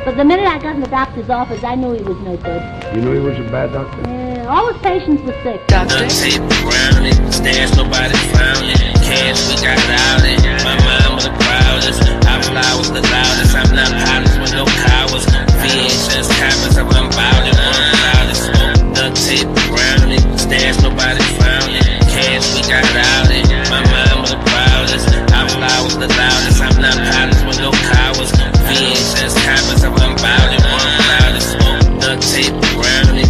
But the minute I got in the doctor's office, I knew he was no good. You knew he was a bad doctor? Yeah, all his patients were sick. Doctor? Tape around it, stairs, nobody found it. Cash, we got out it. My mind was the proudest. I fly was the loudest. I'm not pilots with no cowards. VHS cameras, I'm unbound it. One loudest. Duct tape around it, stairs, nobody found it. Cash, we got out it. My mind was the proudest. I fly was the loudest. I'm not pilots with no cowards. VHS cameras, I'm unbound it. One loudest. Duct tape around it.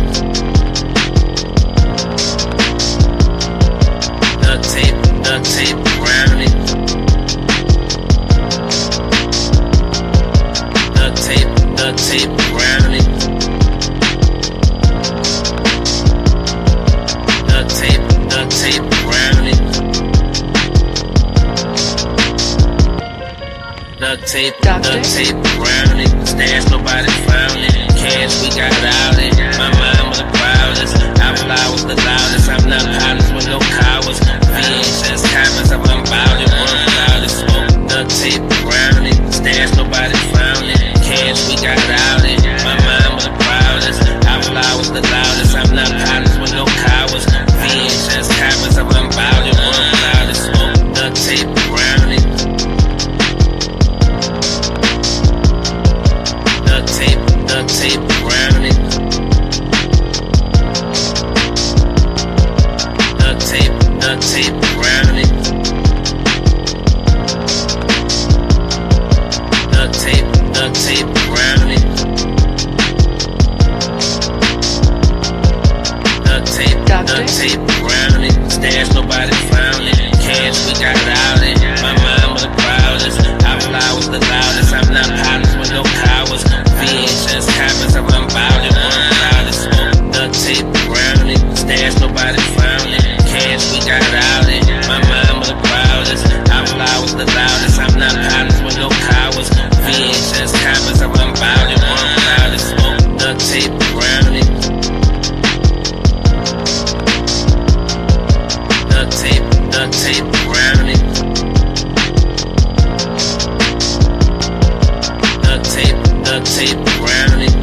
Duct tape around it. Duct tape around it. Duct tape around it. Duct tape around it. Stairs, nobody found it. Cash, we got out it. My mind was the proudest. I fly was the loudest. I'm not pilots with no cowards. VHS cameras, I'm unbounded. One loudest. Duct tape around it. Stairs, nobody found it. Cash, we got out it. My mind was the proudest. I fly was the loudest. I'm not pilots with no cowards. VHS cameras, I'm unbounded. One loudest. Duct tape around it. Duct tape around it. Duct tape around it. Duct tape around it. Duct tape around it. Stairs, nobody found it. Cash, we got out it. My mind was the proudest. I fly was the loudest. I'm not pilots with no cowards. VHS cameras, I'm unbounded. One loudest. Duct tape around it. Stairs, nobody found it. Cash, we got out it. My mind was the proudest. I fly was the loudest. I'm not pilots with no cowards. VHS cameras, I'm unbounded. One loudest. Duct tape around it. Duct tape around it. Duct tape around it.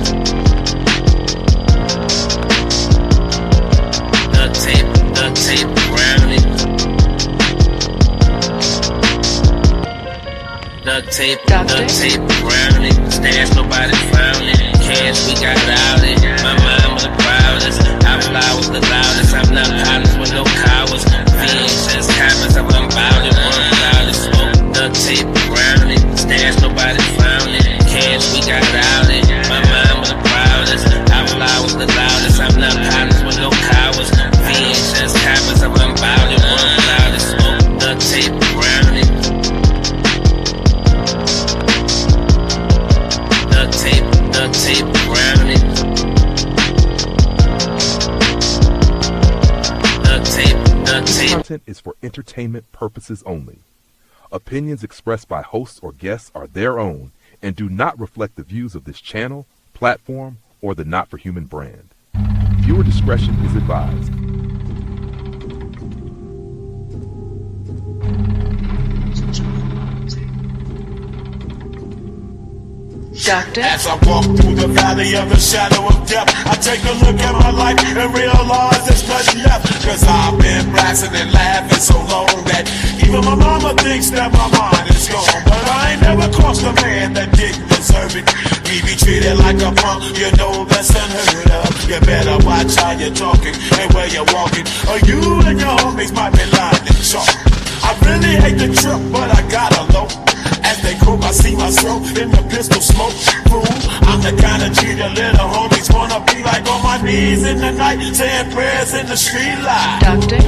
Duct tape around it. Duct tape around it. Stairs, nobody found it. Cash, we got out it. My mind was the proudest. I fly was the loudest. I'm not pilots with no cowards. VHS cameras, I'm unbounded. One loudest. Duct tape around it. Stairs, nobody found it. Cash, we got out it. My mind was the proudest. I fly was the loudest. I'm not pilots with no cowards. VHS cameras, I'm unbounded. One loudest. Duct tape around it. Duct tape around it. Duct tape. Content is for entertainment purposes only. Opinions expressed by hosts or guests are their own and do not reflect the views of this channel, platform, or the Not for Human brand. Viewer discretion is advised. Doctor? As I walk through the valley of the shadow of death, I take a look at my life and realize there's nothing left. Cause I've been blasting and laughing so long that even my mama thinks that my mind is gone. But I ain't never crossed a man that didn't deserve it. We be treated like a punk, you know that's unheard of. You better watch how you're talking and where you're walking, or you and your homies might be lying in chalk. I really hate the trip, but I gotta know. As they croak, I see myself in the pistol smoke. Fool, I'm the kind of G the little homies wanna be like, on my knees in the night, saying prayers in the street light. Doctor?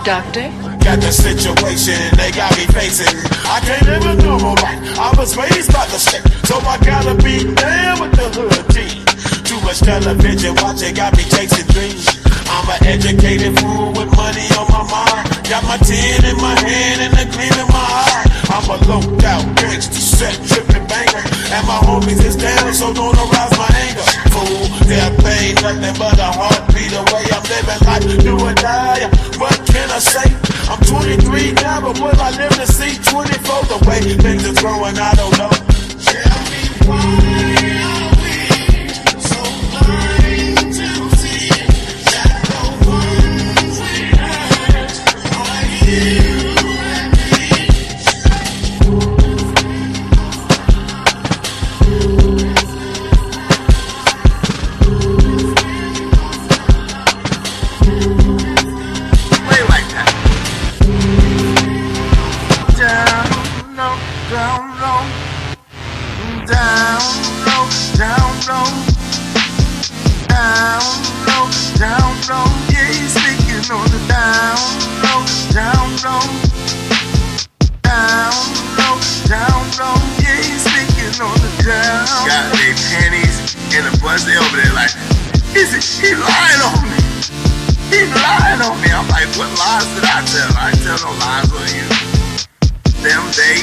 Doctor? Got the situation they got me facing. I can't live a normal life. I was raised by the state, so I gotta be there with the hood team. Too much television watching got me chasing dreams. I'm an educated fool with money on my mind. Got my 10 in my hand and a gleam in my eye. I'm a loped out, gangsta, set, tripping banger. And my homies is down, so don't arouse my anger. Fool, death ain't nothing but a heartbeat away. I'm living life, do or die. What can I say? I'm 23 now, but will I live to see 24? The way things are growing, I don't know. Tell me why are we so blind to see that the ones we hurt are you and me? Play like that. Down low, down low, down low, down low, down low, down low. Yeah, he's speaking on the down low, down low, down low, down low. Yeah, he's speaking on the down. Got their panties in a bus. They over there like, he lying on me? He lying on me. I'm like, what lies did I tell? I ain't tell no lies on you. Them, they,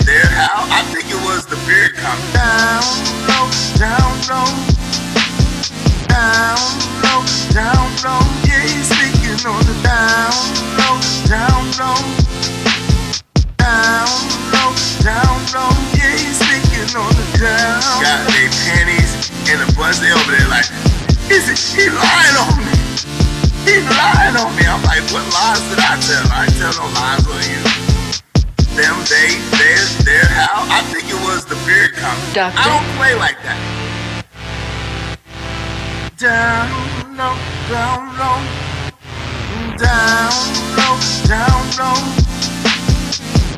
their, how? I think it was the beard coming. Down low, down low, down low, down low. Yeah, he's speaking on the down low, down low, down low, down low. Yeah, he's speaking on the down. Got their panties in a bus. They over there like, he lying on me? He lying on me. I'm like, what lies did I tell? I ain't tell no lies on you. Them, they, their, how? I think it was the beard coming. Duct. I don't play like that. Down low, down low, down low, down low,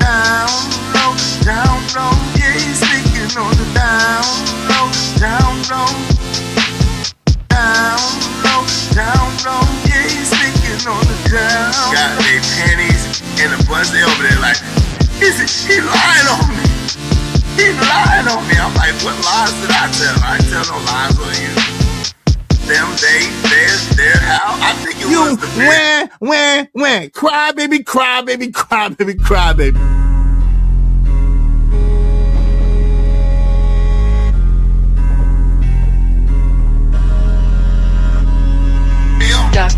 down low, down low. Yeah, he's speaking on the down low, down low, down low, down low. Yeah, he's speaking on the down. Got their panties in a bus. They over there like, he lying on me? He lying on me. I'm like, what lies did I tell? I ain't tell no lies on you. Them, they, their, how? I think it was the beard. When. Cry, baby, cry, baby, cry, baby, cry, baby. Duct.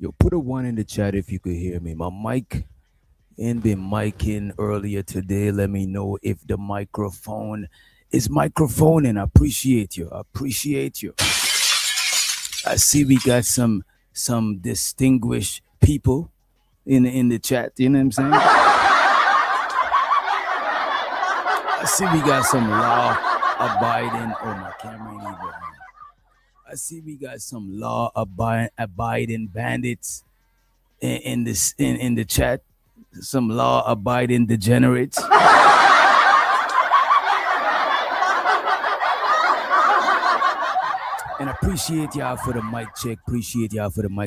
Yo, put a 1 in the chat if you could hear me. My mic ain't been micing earlier today. Let me know if the microphone is microphoning. I appreciate you. I see we got some distinguished people in the chat. You know what I'm saying? I see we got some law-abiding. Oh, my camera ain't even. I see we got some law-abiding bandits in the chat. Some law-abiding degenerates. And I appreciate y'all for the mic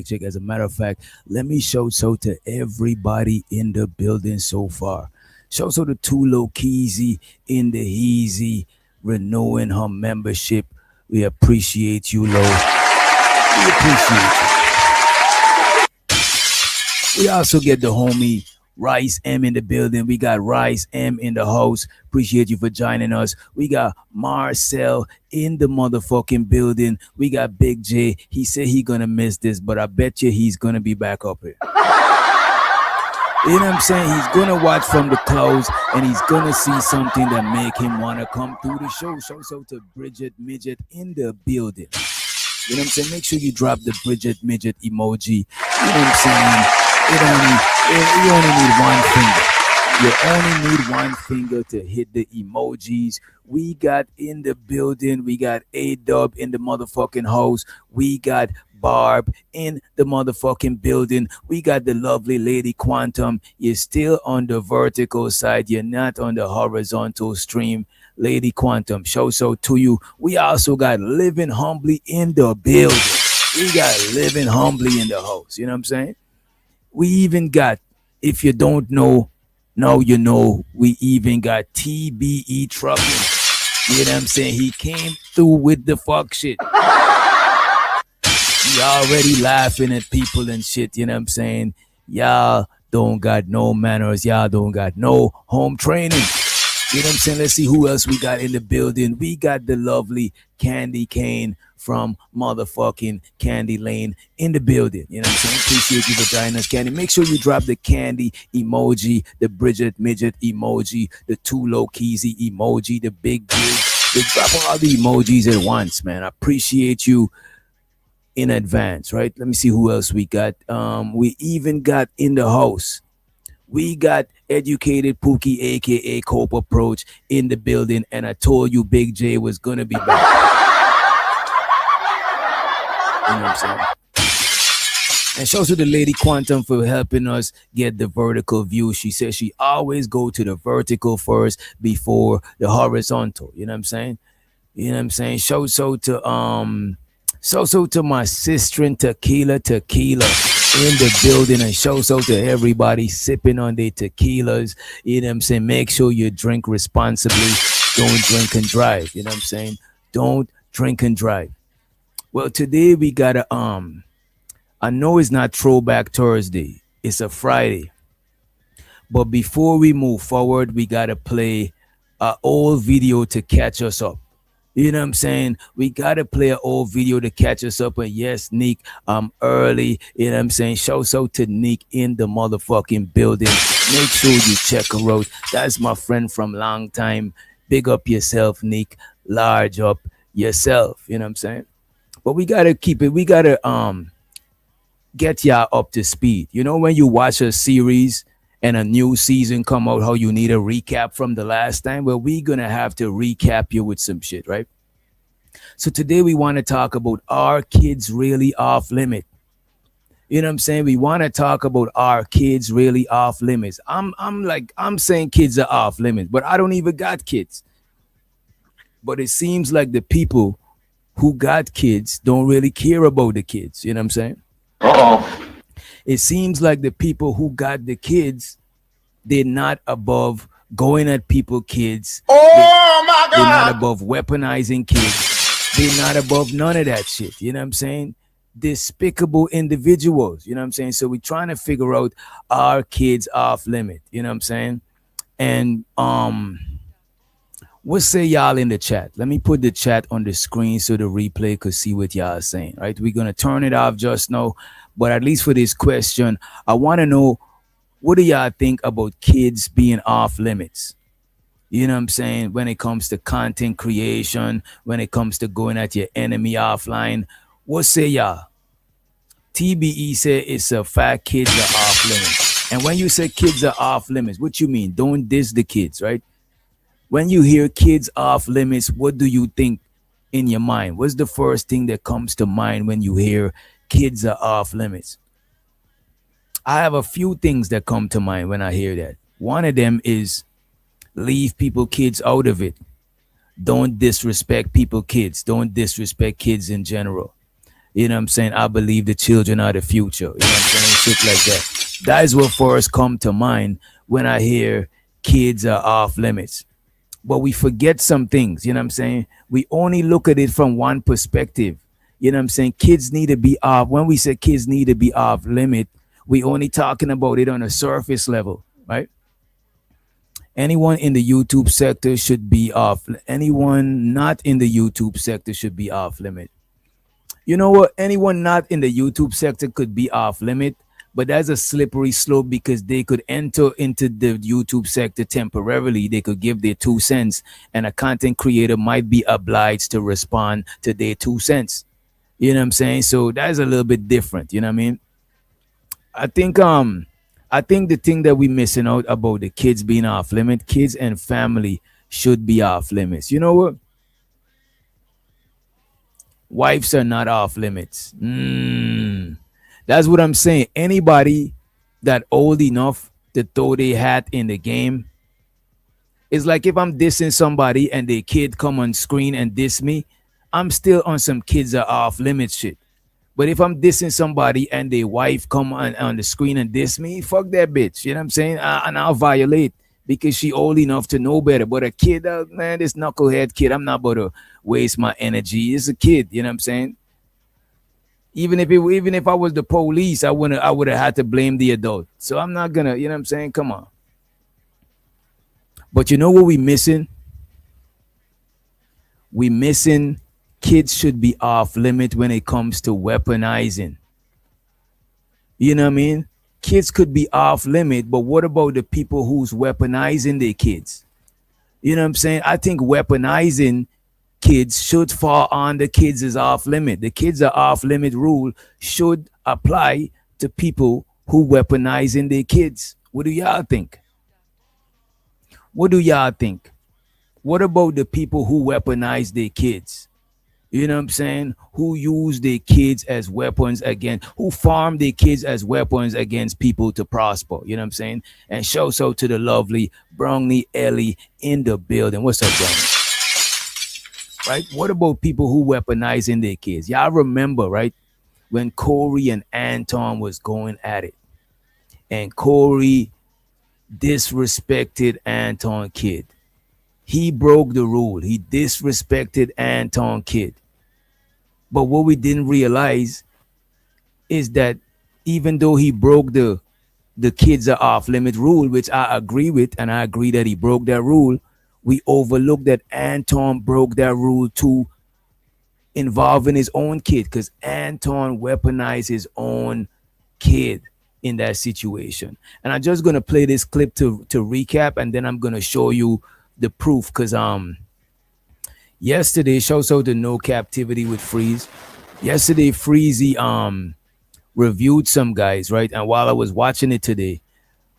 check. As a matter of fact, let me shout out to everybody in the building so far. Shout out to Tulo Keezy in the Heezy renewing her membership. We appreciate you, Lo. We appreciate you. We also get the homie Rice M in the building. We got Rice M in the house. Appreciate you for joining us. We got Marcel in the motherfucking building. We got Big J. He said he gonna miss this, but I bet you he's gonna be back up here. You know what I'm saying? He's gonna watch from the close and he's gonna see something that make him wanna come through the show. So to Bridget Midget in the building. You know what I'm saying? Make sure you drop the Bridget Midget emoji. You know what I'm saying? You only need one finger. You only need one finger to hit the emojis. We got in the building. We got A-Dub in the motherfucking house. We got Barb in the motherfucking building. We got the lovely Lady Quantum. You're still on the vertical side. You're not on the horizontal stream. Lady Quantum, show so to you. We also got Living Humbly in the building. We got Living Humbly in the house. You know what I'm saying? We even got, if you don't know, now you know, we even got TBE Trucking. You know what I'm saying? He came through with the fuck shit. He already laughing at people and shit. You know what I'm saying? Y'all don't got no manners. Y'all don't got no home training. You know what I'm saying? Let's see who else we got in the building. We got the lovely Candy Cane from motherfucking Candy Lane in the building. You know what I'm saying? Appreciate you for joining us, Candy. Make sure you drop the candy emoji, the Bridget Midget emoji, the Too Low Keezy emoji, the big dude. They drop all the emojis at once, man. I appreciate you in advance, right? Let me see who else we got. We even got in the house. We got Educated Pookie, aka Cope Approach, in the building, and I told you Big J was gonna be back. You know what I'm saying? And shouts to the Lady Quantum for helping us get the vertical view. She says she always go to the vertical first before the horizontal. You know what I'm saying? You know what I'm saying? Shouts to my sister in Tequila in the building, and shouts out to everybody sipping on their tequilas. You know what I'm saying? Make sure you drink responsibly. Don't drink and drive. You know what I'm saying? Don't drink and drive. Well, today we got I know it's not Throwback Thursday. It's a Friday. But before we move forward, we got to play an old video to catch us up. You know what I'm saying? We got to play an old video to catch us up. And yes, Nick, I'm early. You know what I'm saying? Shouts out to Nick in the motherfucking building. Make sure you check her out. That's my friend from long time. Big up yourself, Nick. Large up yourself. You know what I'm saying? But we got to keep it. We got to get y'all up to speed. You know, when you watch a series and a new season come out, how you need a recap from the last time? Well, we're going to have to recap you with some shit, right? So today we want to talk about, are kids really off limit? You know what I'm saying? We want to talk about, are kids really off limits? I'm saying kids are off limits, but I don't even got kids. But it seems like the people who got kids don't really care about the kids. You know what I'm saying? It seems like the people who got the kids, they're not above going at people kids. My God. They're not above weaponizing kids. They're not above none of that shit. You know what I'm saying? Despicable individuals. You know what I'm saying? So we're trying to figure out, are kids off limit? You know what I'm saying? And what say y'all in the chat? Let me put the chat on the screen so the replay could see what y'all are saying, right? We're going to turn it off just now. But at least for this question, I want to know, what do y'all think about kids being off limits? You know what I'm saying? When it comes to content creation, when it comes to going at your enemy offline, what say y'all? TBE said it's a fact, kids are off limits. And when you say kids are off limits, what you mean? Don't diss the kids, right? When you hear kids off limits, what do you think in your mind? What's the first thing that comes to mind when you hear kids are off limits? I have a few things that come to mind when I hear that. One of them is leave people, kids out of it. Don't disrespect people, kids. Don't disrespect kids in general. You know what I'm saying? I believe the children are the future. You know what I'm saying? Shit like that. That is what first come to mind when I hear kids are off limits. But we forget some things, you know what I'm saying? We only look at it from one perspective. You know what I'm saying? Kids need to be off. When we say kids need to be off limit, we only talking about it on a surface level. right? Anyone in the YouTube sector should be off. Anyone not in the YouTube sector should be off limit. You know what? Anyone not in the YouTube sector could be off limit, but that's a slippery slope because they could enter into the YouTube sector temporarily. They could give their 2 cents, and a content creator might be obliged to respond to their 2 cents. You know what I'm saying? So that's a little bit different. You know what I mean? I think the thing that we're missing out about the kids being off limit, kids and family should be off limits. You know what? Wives are not off limits. That's what I'm saying. Anybody that old enough to throw their hat in the game, it's like if I'm dissing somebody and their kid come on screen and diss me, I'm still on some kids are off limits shit. But if I'm dissing somebody and their wife come on the screen and diss me, fuck that bitch. You know what I'm saying? And I'll violate because she old enough to know better. But a kid, man, this knucklehead kid, I'm not about to waste my energy. It's a kid. You know what I'm saying? Even if I was the police, I would have had to blame the adult. So I'm not gonna. You know what I'm saying? Come on. But you know what we missing? We missing. Kids should be off limit when it comes to weaponizing. You know what I mean? Kids could be off limit, but what about the people who's weaponizing their kids? You know what I'm saying? I think weaponizing kids should fall on the kids is off limit. The kids are off limit rule should apply to people who weaponizing their kids. What do y'all think? What do y'all think? What about the people who weaponize their kids? You know what I'm saying? Who use their kids as weapons who farm their kids as weapons against people to prosper. You know what I'm saying? And shouts out to the lovely Brownie Ellie in the building. What's up, Brownie? Right? What about people who weaponizing their kids? Y'all remember, right? When Corey and Anton was going at it. And Corey disrespected Anton kid. He broke the rule. He disrespected Anton kid. But what we didn't realize is that even though he broke the kids are off limit rule, which I agree with, and I agree that he broke that rule, we overlooked that Anton broke that rule too, involving his own kid, because Anton weaponized his own kid in that situation. And I'm just gonna play this clip to recap, and then I'm gonna show you the proof, because yesterday, shouts out to No Captivity with Freeze. Yesterday, Freezy reviewed some guys, right? And while I was watching it today,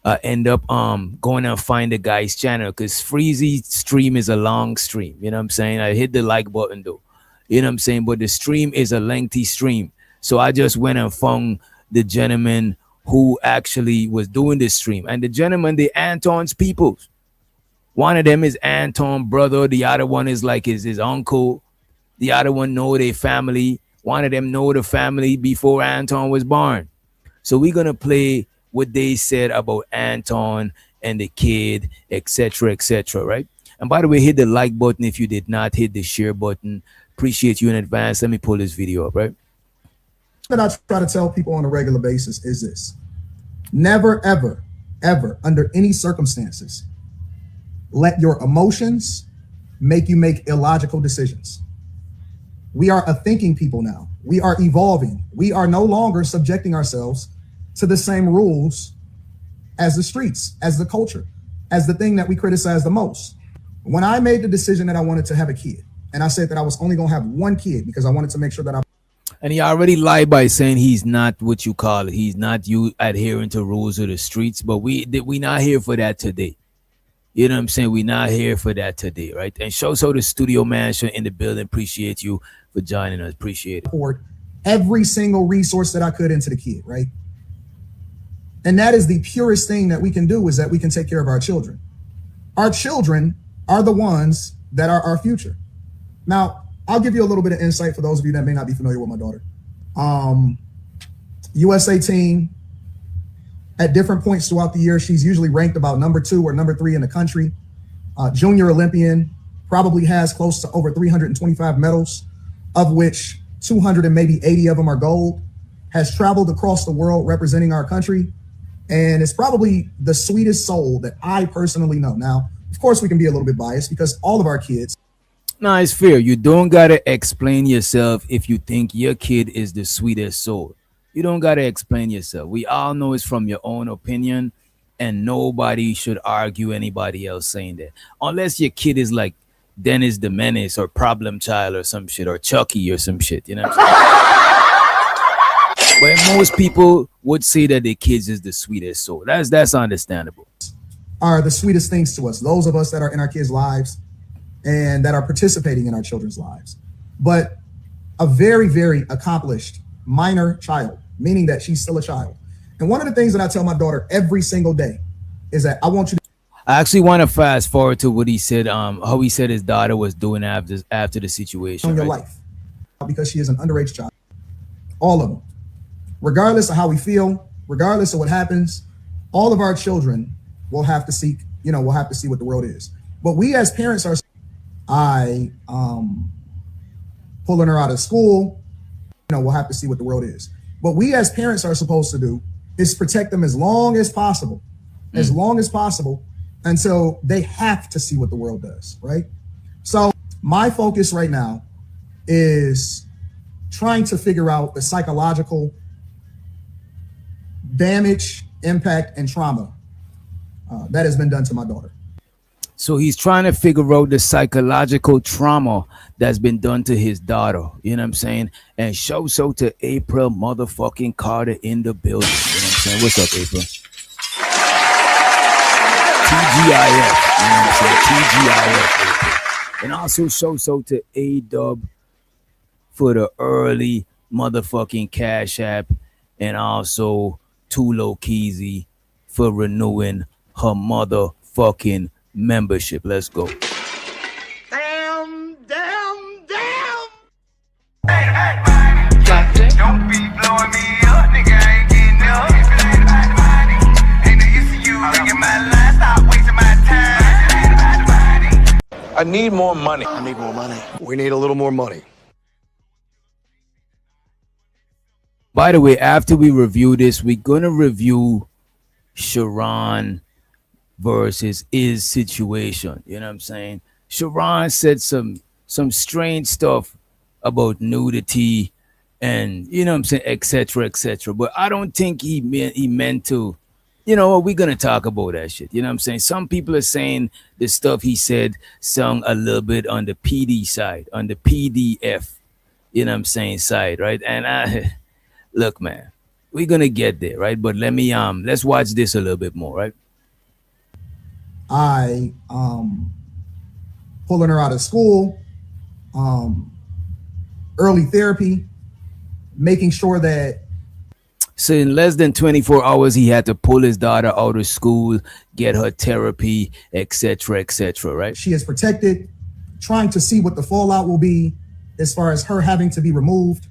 I end up going and find the guy's channel, because Freezy's stream is a long stream. You know what I'm saying? I hit the like button though. You know what I'm saying? But the stream is a lengthy stream. So I just went and found the gentleman who actually was doing this stream. And the gentleman, the Anton's peoples. One of them is Anton brother. The other one is like his uncle. The other one know their family. One of them know the family before Anton was born. So we're going to play what they said about Anton and the kid, etc., right? And by the way, hit the like button if you did not hit the share button. Appreciate you in advance. Let me pull this video up, right? What I try to tell people on a regular basis is this. Never, ever, ever, under any circumstances, let your emotions make you make illogical decisions. We are a thinking people now. We are evolving. We are no longer subjecting ourselves to the same rules as the streets, as the culture, as the thing that we criticize the most. When I made the decision that I wanted to have a kid, and I said that I was only going to have one kid because I wanted to make sure that And he already lied by saying he's not what you call it. He's not you adhering to rules of the streets, but we not here for that today. You know what I'm saying? We're not here for that today, right? And shouts out to Studio Mansion in the building. Appreciate you for joining us. Appreciate it. Poured every single resource that I could into the kid, right? And that is the purest thing that we can do, is that we can take care of our children. Our children are the ones that are our future. Now, I'll give you a little bit of insight for those of you that may not be familiar with my daughter. USA team. At different points throughout the year, she's usually ranked about number 2 or number 3 in the country. Junior Olympian, probably has close to over 325 medals, of which 200 and maybe 80 of them are gold. Has traveled across the world representing our country. And it's probably the sweetest soul that I personally know. Now, of course, we can be a little bit biased because all of our kids. No, it's fair. You don't gotta explain yourself if you think your kid is the sweetest soul. You don't gotta explain yourself. We all know it's from your own opinion, and nobody should argue anybody else saying that. Unless your kid is like Dennis the Menace or Problem Child or some shit, or Chucky or some shit, you know what I'm saying? But most people would say that their kids is the sweetest soul. That's understandable. Are the sweetest things to us, those of us that are in our kids' lives and that are participating in our children's lives. But a very, very accomplished minor child, meaning that she's still a child. And one of the things that I tell my daughter every single day is that I want you to. I actually want to fast forward to what he said, how he said his daughter was doing after the situation. On your life, because she is an underage child. All of them. Regardless of how we feel, regardless of what happens, all of our children will have to seek, we'll have to see what the world is. But we as parents are, pulling her out of school, we'll have to see what the world is. What we as parents are supposed to do is protect them as long as possible, until they have to see what the world does, right? So my focus right now is trying to figure out the psychological damage, impact, and trauma that has been done to my daughter. So he's trying to figure out the psychological trauma that's been done to his daughter. You know what I'm saying? And shouts out to April motherfucking Carter in the building. You know what I'm saying? What's up, April? TGIF. You know what I'm saying? TGIF. And also shouts out to A-Dub for the early motherfucking Cash App. And also Tulo Keezy for renewing her motherfucking membership. Let's go. Damn. Doctor. Don't be blowing me up, nigga. I ain't getting up. Ain't no use to you ringing my line. Stop wasting my time. I need more money. I need more money. We need a little more money. By the way, after we review this, we're gonna review Sharon versus Is situation. You know what I'm saying? Sharon said some strange stuff about nudity and, you know what I'm saying, etc. But I don't think he meant to, we're gonna talk about that shit. You know what I'm saying? Some people are saying the stuff he said sung a little bit on the PD side, on the PDF, you know what I'm saying, side, right? And look, man, we're gonna get there, right? But let's watch this a little bit more, right? Pulling her out of school, early therapy, making sure that. So in less than 24 hours, he had to pull his daughter out of school, get her therapy, etc., right? She is protected, trying to see what the fallout will be as far as her having to be removed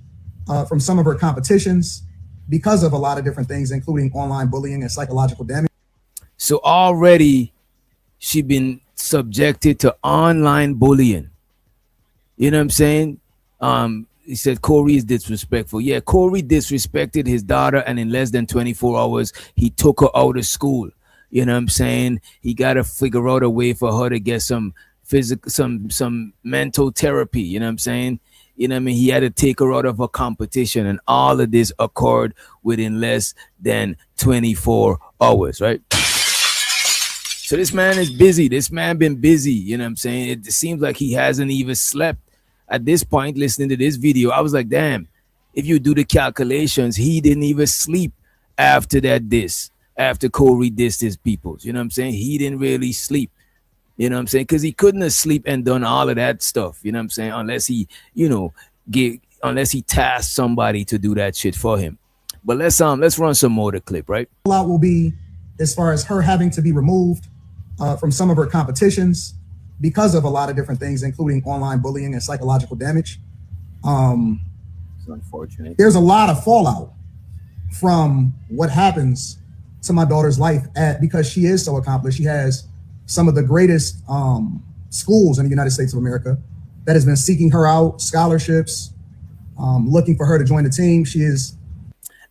from some of her competitions because of a lot of different things, including online bullying and psychological damage. So already she been subjected to online bullying. You know what I'm saying? He said Corey is disrespectful. Yeah, Corey disrespected his daughter, and in less than 24 hours, he took her out of school. You know what I'm saying? He got to figure out a way for her to get some physical, some mental therapy. You know what I'm saying? You know what I mean? He had to take her out of a competition, and all of this occurred within less than 24 hours, right? So this man is busy. This man been busy. You know what I'm saying? It seems like he hasn't even slept. At this point, listening to this video, I was like, damn, if you do the calculations, he didn't even sleep after after Corey dissed his peoples. You know what I'm saying? He didn't really sleep. You know what I'm saying? Because he couldn't have sleep and done all of that stuff. You know what I'm saying? Unless he, unless he tasked somebody to do that shit for him. But let's run some more of the clip, right? Fallout will be as far as her having to be removed from some of her competitions because of a lot of different things, including online bullying and psychological damage. It's unfortunate. There's a lot of fallout from what happens to my daughter's life because she is so accomplished. She has some of the greatest schools in the United States of America that has been seeking her out, scholarships, looking for her to join the team. She is.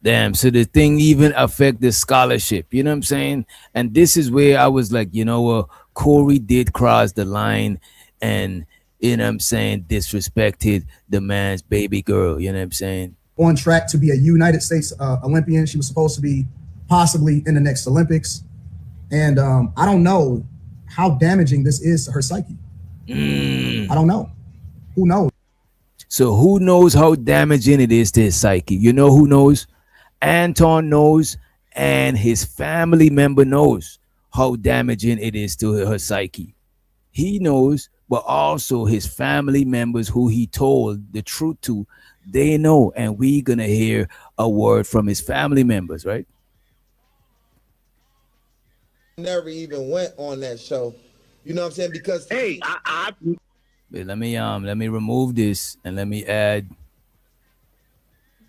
Damn, so the thing even affect the scholarship, you know what I'm saying? And this is where I was like, you know what, Corey did cross the line and, you know what I'm saying, disrespected the man's baby girl, you know what I'm saying? On track to be a United States Olympian. She was supposed to be possibly in the next Olympics. And I don't know how damaging this is to her psyche. I don't know. Who knows? So who knows how damaging it is to his psyche? You know who knows? Anton knows, and his family member knows how damaging it is to her psyche. He knows, but also his family members who he told the truth to, they know, and we gonna hear a word from his family members, right? Never even went on that show. You know what I'm saying? Because Hey, Wait, let me remove this and let me add.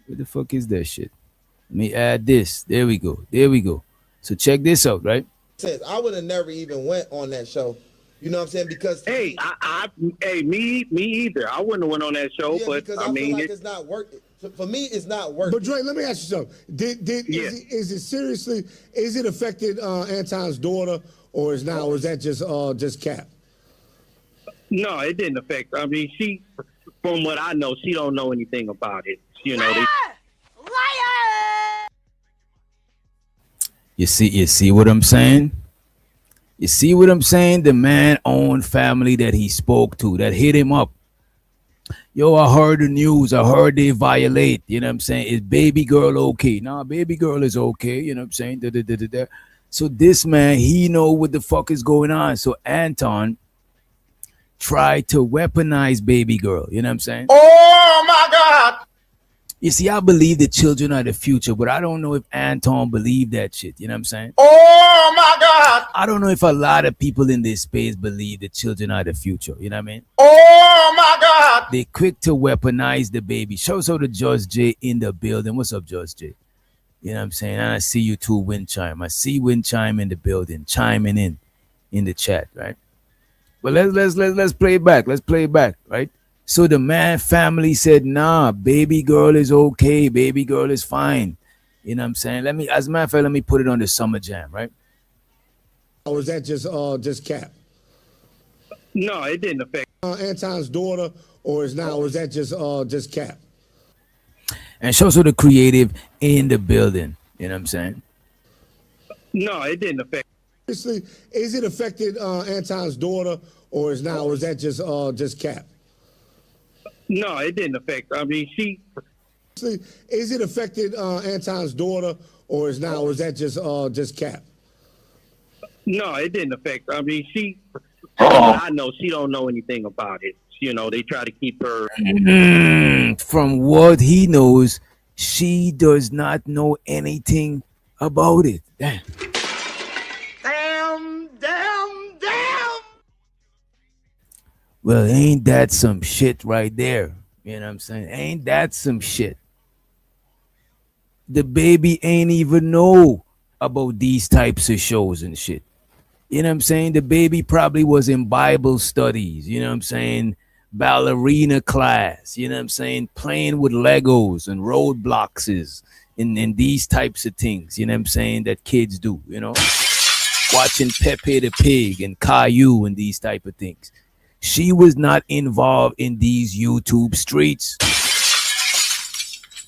What the fuck is that shit? Let me add this. There we go. There we go. So check this out, right? says I would have never even went on that show. You know what I'm saying? Because hey, me either. I wouldn't have went on that show, yeah, but because I mean, feel like it's not working. For me, it's not working. But Dre, let me ask you something. Is it seriously? Is it affected Anton's daughter, or is that just cap? No, it didn't affect. I mean, she, from what I know, she don't know anything about it. You know, You see what I'm saying? You see what I'm saying? The man owned family that he spoke to, that hit him up. Yo, I heard the news. I heard they violate. You know what I'm saying? Is baby girl okay? Nah, baby girl is okay. You know what I'm saying? So this man, he know what the fuck is going on. So Anton tried to weaponize baby girl. You know what I'm saying? Oh my God! You see, I believe the children are the future, but I don't know if Anton believed that shit. You know what I'm saying? Oh my God! I don't know if a lot of people in this space believe the children are the future. You know what I mean? Oh my God! They quick to weaponize the baby. Show so the Judge J in the building. What's up, Judge J? You know what I'm saying? And I see you too, Wind Chime. I see Wind Chime in the building, chiming in the chat, right? But let's play it back. Let's play it back, right? So the man family said, nah, baby girl is okay. Baby girl is fine. You know what I'm saying? As a matter of fact, let me put it on the Summer Jam, right? Or is that just cap? no, it didn't affect. Anton's daughter, or is that just cap? And show so the creative in the building. You know what I'm saying? No, it didn't affect. Seriously, is it affected Anton's daughter, or is that just cap? No, it didn't affect. I mean, she. Is it affected Anton's daughter, or is that just cap? No, it didn't affect. I mean, she. I know she don't know anything about it. You know, they try to keep her. From what he knows, she does not know anything about it. Damn. Well, ain't that some shit right there? You know what I'm saying? Ain't that some shit? The baby ain't even know about these types of shows and shit. You know what I'm saying? The baby probably was in Bible studies, you know what I'm saying? Ballerina class, you know what I'm saying? Playing with Legos and roadblocks and these types of things, you know what I'm saying? That kids do, you know? Watching Pepe the Pig and Caillou and these type of things. She was not involved in these YouTube streets.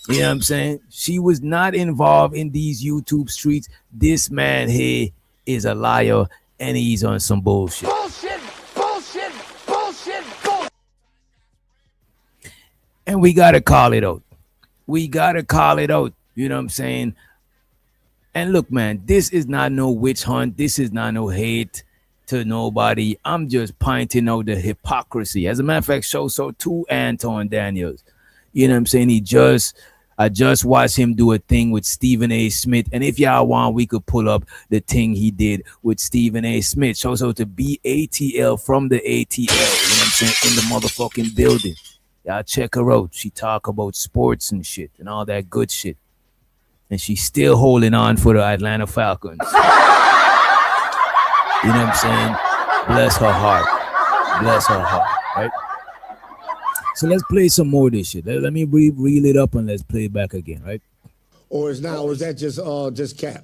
You know what I'm saying? She was not involved in these YouTube streets. This man here is a liar and he's on some bullshit. Bullshit. And we got to call it out. We got to call it out. You know what I'm saying? And look, man, this is not no witch hunt. This is not no hate to nobody. I'm just pointing out the hypocrisy. As a matter of fact, show so to Anton Daniels. You know what I'm saying? I just watched him do a thing with Stephen A. Smith. And if y'all want, we could pull up the thing he did with Stephen A. Smith. Show so to BATL from the ATL. You know what I'm saying? In the motherfucking building. Y'all check her out. She talk about sports and shit and all that good shit. And she's still holding on for the Atlanta Falcons. You know what I'm saying? Bless her heart. Bless her heart, right? So let's play some more of this shit. Let me reel it up and let's play it back again, right? or is that just cap?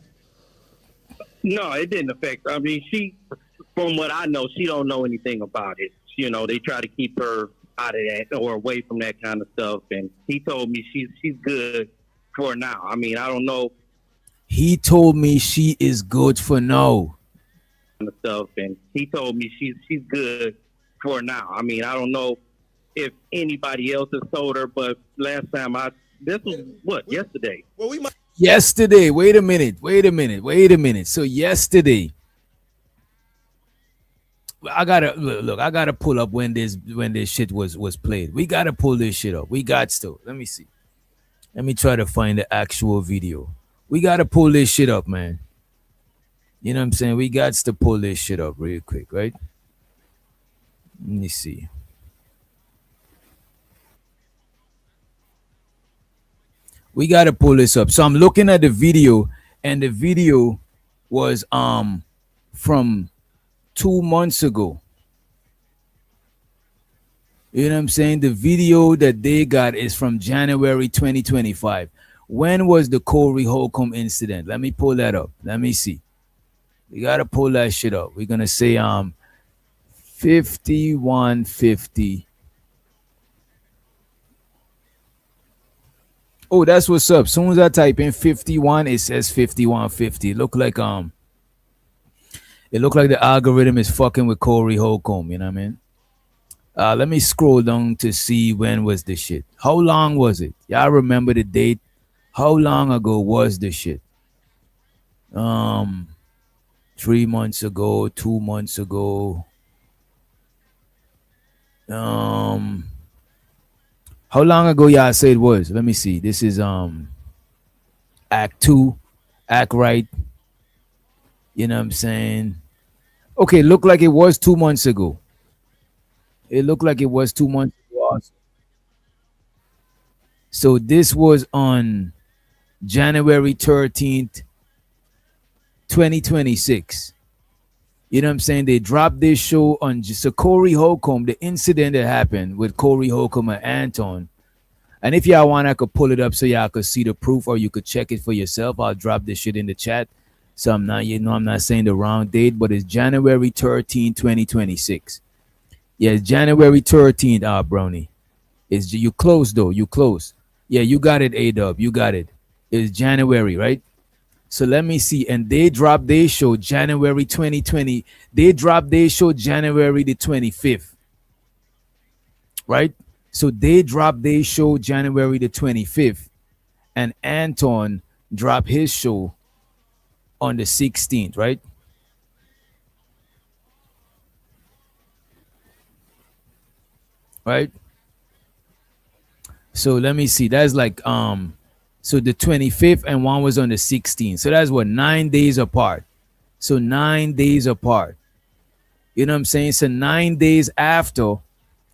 No, it didn't affect her. I mean, from what I know, she don't know anything about it. You know, they try to keep her out of that or away from that kind of stuff. And he told me she's good for now. I mean, I don't know. He told me she is good for now. Stuff, and he told me she's good for now. I mean, I don't know if anybody else has told her, but last time this was yesterday. Well, we might. Yesterday, wait a minute. So yesterday, I gotta pull up when this shit was played. We gotta pull this shit up. We got to. Let me see. Let me try to find the actual video. We gotta pull this shit up, man. You know what I'm saying? We got to pull this shit up real quick, right? Let me see. We got to pull this up. So I'm looking at the video, and the video was from 2 months ago. You know what I'm saying? The video that they got is from January 2025. When was the Corey Holcomb incident? Let me pull that up. Let me see. We got to pull that shit up. We're going to say 5150. Oh, that's what's up. As soon as I type in 51, it says 5150. It look like the algorithm is fucking with Corey Holcomb, you know what I mean? Let me scroll down to see when was the shit. How long was it? Y'all remember the date? How long ago was the shit? 3 months ago, 2 months ago. How long ago y'all say it was? Let me see. This is Act 2, Act Right. You know what I'm saying? Okay, look like it was 2 months ago. It looked like it was 2 months ago also. So this was on January 13th, 2026. You know what I'm saying? They dropped this show on just Corey Holcomb, the incident that happened with Corey Holcomb and Anton. And if y'all want, I could pull it up so y'all could see the proof, or you could check it for yourself. I'll drop this shit in the chat. So I'm not saying the wrong date, but it's January 13th, 2026. Yeah, it's January 13th, Brownie. You close though. You close. Yeah, you got it, A-Dub. You got it. It's January, right? So let me see. And they dropped their show January 2020. They dropped their show January the 25th. Right? So they dropped their show January the 25th. And Anton dropped his show on the 16th, right? Right? So let me see. That's like so the 25th and one was on the 16th. So that's what, 9 days apart. So 9 days apart. You know what I'm saying? So 9 days after,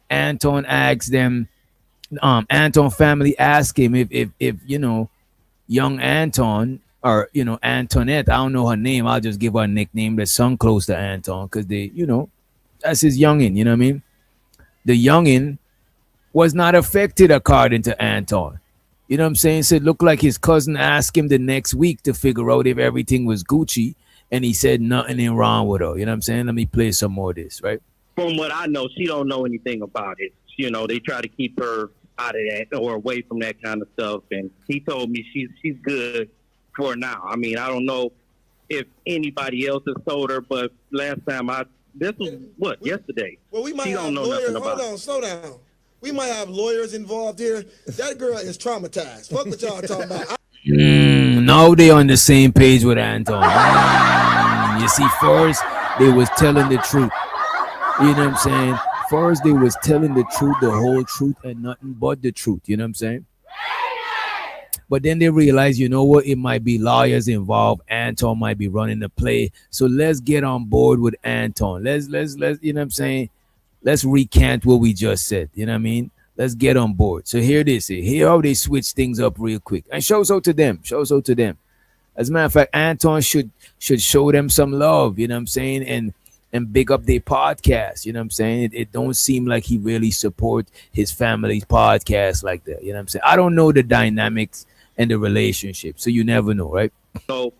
Anton asked them, Anton family asked him if you know, young Anton, or you know, Antoinette, I don't know her name, I'll just give her a nickname that's some close to Anton, because they, you know, that's his youngin, you know what I mean? The youngin was not affected according to Anton. You know what I'm saying? So it looked like his cousin asked him the next week to figure out if everything was Gucci, and he said nothing ain't wrong with her. You know what I'm saying? Let me play some more of this, right? From what I know, she don't know anything about it. You know, they try to keep her out of that or away from that kind of stuff. And he told me she's good for now. I mean, I don't know if anybody else has told her, but last time this was yesterday. Well, we might she have don't know lawyers. nothing about Hold on, slow down. We might have lawyers involved here. That girl is traumatized. Fuck what y'all talking about. Now they on the same page with Anton. You see, first they was telling the truth. You know what I'm saying? First they was telling the truth, the whole truth, and nothing but the truth. You know what I'm saying? But then they realized, you know what? It might be lawyers involved. Anton might be running the play. So let's get on board with Anton. Let's you know what I'm saying? Let's recant what we just said. You know what I mean? Let's get on board. So here it is. Here how they switch things up real quick. And shows out to them. Shows out to them. As a matter of fact, Anton should show them some love, you know what I'm saying? And big up their podcast. You know what I'm saying? It don't seem like he really support his family's podcast like that. You know what I'm saying? I don't know the dynamics and the relationship. So you never know, right? So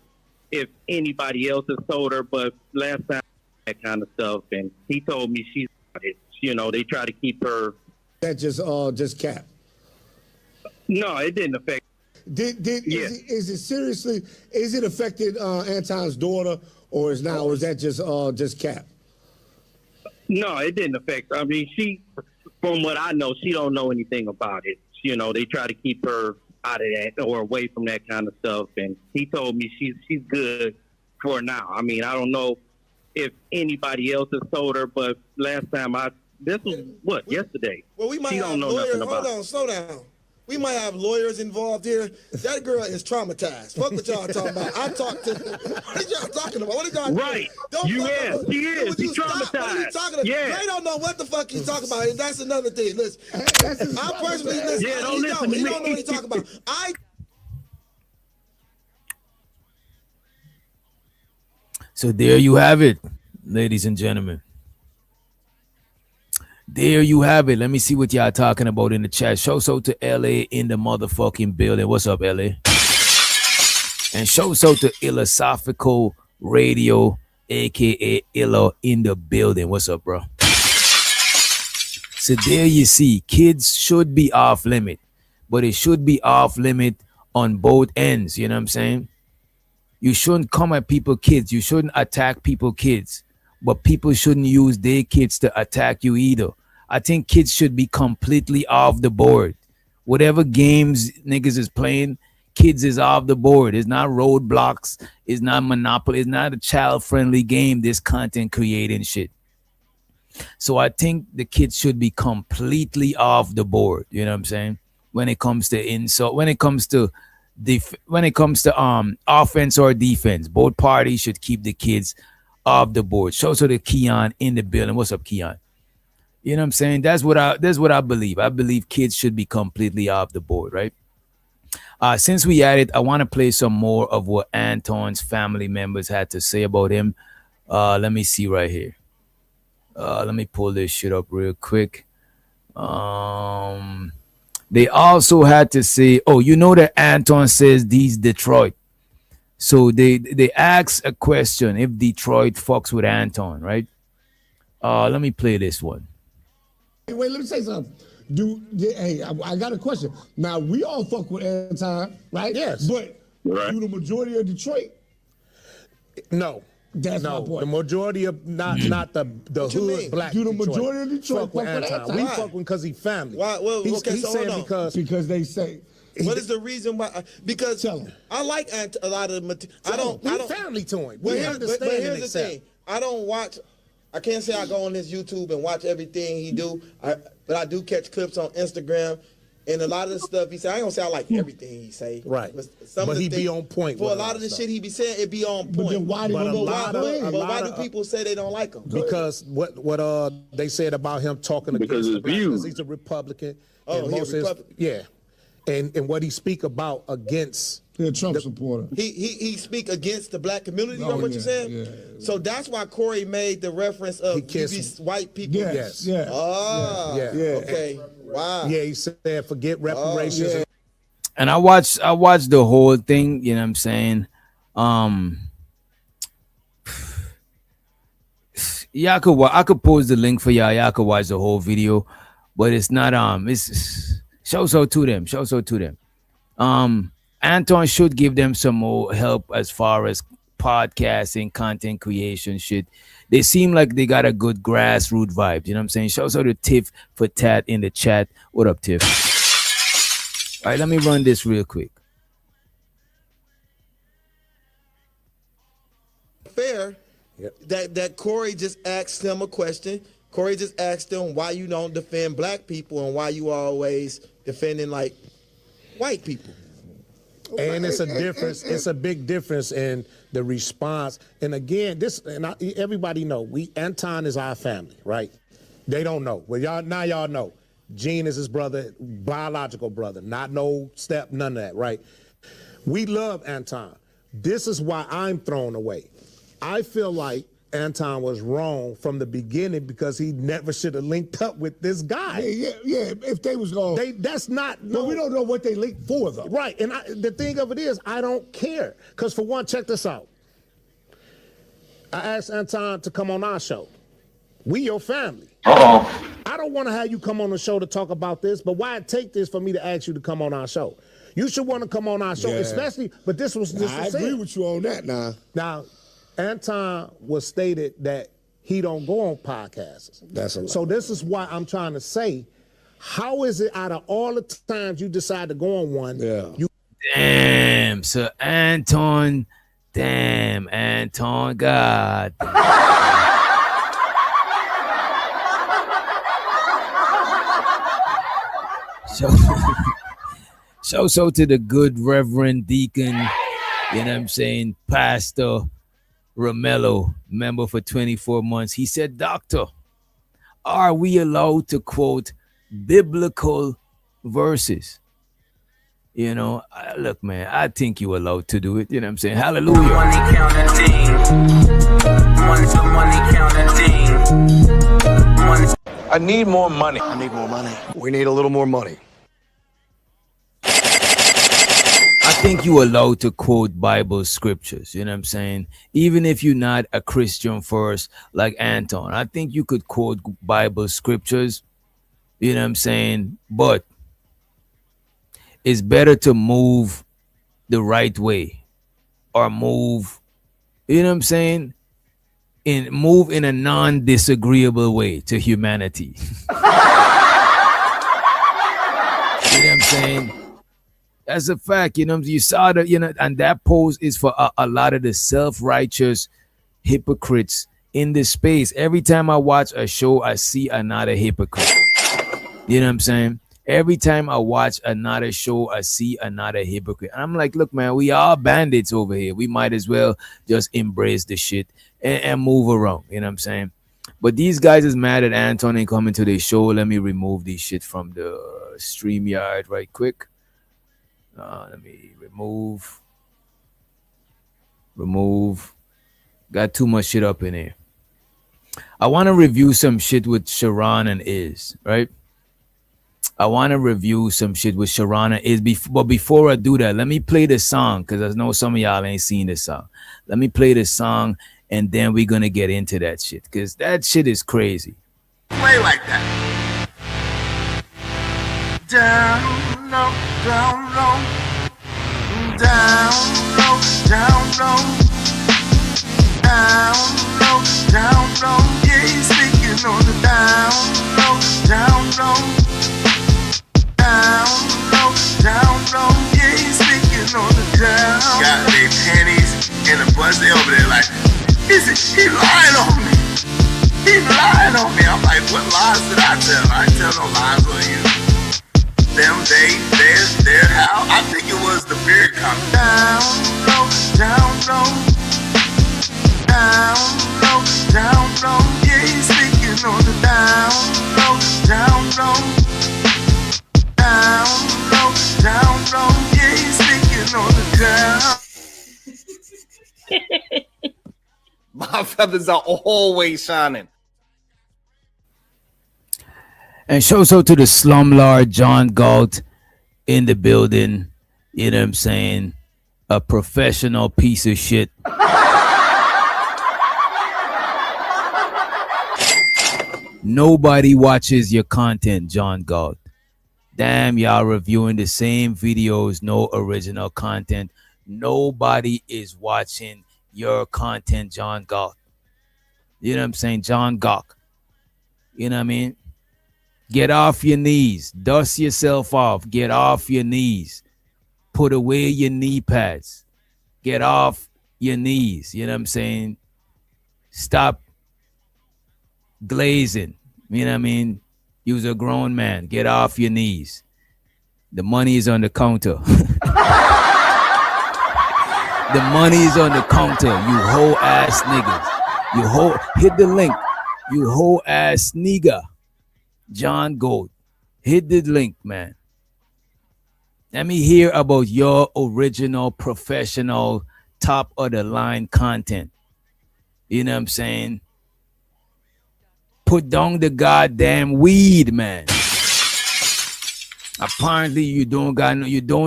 if anybody else has told her, but last time that kind of stuff, and he told me she's, you know, they try to keep her. That just cap. No, it didn't affect. Is it seriously? Is it affected Anton's daughter, or is that just cap? No, it didn't affect. I mean, she, from what I know, she don't know anything about it. You know, they try to keep her out of that or away from that kind of stuff. And he told me she's good for now. I mean, I don't know if anybody else has told her, but last time this was yesterday. Well, we might she have don't know lawyers. nothing about. Hold on, slow down. We might have lawyers involved here. That girl is traumatized. Fuck what y'all talking about. I talked to. What are y'all talking about? What are y'all right? Don't you is. She is. She's traumatized. What are you talking about? Yeah. They don't know what the fuck he's talking about. And that's another thing. Listen, I personally listen. Yeah, don't listen to me. He don't know what he's talking about. So there you have it, ladies and gentlemen. There you have it. Let me see what y'all talking about in the chat. Shouts out to LA in the motherfucking building. What's up, LA? And shouts out to Philosophical Radio, aka Illa, in the building. What's up, bro? So there you see, kids should be off limit, but it should be off limit on both ends. You know what I'm saying? You shouldn't come at people kids. You shouldn't attack people kids, but people shouldn't use their kids to attack you either. I think kids should be completely off the board. Whatever games niggas is playing, kids is off the board. It's not Roadblocks. It's not Monopoly. It's not a child-friendly game, this content creating shit. So I think the kids should be completely off the board. You know what I'm saying? When it comes to insult, when it comes to offense or defense, both parties should keep the kids off the board. Shout out to Keon in the building. What's up, Keon? You know what I'm saying? That's what I believe. I believe kids should be completely off the board, right? Since we at it, I want to play some more of what Anton's family members had to say about him. Let me see right here. Let me pull this shit up real quick. They also had to say, oh, you know that Anton says these Detroit. So they asked a question if Detroit fucks with Anton, right? Let me play this one. Wait, let me say something. Hey, I got a question. Now, we all fuck with Anton, right? Yes. But do the majority of Detroit? No. That's my point. The majority of not the hood black. Do the majority of Detroit fuck with Anton? We fuck with him because he family. Why? Well, he's so saying because they say. What is the reason why? Because I like a lot of the I don't family to him. But here's the thing. I don't watch. I can't say I go on his YouTube and watch everything he do. But I do catch clips on Instagram. And a lot of the stuff he say, I ain't gonna say I like everything he say. Right. But he be on point. For a lot of the shit he be saying, it be on point. But then why why do people say they don't like him? Because what they said about him talking against the black, because he's a Republican. Oh, he's a Republican. Yeah. And what he speak about against a Trump supporter. He speak against the black community. You know what you're saying? Yeah. So that's why Corey made the reference of these white people. Yes. Yeah. Ah. Yeah. Okay. Wow. Yeah, he said forget reparations. Oh, yeah. And I watched the whole thing. You know what I'm saying? Yeah, I could post the link for y'all. Y'all could watch the whole video, but it's not it's shouts out to them. Anton should give them some more help as far as podcasting, content creation shit. They seem like they got a good grassroots vibe. You know what I'm saying? Shouts out to Tiff for Tat in the chat. What up, Tiff? All right, let me run this real quick. Fair. Yep. That Corey just asked them a question. Corey just asked them why you don't defend black people and why you always defending like white people. And it's a difference. It's a big difference in the response. And again, everybody know Anton is our family, right? They don't know. Well, y'all know. Gene is his brother, biological brother, not no step, none of that, right? We love Anton. This is why I'm thrown away. I feel like Anton was wrong from the beginning because he never should have linked up with this guy. Yeah. If they was going, that's not. No, we don't know what they linked for though. Right, and the thing of it is, I don't care. Because for one, check this out. I asked Anton to come on our show. We your family. Uh-oh. I don't want to have you come on the show to talk about this, but why take this for me to ask you to come on our show? You should want to come on our show, especially. But this was just. I agree with you on that now. Now, Anton was stated that he don't go on podcasts. That's a lie. So this is why I'm trying to say, how is it out of all the times you decide to go on one? Yeah. Damn, Sir Anton. Damn, Anton. God. So to the good Reverend Deacon, you know what I'm saying, Pastor Romello, member for 24 months. He said, Doctor, are we allowed to quote biblical verses? You know, look, man, I think you're allowed to do it. You know what I'm saying? Hallelujah. Money I need more money. I need more money. We need a little more money. I think you're allowed to quote Bible scriptures, you know what I'm saying? Even if you're not a Christian first, like Anton, I think you could quote Bible scriptures, you know what I'm saying? But it's better to move the right way or move, you know what I'm saying? Move in a non-disagreeable way to humanity. You know what I'm saying? That's a fact, you know. You saw that, you know, and that pose is for a lot of the self-righteous hypocrites in this space. Every time I watch a show, I see another hypocrite. You know what I'm saying? Every time I watch another show, I see another hypocrite. And I'm like, look, man, we are bandits over here. We might as well just embrace the shit and move around. You know what I'm saying? But these guys is mad at Anton and coming to their show. Let me remove this shit from the StreamYard right quick. Let me remove. Got too much shit up in here. I want to review some shit with Sharon and Iz, right? I want to review some shit with Sharon and Iz. But before I do that, let me play the song, because I know some of y'all ain't seen this song. Let me play the song, and then we're going to get into that shit, because that shit is crazy. Play like that. Down low, down low, down low, down low, down low, down low. Yeah, he's speaking on the down low, down low, down low, down low. Yeah, he's speaking on the down. Got their pennies in a bus. They over there like, he lying on me. He lying on me. I'm like, what lies did I tell? I ain't tell no lies on you. Them, their how? I think it was the beard coming. Down low, down low, down low, down low. Yeah, he's speaking on the down low, down low, down low, down low. Yeah, he's speaking on the down. My feathers are always shining. And shout out to the slumlord John Galt in the building. You know what I'm saying? A professional piece of shit. Nobody watches your content, John Galt. Damn, y'all reviewing the same videos, no original content. Nobody is watching your content, John Galt. You know what I'm saying? John Galt. You know what I mean? Get off your knees. Dust yourself off. Get off your knees. Put away your knee pads. Get off your knees. You know what I'm saying? Stop glazing. You know what I mean? You're a grown man. Get off your knees. The money is on the counter. The money is on the counter. You whole ass niggas. Hit the link. You whole ass nigga. John Gold, hit the link, man. Let me hear about your original, professional, top of the line content. You know what I'm saying? Put down the goddamn weed, man. Apparently you don't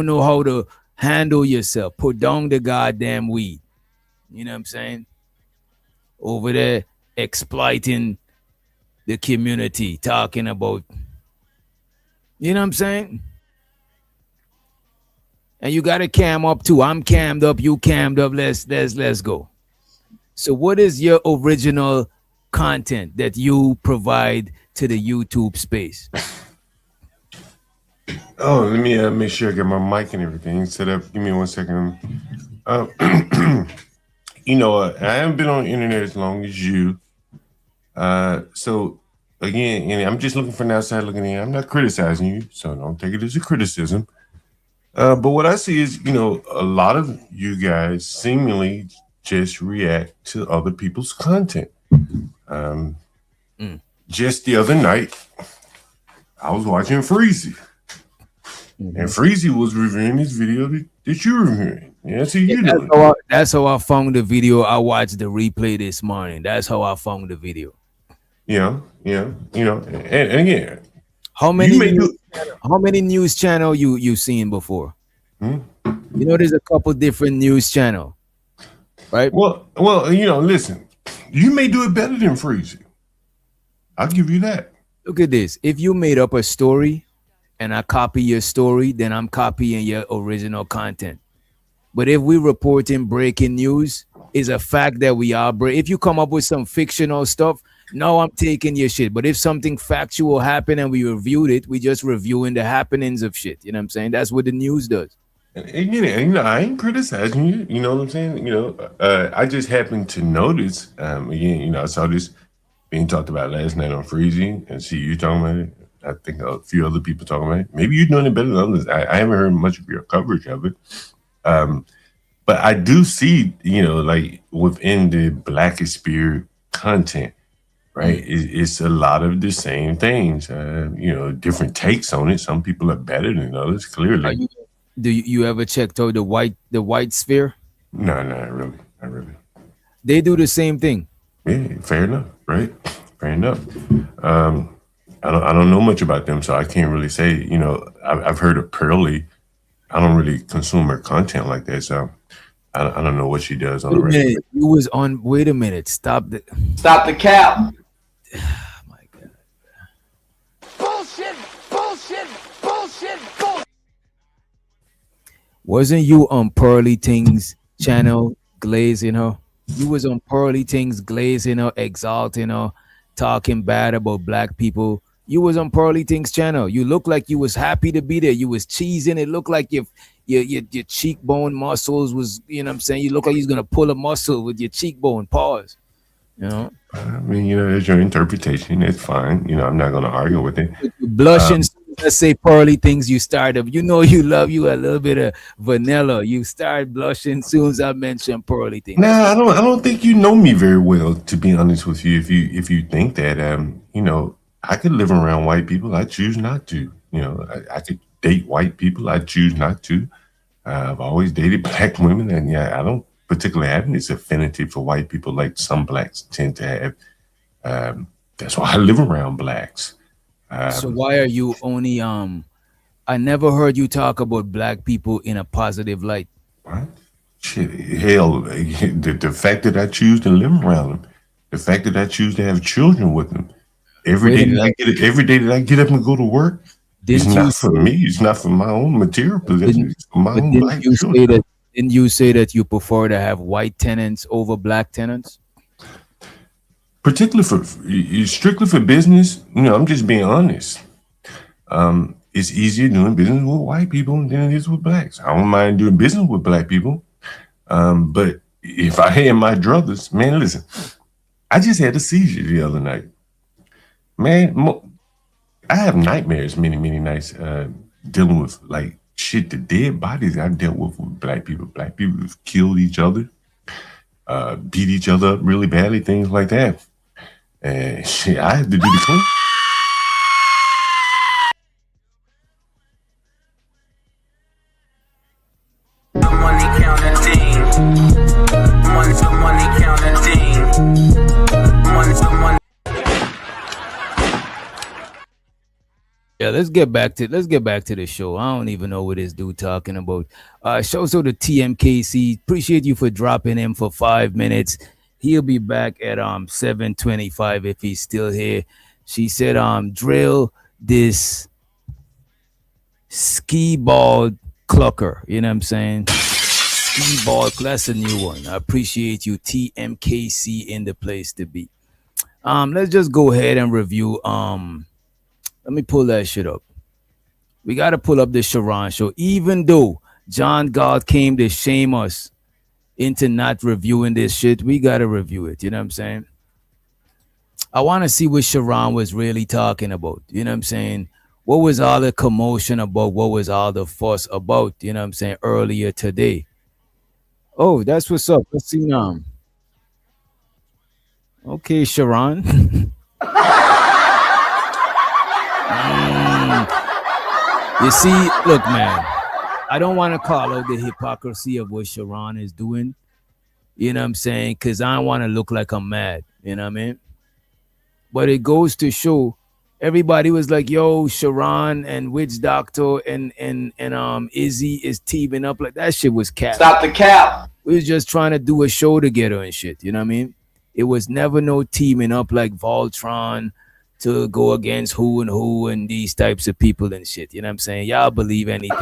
know how to handle yourself. Put down the goddamn weed. You know what I'm saying? Over there exploiting the community, talking about, you know what I'm saying? And you got to cam up too. I'm cammed up, you cammed up. Let's go. So what is your original content that you provide to the YouTube space? Oh, let me make sure I get my mic and everything set up. Give me 1 second. You know, I haven't been on the internet as long as you. So again, and I'm just looking from the outside looking in. I'm not criticizing you, so don't take it as a criticism. But what I see is, you know, a lot of you guys seemingly just react to other people's content. Just the other night, I was watching Freezy. And Freezy was reviewing this video that you're reviewing. Yeah, so you know. That's how I found the video. I watched the replay this morning. That's how I found the video. Yeah. You know, and again, how many news channel you seen before? You know, there's a couple different news channel, right? Well, you know, listen, you may do it better than Freezy. I'll give you that. Look at this. If you made up a story and I copy your story, then I'm copying your original content. But if we reporting breaking news, is a fact that we are if you come up with some fictional stuff, no, I'm taking your shit. But if something factual happened and we reviewed it, we just reviewing the happenings of shit. You know what I'm saying? That's what the news does. And you know, I ain't criticizing you. You know what I'm saying? You know, I just happened to notice, again, you know, I saw this being talked about last night on Freezy and see you talking about it. I think a few other people talking about it. Maybe you're doing it better than others. I haven't heard much of your coverage of it. But I do see, you know, like within the Blackest Spirit content, right? It's a lot of the same things, you know, different takes on it. Some people are better than others, clearly. Do you ever checked out the white sphere? No, not really. They do the same thing. Yeah, fair enough, right? Fair enough. I don't know much about them, so I can't really say. You know, I've heard of Pearly. I don't really consume her content like that, so I don't know what she does on the radio. You was on. Wait a minute. Stop the cap. My God. Bullshit. Wasn't you on Pearly Things channel glazing her? You was on Pearly Things glazing her, exalting her, talking bad about black people. You was on Pearly Things channel. You looked like you was happy to be there. You was cheesing. It looked like your cheekbone muscles was, you know what I'm saying? You look like he's gonna pull a muscle with your cheekbone. Pause. You know? I mean, you know, it's your interpretation. It's fine. You know, I'm not gonna argue with it. Blushing. Let's say Pearly Things, you start up. You know, you love you a little bit of vanilla. You start blushing soon as I mention Pearly Things. Nah, I don't think you know me very well, to be honest with you. If you think that, you know, I could live around white people. I choose not to. You know, I could date white people. I choose not to. I've always dated black women, and yeah, I don't particularly have this affinity for white people like some blacks tend to have. That's why I live around blacks. So why are you only I never heard you talk about black people in a positive light. What? Shit, hell, the fact that I choose to live around them, the fact that I choose to have children with them, every day that I get up and go to work, it's not for me. It's not for my own material possession. It's for my own black children. Didn't you say that you prefer to have white tenants over black tenants? Particularly strictly for business, you know, I'm just being honest. It's easier doing business with white people than it is with blacks. I don't mind doing business with black people. But if I had my druthers, man, listen, I just had a seizure the other night. Man, I have nightmares many nights dealing with like shit, the dead bodies I've dealt with black people. Black people have killed each other, beat each other up really badly, things like that. And shit, I had to do the clean. The money counting team. Money counting team. Yeah, let's get back to the show. I don't even know what this dude talking about. Show so the TMKC. Appreciate you for dropping him for 5 minutes. He'll be back at 7:25 if he's still here. She said drill this ski ball clucker. You know what I'm saying? Ski ball, that's a new one. I appreciate you, TMKC, in the place to be. Let's just go ahead and review. Let me pull that shit up. We got to pull up the Sharon show. Even though John God came to shame us into not reviewing this shit, we got to review it. You know what I'm saying? I want to see what Sharon was really talking about. You know what I'm saying? What was all the commotion about? What was all the fuss about? You know what I'm saying? Earlier today. Oh, that's what's up. Let's see now. Okay, Sharon. You see, look, man, I don't want to call out the hypocrisy of what Sharon is doing. You know what I'm saying? Because I don't want to look like I'm mad. You know what I mean? But it goes to show everybody was like, yo, Sharon and Witch Doctor and Izzy is teaming up. Like, that shit was cap. Stop the cap. We was just trying to do a show together and shit. You know what I mean? It was never no teaming up like Voltron to go against who and these types of people and shit. You know what I'm saying? Y'all believe anything.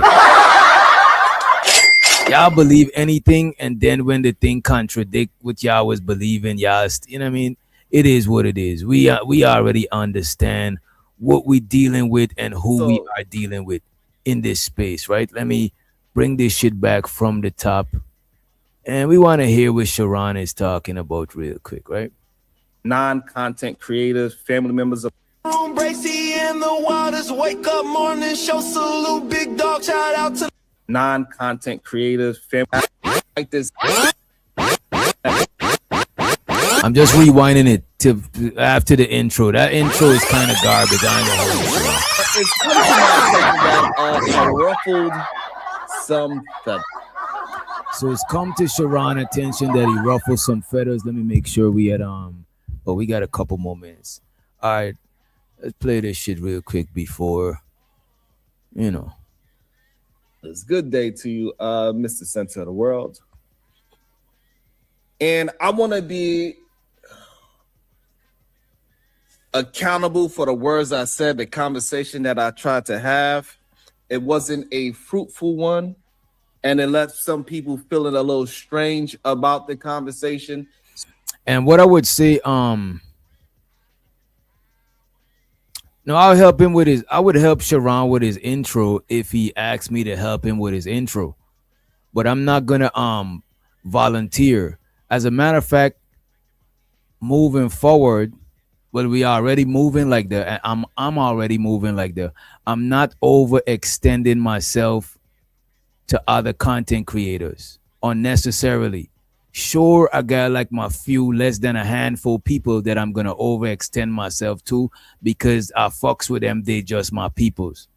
Y'all believe anything, and then when the thing contradict what y'all was believing, y'all, you know what I mean? It is what it is. We already understand what we dealing with and who we are dealing with in this space, right? Let me bring this shit back from the top. And we want to hear what Sharon is talking about real quick, right? Non-content creators, family members of Bracy in the waters, wake up morning show, salute big dog, shout out to non-content creators, family like this. I'm just rewinding it to after the intro. That intro is kind of garbage. I know. It's that ruffled some feathers. So it's come to Sharon's attention that he ruffled some feathers. Let me make sure we had we got a couple more minutes. All right, let's play this shit real quick before, you know. It's a good day to you, Mr. Center of the World. And I want to be accountable for the words I said, the conversation that I tried to have. It wasn't a fruitful one, and it left some people feeling a little strange about the conversation. And what I would say, no, I'll help him with I would help Sharon with his intro if he asked me to help him with his intro. But I'm not gonna volunteer. As a matter of fact, moving forward, well, we already moving like that. I'm already moving like that. I'm not overextending myself to other content creators unnecessarily. Sure, I got like my few less than a handful people that I'm gonna overextend myself to because I fucks with them. They just my peoples.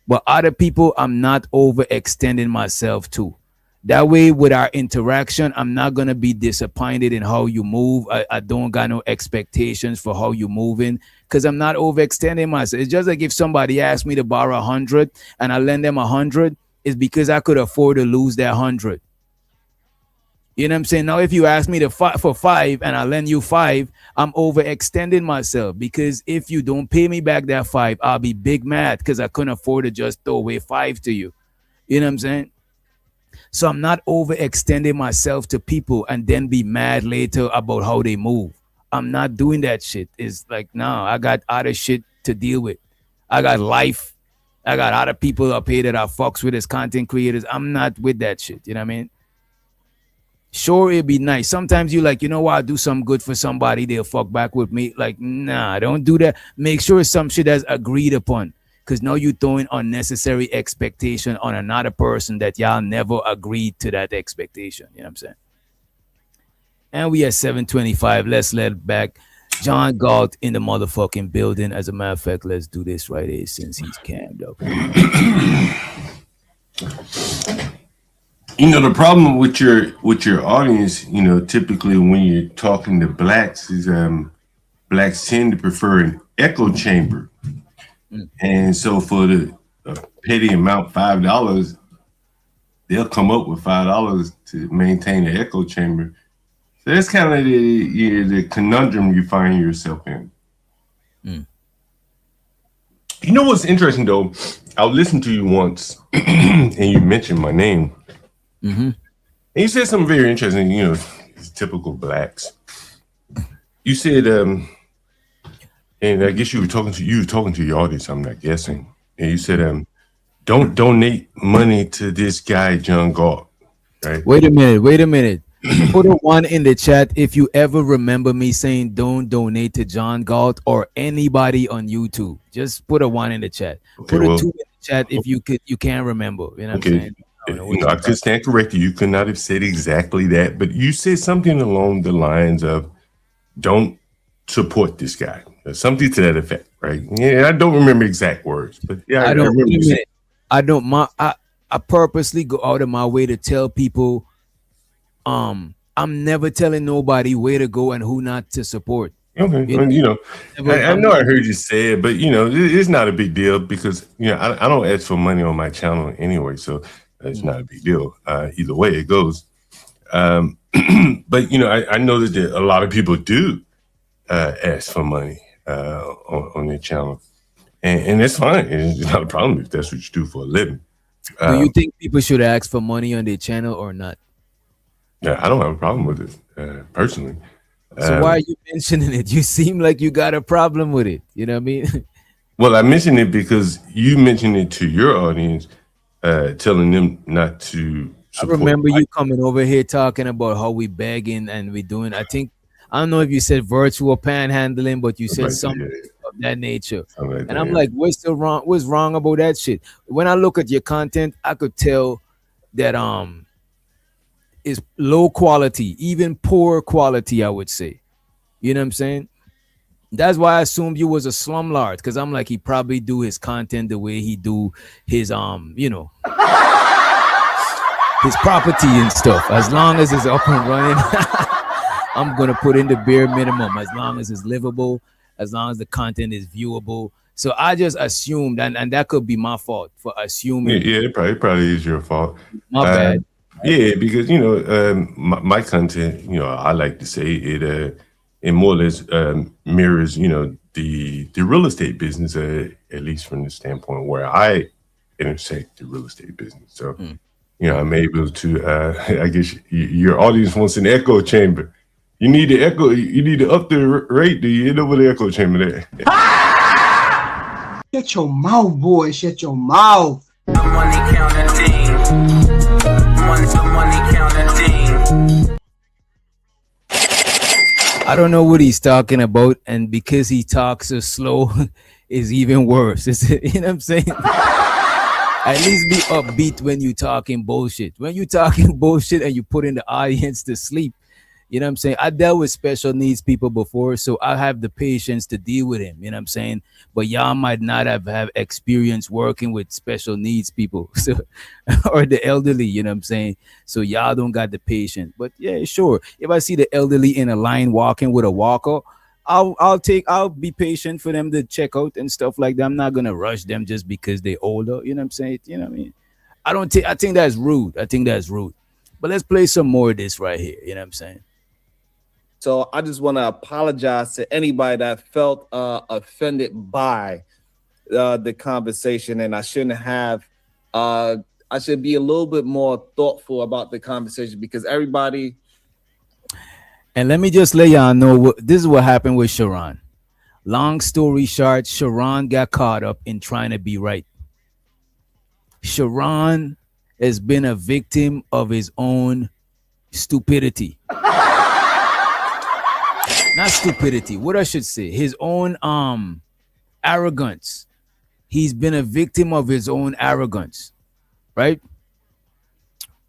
But other people, I'm not overextending myself to. That way, with our interaction, I'm not gonna be disappointed in how you move. I don't got no expectations for how you moving because I'm not overextending myself. It's just like if somebody asked me to borrow 100 and I lend them 100, it's because I could afford to lose that 100. You know what I'm saying? Now, if you ask me for 5 and I lend you 5, I'm overextending myself because if you don't pay me back that 5, I'll be big mad because I couldn't afford to just throw away 5 to you. You know what I'm saying? So I'm not overextending myself to people and then be mad later about how they move. I'm not doing that shit. It's like, no, I got other shit to deal with. I got life. I got other people up here that I fucks with as content creators. I'm not with that shit. You know what I mean? Sure, it'd be nice. Sometimes you like, you know what, I'll do something good for somebody, they'll fuck back with me. Like, nah, don't do that. Make sure it's some shit that's agreed upon. Because now you're throwing unnecessary expectation on another person that y'all never agreed to that expectation. You know what I'm saying? And we at 7:25. Let's let back John Galt in the motherfucking building. As a matter of fact, let's do this right here since he's cammed up. You know, the problem with your audience, you know, typically when you're talking to blacks is blacks tend to prefer an echo chamber. And so for the petty amount, $5, they'll come up with $5 to maintain the echo chamber. So that's kind of the conundrum you find yourself in. You know what's interesting though? I listened to you once, and you mentioned my name, and you said something very interesting. You know, it's typical blacks. You said, and I guess you were talking to your audience. I'm not guessing, and you said, "Don't donate money to this guy John Galt." Right? Wait a minute. Put a 1 in the chat if you ever remember me saying don't donate to John Galt or anybody on YouTube. Just put a 1 in the chat. Okay, Put a 2 in the chat if you can't remember. You know what I'm saying? I could stand corrected. You could not have said exactly that, but you said something along the lines of don't support this guy. Something to that effect, right? Yeah, I don't remember exact words, but yeah, I remember. I purposely go out of my way to tell people I'm never telling nobody where to go and who not to support. Okay, you know, I know I heard you say it, but you know, it's not a big deal because you know I don't ask for money on my channel anyway, so it's not a big deal. Either way it goes. But you know, I know that a lot of people do ask for money on their channel, and that's fine. It's not a problem if that's what you do for a living. Do you think people should ask for money on their channel or not? Yeah, I don't have a problem with it personally. So why are you mentioning it? You seem like you got a problem with it. You know what I mean? Well, I mentioned it because you mentioned it to your audience, telling them not to support. I remember you coming over here talking about how we begging and we doing. I don't know if you said virtual panhandling, but you said something of that nature. And I'm like, what's wrong about that shit? When I look at your content, I could tell that is low quality, even poor quality, I would say. You know what I'm saying? That's why I assumed you was a slumlord, because I'm like, he probably do his content the way he do his you know, his property and stuff. As long as it's up and running, I'm gonna put in the bare minimum. As long as it's livable, as long as the content is viewable. So I just assumed, and that could be my fault for assuming. Yeah, it probably is your fault. My bad. Yeah, because you know, my content, you know, I like to say it more or less mirrors, you know, the real estate business, at least from the standpoint where I intersect the real estate business. So, you know, I'm able to, I guess your audience wants an echo chamber. You need the echo. You need to up the rate. Do you end up with the echo chamber there? Shut your mouth, boy. Shut your mouth. Money counting thing. Money counting thing. I don't know what he's talking about, and because he talks so slow, is even worse. You know what I'm saying? At least be upbeat when you talking bullshit. When you talking bullshit and you put in the audience to sleep, you know what I'm saying? I dealt with special needs people before, so I have the patience to deal with him, you know what I'm saying? But y'all might not have experience working with special needs people, so, or the elderly, you know what I'm saying? So y'all don't got the patience. But yeah, sure. If I see the elderly in a line walking with a walker, I'll be patient for them to check out and stuff like that. I'm not gonna rush them just because they're older, you know what I'm saying? You know what I mean? I think that's rude. But let's play some more of this right here, you know what I'm saying? So I just want to apologize to anybody that felt offended by the conversation, and I shouldn't have. I should be a little bit more thoughtful about the conversation because everybody. And let me just let y'all know this is what happened with Sharon. Long story short, Sharon got caught up in trying to be right. Sharon has been a victim of his own stupidity. Not stupidity, what I should say, his own arrogance. He's been a victim of his own arrogance, right?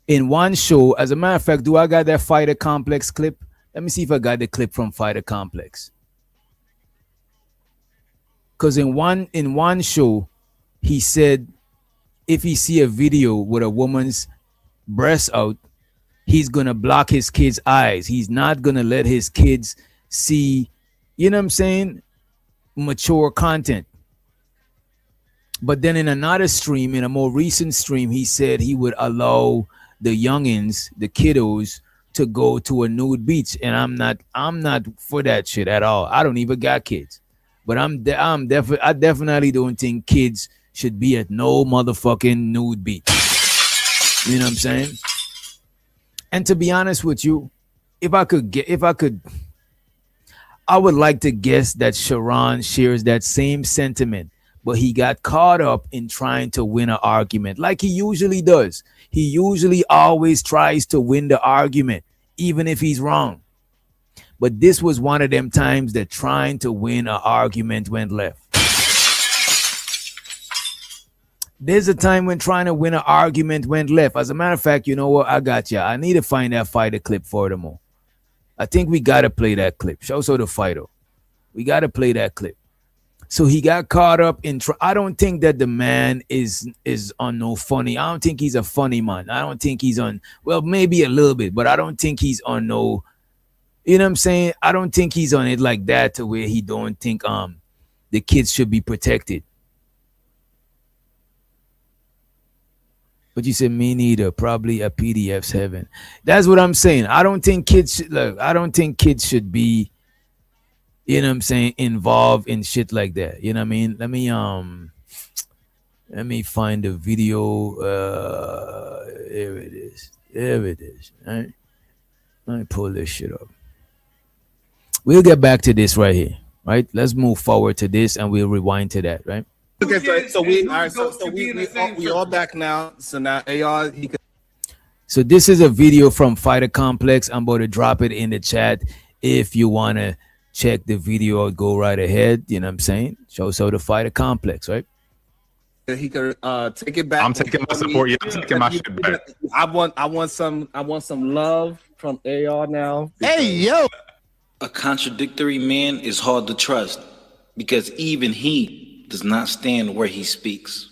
In one show, as a matter of fact, do I got that Fighter Complex clip? Let me see if I got the clip from Fighter Complex. Because in one show, he said if he see a video with a woman's breast out, he's gonna block his kids' eyes. He's not gonna let his kids see, you know what I'm saying, mature content. But then in another stream, in a more recent stream, he said he would allow the youngins, the kiddos, to go to a nude beach. And I'm not for that shit at all. I don't even got kids. But I definitely don't think kids should be at no motherfucking nude beach. You know what I'm saying? And to be honest with you, I would like to guess that Sharon shares that same sentiment, but he got caught up in trying to win an argument like he usually does. He usually always tries to win the argument, even if he's wrong. But this was one of them times that trying to win an argument went left. There's a time when trying to win an argument went left. As a matter of fact, you know what? I got you. I need to find that fighter clip for them all. I think we got to play that clip. Show the fighter. We got to play that clip. So he got caught up in. I don't think that the man is on no funny. I don't think he's a funny man. I don't think he's on. Well, maybe a little bit, but I don't think he's on no. You know what I'm saying? I don't think he's on it like that to where he don't think the kids should be protected. But you said me neither. Probably a PDF's heaven. That's what I'm saying. I don't think kids should look. I don't think kids should be, you know what I'm saying, involved in shit like that. You know what I mean? Let me find the video. There it is. There it is. All right. Let me pull this shit up. We'll get back to this right here. Right? Let's move forward to this and we'll rewind to that, right? Okay, so we all back now. So now AR he could. So this is a video from Fighter Complex. I'm going to drop it in the chat. If you want to check the video, go right ahead. You know what I'm saying? So the Fighter Complex, right? He could take it back. I'm taking my support. Yeah, I'm taking my shit back. I want some love from AR now. Hey yo. A contradictory man is hard to trust because even he does not stand where he speaks.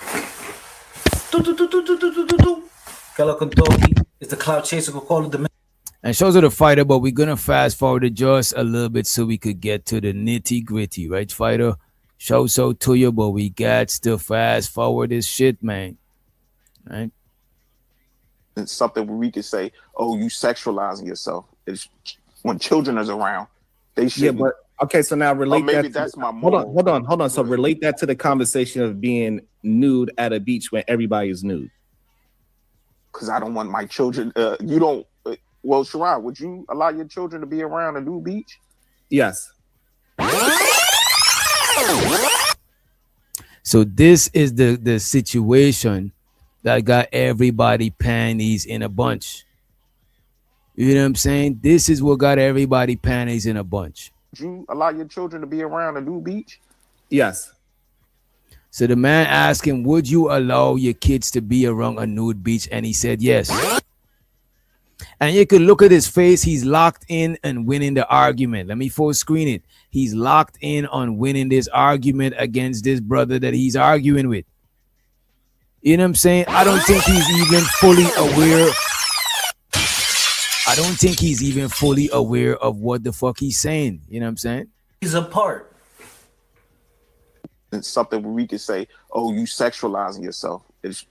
Is the cloud chaser who call it the. And shows of the fighter, but we're gonna fast forward it just a little bit so we could get to the nitty gritty, right, fighter? Show so to you, but we got to fast forward this shit, man. Right? It's something where we could say, "Oh, you sexualizing yourself." It's when children is around, they should. Yeah, but okay, so now relate maybe that. That's my moral. Hold on. So relate that to the conversation of being nude at a beach when everybody is nude. Because I don't want my children. You don't. Well, Sharon, would you allow your children to be around a nude beach? Yes. So this is the situation that got everybody panties in a bunch. You know what I'm saying? This is what got everybody panties in a bunch. Would you allow your children to be around a nude beach? Yes. So the man asked him, would you allow your kids to be around a nude beach? And he said yes. And you could look at his face. He's locked in and winning the argument. Let me full screen it. He's locked in on winning this argument against this brother that he's arguing with. You know what I'm saying? I don't think he's even fully aware. I don't think he's even fully aware of what the fuck he's saying. You know what I'm saying? He's a part. It's something where we could say, "Oh, you sexualizing yourself." It's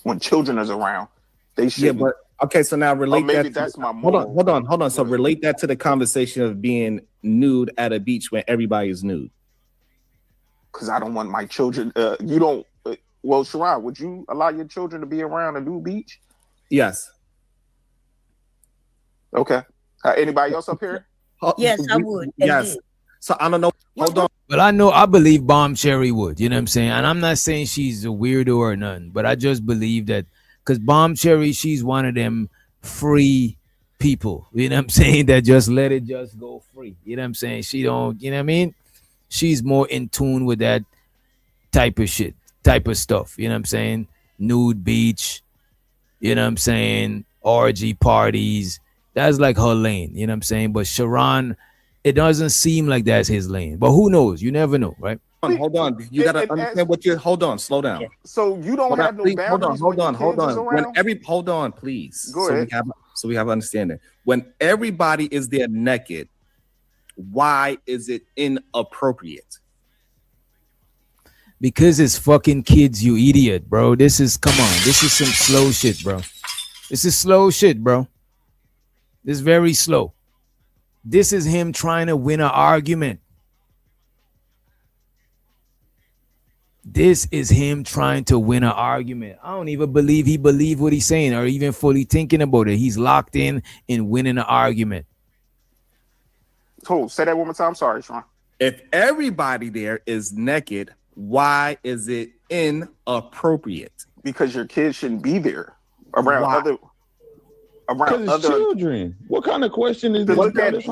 when children is around, they should. Yeah, but okay, so now relate maybe that. That's my moral. Hold on. So relate that to the conversation of being nude at a beach when everybody is nude. Because I don't want my children. You don't. Well, Sharon, would you allow your children to be around a nude beach? Yes. Okay. Anybody else up here? Yes, I would. Yes. So I don't know. Hold on. Well, I believe Bomb Cherry would. You know what I'm saying? And I'm not saying she's a weirdo or nothing, but I just believe that because Bomb Cherry, she's one of them free people. You know what I'm saying? That just let it just go free. You know what I'm saying? She don't, you know what I mean? She's more in tune with that type of shit, type of stuff. You know what I'm saying? Nude beach. You know what I'm saying? Orgy parties. That's like her lane. You know what I'm saying? But Sharon, it doesn't seem like that's his lane. But who knows? You never know, right? Hold on. You gotta understand what you're. Hold on. Slow down. So you don't have no boundaries. Hold on. Hold on, please. Go ahead. So we have understanding. When everybody is there naked, why is it inappropriate? Because it's fucking kids, you idiot, bro. This is, come on. This is some slow shit, bro. This is slow shit, bro. This is very slow. This is him trying to win an argument. This is him trying to win an argument. I don't even believe he believed what he's saying or even fully thinking about it. He's locked in winning an argument. Hold, say that one more time. Sorry, Sean. If everybody there is naked, why is it inappropriate? Because your kids shouldn't be there around other children. What kind of question is this?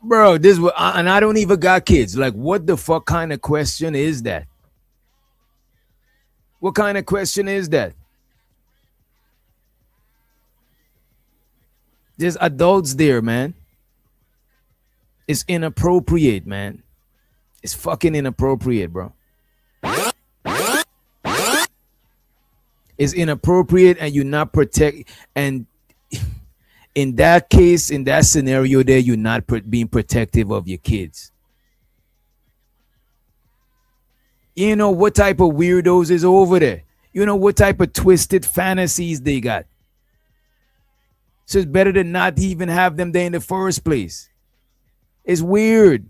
Bro, this and I don't even got kids. Like, what the fuck kind of question is that? What kind of question is that? There's adults there, man. It's inappropriate, man. It's fucking inappropriate, bro. It's inappropriate, and you're not and in that case, in that scenario there, you're not being protective of your kids. You know what type of weirdos is over there. You know what type of twisted fantasies they got. So it's better to not even have them there in the first place. It's weird.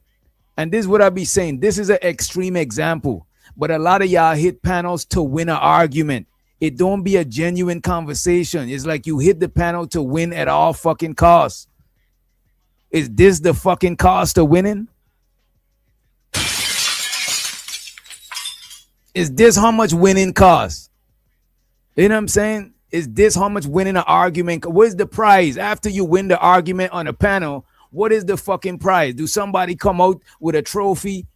And this is what I be saying. This is an extreme example. But a lot of y'all hit panels to win an argument. It don't be a genuine conversation. It's like you hit the panel to win at all fucking costs. Is this the fucking cost of winning? Is this how much winning costs? You know what I'm saying? Is this how much winning an argument? What is the prize after you win the argument on a panel? What is the fucking prize? Do somebody come out with a trophy?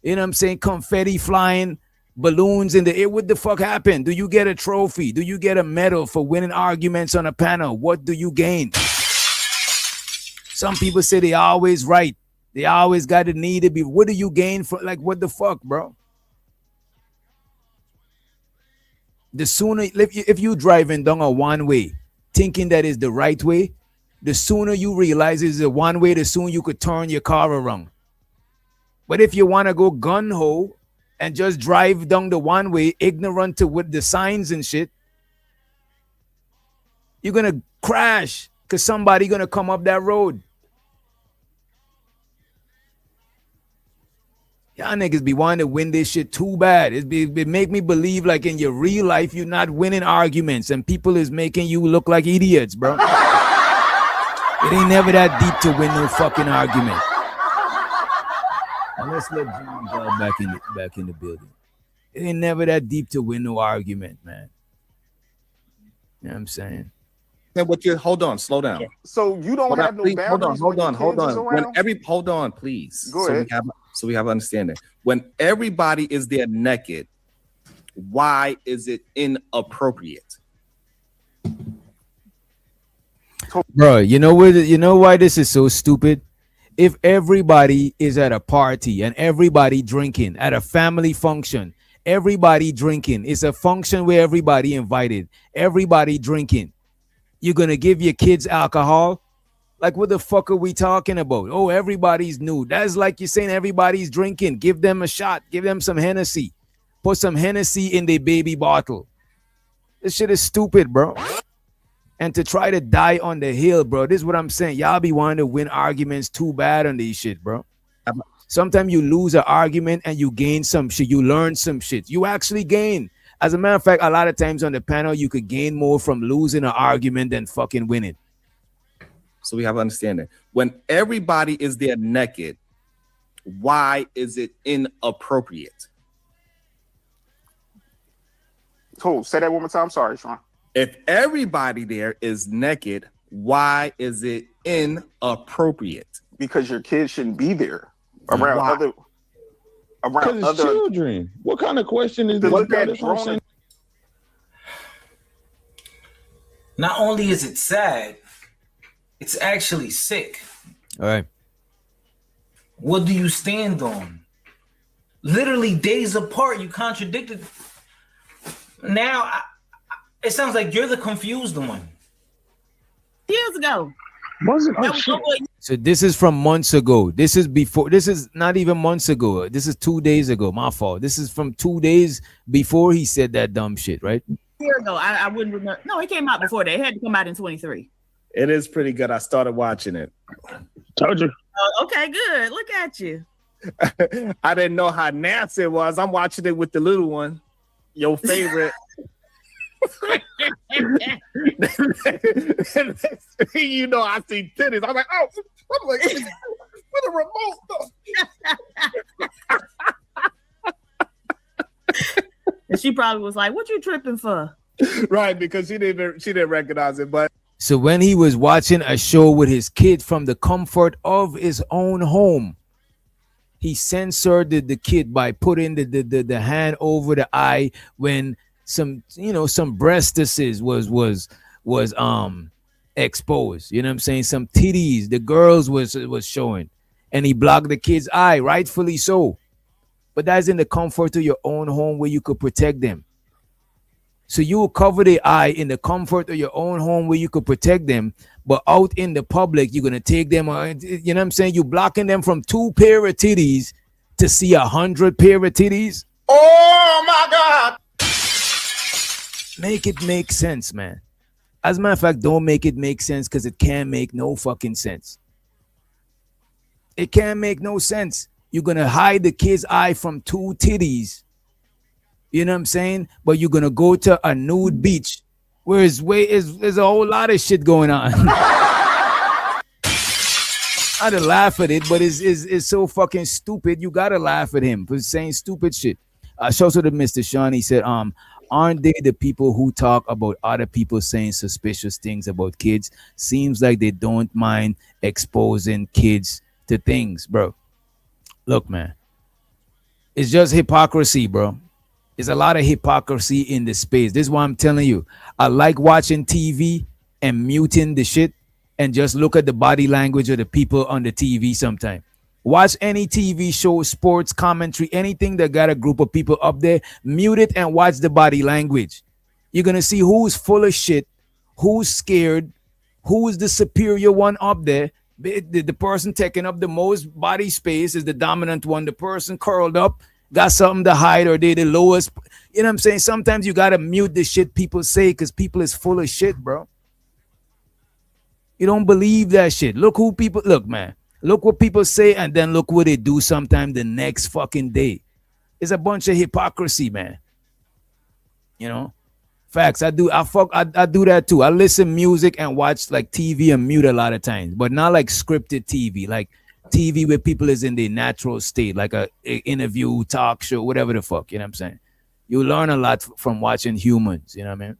You know what I'm saying? Confetti flying, balloons in the air. What the fuck happened? Do you get a trophy? Do you get a medal for winning arguments on a panel? What do you gain? Some people say they always right. They always got the need to be. What do you gain for? Like, what the fuck, bro? The sooner, if you driving down a one way, thinking that is the right way, the sooner you realize it's a one way, the sooner you could turn your car around. But if you want to go gun ho and just drive down the one way, ignorant to with the signs and shit, you're gonna crash because somebody gonna come up that road. Y'all niggas be wanting to win this shit too bad. It make me believe like in your real life you're not winning arguments and people is making you look like idiots, bro. It ain't never that deep to win no fucking argument. And let's let John go back in the building. It ain't never that deep to win no argument, man. You know what I'm saying? Then what you hold on, slow down. So you don't have no boundaries. Hold on, please. Go ahead. So we have understanding. When everybody is there naked, why is it inappropriate? Bro, you know why this is so stupid? If everybody is at a party and everybody drinking at a family function, everybody drinking, it's a function where everybody invited, everybody drinking. You're gonna give your kids alcohol? Like, what the fuck are we talking about? Oh, everybody's nude. That's like you're saying everybody's drinking. Give them a shot. Give them some Hennessy. Put some Hennessy in their baby bottle. This shit is stupid, bro. And to try to die on the hill, bro, this is what I'm saying. Y'all be wanting to win arguments too bad on these shit, bro. Sometimes you lose an argument and you gain some shit. You learn some shit. You actually gain. As a matter of fact, a lot of times on the panel, you could gain more from losing an argument than fucking winning. So we have understanding. When everybody is there naked, why is it inappropriate? Hold, say that one more time. Sorry, Sean. If everybody there is naked, why is it inappropriate? Because your kids shouldn't be there around other children. What kind of question is this? Not only is it sad, it's actually sick. All right. What do you stand on? Literally days apart, you contradicted. Now, it sounds like you're the confused one. Years ago. Wasn't that was So this is from months ago. This is before. This is not even months ago. This is 2 days ago. My fault. This is from 2 days before he said that dumb shit, right? Year ago, I wouldn't remember. No, it came out before that. It had to come out in 23. It is pretty good. I started watching it. Told you. Okay, good. Look at you. I didn't know how nasty it was. I'm watching it with the little one, your favorite. You know, I see titties. I'm like, oh, I'm like, with a remote. And she probably was like, "What you tripping for?" Right, because she didn't recognize it. But so when he was watching a show with his kid from the comfort of his own home, he censored the kid by putting the hand over the eye when some breastises was exposed. You know what I'm saying? Some titties, the girls was showing, and he blocked the kid's eye, rightfully so. But that's in the comfort of your own home where you could protect them. So you will cover the eye in the comfort of your own home where you could protect them, but out in the public, you're gonna take them. You know what I'm saying? You're blocking them from 2 pair of titties to see 100 pair of titties. Oh my God! Make it make sense, man. As a matter of fact, don't make it make sense because it can't make no fucking sense. It can't make no sense. You're gonna hide the kid's eye from 2 titties. You know what I'm saying? But you're gonna go to a nude beach where there's a whole lot of shit going on. I had to laugh at it, but it's so fucking stupid. You gotta laugh at him for saying stupid shit. Shout out to Mr. Sean. He said, aren't they the people who talk about other people saying suspicious things about kids? Seems like they don't mind exposing kids to things, bro. Look, man, it's just hypocrisy, bro. There's a lot of hypocrisy in the space. This is why I'm telling you. I like watching TV and muting the shit and just look at the body language of the people on the TV sometime. Watch any TV show, sports, commentary, anything that got a group of people up there, mute it and watch the body language. You're going to see who's full of shit, who's scared, who's the superior one up there. The person taking up the most body space is the dominant one. The person curled up got something to hide, or they the lowest. You know what I'm saying? Sometimes you got to mute the shit people say because people is full of shit, bro. You don't believe that shit. Look, man. Look what people say and then look what they do sometime the next fucking day. It's a bunch of hypocrisy, man. You know? Facts. I do that too. I listen music and watch like TV and mute a lot of times, but not like scripted TV, like TV where people is in their natural state, like a interview, talk show, whatever the fuck, you know what I'm saying? You learn a lot from watching humans, you know what I mean?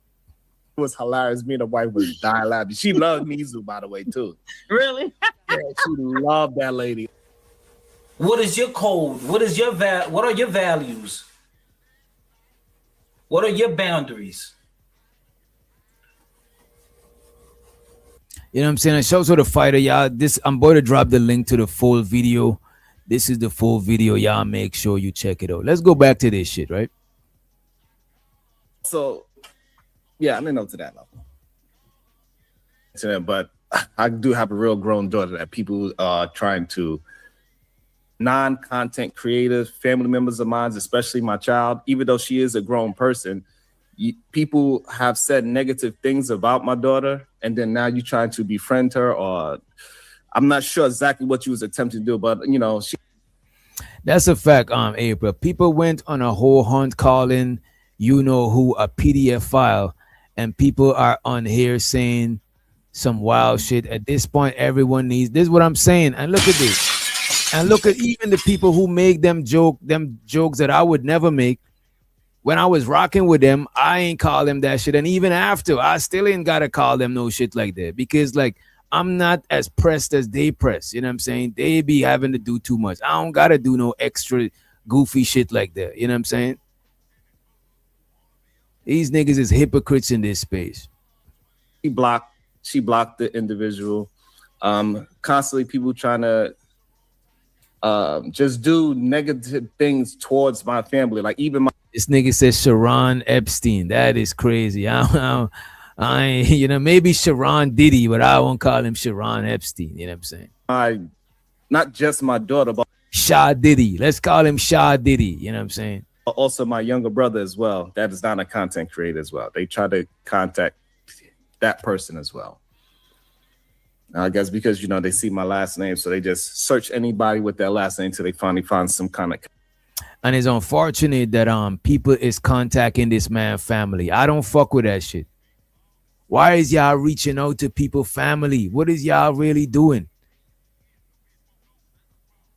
it was hilarious. Me and the wife was dying laughing. She loved Mizu, by the way, too. Really? Yeah, she loved that lady. What is your code? What are your values? What are your boundaries? You know what I'm saying? It shows the fighter, y'all. I'm going to drop the link to the full video. This is the full video. Y'all make sure you check it out. Let's go back to this shit, right? So, yeah, I didn't know to that level. But I do have a real grown daughter that people are trying to, non-content creators, family members of mine, especially my child, even though she is a grown person, people have said negative things about my daughter, and then now you're trying to befriend her, or I'm not sure exactly what you was attempting to do, but you know, that's a fact, April. People went on a whole hunt calling you know who a PDF file, and people are on here saying some wild shit. At this point, everyone needs this is what I'm saying. And look at this. And look at even the people who make them jokes that I would never make. When I was rocking with them, I ain't call them that shit. And even after, I still ain't gotta call them no shit like that. Because like I'm not as pressed as they press. You know what I'm saying? They be having to do too much. I don't gotta do no extra goofy shit like that. You know what I'm saying? These niggas is hypocrites in this space. She blocked the individual. Constantly people trying to just do negative things towards my family. Like even this nigga says Sharon Epstein. That is crazy. I You know, maybe Sharon Diddy, but I won't call him Sharon Epstein. You know what I'm saying? Not just my daughter, but Sha Diddy. Let's call him Sha Diddy. You know what I'm saying? also my younger brother as well. That is not a content creator as well. They try to contact that person as well. I guess because, you know, they see my last name, so they just search anybody with that last name till they finally find some kind of. And it's unfortunate that people is contacting this man family. I don't fuck with that shit. Why is y'all reaching out to people family? What is y'all really doing?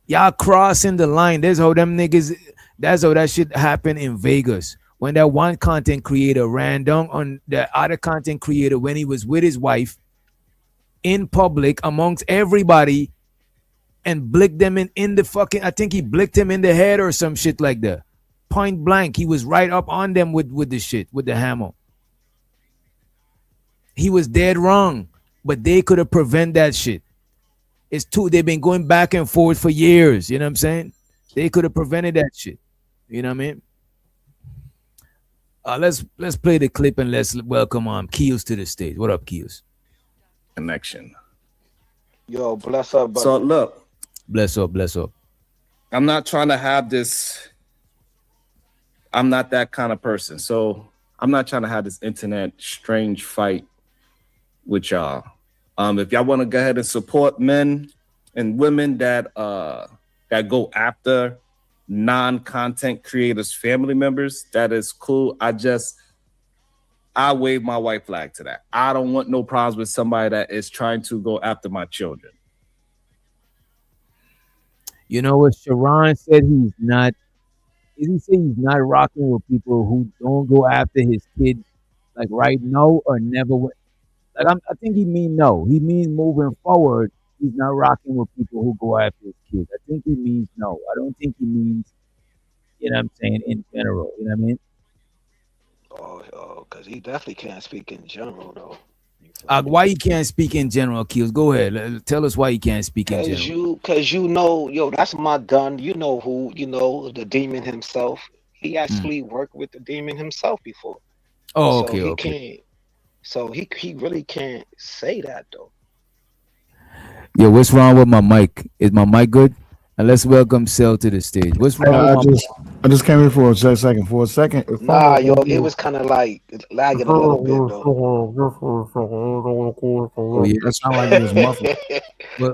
Y'all crossing the line. That's how them niggas, that's how that shit happened in Vegas. When that one content creator ran down on the other content creator when he was with his wife in public amongst everybody and blicked them in the fucking, I think he blicked him in the head or some shit like that. Point blank. He was right up on them with the shit, with the hammer. He was dead wrong, but they could have prevented that shit. They've been going back and forth for years. You know what I'm saying? They could have prevented that shit. You know what I mean? Let's play the clip and let's welcome Keels to the stage. What up, Keels? Connection. Yo, bless up, buddy. So look. Bless up. I'm not trying to have this. I'm not that kind of person. So I'm not trying to have this internet strange fight with y'all. If y'all want to go ahead and support men and women that go after non-content creators, family members, that is cool. I wave my white flag to that. I don't want no problems with somebody that is trying to go after my children. You know what Sharon said? He said he's not rocking with people who don't go after his kids, like right now or never. Like I think he means no. He means moving forward. He's not rocking with people who go after his kids. I think he means no. I don't think he means, you know what I'm saying, in general. You know what I mean? Oh, because he definitely can't speak in general, though. Why he can't speak in general, Keels? Go ahead. Tell us why he can't speak in general. Because you know, yo, that's my gun. You know who, the demon himself. He actually worked with the demon himself before. Oh, so okay, he okay. Can't, so he really can't say that, though. Yo, what's wrong with my mic? Is my mic good? And let's welcome Cell to the stage. What's wrong with I just came here for a second. For a second. Nah, yo, it was kind of like lagging a little bit, though. Oh, yeah, that sound like it was muffled.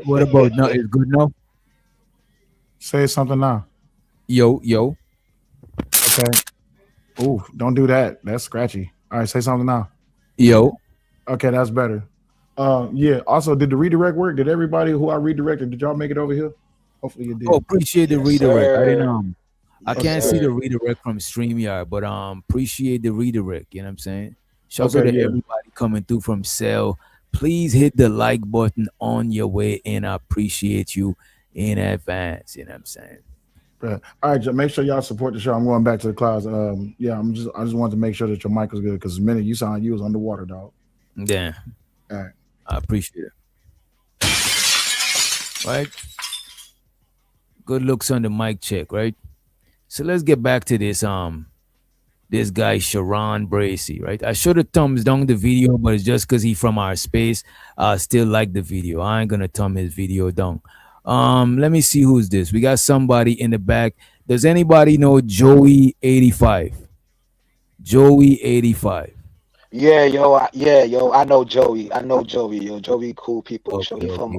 What about now? It's good now? Say something now. Yo. Okay. Oh, don't do that. That's scratchy. All right, say something now. Yo. Okay, that's better. Yeah. Also, did the redirect work? Did everybody who I redirected, did y'all make it over here? Hopefully you did. Oh, appreciate the redirect. I didn't I can't see sir. the redirect from StreamYard, but appreciate the redirect. You know what I'm saying? Shout out Okay, to yeah. everybody coming through from Cell. Please hit the like button on your way in. I appreciate you in advance. You know what I'm saying? Right. All right, make sure y'all support the show. I'm going back to the clouds. Yeah, I just wanted to make sure that your mic was good because the minute you sound like you was underwater, dog. Yeah. All right. I appreciate it. Right? Good looks on the mic check, right? So let's get back to this this guy Sharon Bracey, right? I should have thumbs down the video, but it's just because he from our space. I still like the video. I ain't gonna thumb his video down. Let me see who's this. We got somebody in the back. Does anybody know Joey 85? Joey 85. Yeah, yo, I know Joey. Yo. Joey, cool people. Okay, So he from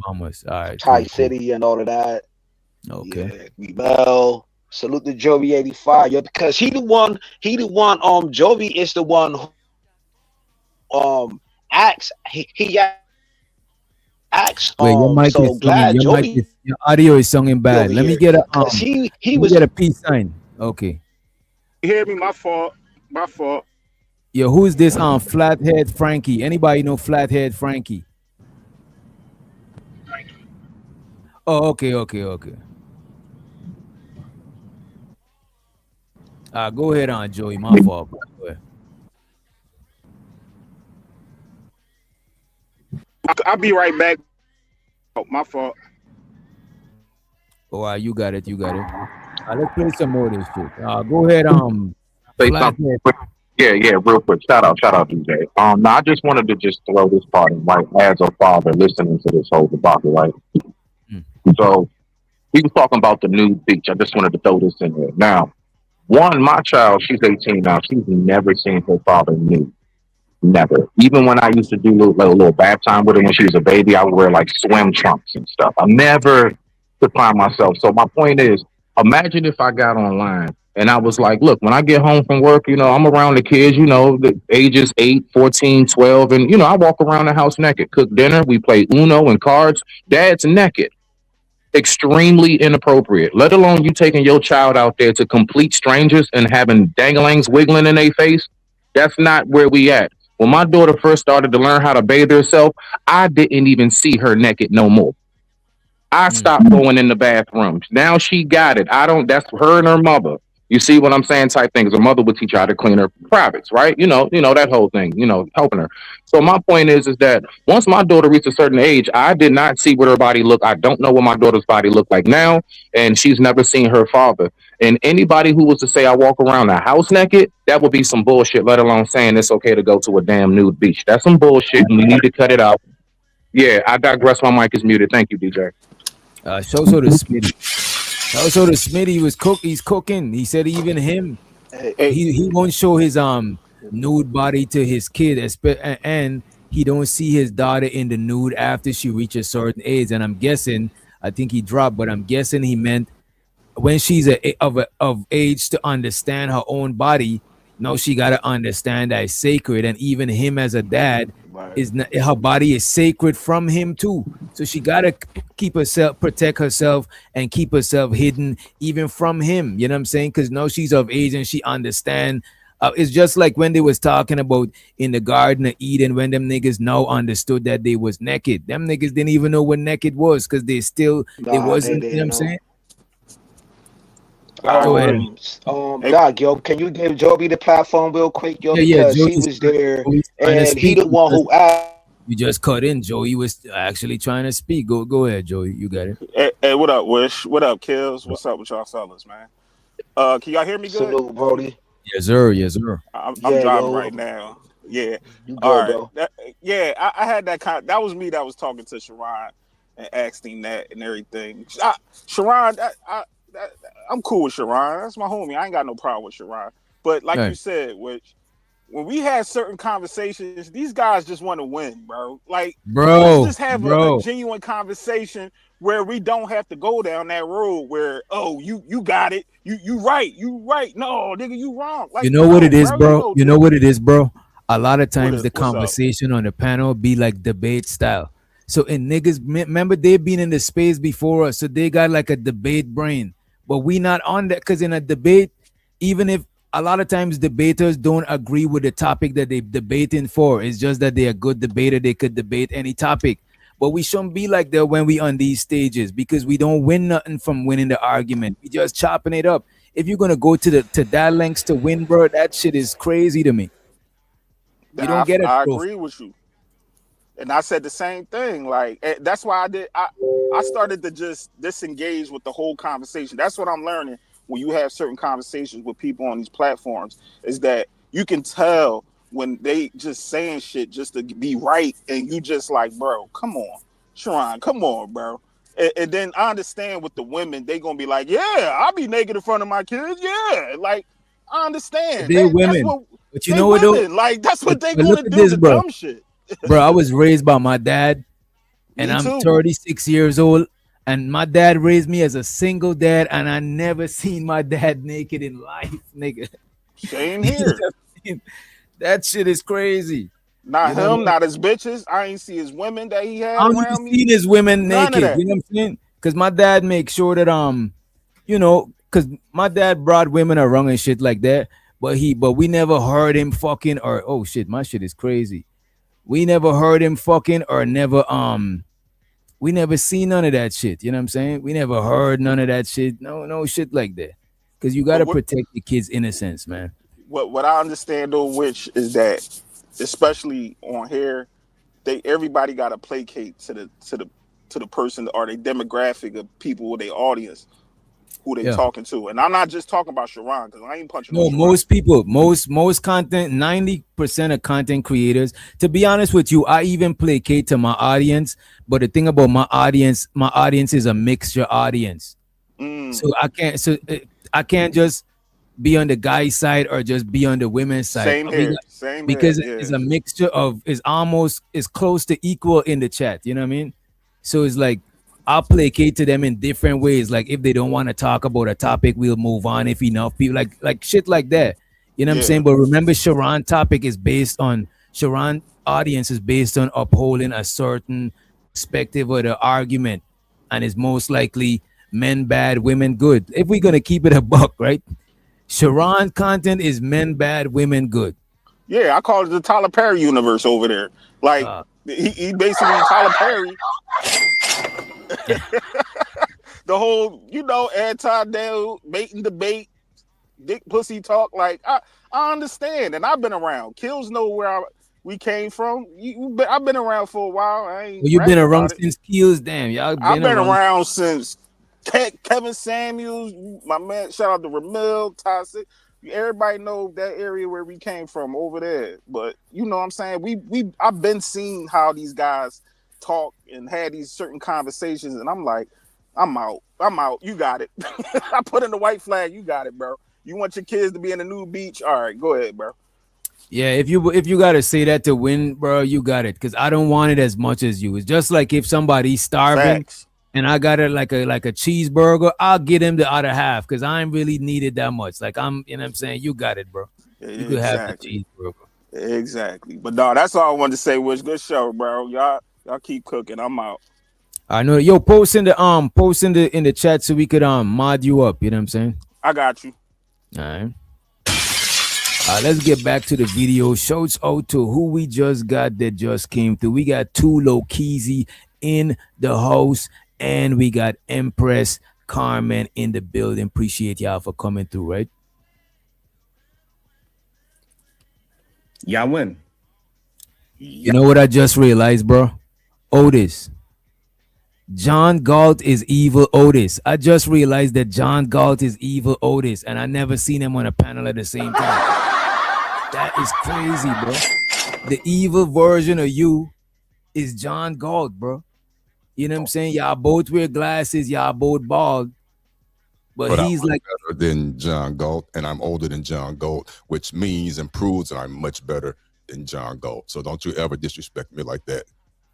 Bombers. All right, Thai City and all of that. Okay. Yeah, we well. Salute to Joey 85, yo, because he the one. Joey is the one who acts. He acts. Wait, your mic So is glad singing. Your audio is singing bad. over Let me here, get a 'cause he let me was. get a peace sign. Okay. You hear me? My fault. Yo, who's this Flathead Frankie? Anybody know Flathead Frankie? Oh, okay. Go ahead on, Joey. My fault. Go ahead. I'll be right back. Oh, my fault. Oh, you got it. Let's play some more of this shit. Go ahead, Flathead. Yeah, real quick. Shout out, DJ. No, I just wanted to just throw this part in, right, as a father listening to this whole debacle, right? So he was talking about the nude beach. I just wanted to throw this in there. Now, my child, she's 18 now. She's never seen her father nude. Never. Even when I used to do little bath time with her when she was a baby, I would wear like swim trunks and stuff. I never could find myself. So my point is, imagine if I got online and I was like, look, when I get home from work, I'm around the kids, the ages 8, 14, 12. And, I walk around the house naked, cook dinner. We play Uno and cards. Dad's naked. Extremely inappropriate, let alone you taking your child out there to complete strangers and having danglings wiggling in their face. That's not where we at. When my daughter first started to learn how to bathe herself, I didn't even see her naked no more. I stopped going in the bathroom. Now she got it. That's her and her mother. You see what I'm saying? Type things. Her mother would teach her how to clean her privates, right? That whole thing, helping her. So my point is that once my daughter reached a certain age, I did not see what her body looked. I don't know what my daughter's body looked like now. And she's never seen her father. And anybody who was to say I walk around the house naked, that would be some bullshit, let alone saying it's okay to go to a damn nude beach. That's some bullshit. And we need to cut it out. Yeah, I digress. My mic is muted. Thank you, DJ. So the Smitty. Also, the Smitty he's cooking. He said even him, he won't show his nude body to his kid, and he don't see his daughter in the nude after she reaches a certain age. And I'm guessing, I think he dropped, but I'm guessing he meant when she's of age to understand her own body. No, she gotta understand that it's sacred, and even him as a dad is not, her body is sacred from him too. So she gotta protect herself, and keep herself hidden even from him. You know what I'm saying? Because now she's of age and she understand. It's just like when they was talking about in the Garden of Eden, when them niggas now understood that they was naked. Them niggas didn't even know what naked was because they wasn't. You know what I'm saying? Go ahead. Doc, yo, can you give Joby the platform real quick, yo? Yeah, because he was there, and he the one who asked. You just cut in, Joey was actually trying to speak. Go ahead, Joey. You got it. Hey, what up, Wish? What up, Kills? What's up with y'all fellas, man? Can y'all hear me good? Salute, Brody. Yes, sir. Yes, sir. I'm driving right now. Yeah. You good, all right. Bro. I had that that was me that was talking to Sharon and asked him that and everything. Sharon, I'm cool with Sharon. That's my homie. I ain't got no problem with Sharon. But like you said, which when we had certain conversations, these guys just want to win, bro. Like, let's just have a genuine conversation where we don't have to go down that road where, you got it, you right. No, nigga, you wrong. Like, you know what it is, bro? You know what it is, bro? A lot of times the conversation on the panel be like debate style. So in niggas, remember they've been in the space before us, so they got like a debate brain. But we not on that, because in a debate, even if a lot of times debaters don't agree with the topic that they're debating for, it's just that they're a good debater, they could debate any topic. But we shouldn't be like that when we on these stages, because we don't win nothing from winning the argument. We just chopping it up. If you're gonna go to that lengths to win, bro, that shit is crazy to me. You don't get it. I agree with you. And I said the same thing. Like, that's why I started to just disengage with the whole conversation. That's what I'm learning when you have certain conversations with people on these platforms, is that you can tell when they just saying shit just to be right, and you just like, bro, come on, Sharon, come on, bro. And then I understand with the women, they gonna be like, yeah, I'll be naked in front of my kids, yeah. Like, I understand. They're women, but you know what though? Like, that's what they gonna do. This, the bro. Dumb shit. Bro, I was raised by my dad, and I'm 36 years old, and my dad raised me as a single dad, and I never seen my dad naked in life, nigga. Same here. That shit is crazy. Not him, not his bitches. I ain't see his women that he had I around ain't me. seen his women None naked. of that. You know what I'm saying? Because my dad makes sure that because my dad brought women around and shit like that, but we never heard him fucking, or oh shit, my shit is crazy. We never heard him fucking, or never we never seen none of that shit. You know what I'm saying? We never heard none of that shit. No shit like that. Because you gotta protect the kids' innocence, man. What I understand though, which is that, especially on here, everybody got to placate to the person or the demographic of people with their audience. who they talking to. And I'm not just talking about Sharon, because I ain't punching no, Sharon. most people, most content, 90% of content creators, to be honest with you, I even placate to my audience. But the thing about my audience is a mixture audience. So I can't just be on the guy's side or just be on the women's side. Same here. Same because here. it's a mixture of, is close to equal in the chat. You know what I mean? So it's like, I'll placate to them in different ways. Like if they don't want to talk about a topic, we'll move on. If enough people like shit like that, you know what I'm saying? But remember, Sharon audience is based on upholding a certain perspective of the argument, and is most likely men bad, women good. If we're gonna keep it a buck, right? Sharon content is men bad, women good. Yeah, I call it the Tyler Perry universe over there. Like he basically Tyler Perry. The whole, Anton bait and debate, dick pussy talk. Like I understand, and I've been around. Kills know where we came from. I've been around for a while. You've been around since Kills, damn. I've been around since Kevin Samuels, my man. Shout out to Ramil, Toxic. Everybody know that area where we came from over there. But you know what I'm saying? I've been seeing how these guys talk and had these certain conversations, and I'm like, I'm out. You got it. I put in the white flag. You got it, bro. You want your kids to be in a new beach? All right, go ahead, bro. Yeah, if you gotta say that to win, bro, you got it. Because I don't want it as much as you. It's just like if somebody's starving and I got it like a cheeseburger, I'll get him the other half because I ain't really needed that much. Like you know what I'm saying? You got it, bro. You could have the cheeseburger. Exactly. But no, that's all I wanted to say was good show, bro. Y'all keep cooking. I'm out. I know. Yo, post in the chat so we could mod you up. You know what I'm saying? I got you. All right. Let's get back to the video. Shouts out to who we just got that just came through. We got Tulo Keezy in the house, and we got Empress Carmen in the building. Appreciate y'all for coming through, right? Y'all win. You know what I just realized, bro? Otis. John Galt is evil Otis. I just realized that John Galt is evil Otis, and I never seen him on a panel at the same time. That is crazy, bro. The evil version of you is John Galt, bro. You know what I'm saying? Y'all both wear glasses. Y'all both bald. But he's I'm like better than John Galt, and I'm older than John Galt, which means and proves that I'm much better than John Galt. So don't you ever disrespect me like that.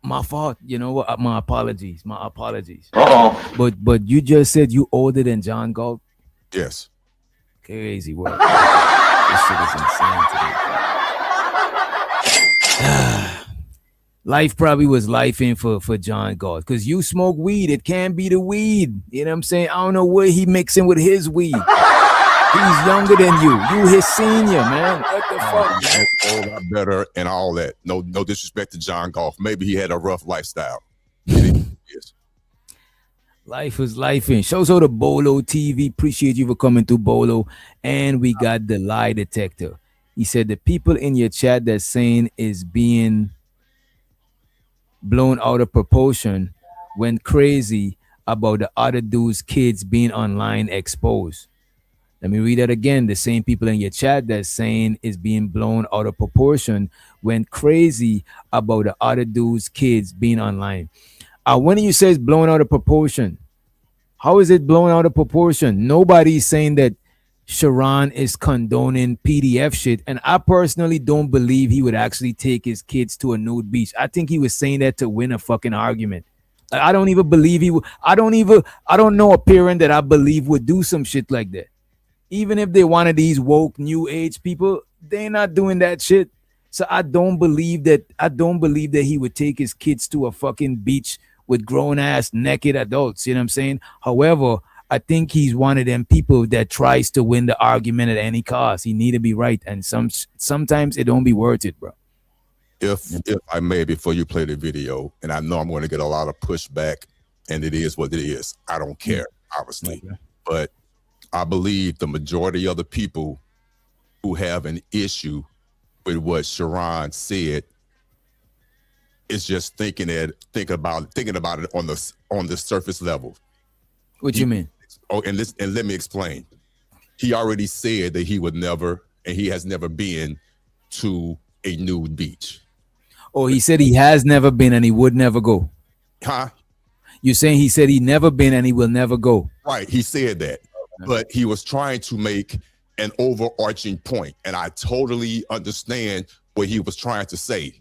My fault. You know what? My apologies. But you just said you older than John Galt. Yes. Crazy work. This shit is insane today. Life probably was life in for John Galt, because you smoke weed. It can't be the weed. You know what I'm saying? I don't know what he mixing with his weed. He's younger than you. You his senior, man. What the fuck? A lot better and all that. No disrespect to John Galt. Maybe he had a rough lifestyle. Life is life in. Shows out to Bolo TV. Appreciate you for coming through, Bolo. And we got the lie detector. He said the people in your chat that's saying is being blown out of proportion went crazy about the other dude's kids being online exposed. Let me read that again. The same people in your chat that's saying is being blown out of proportion went crazy about the other dude's kids being online. When you say it's blown out of proportion, how is it blown out of proportion? Nobody's saying that Sharon is condoning PDF shit, and I personally don't believe he would actually take his kids to a nude beach. I think he was saying that to win a fucking argument. I don't even believe he would. I don't know a parent that I believe would do some shit like that. Even if they one of these woke new age people, they're not doing that shit. So I don't believe that he would take his kids to a fucking beach with grown ass naked adults. You know what I'm saying? However, I think he's one of them people that tries to win the argument at any cost. He need to be right, and sometimes it don't be worth it, bro. If I may, before you play the video, and I know I'm going to get a lot of pushback, and it is what it is. I don't care, obviously, but I believe the majority of the people who have an issue with what Sharon said is just thinking about it on the surface level. What you mean? Oh, and let me explain. He already said that he would never, and he has never been to a nude beach. Oh, he said he has never been and he would never go. Huh? You're saying he said he never been and he will never go. Right, he said that. But he was trying to make an overarching point, and I totally understand what he was trying to say.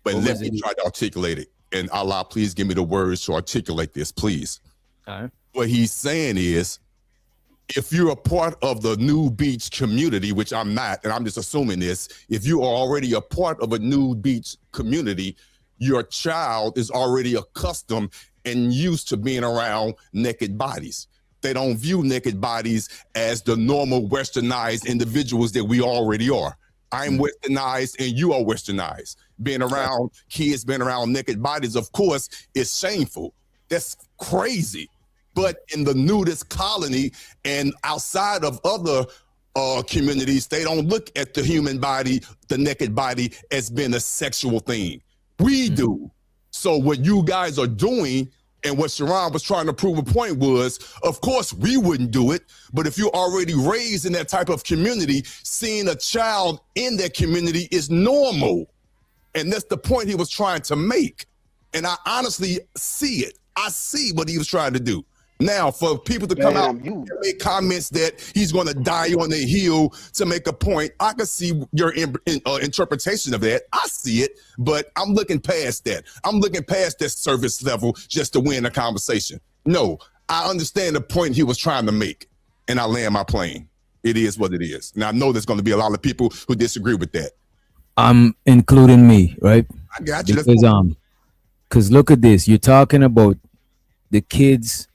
But let me try to articulate it. And Allah, please give me the words to articulate this, please. All right. What he's saying is, if you're a part of the nude beach community, which I'm not, and I'm just assuming this, if you are already a part of a nude beach community, your child is already accustomed and used to being around naked bodies. They don't view naked bodies as the normal westernized individuals that we already are. I'm westernized and you are westernized. Being around kids, being around naked bodies, of course, is shameful. That's crazy. But in the nudist colony and outside of other communities, they don't look at the human body, the naked body, as being a sexual thing. We do. So what you guys are doing, and what Sharon was trying to prove a point was, of course, we wouldn't do it. But if you're already raised in that type of community, seeing a child in that community is normal. And that's the point he was trying to make. And I honestly see it. I see what he was trying to do. Now, for people to come out and make comments that he's going to die on the hill to make a point, I can see your interpretation of that. I see it, but I'm looking past that. I'm looking past that surface level just to win a conversation. No, I understand the point he was trying to make, and I land my plane. It is what it is. And I know there's going to be a lot of people who disagree with that. Including me, right? I got you. Because look at this. You're talking about the kids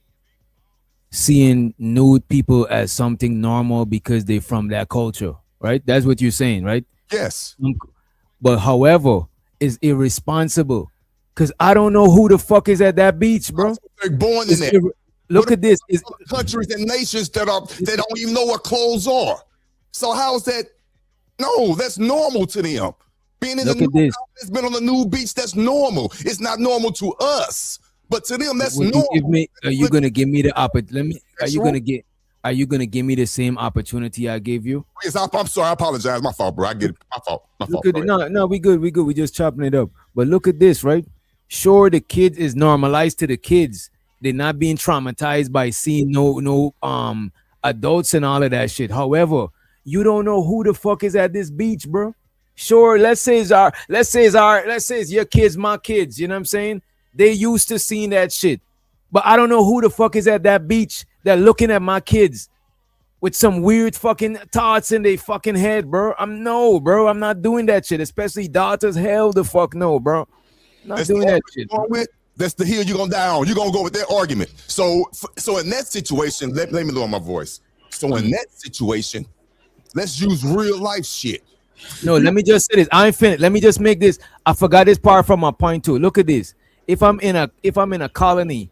seeing nude people as something normal because they're from that culture, right? That's what you're saying, right? Yes. But however, it's irresponsible because I don't know who the fuck is at that beach, bro. They're born in there. Look at this. It's countries and nations that don't even know what clothes are. So how is that? No, that's normal to them. Being in it's been on the nude beach, that's normal. It's not normal to us. But to them, that's normal. Are you gonna give me the opportunity? Are you gonna give me the same opportunity I gave you? Yes, I'm sorry. I apologize. My fault, bro. I get it. My fault. No, we good. We just chopping it up. But look at this, right? Sure, the kids is normalized to the kids. They're not being traumatized by seeing no adults and all of that shit. However, you don't know who the fuck is at this beach, bro. Sure, let's say it's your kids, my kids. You know what I'm saying? They used to seeing that shit. But I don't know who the fuck is at that beach that looking at my kids with some weird fucking thoughts in their fucking head, bro. I'm not doing that shit. Especially daughters, hell the fuck no, bro. Not doing that shit. That's the hill you're gonna die on. You're gonna go with that argument. So in that situation, let me lower my voice. So in that situation, let's use real life shit. No, let me just say this. I ain't finished. Let me just make this. I forgot this part from my point too. Look at this. If I'm in a colony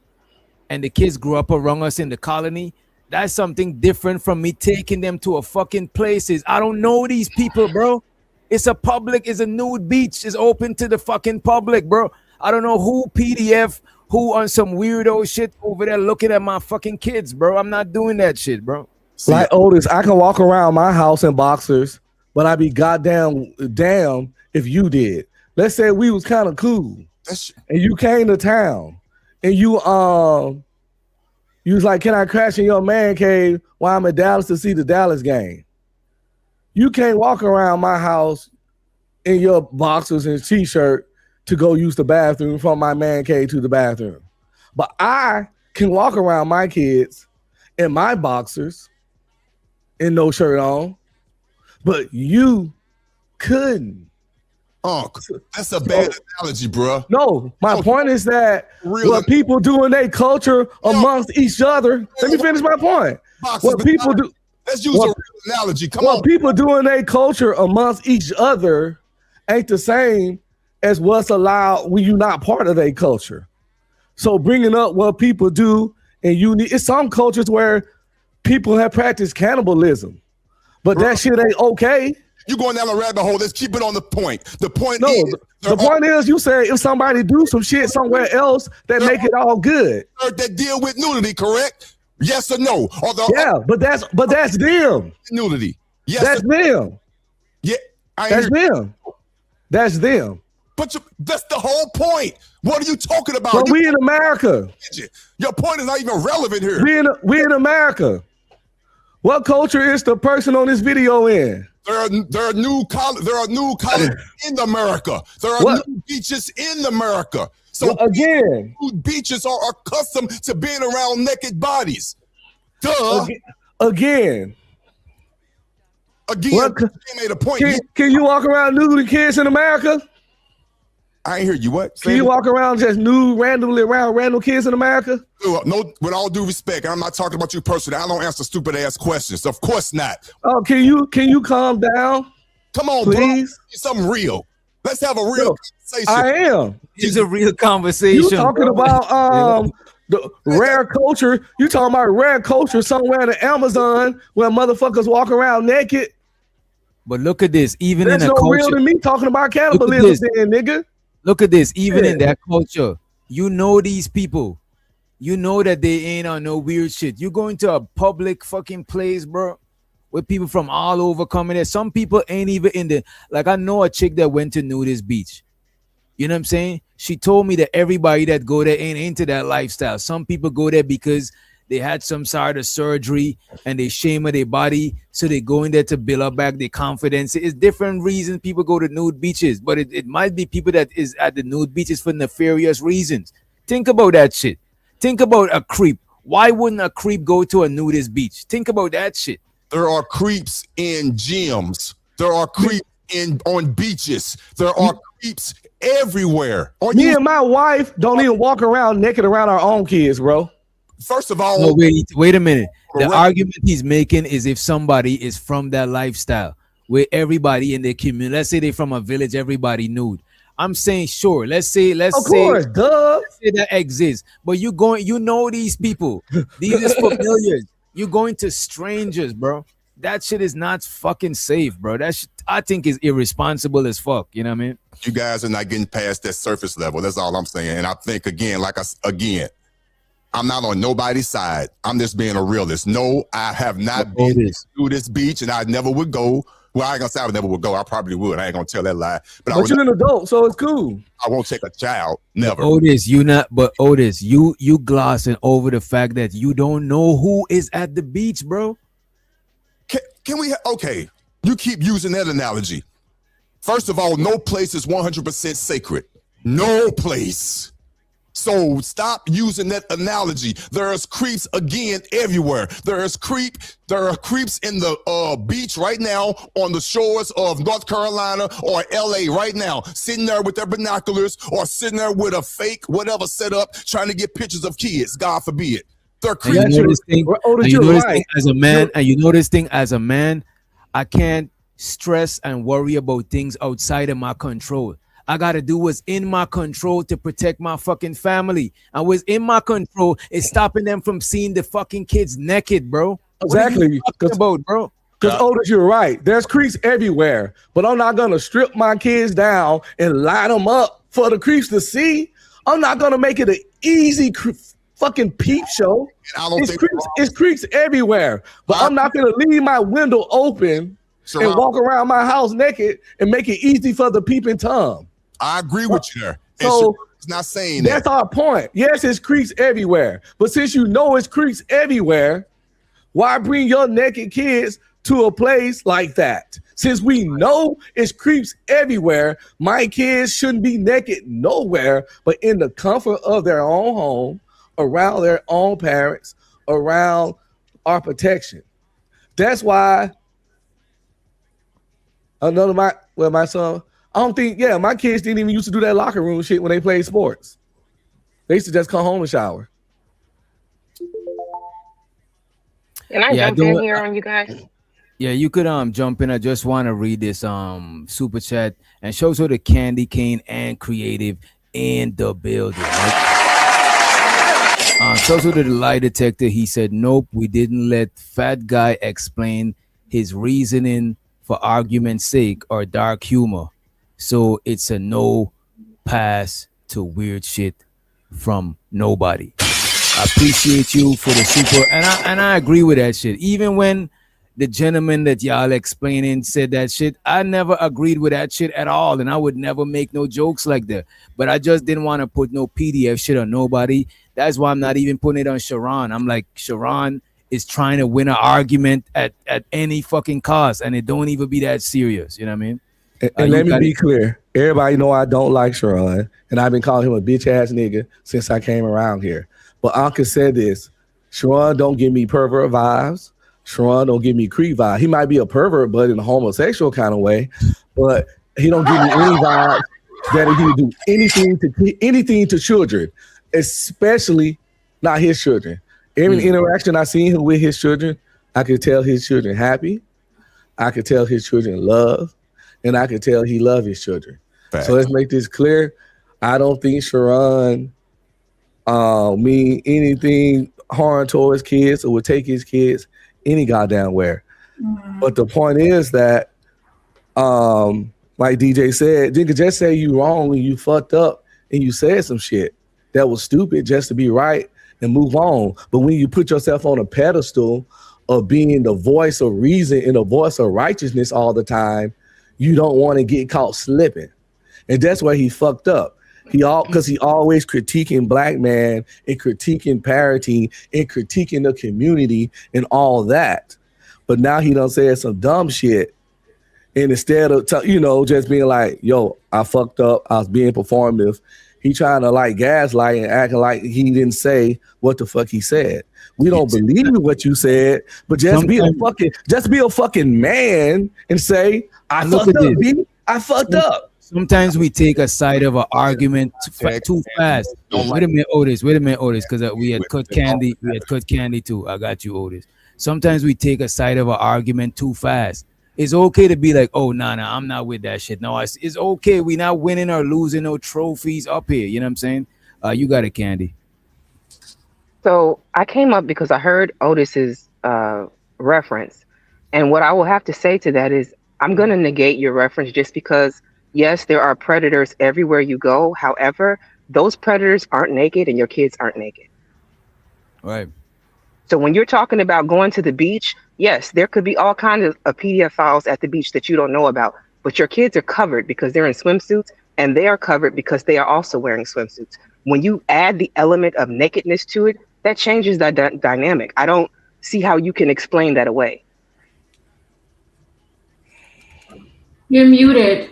and the kids grew up around us in the colony, that's something different from me taking them to a fucking places. I don't know these people, bro. It's a nude beach. It's open to the fucking public, bro. I don't know who PDF, who on some weirdo shit over there looking at my fucking kids, bro. I'm not doing that shit, bro. Like Otis, I can walk around my house in boxers, but I'd be goddamn damn if you did. Let's say we was kind of cool. And you came to town and you was like, can I crash in your man cave while I'm in Dallas to see the Dallas game? You can't walk around my house in your boxers and t-shirt to go use the bathroom from my man cave to the bathroom. But I can walk around my kids in my boxers and no shirt on, but you couldn't. That's a bad analogy, bro. No, my point is that what people do in their culture amongst each other. Let me finish my point. What people do. Let's use a real analogy. What people do in their culture amongst each other ain't the same as what's allowed when you're not part of their culture. So bringing up what people do and it's some cultures where people have practiced cannibalism, but that shit ain't okay. You going down a rabbit hole. Let's keep it on the point. The point is you say if somebody do some shit somewhere else that make it all good. That deal with nudity, correct? Yes or no? Or yeah, but that's them. Nudity. Yes, that's them. Yeah, that's them. That's them. But that's the whole point. What are you talking about? But we in America. Your point is not even relevant here. We in America. What culture is the person on this video in? There are new colleges in America. There are new beaches in America. So again, beaches are accustomed to being around naked bodies. Duh. Again. You made a point. Can you walk around nude and kids in America? I ain't hear you. What? Can you walk around just nude randomly around random kids in America? No, with all due respect, I'm not talking about you personally. I don't answer stupid ass questions. Of course not. Oh, can you calm down? Come on, please. Bro. Something real. Let's have a real conversation. I am. It's a real conversation. You talking about the rare culture? You talking about rare culture somewhere in the Amazon where motherfuckers walk around naked? But look at this. Even There's in a no culture, real than me talking about cannibalism, then, nigga. Look at this. Even in that culture, you know these people. You know that they ain't on no weird shit. You go into a public fucking place, bro, with people from all over coming there. Some people ain't even in the, like, I know a chick that went to Nudist Beach. You know what I'm saying? She told me that everybody that go there ain't into that lifestyle. Some people go there because they had some sort of surgery and they shame of their body, so they go in there to build up back their confidence. It's different reasons people go to nude beaches, but it might be people that is at the nude beaches for nefarious reasons. Think about that shit. Think about a creep. Why wouldn't a creep go to a nudist beach? Think about that shit. There are creeps in gyms. There are creeps on beaches. There are creeps everywhere. Me and my wife don't even walk around naked around our own kids, bro. First of all, no, wait a minute. The argument he's making is if somebody is from that lifestyle where everybody in their community, let's say they're from a village, everybody nude. I'm saying sure. Let's say that exists. But you know these people. These is familiars. You're going to strangers, bro. That shit is not fucking safe, bro. That shit, I think, is irresponsible as fuck. You know what I mean? You guys are not getting past that surface level. That's all I'm saying. And I think again, I'm not on nobody's side. I'm just being a realist. No, I have not been to this beach, and I never would go. Well, I ain't gonna say I never would go. I probably would. I ain't gonna tell that lie. But you're an adult, so it's cool. I won't take a child. Never. Otis, you glossing over the fact that you don't know who is at the beach, bro. Can we? Okay, you keep using that analogy. First of all, no place is 100% sacred. No place. So stop using that analogy. There's creeps again everywhere. There are creeps in the beach right now on the shores of North Carolina or LA right now, sitting there with their binoculars or sitting there with a fake whatever set up, trying to get pictures of kids. God forbid. They're creeps. You know this thing as a man, I can't stress and worry about things outside of my control. I gotta do what's in my control to protect my fucking family. And what's in my control is stopping them from seeing the fucking kids naked, bro. Exactly. Because Otis, you're right. There's creeps everywhere, but I'm not gonna strip my kids down and line them up for the creeps to see. I'm not gonna make it an easy fucking peep show. It's creeps everywhere, but I'm not gonna leave my window open and walk around my house naked and make it easy for the peeping Tom. I agree with you there. So it's not saying that. That's our point. Yes, it's creeps everywhere. But since you know it's creeps everywhere, why bring your naked kids to a place like that? Since we know it's creeps everywhere, my kids shouldn't be naked nowhere but in the comfort of their own home, around their own parents, around our protection. That's why my son, I don't think, my kids didn't even used to do that locker room shit when they played sports. They used to just come home and shower. Can I jump in here on you guys? Yeah, you could jump in. I just want to read this super chat and shows her the candy cane and creative in the building. Right? Shows her the lie detector. He said, nope, we didn't let fat guy explain his reasoning for argument's sake or dark humor. So it's a no pass to weird shit from nobody. I appreciate you for the super, and I agree with that shit. Even when the gentleman that y'all explaining said that shit, I never agreed with that shit at all, and I would never make no jokes like that. But I just didn't want to put no PDF shit on nobody. That's why I'm not even putting it on Sharon. I'm like, Sharon is trying to win an argument at any fucking cost, and it don't even be that serious. You know what I mean? And let me be clear. Everybody know I don't like Sharon, and I've been calling him a bitch ass nigga since I came around here. But Anka said this: Sharon don't give me pervert vibes. Sharon don't give me creep vibe. He might be a pervert, but in a homosexual kind of way. But he don't give me any vibe that he would do anything to children, especially not his children. Every interaction I seen him with his children, I could tell his children happy. I could tell his children love, and I could tell he love his children. Fact. So let's make this clear. I don't think Sharon mean anything harm towards kids or would take his kids any goddamn where. But the point is that, like DJ said, you could just say you wrong and you fucked up and you said some shit that was stupid just to be right and move on. But when you put yourself on a pedestal of being the voice of reason and the voice of righteousness all the time, you don't want to get caught slipping. And that's where he fucked up. Because he always critiquing black man and critiquing parity and critiquing the community and all that. But now he done said some dumb shit. And instead of, just being like, yo, I fucked up, I was being performative, he trying to like gaslight and acting like he didn't say what the fuck he said. We don't believe what you said, but just be a fucking man and say, I fucked up, B. I fucked up. Sometimes we take a side of an argument too fast. Wait a minute, Otis, because we had cut candy. We had cut candy too. I got you, Otis. Sometimes we take a side of an argument too fast. It's okay to be like, oh, nah, I'm not with that shit. No, it's okay. We not winning or losing no trophies up here. You know what I'm saying? You got it, Candy. So I came up because I heard Otis's reference. And what I will have to say to that is I'm going to negate your reference just because yes, there are predators everywhere you go. However, those predators aren't naked and your kids aren't naked. Right. So when you're talking about going to the beach, yes, there could be all kinds of pedophiles at the beach that you don't know about, but your kids are covered because they're in swimsuits and they are covered because they are also wearing swimsuits. When you add the element of nakedness to it, that changes the dynamic. I don't see how you can explain that away. You're muted.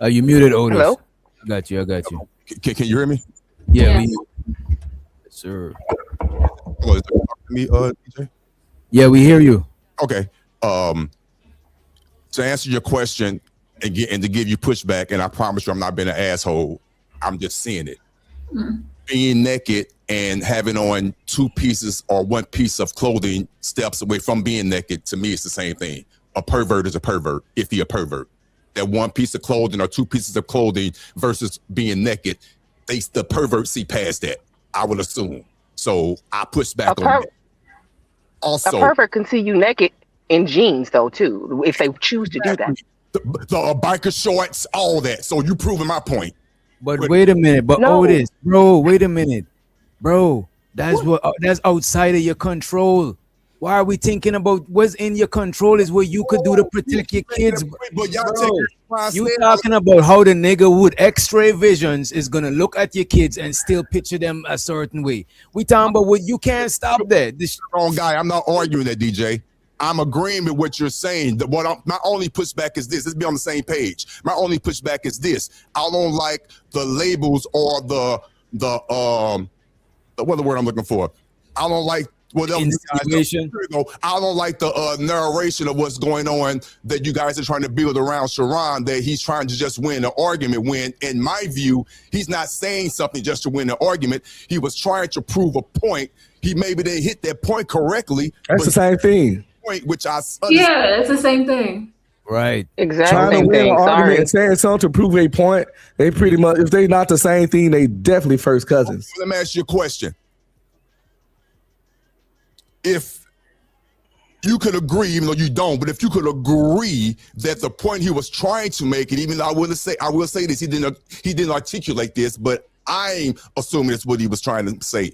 You muted, Otis. Hello? I got you. Can you hear me? Yeah. Yes, sir. Oh, is that me, DJ? Yeah, we hear you. Okay. To answer your question and to give you pushback, and I promise you I'm not being an asshole, I'm just seeing it. Being naked and having on two pieces or one piece of clothing steps away from being naked, to me, it's the same thing. A pervert is a pervert if he a pervert. That one piece of clothing or two pieces of clothing versus being naked, the perverts see past that, I would assume. So I push back on that. Also, a pervert can see you naked in jeans, though, too, if they choose to do that. The biker shorts, all that. So you proving my point. But wait a minute. But No. Otis, bro, wait a minute. Bro, that's that's outside of your control. Why are we thinking about what's in your control is what you could do to protect your kids? But y'all You talking about how the nigga with X-ray visions is gonna look at your kids and still picture them a certain way. We talking about what you can't stop that. This wrong guy. I'm not arguing that, DJ. I'm agreeing with what you're saying. My only pushback is this. Let's be on the same page. My only pushback is this. I don't like the labels or the what the word I'm looking for. I don't like whatever. I don't like the narration of what's going on that you guys are trying to build around Sharon, that he's trying to just win an argument, when in my view, he's not saying something just to win an argument. He was trying to prove a point. He maybe didn't hit that point correctly. That's the same thing. Point, which I Yeah, it's the same thing. Right. Exactly. Trying to win an argument and saying something to prove a point, they pretty much, if they not the same thing, they definitely first cousins. Let me ask you a question. If you could agree, even though you don't, but if you could agree that the point he was trying to make, and even though I will say this, he didn't articulate this, but I'm assuming it's what he was trying to say.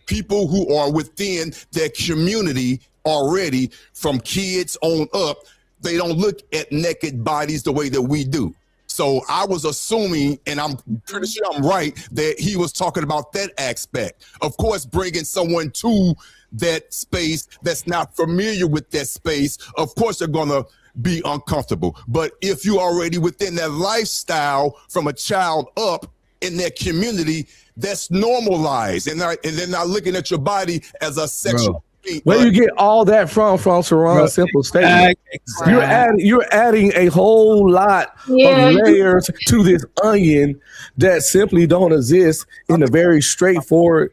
people who are within their community already, from kids on up, they don't look at naked bodies the way that we do. So I was assuming, and I'm pretty sure I'm right, that he was talking about that aspect. Of course, bringing someone to that space that's not familiar with that space, of course they're gonna be uncomfortable. But if you're already within that lifestyle from a child up in that community, that's normalized, and they're not looking at your body as a sexual. Where you get all that from Sharon's simple statement? You're adding a whole lot of layers to this onion that simply don't exist in the very straightforward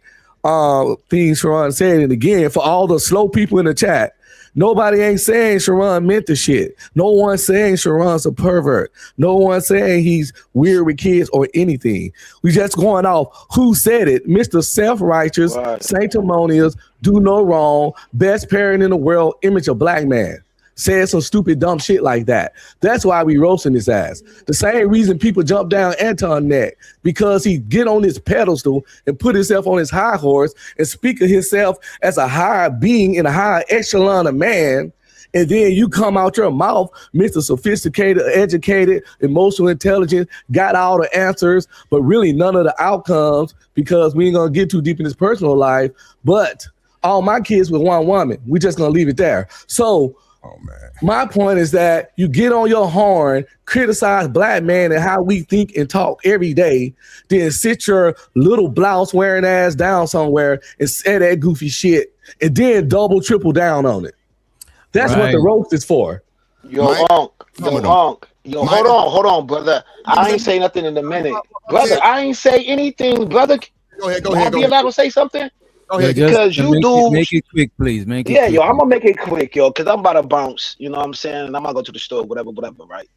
things Sharon said. And again, for all the slow people in the chat, nobody ain't saying Sharon meant the shit. No one's saying Sharon's a pervert. No one's saying he's weird with kids or anything. We just going off who said it. Mr. Self-righteous, sanctimonious, do no wrong, best parent in the world, image of black man. Said some stupid dumb shit like that. That's why we roasting his ass. The same reason people jump down Anton neck, because he get on his pedestal and put himself on his high horse and speak of himself as a higher being in a higher echelon of man. And then you come out your mouth, Mr. Sophisticated, educated, emotional intelligence, got all the answers, but really none of the outcomes, because we ain't gonna get too deep in his personal life. But all my kids with one woman, we just gonna leave it there. So my point is that you get on your horn, criticize black men and how we think and talk every day, then sit your little blouse wearing ass down somewhere and say that goofy shit, and then double, triple down on it. That's what the roast is for. Yo, hold on, brother. I ain't say nothing in a minute. Brother, I ain't say anything, brother. Go ahead. I'll be allowed to say something? Because you do make it quick, please. Make it quick. Yo, I'm gonna make it quick, yo, because I'm about to bounce. You know what I'm saying? And I'm gonna go to the store, whatever, right?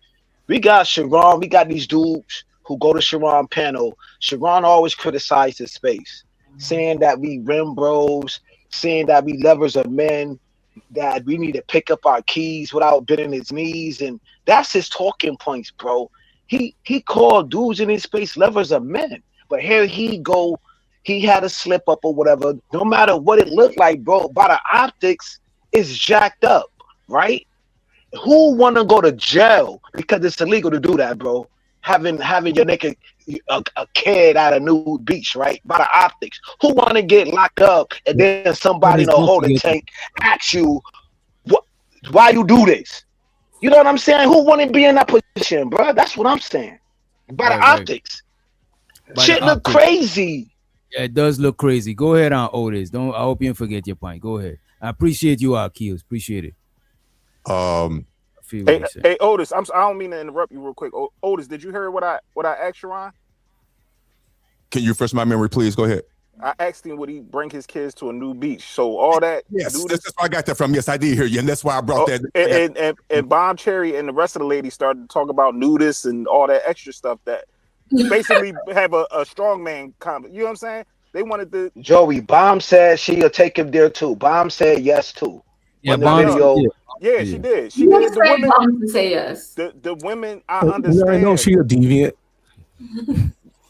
We got Sharon, we got these dudes who go to Sharon panel. Sharon always criticized his space, saying that we rim bros, saying that we lovers of men, that we need to pick up our keys without bending his knees, and that's his talking points, bro. He called dudes in his space lovers of men, but here he go. He had a slip up or whatever. No matter what it looked like, bro, by the optics, it's jacked up, right? Who want to go to jail because it's illegal to do that, bro? Having your naked a kid at a nude beach, right? By the optics. Who want to get locked up and then somebody in a holding tank asks you, why you do this? You know what I'm saying? Who want to be in that position, bro? That's what I'm saying. By the optics. Shit look crazy. Yeah, it does look crazy. Go ahead on Otis. I hope you don't forget your point. Go ahead. I appreciate you, Akils. Appreciate it. Hey, Otis, I don't mean to interrupt you real quick. Otis, did you hear what I asked Sharon? Can you refresh my memory, please? Go ahead. I asked him would he bring his kids to a new beach. So all that. Yes, that's where I got that from. Yes, I did hear you, and that's why I brought that. And Bomb Cherry and the rest of the ladies started to talk about nudists and all that extra stuff that basically have a strongman comment. You know what I'm saying? They wanted to. Joey, Bomb said she'll take him there too. Bomb said yes too. Yeah, Bomb. Yeah, she did. She did. The women Bomb to say yes. The women, I understand. I know she a deviant.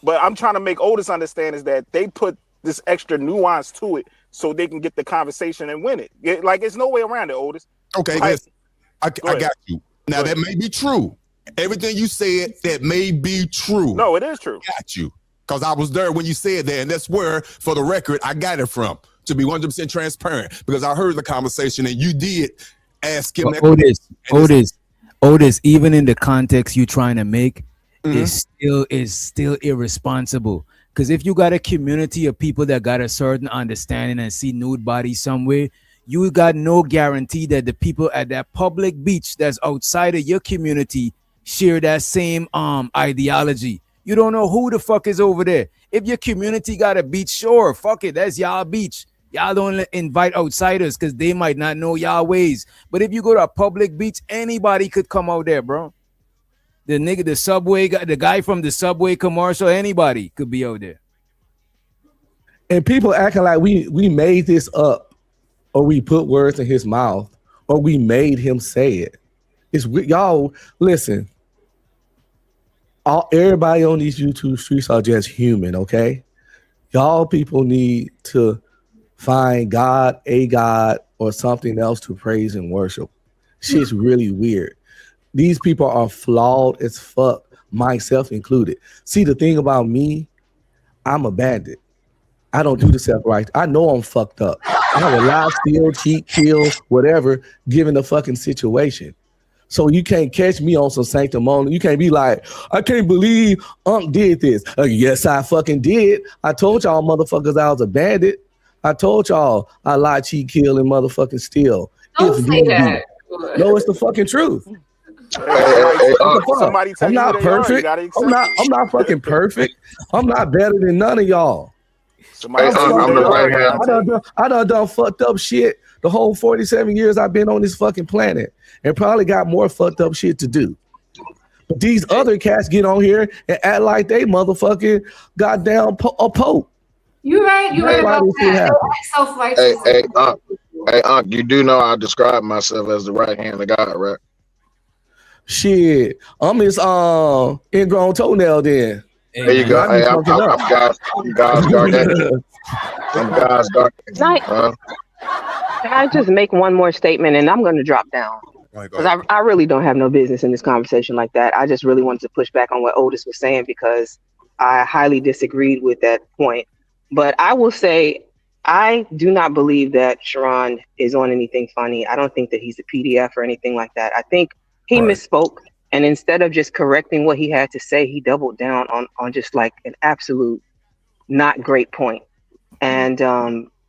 But I'm trying to make Otis understand is that they put this extra nuance to it so they can get the conversation and win it. Like, there's no way around it, Otis. Okay, Like, I got you. Now, that may be true. Everything you said, that may be true. No, it is true. Got you. Because I was there when you said that, and that's where, for the record, I got it from, to be 100% transparent, because I heard the conversation, and you did ask him. Otis, even in the context you're trying to make, is still irresponsible. Because if you got a community of people that got a certain understanding and see nude bodies somewhere, you got no guarantee that the people at that public beach that's outside of your community share that same ideology. You don't know who the fuck is over there. If your community got a beach, sure, fuck it, that's y'all beach. Y'all don't invite outsiders because they might not know y'all ways. But if you go to a public beach, anybody could come out there, bro. The nigga, the subway guy, the guy from the Subway commercial, anybody could be out there. And people acting like we made this up, or we put words in his mouth, or we made him say it. It's y'all. Listen, everybody on these YouTube streets are just human, okay? Y'all people need to find God, a God, or something else to praise and worship. Shit's really weird. These people are flawed as fuck, myself included. See, the thing about me, I'm a bandit. I don't do the self-right. I know I'm fucked up. I will lie, steal, cheat, kill, whatever, given the fucking situation. So you can't catch me on some sanctimonious. You can't be like, I can't believe Unc did this. Yes, I fucking did. I told y'all motherfuckers I was a bandit. I told y'all I lie, cheat, kill, and motherfucking steal. Don't say that. No, it's the fucking truth. Somebody tell I'm you not who they are, you perfect. gotta accept I'm not fucking perfect. I'm not better than none of y'all. Somebody tell you who they are, you gotta take it. I done fucked up shit the whole 47 years I've been on this fucking planet, and probably got more fucked up shit to do. But these other cats get on here and act like they motherfucking goddamn a pope. You're right. You're right about that. Self-righteous. Hey, Unc, you do know I describe myself as the right hand of God, right? Shit, I'm his ingrown toenail then. There you go. Hey, I'm God's dark. I'm God's dark. Can I just make one more statement and I'm going to drop down? Because I really don't have no business in this conversation like that. I just really wanted to push back on what Otis was saying because I highly disagreed with that point. But I will say, I do not believe that Sharon is on anything funny. I don't think that he's a PDF or anything like that. I think he misspoke. And instead of just correcting what he had to say, he doubled down on just like an absolute not great point. And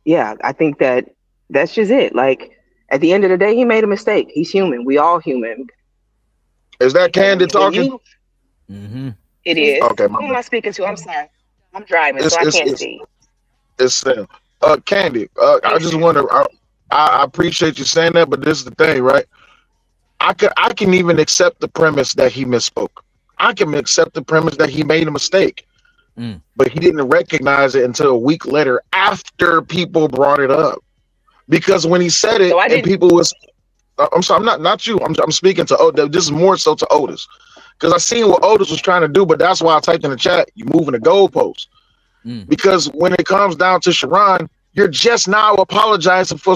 yeah, I think that's just it. Like at the end of the day, he made a mistake. He's human. We all human. Is that Candy talking? It is. Okay, who am I speaking to? I'm sorry. I'm driving, so I can't see. It's Candy. I just wonder. I appreciate you saying that, but this is the thing, right? I can even accept the premise that he misspoke. I can accept the premise that he made a mistake, but he didn't recognize it until a week later after people brought it up. Because when he said it, and people was, I'm sorry, I'm not you. I'm speaking to Otis. This is more so to Otis, because I seen what Otis was trying to do, but that's why I typed in the chat. You moving the goalpost. Because when it comes down to Sharon, you're just now apologizing for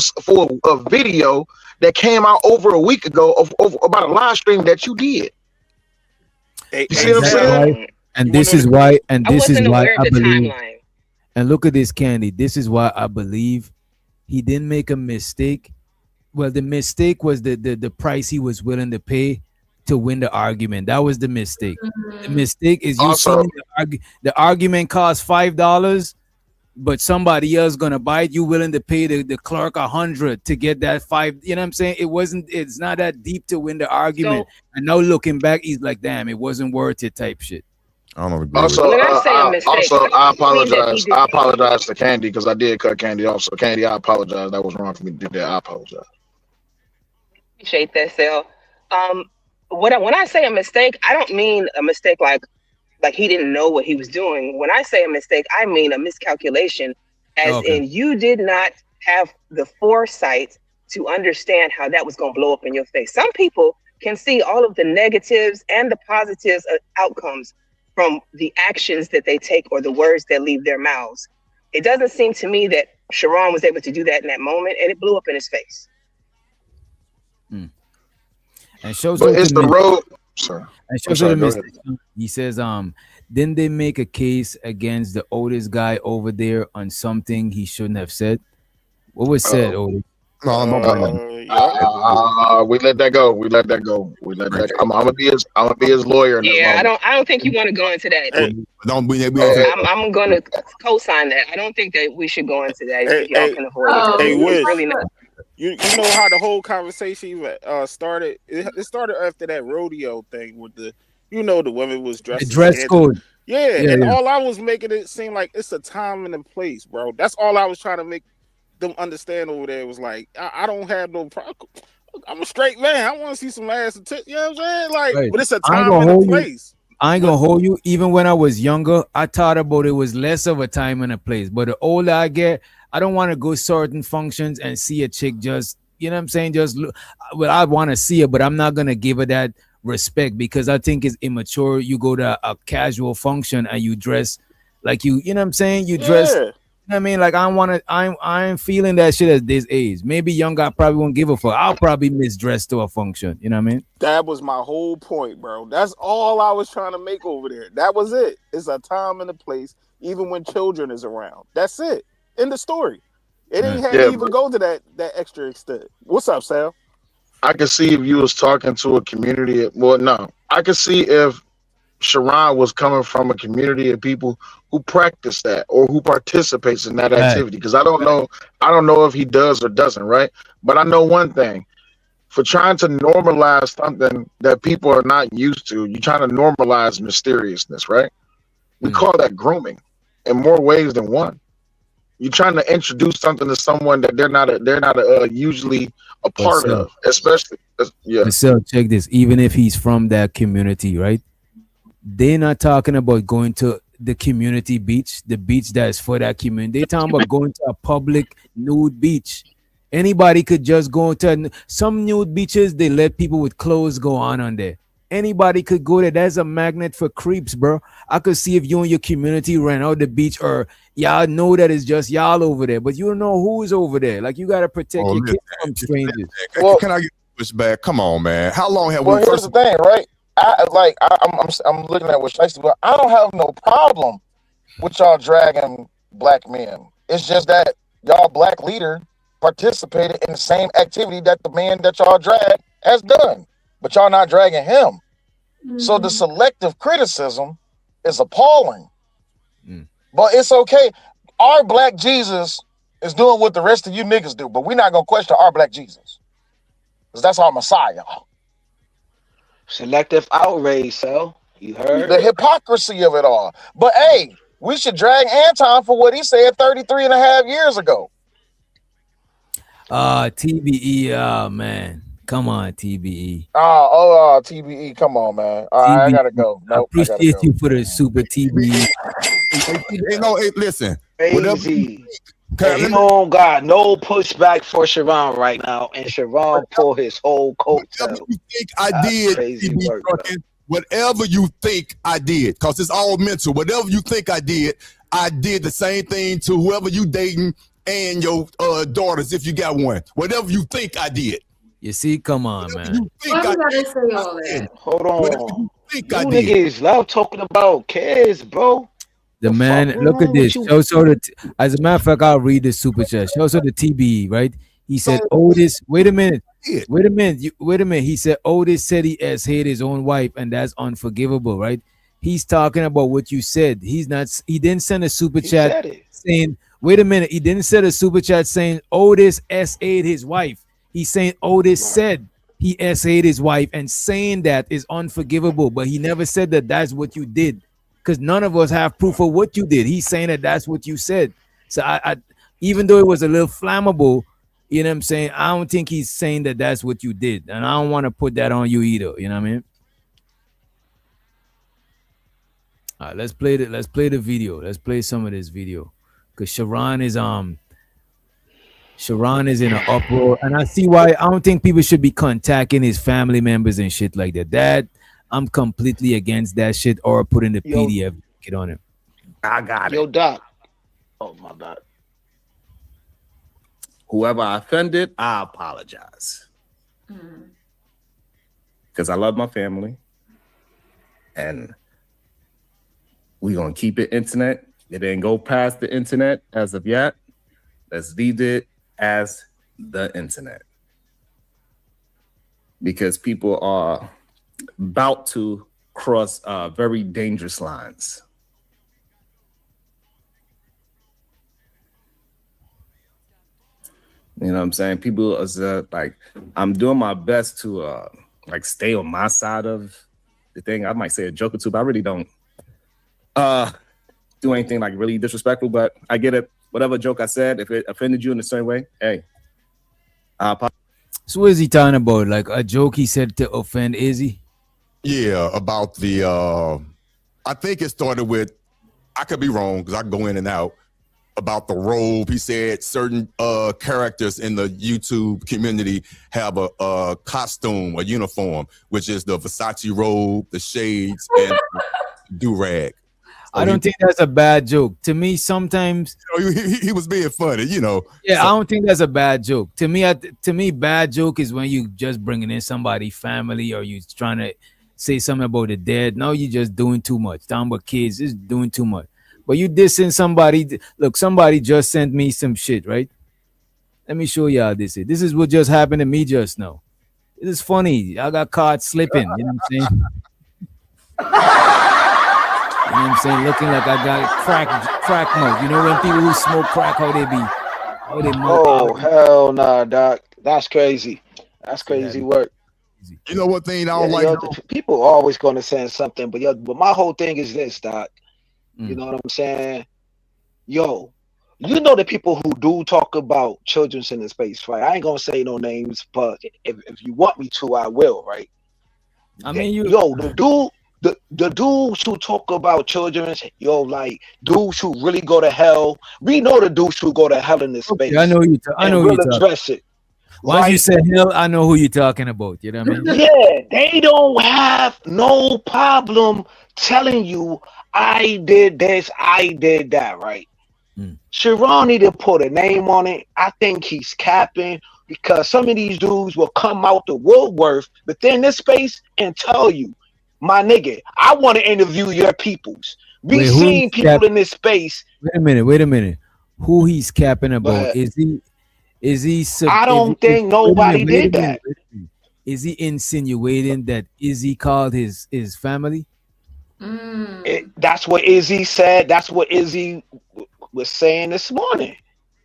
a video that came out over a week ago about a live stream that you did. You see what I'm saying? Right. And this is why I believe. And look at this, Candy. This is why I believe he didn't make a mistake. Well, the mistake was the price he was willing to pay to win the argument. That was the mistake. The mistake is you saying the argument costs $5, but somebody else gonna buy it. You willing to pay the clerk $100 to get that $5? You know what I'm saying? It's not that deep to win the argument. And now looking back, he's like, damn, it wasn't worth it type shit. I don't agree. Also, I apologize. I apologize to Candy because I did cut Candy off. So Candy, I apologize. That was wrong for me to do that. I apologize. Appreciate that, Sal. When I say a mistake, I don't mean a mistake like he didn't know what he was doing. When I say a mistake, I mean a miscalculation, as in you did not have the foresight to understand how that was going to blow up in your face. Some people can see all of the negatives and the positives outcomes from the actions that they take or the words that leave their mouths. It doesn't seem to me that Sharon was able to do that in that moment, and it blew up in his face. And shows but it's the road. Sorry. And shows the mistake. He says, didn't they make a case against the Otis guy over there on something he shouldn't have said? What was said, Otis? We let that go. I'm gonna be his lawyer. Yeah, I don't think you want to go into that. I'm going to co-sign that. I don't think that we should go into that if y'all can avoid it. Wiz, really not. You know how the whole conversation started? It started after that rodeo thing with the women was dressed. The dress code. Yeah, all I was making it seem like it's a time and a place, bro. That's all I was trying to make them understand over there. Was like, I don't have no problem. I'm a straight man. I want to see some ass and tits. You know what I'm saying? Like, but it's a time and a place. I ain't gonna hold you. Even when I was younger, I thought about it was less of a time and a place. But the older I get, I don't want to go certain functions and see a chick just, you know what I'm saying? Just look. Well, I want to see her, but I'm not gonna give her that respect because I think it's immature. You go to a casual function and you dress like you know what I'm saying? You dress. I mean, like I'm feeling that shit at this age. Maybe young guy probably won't give a fuck. I'll probably misdress to a function. You know what I mean? That was my whole point, bro. That's all I was trying to make over there. That was it. It's a time and a place, even when children is around. That's it. End of story. It ain't had to even go to that extra extent. What's up, Sal? I could see if you was talking to a community. Well, no, I could see if Sharon was coming from a community of people who practice that or who participates in that activity. Because I don't know if he does or doesn't, right? But I know one thing: for trying to normalize something that people are not used to, you're trying to normalize mysteriousness, right? We call that grooming in more ways than one. You're trying to introduce something to someone that they're not usually a part of, especially. So check this. Even if he's from that community, right? They're not talking about going to the community beach, the beach that is for that community. They're talking about going to a public nude beach. Anybody could just go to some nude beaches. They let people with clothes go on there. Anybody could go there. That's a magnet for creeps, bro. I could see if you and your community ran out the beach, or y'all know that it's just y'all over there, but you don't know who's over there. Like, you gotta protect your kids from strangers. Can I get pushed back? Come on, man. How long have Well, we? here's the thing, right? I'm looking at what Shiesty, but I don't have no problem with y'all dragging black men. It's just that y'all black leader participated in the same activity that the man that y'all drag has done, but y'all not dragging him. So the selective criticism is appalling. But it's okay. Our black Jesus is doing what the rest of you niggas do, but we're not gonna question our black Jesus, because that's our Messiah. Selective outrage, so you heard the hypocrisy of it all. But hey, we should drag Anton for what he said 33 and a half years ago. TBE, man. Come on, TBE. TBE, come on, man. All right, I gotta go. I appreciate you for the super TBE. Hey, listen. Crazy. You don't got no pushback for Sharon right now, and Sharon pull his whole coat. Whatever you think I did, whatever you think I did, because it's all mental. Whatever you think I did the same thing to whoever you dating and your daughters, if you got one. Whatever you think I did. You see, come on, man. Why you gotta say all that? Hold on. You niggas love talking about kids, bro. The man, look at this. As a matter of fact, I'll read the super chat. Show the TBE, right? He said, Otis, wait a minute. He said, Otis said he has hated his own wife, and that's unforgivable, right? He's talking about what you said. He didn't send a super chat saying, wait a minute. He didn't send a super chat saying Otis S.A.'d his wife. He's saying Otis said he S.A.'d his wife, and saying that is unforgivable, but he never said that that's what you did. Because none of us have proof of what you did. He's saying that that's what you said. So I even though it was a little flammable, you know what I'm saying, I don't think he's saying that that's what you did, and I don't want to put that on you either. You know what I mean? All right, let's play the video. Let's play some of this video, because Sharon is in an uproar, and I see why. I don't think people should be contacting his family members and shit like that. I'm completely against that shit, or putting the PDF get on him. I got it. Yo, Doc. Oh my God. Whoever I offended, I apologize. Because I love my family. And we're going to keep it internet. It didn't go past the internet as of yet. Let's leave it as the internet. Because people are about to cross very dangerous lines. You know what I'm saying? People are like, I'm doing my best to like stay on my side of the thing. I might say a joke or two, but I really don't do anything like really disrespectful. But I get it. Whatever joke I said, if it offended you in the same way, hey, So what is he talking about? Like a joke he said to offend Izzy? Yeah, about the I think it started with, I could be wrong because I can go in and out, about the robe. He said certain characters in the YouTube community have a costume, a uniform, which is the Versace robe, the shades, and do-rag. I don't think that's a bad joke. To me, sometimes he was being funny, you know. Yeah, I don't think that's a bad joke. To me, bad joke is when you just bringing in somebody's family or you trying to say something about the dead. No, you just doing too much. Talking about kids is doing too much. But you dissing somebody. Look, somebody just sent me some shit, right? Let me show y'all this. This is what just happened to me just now. This is funny. I got caught slipping. You know what I'm saying? You know what I'm saying? Looking like I got crack mode. You know when people who smoke crack, how they be? How they Oh, hell nah, Doc. That's crazy. That's crazy work. You know what thing I don't like? People are always going to say something, but my whole thing is this, Doc. You know what I'm saying? Yo, you know the people who do talk about children's in the space, right? I ain't gonna say no names, but if you want me to, I will, right? I mean, the dudes who talk about children's, like dudes who really go to hell. We know the dudes who go to hell in this space. I know you. I know we'll you. Address it. Once you said hell, I know who you're talking about. You know what I mean? Yeah, they don't have no problem telling you I did this, I did that, right? Sharon need to put a name on it. I think he's capping because some of these dudes will come out the woodwork within this space and tell you, my nigga, I want to interview your peoples. We seen people in this space. Wait a minute. Who he's capping about? Is he? I don't think nobody did that. Is he insinuating that Izzy called his family? That's what Izzy said. That's what Izzy was saying this morning.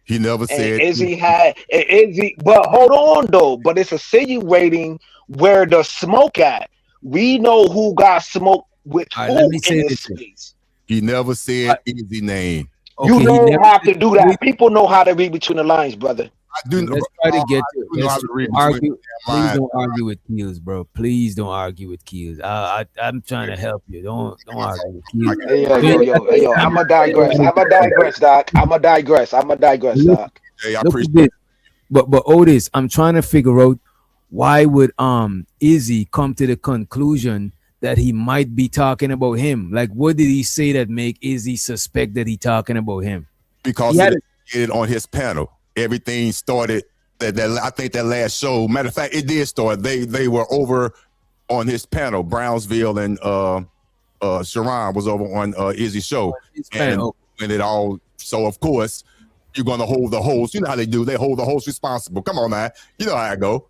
He never said Izzy but hold on though. But it's insinuating where the smoke at. We know who got smoked with who in this space. He never said Izzy name. Okay, you don't have to do that. People know how to read between the lines, brother. Let's try to get to it. Argue. Please don't argue with Keels, bro. Please don't argue with Keels. I'm trying to help you. Don't argue with Keels. Yo. I'ma digress, Doc. I'ma digress, Doc. Hey, I appreciate it. But Otis, I'm trying to figure out why would Izzy come to the conclusion that he might be talking about him? Like, what did he say that make Izzy suspect that he talking about him? Because he had it on his panel. Everything started that I think that last show. Matter of fact, it did start. They were over on his panel. Brownsville and Sharon was over on Izzy's show, and it all. So of course you're gonna hold the host. You know how they do. They hold the host responsible. Come on, man. You know how I go.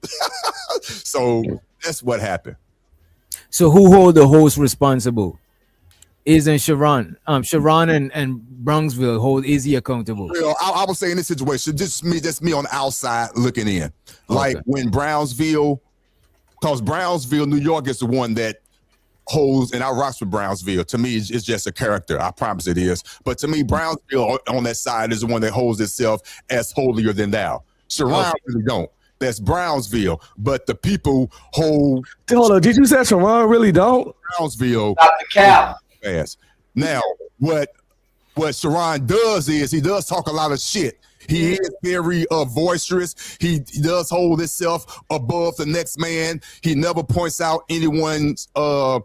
So that's what happened. So who hold the host responsible? Isn't Sharon? Sharon and Brownsville hold Izzy accountable. I would say in this situation, just me on the outside looking in. Like when Brownsville, because Brownsville, New York is the one that holds, and I rocks with Brownsville. To me, it's just a character. I promise it is. But to me, Brownsville on that side is the one that holds itself as holier than thou. Sharon really don't. That's Brownsville. But the people hold. Hold on, did you say Sharon really don't? Brownsville. Not the cow. Now, what Sharon does is he does talk a lot of shit. He is very boisterous. He does hold himself above the next man. He never points out anyone's far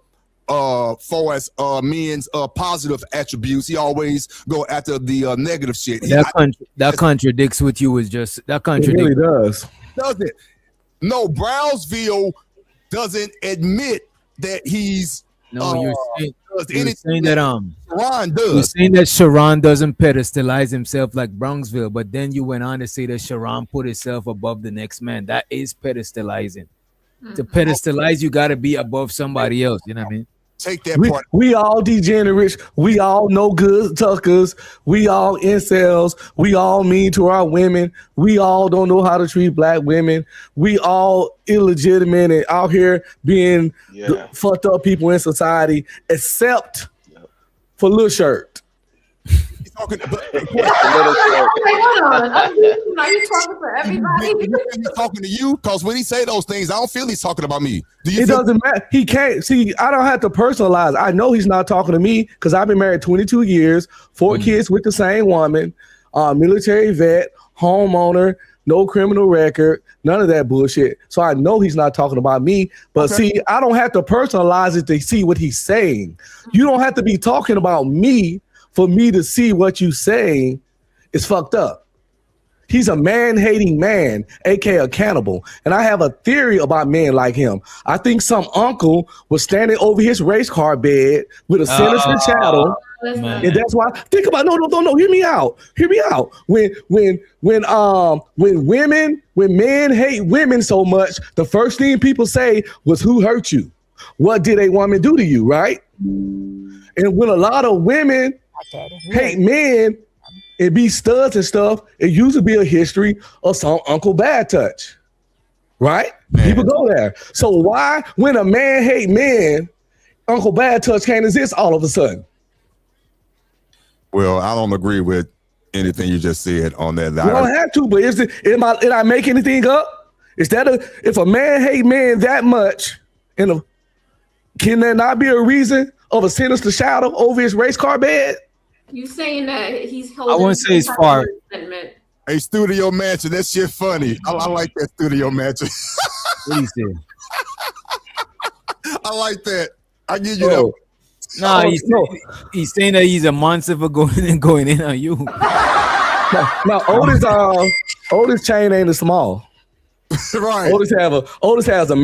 as men's positive attributes. He always go after the negative shit. That contradicts what you was just. That contradicts. It really does. Does it? No, Brownsville doesn't admit that he's. No, you're saying that Sharon does. You're saying that Sharon doesn't pedestalize himself like Brownsville, but then you went on to say that Sharon put himself above the next man. That is pedestalizing. To pedestalize, you got to be above somebody else. You know what I mean? Take that part. We all degenerates. We all no good tuckers. We all incels. We all mean to our women. We all don't know how to treat black women. We all illegitimate and out here being fucked up people in society, except for Lil Shirt. He's talking about Are you talking for everybody? He's talking to you because when he say those things, I don't feel he's talking about me. It doesn't matter. He can't see. I don't have to personalize. I know he's not talking to me because I've been married 22 years, 4 kids with the same woman, military vet, homeowner, no criminal record, none of that bullshit. So I know he's not talking about me. But see, I don't have to personalize it to see what he's saying. You don't have to be talking about me for me to see what you saying is fucked up. He's a man-hating man, aka a cannibal. And I have a theory about men like him. I think some uncle was standing over his race car bed with a sinister shadow. And that's why, think about, no, hear me out. When men hate women so much, the first thing people say was, who hurt you? What did a woman do to you, right? And when a lot of women hate men and be studs and stuff, it usually be a history of some Uncle Bad Touch, right? People go there. So why, when a man hate men, Uncle Bad Touch can't exist all of a sudden? Well, I don't agree with anything you just said on that. You don't have to, but did I make anything up? Is that if a man hate men that much, can there not be a reason of a sinister shadow over his race car bed? You saying that he's holding? I wouldn't say it's far. Hey, studio mansion, that shit funny. I like that studio mansion. What do you say? I like that. I give you that. No, he's saying that he's a monster for going in on you. No, Otis chain ain't as small. Right. Otis has a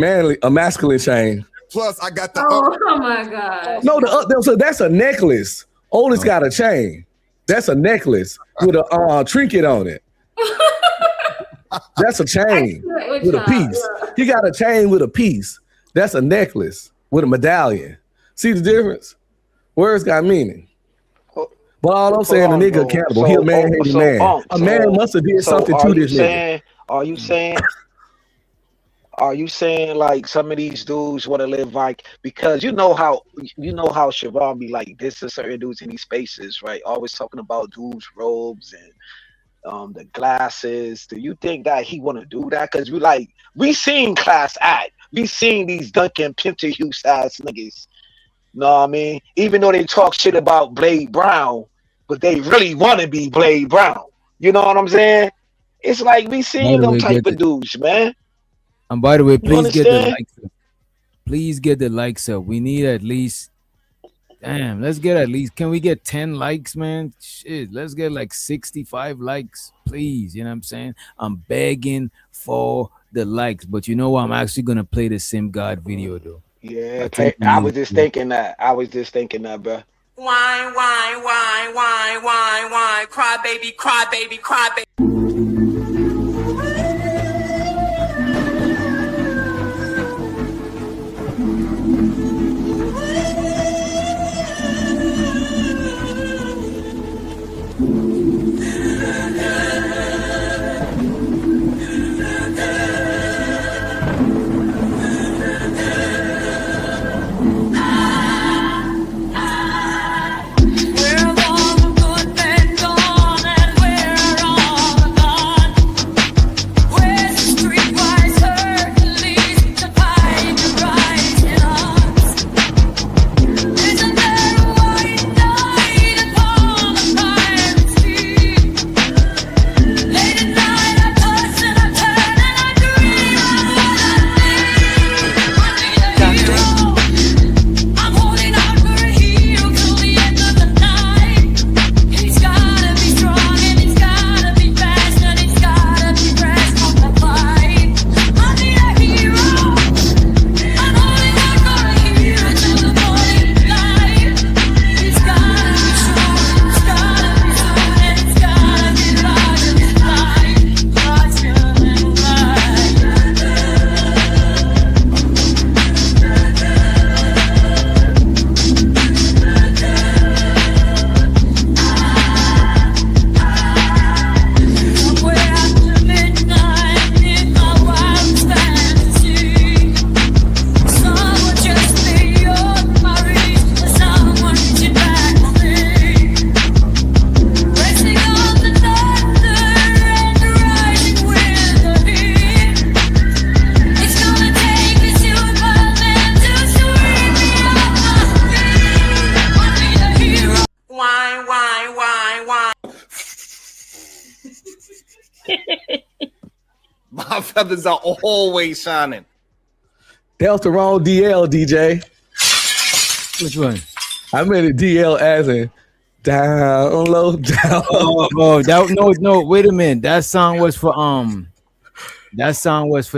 masculine chain. Plus, I got the. Oh my god. No, so that's a necklace. Otis got a chain. That's a necklace with a trinket on it. That's a chain with a piece. He got a chain with a piece. That's a necklace with a medallion. See the difference? Words got meaning. But all I'm saying, the nigga cannibal. He a man-hating man. A man must have did something to this nigga. Are you saying like some of these dudes want to live like, because you know how Siobhan be like, this is certain dudes in these spaces, right? Always talking about dudes' robes and the glasses. Do you think that he want to do that? Because we seen class act. We seen these Duncan Pinterhughes ass niggas. Know what I mean? Even though they talk shit about Blade Brown, but they really want to be Blade Brown. You know what I'm saying? It's like we seen them type of dudes, man. And by the way, please get the likes up. Please get the likes up. We need at least, let's get at least, can we get 10 likes, man? Shit, let's get like 65 likes, please. You know what I'm saying? I'm begging for the likes, but you know what? I'm actually going to play the Sim God video, though. Yeah, I was just thinking that. Bro. Why, cry baby. My feathers are always shining. That was the wrong DL, DJ. Which one? I made it DL as in down low, down. No. Wait a minute. That song was for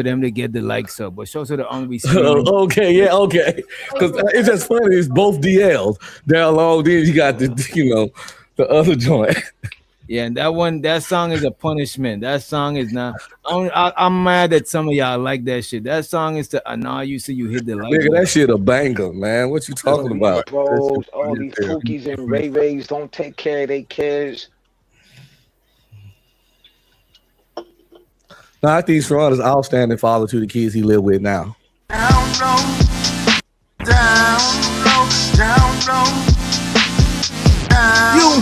them to get the likes up. But show to the okay, yeah, okay. Because it's just funny. It's both DLs. Down low. Then you got the the other joint. Yeah, and that song is a punishment. That song is not. I'm mad that some of y'all like that shit. That song is I know you say you hit the like. Nigga, that shit a banger, man. What you talking about? Bros, all these Pookies and Ray Rays don't take care of their kids. No, I think Sharon is outstanding father to the kids he live with now. Down low, down low, down low. You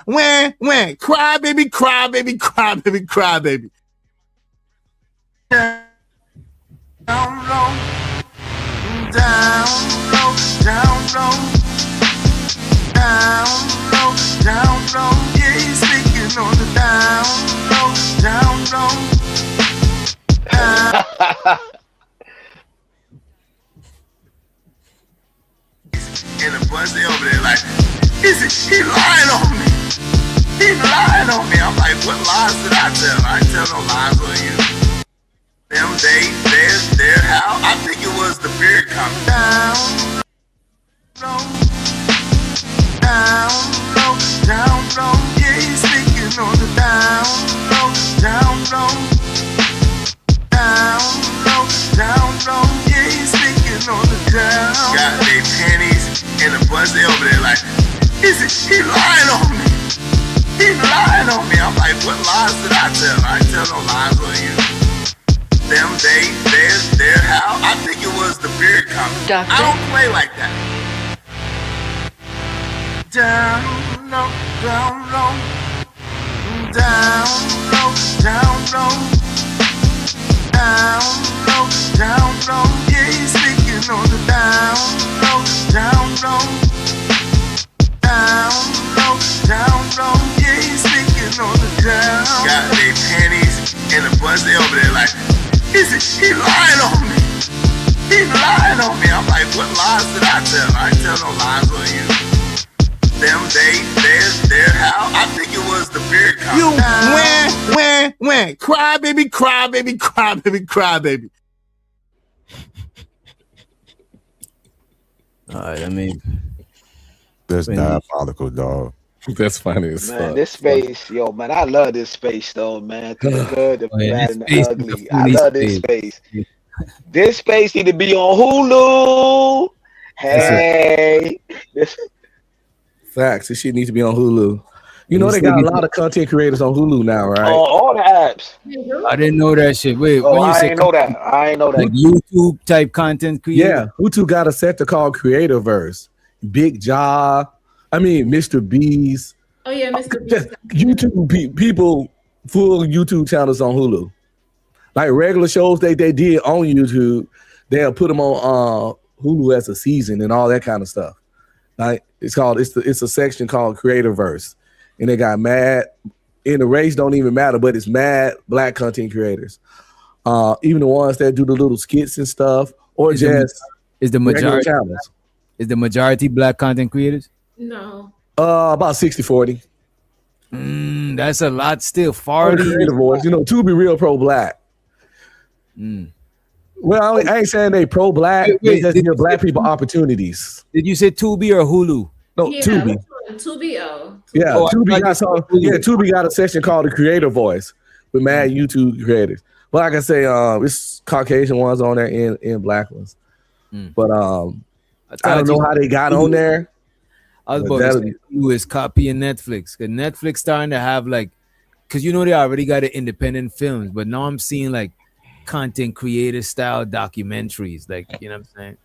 when cry baby, cry baby, cry baby, cry baby. Down low, down low, down low, down low, down low. Yeah, he's speaking on the down low, down low. And the buzz over there like, he lying on me. He lying on me. I'm like, what lies did I tell? I ain't tell no lies on you. Them, their how? I think it was the beard coming. Down low, down low, down low. Yeah, he's speaking on the down low, down low. Down low, down low. Yeah, he's speaking on the down. Got their panties and the buzz over there like, he lying on me. He lying on me. I'm like, what lies did I tell? I ain't tell no lies on you. Them, their how? I think it was the beard coming. Duct. I don't play like that. Down low, down low. Down low, down low. Down low, down low. Yeah, he's speaking on the down low, down low. Down low, down low. Yeah, he's speaking on the down. Got their panties and the buzz over there like, he lying on me. He lying on me. I'm like, what lies did I tell? I ain't tell no lies on you. Them, their how? I think it was the beard coming. You when cry baby, cry baby, cry baby, cry baby. All right, I mean, that's diabolical, dog. That's funny as Man, this space, yo, man, I love this space though, man. To the good, the bad, and the ugly. I love this space. This space need to be on Hulu. Hey, Facts. This shit needs to be on Hulu. You know they got a lot of content creators on Hulu now, right? all the apps. I didn't know that shit. Wait, when you I say ain't know that. I ain't know that. like YouTube type content creator? Yeah, YouTube got a sector called Creatorverse. Big Jaw. I mean, Mr. B's. Oh yeah, Mr. Beast. YouTube people, full YouTube channels on Hulu. Like regular shows they did on YouTube, they'll put them on Hulu as a season and all that kind of stuff. Like it's a section called Creatorverse, and they got mad. And the race don't even matter, but it's mad black content creators. Even the ones that do the little skits and stuff, or Is the majority black content creators? No. About 60-40. That's a lot still. 40. Voice. You know, to be real pro-black. Well, I ain't saying they pro-black. They just give black people opportunities. Did you say Tubi or Hulu? No, Yeah, Tubi. Tubi. Yeah, Tubi got a section called the Creator Voice with mad YouTube creators. But like I say, it's Caucasian ones on there and black ones. But I don't know how they got on there. I was about to say Hulu is copying Netflix. Because Netflix starting to have like, because you know they already got the independent films, but now I'm seeing like content creator style documentaries. Like, you know what I'm saying?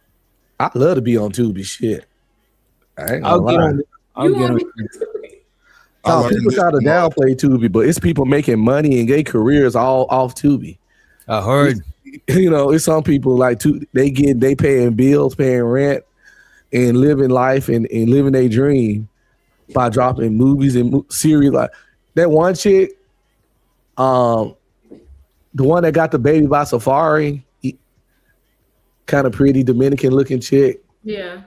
I love to be on Tubi. Shit. I'll get on. People try to downplay Tubi, but it's people making money and their careers all off Tubi. I heard. It's some people like they paying bills, paying rent, and living life and living their dream by dropping movies and series. Like that one chick, I The one that got the baby by Safari, kind of pretty Dominican looking chick. Yeah.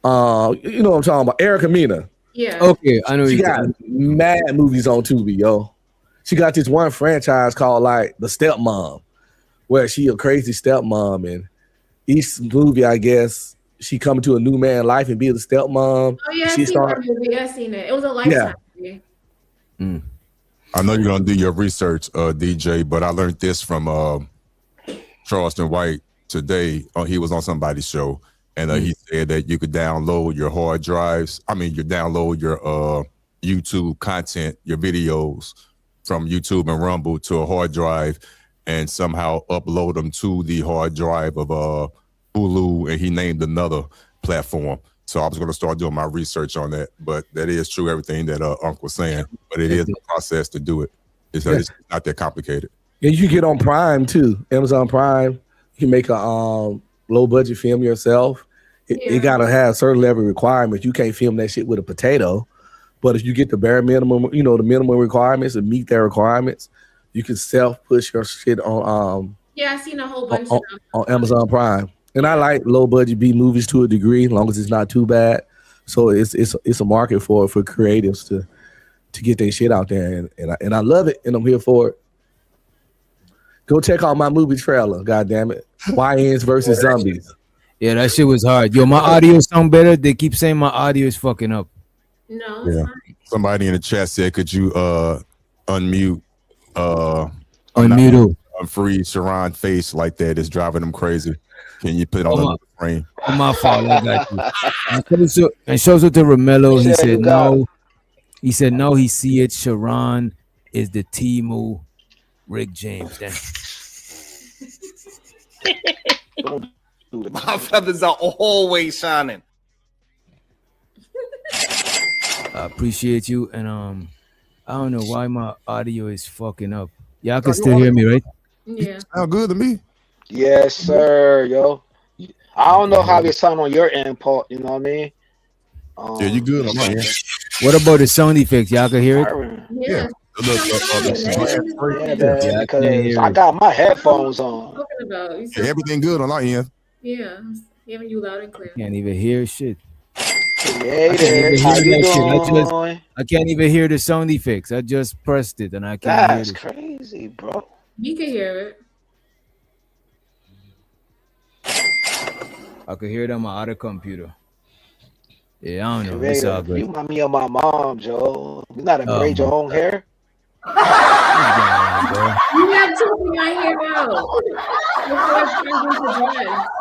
You know what I'm talking about? Erica Mena. Yeah. Okay, I know She you got mad movies on Tubi, yo. She got this one franchise called like The Stepmom, where she a crazy stepmom, and each movie, I guess, she coming to a new man life and be the stepmom. Oh yeah, She I seen that movie. I seen it. It was a Lifetime movie. I know you're gonna do your research, DJ, but I learned this from Charleston White today. He was on somebody's show, and he said that you could download your hard drives. I mean, you download your YouTube content, your videos from YouTube and Rumble to a hard drive, and somehow upload them to the hard drive of Hulu, and he named another platform. So I was going to start doing my research on that, but that is true, everything that Uncle was saying, but it is a process to do it. It's not that complicated. And you get on Prime too, Amazon Prime. You can make a low budget film yourself. It got to have certain level requirements. You can't film that shit with a potato, but if you get the bare minimum, you know, the minimum requirements and meet their requirements, you can self-push your shit on Yeah, I seen a whole bunch of them. on Amazon Prime. And I like low budget B movies to a degree, as long as it's not too bad. So it's a market for creatives to get their shit out there, and I love it, and I'm here for it. Go check out my movie trailer, goddamn it. YNs versus zombies. Yeah, that shit was hard. Yo, my audio sound better. They keep saying my audio is fucking up. No, Yeah. Somebody in the chat said, could you unmute Unmute. Unfreeze Sharon face like that is driving them crazy. Can you put it on the frame? My fault. I got you. And shows it to Romello. He said no. He said no. He see it. Sharon is the Timu Rick James. My feathers are always shining. I appreciate you, and I don't know why my audio is fucking up. Y'all can still hear me, right? Yeah. Sound good to me. Yes, sir, yo. I don't know how it sound on your end, Paul. You know what I mean? Yeah, you good on my end. What about the sound effects? Y'all can hear it? Yeah. Because I got my headphones on. Talking about. Yeah, everything good on our end. Yeah, hearing you loud and clear. Can't even hear shit. Hey there, how you doing? I can't even hear the sound effects. I just pressed it and I can't hear it. That's crazy, bro. You can hear it. I could hear it on my other computer. Yeah, I don't know. Hey, It's all you good. remind me of my mom, Joe. You not braid your own hair? You have two behind here now.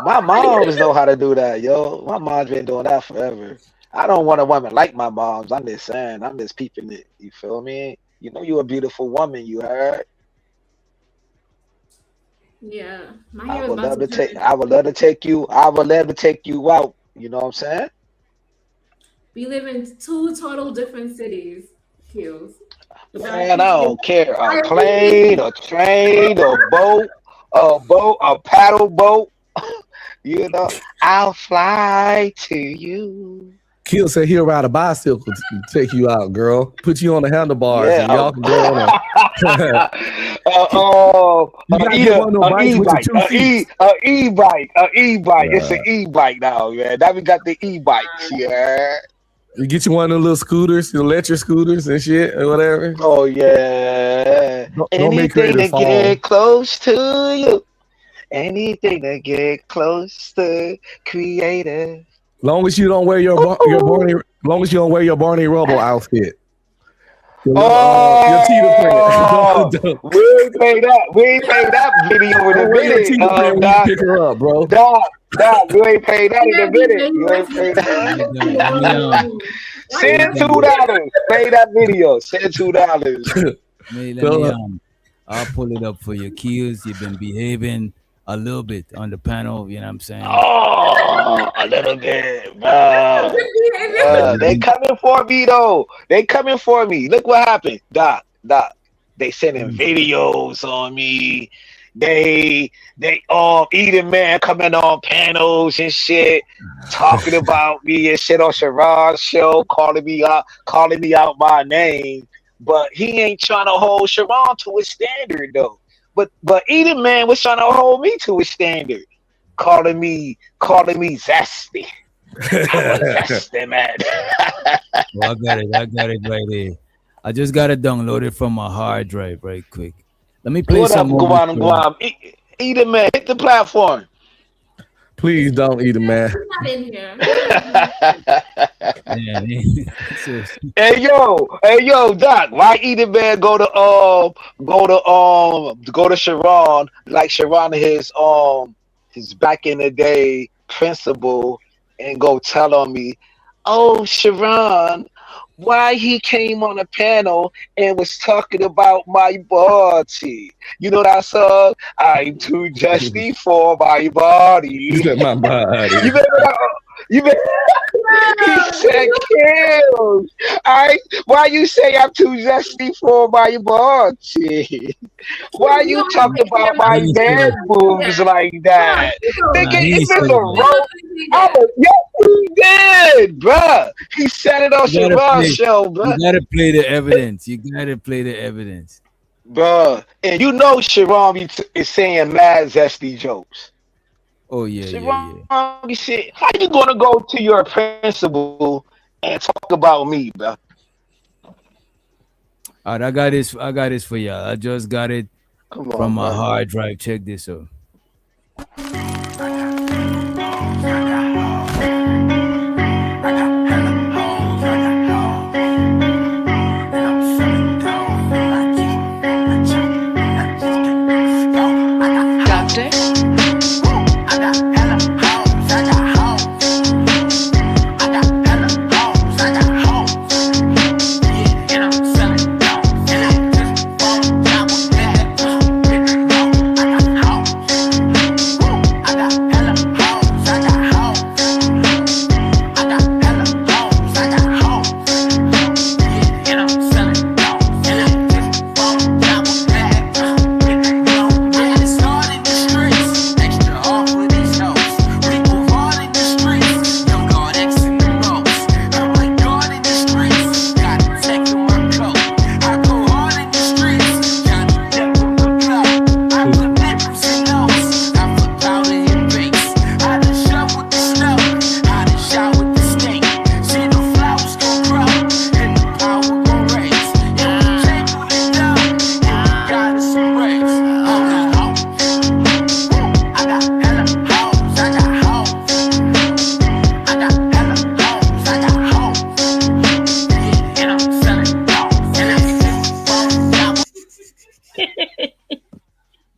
My moms know how to do that, yo. My mom's been doing that forever. I don't want a woman like my mom's. I'm just saying. I'm just peeping it. You feel me? You know you're a beautiful woman. You heard? Yeah, my I hair is would about love to to take. I would love to take you. I would love to take you out. You know what I'm saying? We live in two total different cities, Kills. Man, I don't care. A plane, a train, a boat, a paddle boat. You know, I'll fly to you. Kill said he'll ride a bicycle to take you out, girl. Put you on the handlebars and y'all can go on an e-bike. It's an e-bike now, man. Now we got the e-bikes, yeah. You get you one of them little scooters, the electric scooters and shit or whatever. Oh yeah. Don't make Anything to creators fall. get close to you. Anything to get close to creative. Long as you don't wear your Barney, long as you don't wear your Barney Rubble outfit. Your Tita print. We ain't played that. We ain't played that video in a minute. Pick her up, bro. Dog, you ain't paid that in a minute. You ain't paid that. Send $2. Pay that video. Send $2. I'll pull it up for you. Keels, you've been behaving a little bit on the panel, you know what I'm saying? Oh, a little bit, bro. They coming for me though. They coming for me. Look what happened, Doc. They sending videos on me. They Eden Man coming on panels and shit, talking about me and shit on Sharon's show, calling me out by name. But he ain't trying to hold Sharon to a standard though. but Eden Man was trying to hold me to a standard, calling me zesty. I'm a zesty man. Well, I got it right here. I just got it downloaded from my hard drive right quick. Let me play What some up, more. Guam? Eden Man, hit the platform. Please don't eat a man. He's not in here. Hey yo, Doc. Why Eden Man go to Sharon like Sharon his back in the day principal and go tell on me, oh Sharon, why he came on a panel and was talking about my body. You know that song? I'm too dusty for my body. You said my body. You remember that? You remember? He said, "Kills. Why you say I'm too zesty for my body? Why you talk about my bad boobs like that? Nigga, it's in the road. He did, bruh. He said it on Sharon's show, bruh. You gotta play the evidence. Bruh. And you know Sharon is saying mad zesty jokes. Oh yeah. How you gonna go to your principal and talk about me, bro? All right, I got this for y'all. I just got it from my hard drive. Check this out.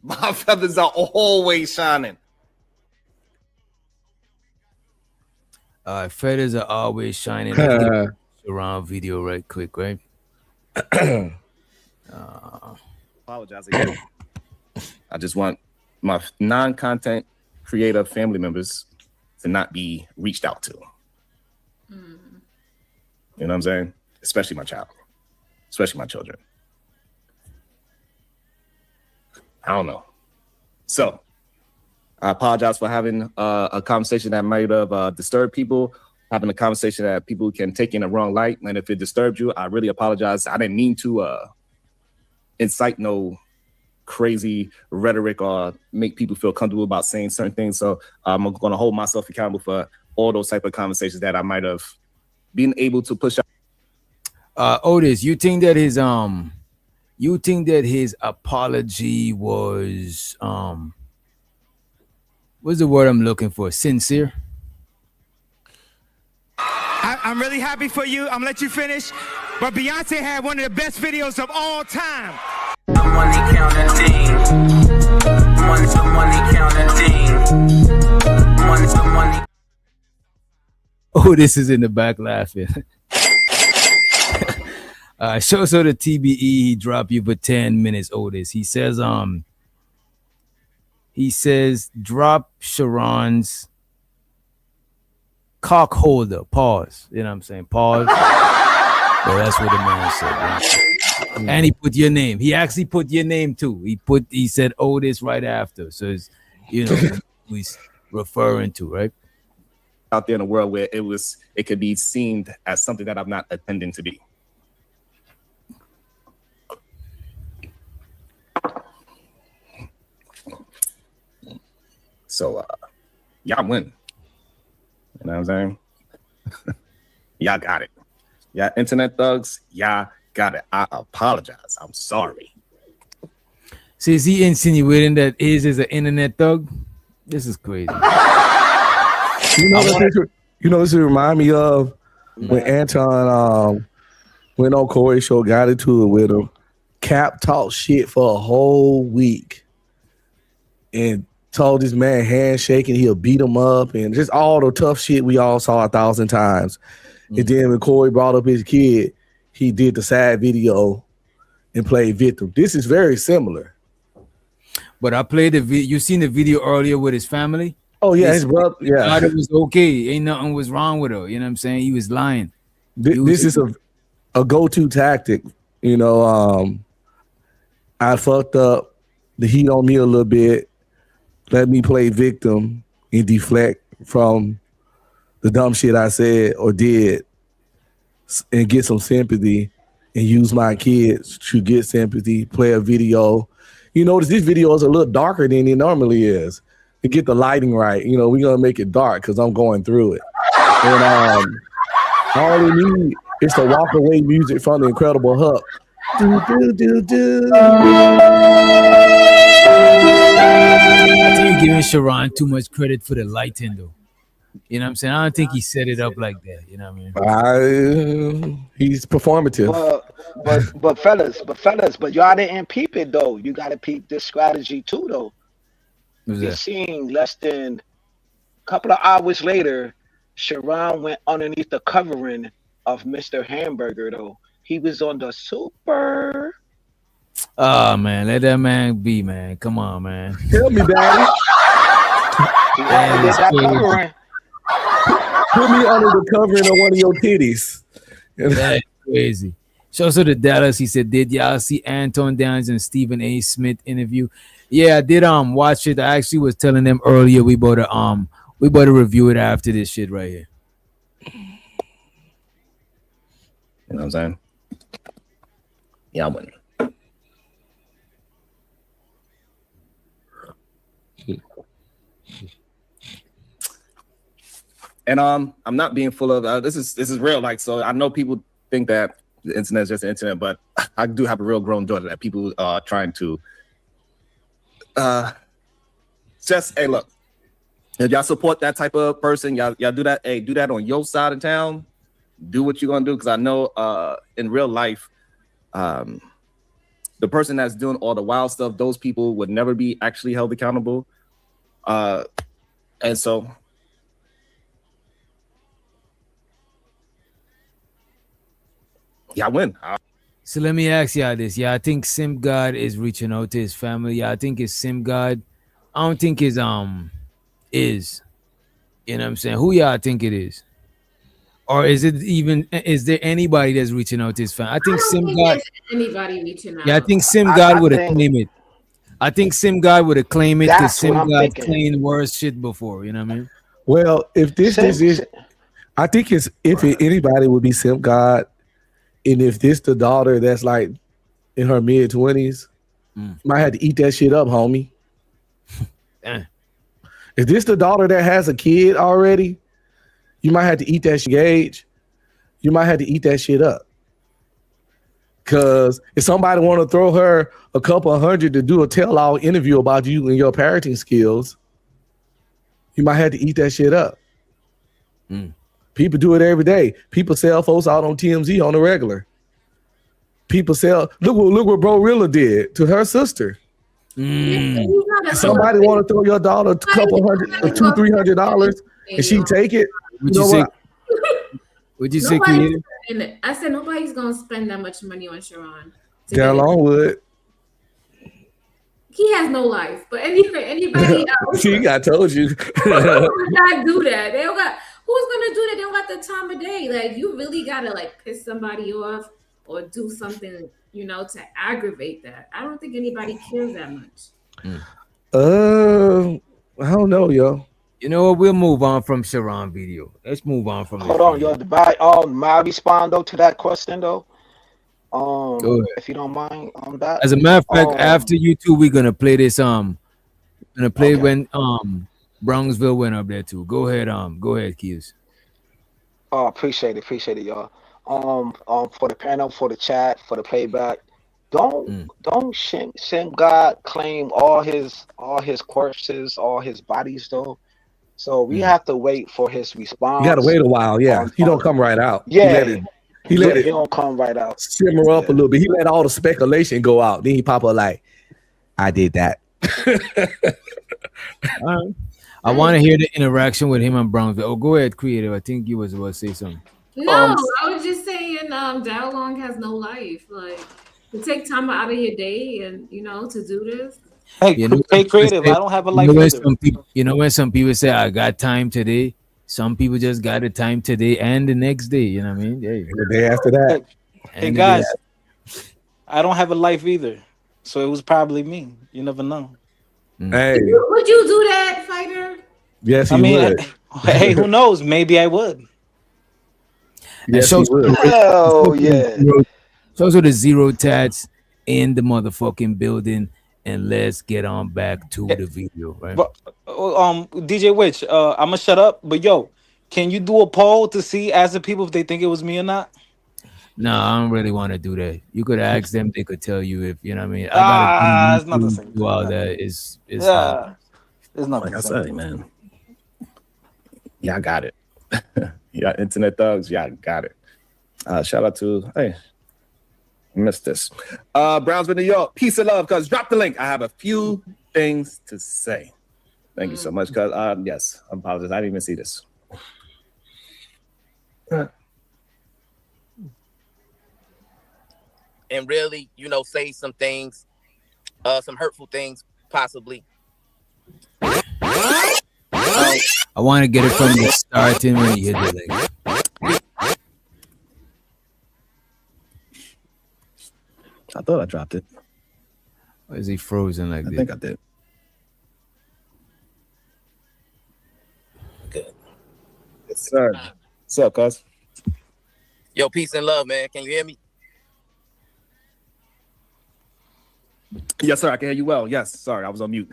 My feathers are always shining. Feathers are always shining. Let's get around video right quick, right? Apologize again. I just want my non-content creator family members to not be reached out to. You know what I'm saying? Especially my child, especially my children. I don't know. So I apologize for having a conversation that might have disturbed people, having a conversation that people can take in the wrong light. And if it disturbed you, I really apologize. I didn't mean to incite no crazy rhetoric or make people feel comfortable about saying certain things. So I'm going to hold myself accountable for all those type of conversations that I might have been able to push out. Otis, you think that his apology was what's the word I'm looking for? Sincere? I'm really happy for you. I'm gonna let you finish. But Beyonce had one of the best videos of all time. The money counting thing. The money counting thing. Money. Oh, this is in the back laughing. So the TBE, he dropped you for 10 minutes, Otis. He says drop Sharon's cock holder. Pause. You know what I'm saying? Pause. Well, that's what the man said. Right? And he put your name. He actually put your name too. He said Otis right after. So it's, you know, he's referring to, right? Out there in a world where it could be seen as something that I'm not intending to be. So y'all win. You know what I'm saying? Y'all got it. Y'all internet thugs, y'all got it. I apologize. I'm sorry. See, is he insinuating that Iz is an internet thug? This is crazy. This remind me of when Anton went on Corey's show, got into it with him. Cap talked shit for a whole week and told this man handshaking he'll beat him up and just all the tough shit we all saw 1,000 times. And then when Corey brought up his kid, he did the sad video and played victim. This is very similar. But I played the video. You seen the video earlier with his family? Oh yeah, his brother. Yeah, it was okay. Ain't nothing was wrong with her. You know what I'm saying? He was lying. This is a go-to tactic. You know, I fucked up. The heat on me a little bit. Let me play victim and deflect from the dumb shit I said or did and get some sympathy and use my kids to get sympathy, play a video. You notice this video is a little darker than it normally is. To get the lighting right, you know, we're going to make it dark because I'm going through it. And all we need is the walk away music from the Incredible Hulk. I think you're giving Sharon too much credit for the lighting, though. You know what I'm saying? I don't think he set it up like that. You know what I mean? He's performative. But fellas, y'all didn't peep it though. You got to peep this strategy too, though. You're seeing less than a couple of hours later, Sharon went underneath the covering of Mr. Hamburger, though. He was on the super. Oh, man. Let that man be, man. Come on, man. Help me, Daddy. Put me under the covering of one of your titties. That's crazy. Shows to the Dallas. He said, "Did y'all see Anton Downs and Stephen A. Smith interview?" Yeah, I did. Watch it. I actually was telling them earlier we better review it after this shit right here. You know what I'm saying? Yeah, I'm winning. And I'm not being full of this is real. Like, so I know people think that the internet is just the internet, but I do have a real grown daughter that people are trying to just, hey, look, if y'all support that type of person, y'all do that. Hey, do that on your side of town. Do what you're gonna do, because I know in real life, the person that's doing all the wild stuff, those people would never be actually held accountable. And so, yeah, I win. So let me ask y'all this. Yeah, I think Sim God is reaching out to his family. Yeah, I think it's Sim God. I don't think it's is. You know what I'm saying? Who y'all think it is? Or is there anybody that's reaching out to his family? I think Sim God. Anybody reaching out? Yeah, I think Sim God would have claimed it. I think Sim God would have claimed it because Sim God claimed worse shit before. You know what I mean? Well, if this is, I think it's anybody would be Sim God. And if this the daughter that's like in her mid-20s, might have to eat that shit up, homie. If this the daughter that has a kid already, you might have to eat that shit, Gage. You might have to eat that shit up. Because if somebody want to throw her a couple of $100 to do a tell-all interview about you and your parenting skills, you might have to eat that shit up. People do it every day. People sell folks out on TMZ on the regular. People sell. Look what Bro Rilla did to her sister. Somebody want to throw your daughter a couple $100 or $200-300, and she take it. Would you say? Would you say? I said nobody's gonna spend that much money on Sharon. Down Longwood. He has no life, but anybody else. See, I told you. Not do that. They don't got. Who's gonna do that? They don't got the time of day. Like, you really gotta like piss somebody off or do something, you know, to aggravate that. I don't think anybody cares that much. I don't know, yo. You know what? We'll move on from Sharon video. Let's move on from. Hold on, yo. My respond though to that question though. If you don't mind on that. As a matter of fact, after you two, we're gonna play this. Gonna play when Brownsville went up there too. Go ahead, Keys. Oh, appreciate it, y'all. For the panel, for the chat, for the playback. Don't Shem God claim all his corpses, all his bodies though. So we have to wait for his response. You gotta wait a while, yeah. He don't come right out. Yeah, he let it don't come right out. Simmer up a little bit. He let all the speculation go out. Then he pop up like, I did that. I want to hear the interaction with him and Brownsville. Oh, go ahead, Creative. I think you was about to say something. No, I was just saying, Dow Long has no life. Like, to take time out of your day and to do this. Hey, Creative, I don't have a life either. When some people say I got time today, some people just got the time today and the next day. You know what I mean? Yeah, the day after that. Hey guys, I don't have a life either, so it was probably me. You never know. Hey, would you do that, fighter? Yes, he would. Hey, who knows? Maybe I would. Yes, he would. Hell yeah. Those are the zero tats in the motherfucking building, and let's get on back to the video, right? But, DJ Witch, I'm gonna shut up. But yo, can you do a poll to see as the people if they think it was me or not? No, I don't really want to do that. You could ask them; they could tell you if you know what I mean. It's not the same. Wow, that is. It's not like I said, man. Y'all got it. Y'all internet thugs, y'all got it. Shout out to missed this. Brownsville, New York. Peace and love, cuz drop the link. I have a few things to say. Thank you so much, cuz yes, I apologize. I didn't even see this. And really, say some things, some hurtful things, possibly. I want to get it from the starting when you hit the link. I thought I dropped it. Why is he frozen like this? I think I did. Good. Yes, sir. What's up, cuz? Yo, peace and love, man. Can you hear me? Yes, sir. I can hear you well. Yes. Sorry, I was on mute.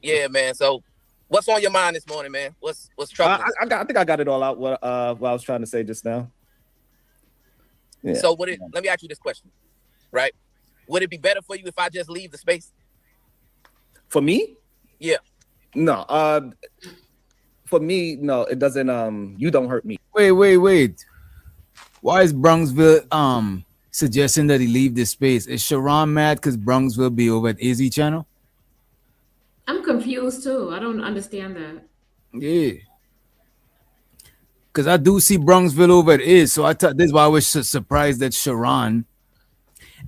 Yeah, man. So, what's on your mind this morning, man? What's troubling? I think I got it all out. What I was trying to say just now. Yeah. So, let me ask you this question, right? Would it be better for you if I just leave the space? For me? Yeah. No. For me, no. It doesn't. You don't hurt me. Wait. Why is Brownsville suggesting that he leave this space? Is Sharon mad because Brownsville be over at Izzy channel? I'm confused too. I don't understand that. Yeah. Because I do see Brownsville over at Iz. So this is why I was surprised that Sharon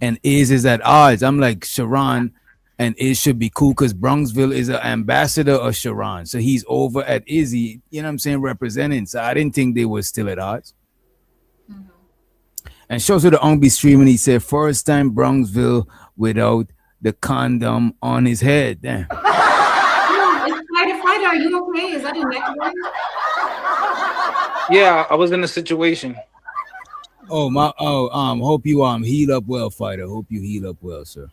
and Iz is at odds. I'm like, Sharon and Iz should be cool because Brownsville is an ambassador of Sharon. So he's over at Izzy, you know what I'm saying, representing. So I didn't think they were still at odds. And shows to the Umbi streaming, he said, first time Brownsville without the condom on his head. Damn. Fighter, are you okay? Is that a neck one? Yeah, I was in a situation. Hope you heal up well, fighter. Hope you heal up well, sir.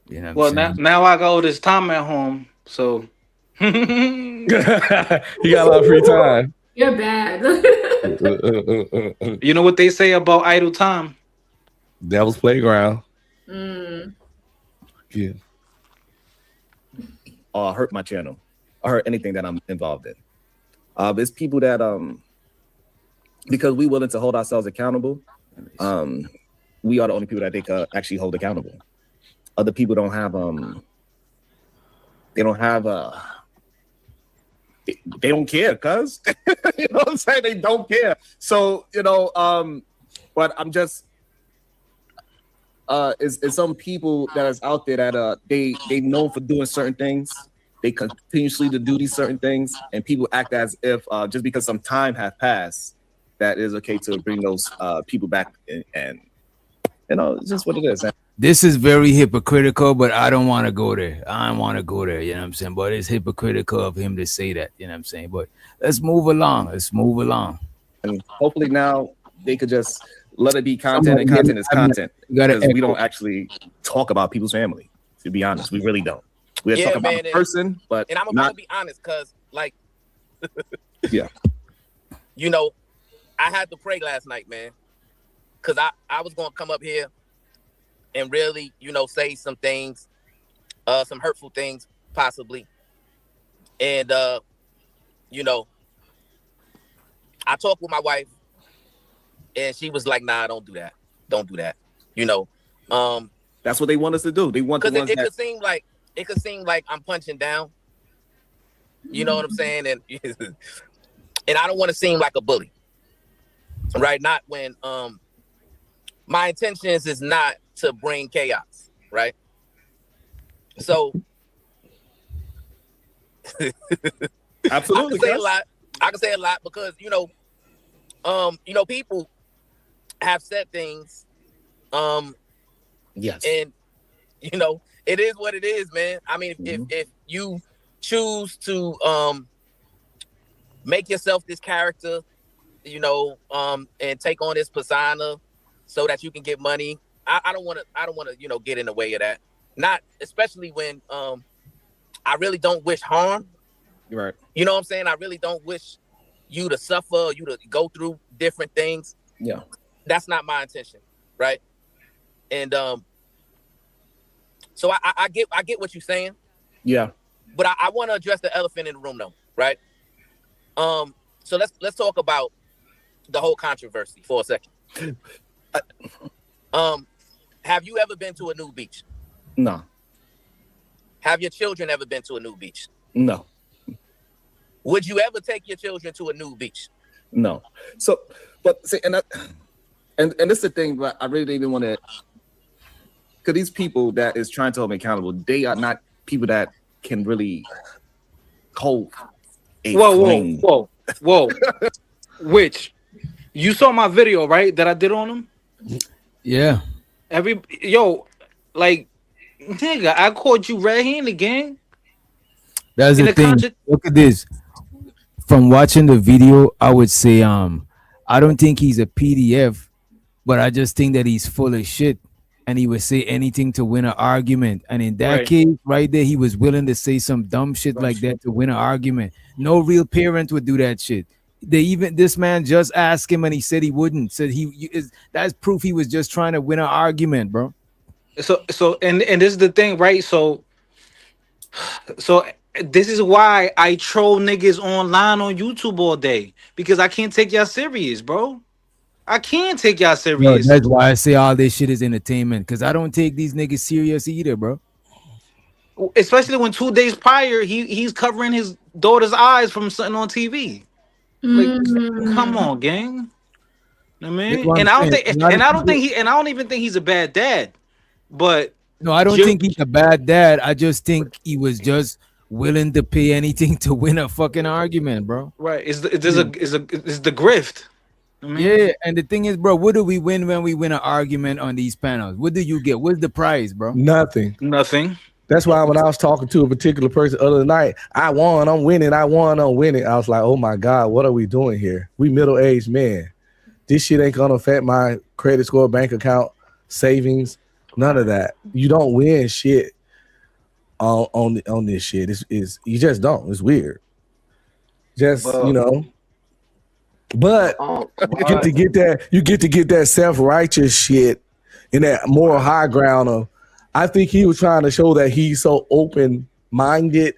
You know well, now I got all this time at home, so you got a lot of free time. You're bad. You know what they say about idle time? Devil's playground. Yeah. Or hurt my channel. Or hurt anything that I'm involved in. It's people that because we willing to hold ourselves accountable, we are the only people that they can actually hold accountable. Other people don't have they don't care, cuz you know what I'm saying? They don't care. So, but I'm just it's some people that is out there that they known for doing certain things. They continuously to do these certain things, and people act as if just because some time has passed, that is okay to bring those people back, and it's just what it is. This is very hypocritical, but I don't want to go there. I don't want to go there, you know what I'm saying? But it's hypocritical of him to say that, you know what I'm saying? But let's move along. And hopefully now they could just let it be content, and content is content. Because we don't actually talk about people's family, to be honest. We really don't. We're Yeah, talking about man, a person, but and I'm not. gonna be honest, cause like, Yeah. you know, I had to pray last night, man, cause I was gonna come up here and really, you know, say some things, some hurtful things possibly, and you know, I talked with my wife, and she was like, "Nah, don't do that. Don't do that." You know, that's what they want us to do. They want the because ones it that could seem like I'm punching down. You know what I'm saying? And and I don't want to seem like a bully, right? Not when my intentions is not to bring chaos, right? So absolutely, I can say a lot because you know, people have said things. Yes. And you know, it is what it is, man. I mean, if you choose to make yourself this character, you know, and take on this persona so that you can get money, I don't want to, you know, get in the way of that. Not especially when I really don't wish harm. Right. You know what I'm saying? I really don't wish you to suffer, you to go through different things. Yeah. That's not my intention, right? And so I get what you're saying. Yeah. But I want to address the elephant in the room though, right? So let's talk about the whole controversy for a second. Have you ever been to a nude beach? No. Have your children ever been to a nude beach? No. Would you ever take your children to a nude beach? No. So, but see, and this is the thing, but I really didn't even want to, because these people that is trying to hold me accountable, they are not people that can really hold a flame. Whoa. Which, you saw my video, right, that I did on him? Yeah. Like, nigga, I caught you red-handed, gang. That's the thing. Look at this. From watching the video, I would say I don't think he's a PDF, but I just think that he's full of shit, and he would say anything to win an argument. And in that case, right there, he was willing to say some dumb shit like that to win an argument. No real parent would do that shit. This man just asked him, and he said he wouldn't. Said that's proof he was just trying to win an argument, bro. So and this is the thing, right? So this is why I troll niggas online on YouTube all day, because I can't take y'all serious, bro. I can't take y'all serious. No, that's why I say all this shit is entertainment, because I don't take these niggas serious either, bro. Especially when 2 days prior he's covering his daughter's eyes from something on TV. Like, come on, gang. I mean, and I don't even think he's a bad dad. But no, I don't think he's a bad dad. I just think he was just willing to pay anything to win a fucking argument, bro. Right? It's the grift. I mean, yeah, and the thing is, bro, what do we win when we win an argument on these panels? What do you get? What's the prize, bro? Nothing. That's why when I was talking to a particular person the other night, I won, I'm winning. I won, I'm winning. I was like, oh my God, what are we doing here? We middle-aged men. This shit ain't gonna affect my credit score, bank account, savings, none of that. You don't win shit on this shit. It's you just don't. It's weird. Just you know. But you get to get that self-righteous shit and that moral high ground of, I think he was trying to show that he's so open-minded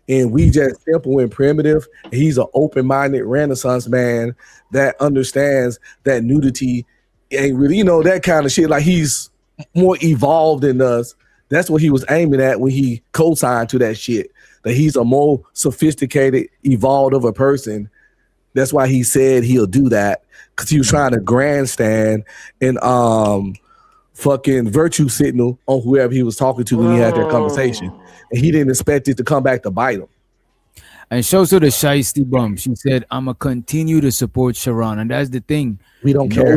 and we just simple and primitive. He's an open-minded Renaissance man that understands that nudity ain't really, that kind of shit. Like, he's more evolved than us. That's what he was aiming at when he co-signed to that shit, that he's a more sophisticated, evolved of a person. That's why he said he'll do that, because he was trying to grandstand and fucking virtue signal on whoever he was talking to when he had that conversation. And he didn't expect it to come back to bite him. And shows her the shiesty bum. She said, I'm going to continue to support Sharon. And that's the thing. We don't care.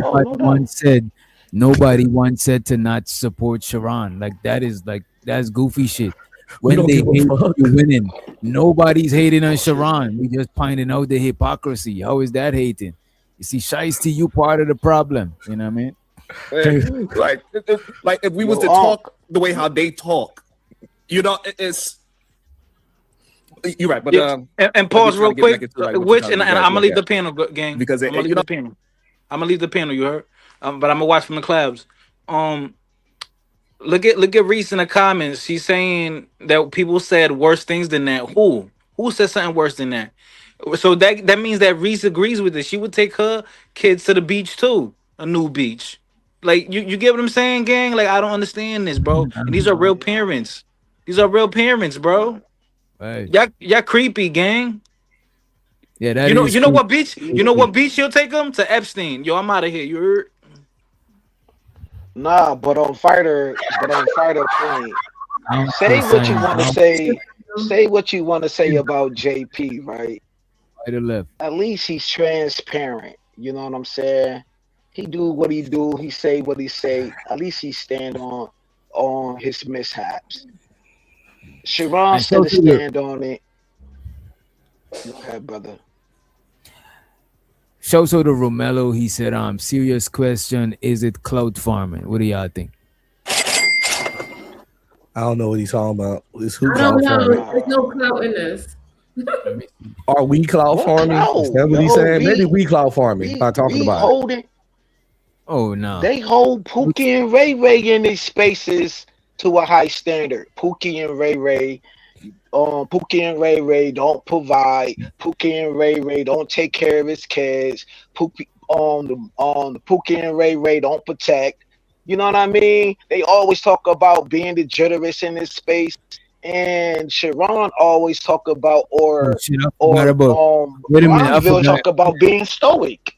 Nobody once said to not support Sharon. Like, that's goofy shit. When they hate you winning, nobody's hating on Sharon. We just pointing out the hypocrisy. How is that hating? You see, shiesty, you part of the problem. You know what I mean? Like if we was to talk the way how they talk, it's You're right, but Yeah. And pause real quick. Which and I'm gonna leave the panel, gang. Because I'm gonna leave the panel. I'm gonna leave the panel. You heard? But I'm gonna watch from the clouds. Look at Reese in the comments. She's saying that people said worse things than that. Who said something worse than that? So that means that Reese agrees with it. She would take her kids to the beach too, a new beach. Like you get what I'm saying, gang? Like I don't understand this, bro. And these are real parents. These are real parents, bro. Right. Y'all creepy, gang. Yeah, that you know what beach? You know what beach you'll take them to? Epstein. Yo, I'm out of here. You heard? Nah, but on fighter point, say what you want to say. Say what you want to say about JP, right? Right or left. At least he's transparent. You know what I'm saying? He do what he do. He say what he say. At least he stand on his mishaps. Sharon said to stand on it. Okay, brother. So to Romello, he said, serious question, is it cloud farming? What do y'all think? I don't know what he's talking about. It's who I don't cloud know. farming? There's no clout in this. Are we cloud farming? Is that what he's saying? Maybe we cloud farming by talking about it. Oh no. They hold Pookie and Ray Ray in these spaces to a high standard. Pookie and Ray Ray don't provide. Pookie and Ray Ray don't take care of his kids. Pookie and Ray Ray don't protect. You know what I mean? They always talk about being the jitterous in this space, and Sharon always talk about wait a minute, I forgot. Talk about being stoic.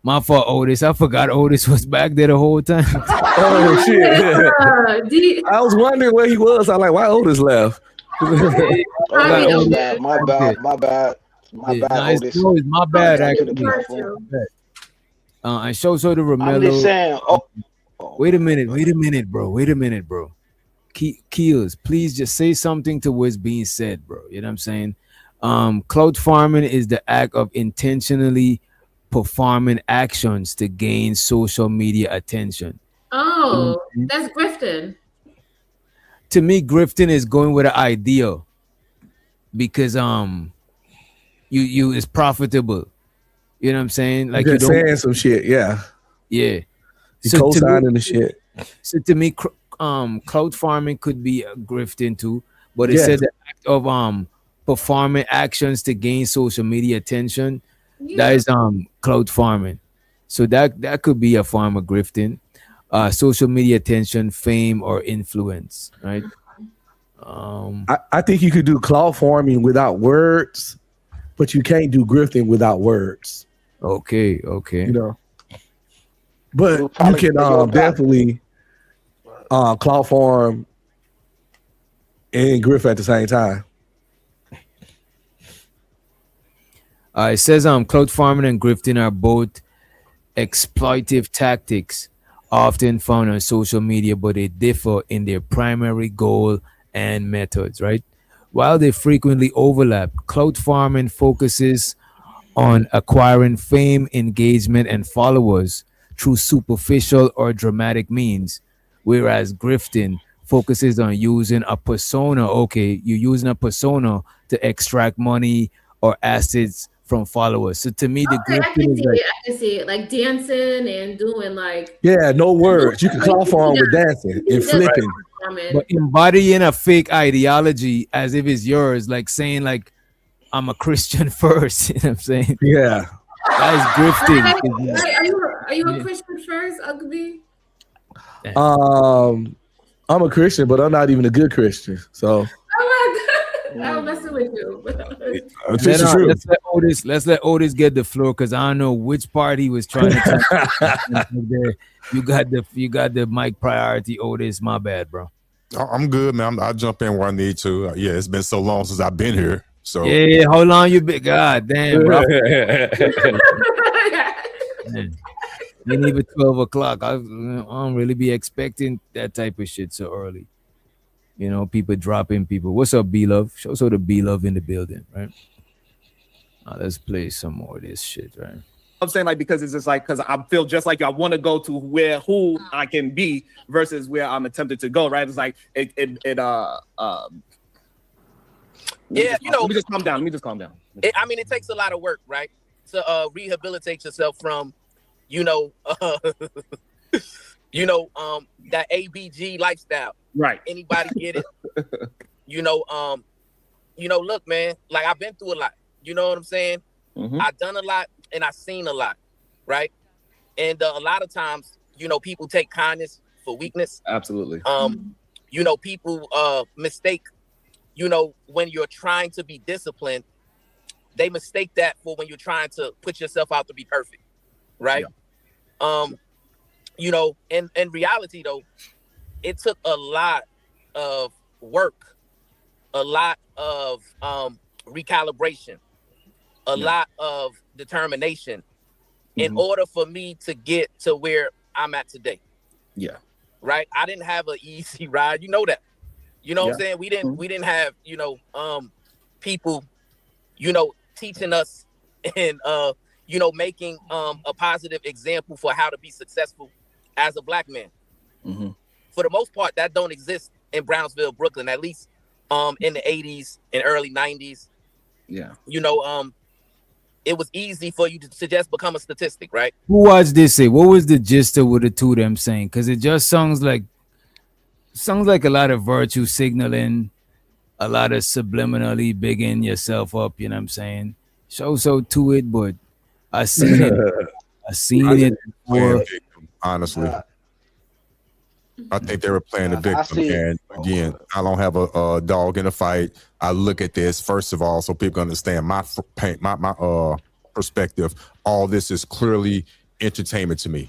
My fault, Otis. I forgot Otis was back there the whole time. Oh shit! I was wondering where he was. I like, why Otis left? My bad. Otis. It's my bad, actually. And show to Romello. I'm just saying. Wait a minute, bro. Keels, please just say something to what's being said, bro. You know what I'm saying? Cloud farming is the act of intentionally performing actions to gain social media attention. Oh, that's grifting. To me, grifting is going with an idea because you is profitable. You know what I'm saying? Like you're you don't saying some shit, yeah. You co-signing the shit. So to me, cloud farming could be a grifting too, but it said the act of performing actions to gain social media attention. That is cloud farming. So that could be a form of grifting. Social media attention, fame, or influence, right? I think you could do cloud farming without words, but you can't do grifting without words. Okay. You know, but you can definitely cloud farm and grift at the same time. It says cloud farming and grifting are both exploitive tactics often found on social media, but they differ in their primary goal and methods, right? While they frequently overlap, cloud farming focuses on acquiring fame, engagement, and followers through superficial or dramatic means, whereas grifting focuses on using a persona. Okay, you're using a persona to extract money or assets from followers. So to me, the grifting is I can see it, like dancing and doing like no words. You can cloud farm with dancing and flipping, but embodying a fake ideology as if it's yours, like saying like I'm a Christian first. You know what I'm saying? Yeah, that is grifting. Are you a Christian first, Ugly? I'm a Christian, but I'm not even a good Christian. So. Oh my God, I'm messing with you. Let's let Otis get the floor because I don't know which part he was trying to. You got the mic priority, Otis. My bad, bro. I'm good, man. I'll jump in where I need to. It's been so long since I've been here. So yeah, how long you been? God damn, bro. Ain't even 12 o'clock. I don't really be expecting that type of shit so early. You know, people dropping people. What's up, B-Love? Show the B-Love in the building, right? Let's play some more of this shit, right? I'm saying like because it's just like because I feel just like I want to go to who I can be versus where I'm attempted to go, right? It's like Yeah, you know. Let me just calm down. I mean, it takes a lot of work, right, to rehabilitate yourself from, you know, that ABG lifestyle. Right. Anybody get it? Look, man, like I've been through a lot. You know what I'm saying? Mm-hmm. I've done a lot and I've seen a lot, right? And a lot of times, people take kindness for weakness. Absolutely. People mistake, when you're trying to be disciplined, they mistake that for when you're trying to put yourself out to be perfect, right? Yeah. In reality though, it took a lot of work, a lot of recalibration, a lot of determination in order for me to get to where I'm at today. Yeah. Right. I didn't have an easy ride. You know that. You know what I'm saying? We didn't have, people, teaching us and, making a positive example for how to be successful as a Black man. Mm-hmm. For the most part, that don't exist in Brownsville, Brooklyn, at least in the 80s and early 90s. Yeah. It was easy for you to just become a statistic, right? Who watched this? Say, what was the gist of what the two of them saying? Because it just sounds like a lot of virtue signaling, a lot of subliminally bigging yourself up. You know what I'm saying? So to it, but I seen it. I seen it before. Honestly, I think they were playing the victim. And again, I don't have a dog in the fight. I look at this first of all, so people understand my perspective. All this is clearly entertainment to me.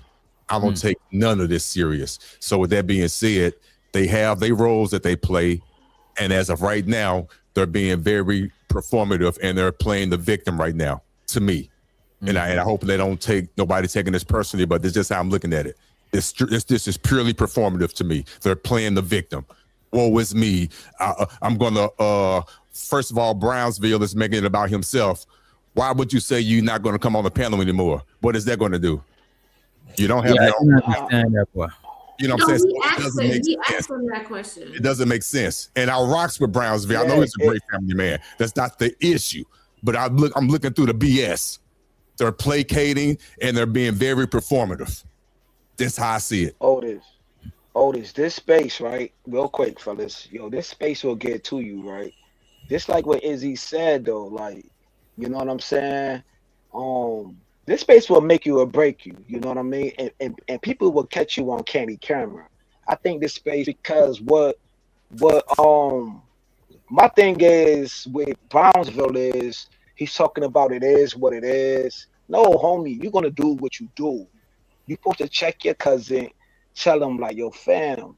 I don't take none of this serious. So with that being said, they have their roles that they play, and as of right now, they're being very performative and they're playing the victim right now. To me, and I hope they don't take nobody taking this personally, but this is just how I'm looking at it. This is purely performative to me. They're playing the victim. Woe is me. I'm gonna first of all, Brownsville is making it about himself. Why would you say you're not going to come on the panel anymore? What is that going to do? You don't have you know what I'm saying? He asked him that question. It doesn't make sense. And I rocks with Brownsville. I know he's a great family man. That's not the issue. But I'm looking through the BS. They're placating and they're being very performative. That's how I see it. Otis, this space, right? Real quick, fellas. This space will get to you, right? Just like what Izzy said, though, like, you know what I'm saying? This space will make you or break you, you know what I mean? And people will catch you on candy camera. I think this space, because what my thing is with Brownsville is he's talking about it is what it is. No, homie, you're gonna do what you do. You're supposed to check your cousin, tell him like, yo, fam,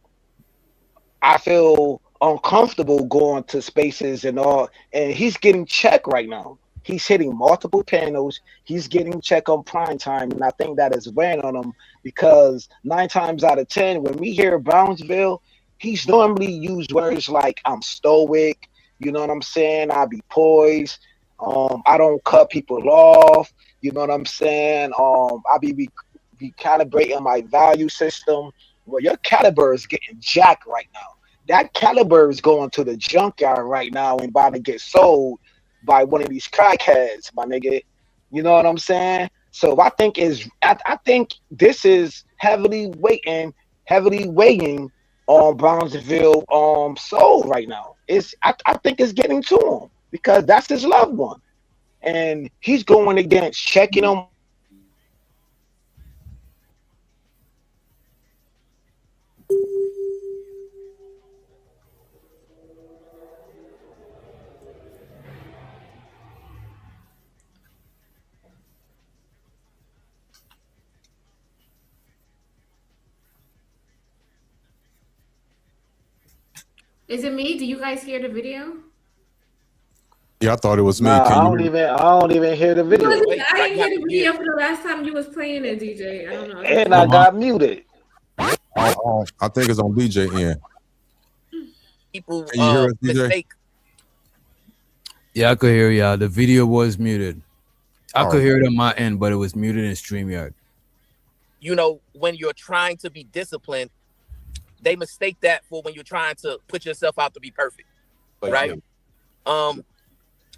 I feel uncomfortable going to spaces and all, and he's getting checked right now. He's hitting multiple panels. He's getting checked on prime time, and I think that is weighing on him because 9 times out of 10, when we hear Brownsville, he's normally used words like I'm stoic. You know what I'm saying? I be poised. I don't cut people off. You know what I'm saying? I be recalibrating my value system. Well, your caliber is getting jacked right now. That caliber is going to the junkyard right now and about to get sold by one of these crackheads, my nigga. You know what I'm saying? So I think this is heavily weighing on Brownsville soul right now. I think it's getting to him because that's his loved one. And he's going against checking him. Is it me? Do you guys hear the video? Yeah, I thought it was me. Nah, I don't even hear the video. I didn't hear the video for the last time you was playing it, DJ. I don't know. And I got muted. I think it's on DJ end. People Can you hear us, DJ? mistake. Yeah, I could hear y'all. The video was muted. I could hear it on my end, but it was muted in StreamYard. When you're trying to be disciplined, they mistake that for when you're trying to put yourself out to be perfect, right?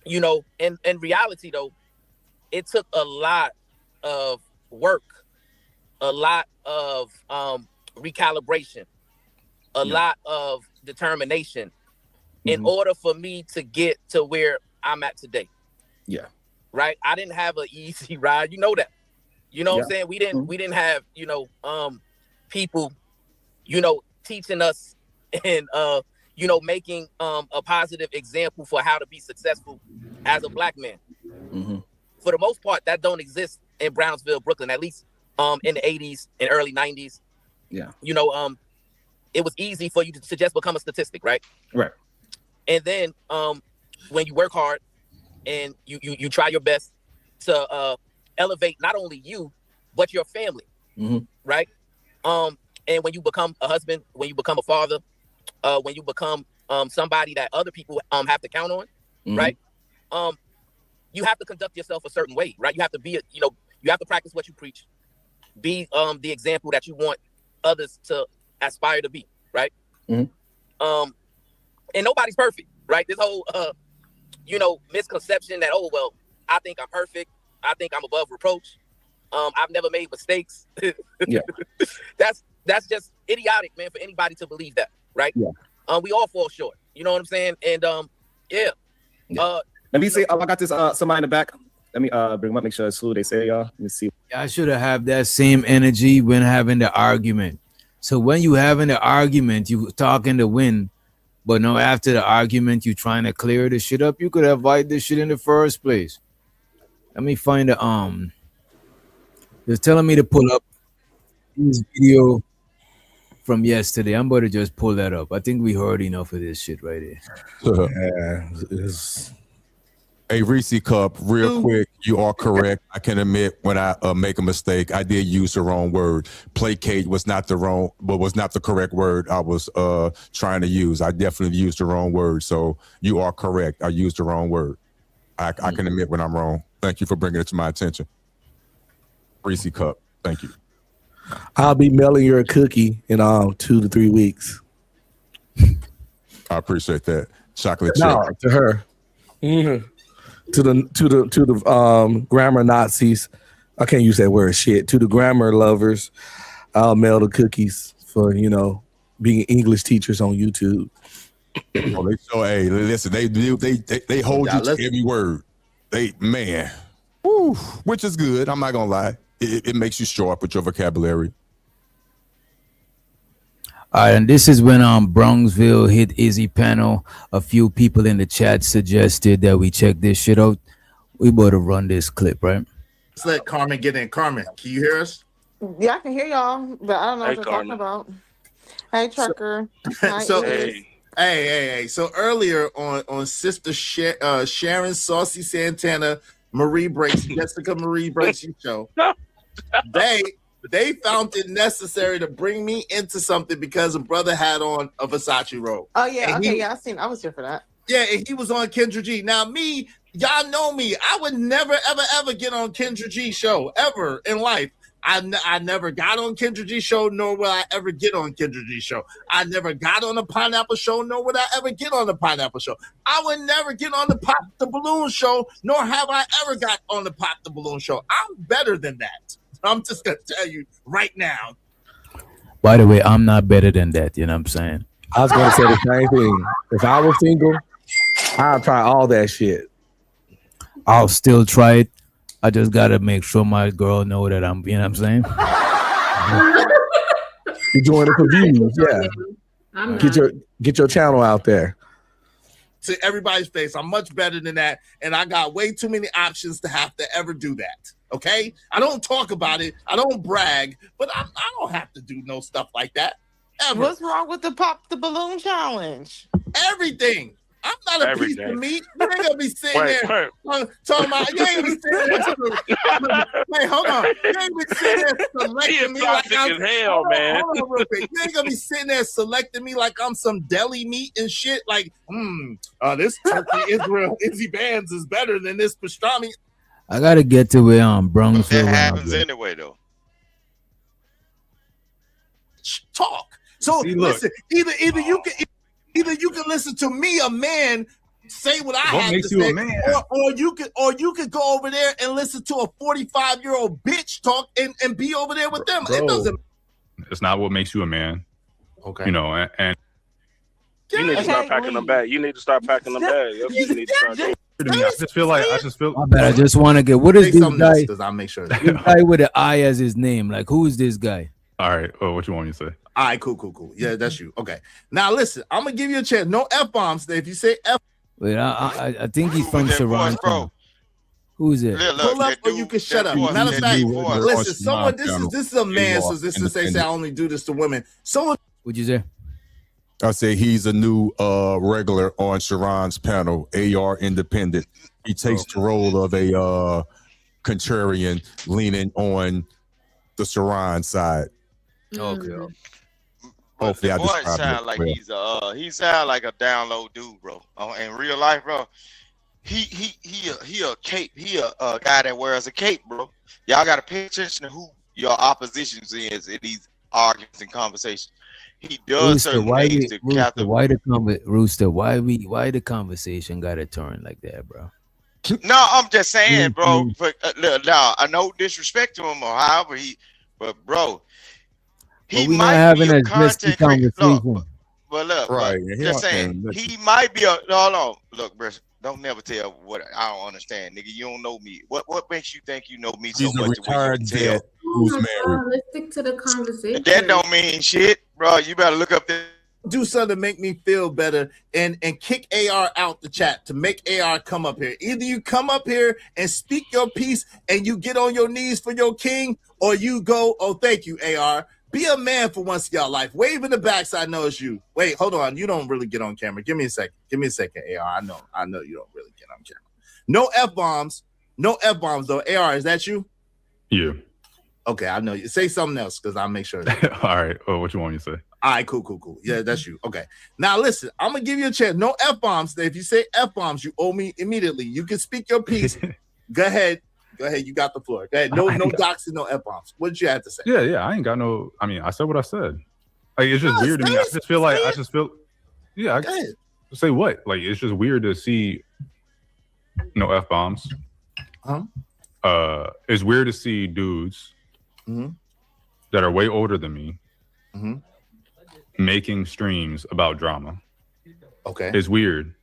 you know, in reality though, it took a lot of work, a lot of recalibration, a lot of determination in order for me to get to where I'm at today. Yeah. Right. I didn't have an easy ride. You know that. You know what I'm saying? We didn't have, you know, people, you know, teaching us and you know, making a positive example for how to be successful as a Black man. For the most part, that don't exist in Brownsville, Brooklyn, at least in the 80s and early 90s. Yeah. You know, it was easy for you to just become a statistic, right? Right. And then when you work hard and you try your best to elevate not only you, but your family, right? And when you become a husband, when you become a father, when you become somebody that other people have to count on, right? You have to conduct yourself a certain way, right? You have to be, you know, you have to practice what you preach, be the example that you want others to aspire to be, right? And nobody's perfect, right? This whole, you know, misconception that, oh, well, I think I'm perfect. I think I'm above reproach. I've never made mistakes. Yeah. That's just idiotic, man, for anybody to believe that, right? Yeah. We all fall short. You know what I'm saying? And yeah. Let me see. I got this somebody in the back. Let me bring them up, make sure it's who they say, y'all. Let me see. I should have that same energy when having the argument. So when you having the argument, you talking to win, but no, after the argument, you trying to clear the shit up. You could have avoided this shit in the first place. Let me find the they're telling me to pull up this video from yesterday. I'm about to just pull that up. I think we heard enough of this shit right here. Hey, Reese Cup, real quick, you are correct. I can admit when I make a mistake, I did use the wrong word. Placate was not the correct word I was trying to use. I definitely used the wrong word. So you are correct. I used the wrong word. I can admit when I'm wrong. Thank you for bringing it to my attention. Reese Cup, thank you. I'll be mailing you a cookie in 2 to 3 weeks. I appreciate that. Chocolate chip. To her. To the grammar Nazis. I can't use that word shit. To the grammar lovers, I'll mail the cookies for, you know, being English teachers on YouTube. Oh, they so hey, listen, they hold you to every word. Which is good. I'm not gonna lie. It makes you sharp with your vocabulary. All right, and this is when Bronxville hit Izzy panel. A few people in the chat suggested that we check this shit out. We better run this clip, right? Let's let Carmen get in. Carmen, can you hear us? Yeah, I can hear y'all, but I don't know what you're talking about. Hey, Trucker. Hey. So earlier on Sister Sharon Saucy Santana, Marie Breaks, Jessica Marie Breaks show, they found it necessary to bring me into something because a brother had on a Versace robe. Oh yeah, I was here for that. Yeah, and he was on Kendra G. Now me, y'all know me. I would never, ever get on Kendra G show ever in life. I never got on Kendra G show, nor will I ever get on Kendra G show. I never got on the Pineapple show, nor would I ever get on the Pineapple show. I would never get on the Pop the Balloon show, nor have I ever got on the Pop the Balloon show. I'm better than that. I'm just gonna tell you right now. By the way, I'm not better than that. You know what I'm saying? I was gonna say the same thing. If I was single, I'd try all that shit. I'll still try it. I just gotta make sure my girl know that I'm, you know what I'm saying? You're doing it for views, yeah. Get your channel out there. To everybody's face, I'm much better than that, and I got way too many options to have to ever do that. Okay, I don't talk about it, I don't brag, but I don't have to do no stuff like that ever. What's wrong with the Pop the Balloon challenge? Everything. I'm not a piece of meat. You ain't gonna be sitting there talking about. You ain't gonna be sitting there. Wait, hold on. You ain't gonna be sitting there selecting me like I'm hell, man. Hold on real quick. You ain't gonna be sitting there selecting me like I'm some deli meat and shit. Like, this turkey Israel Izzy Bands is better than this pastrami. I gotta get to where Bronxville. That happens anyway, though. Talk. So listen, either you can listen to me, a man, say what I What had makes to you say, a man? or you could go over there and listen to a 45-year-old bitch talk and be over there with them. Bro, it doesn't. It's not what makes you a man. Okay. You know, and you need to start packing them bags. You need to start packing them bags. That's what you need to start doing. I just feel My bad. I just want to get, what is this guy? Because I'll make sure. This guy with an I as his name. Like, who is this guy? All right. Oh, what you want me to say? All right, cool. Yeah, that's you. Okay. Now listen, I'm gonna give you a chance. No F-bombs. If you say F, wait, I think he's from Toronto. Who is it? pull up or you can shut up. Matter of fact, listen, someone. This is a man, so this is say I only do this to women. Someone. What'd you say? I say he's a new regular on Sharon's panel, AR Independent. He takes the role of a contrarian, leaning on the Sharon side. Okay. Hopefully, I boy sound like he sound like a down low dude, bro. In real life, bro, he a cape. He a guy that wears a cape, bro. Y'all got to pay attention to who your oppositions is in these arguments and conversations. He does certain things to captivate. Rooster, why the conversation got to turn like that, bro? No, I'm just saying, bro. But now I know disrespect to him or however but bro, he might be a content creator. But look, right? Just saying, he might be a. No, look, bro. Don't never tell what I don't understand, nigga. You don't know me. What makes you think you know me so much? Who's married? Let's stick to the conversation. That don't mean shit, bro. You better look up the. Do something to make me feel better and kick AR out the chat to make AR come up here. Either you come up here and speak your piece and you get on your knees for your king, or you go, oh, thank you, AR. Be a man for once in your life. Wave in the backside, know it's you. Wait, hold on. You don't really get on camera. Give me a second. AR. I know you don't really get on camera. No F-bombs. No F-bombs, though. AR, is that you? Yeah. Okay, I know you. Say something else because I'll make sure. All right. Oh, what you want me to say? All right, cool. Yeah, that's you. Okay. Now listen, I'm gonna give you a chance. No F-bombs. If you say F-bombs, you owe me immediately. You can speak your piece. Go ahead. You got the floor. Go ahead. No doxing, no F-bombs. What did you have to say? Yeah. I ain't got no. I mean, I said what I said. Like, it's just weird to me. I just feel. Yeah. I say what? Like, it's just weird to see no F-bombs. It's weird to see dudes that are way older than me making streams about drama. Okay. It's weird.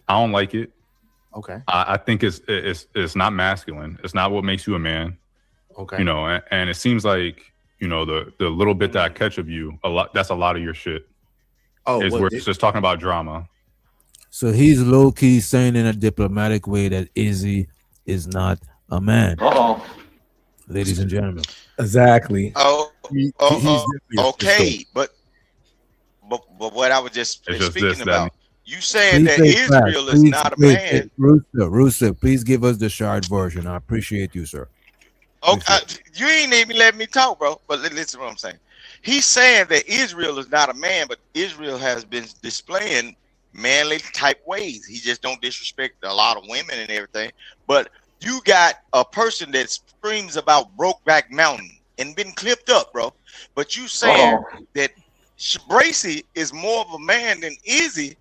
I don't like it. Okay. I think it's not masculine. It's not what makes you a man. Okay. You know, and it seems like, you know, the little bit that I catch of you, that's a lot of your shit. Oh, it's just talking about drama. So he's low key saying in a diplomatic way that Izzy is not a man. Ladies and gentlemen. Exactly. Okay, but what I was just speaking about, you saying that Israel is not a man. Rooster, please give us the short version. I appreciate you, sir. Okay, you ain't even let me talk, bro. But listen to what I'm saying. He's saying that Israel is not a man, but Israel has been displaying manly type ways. He just don't disrespect a lot of women and everything. But you got a person that screams about Brokeback Mountain and been clipped up, bro. But you saying that Bracy is more of a man than Izzy,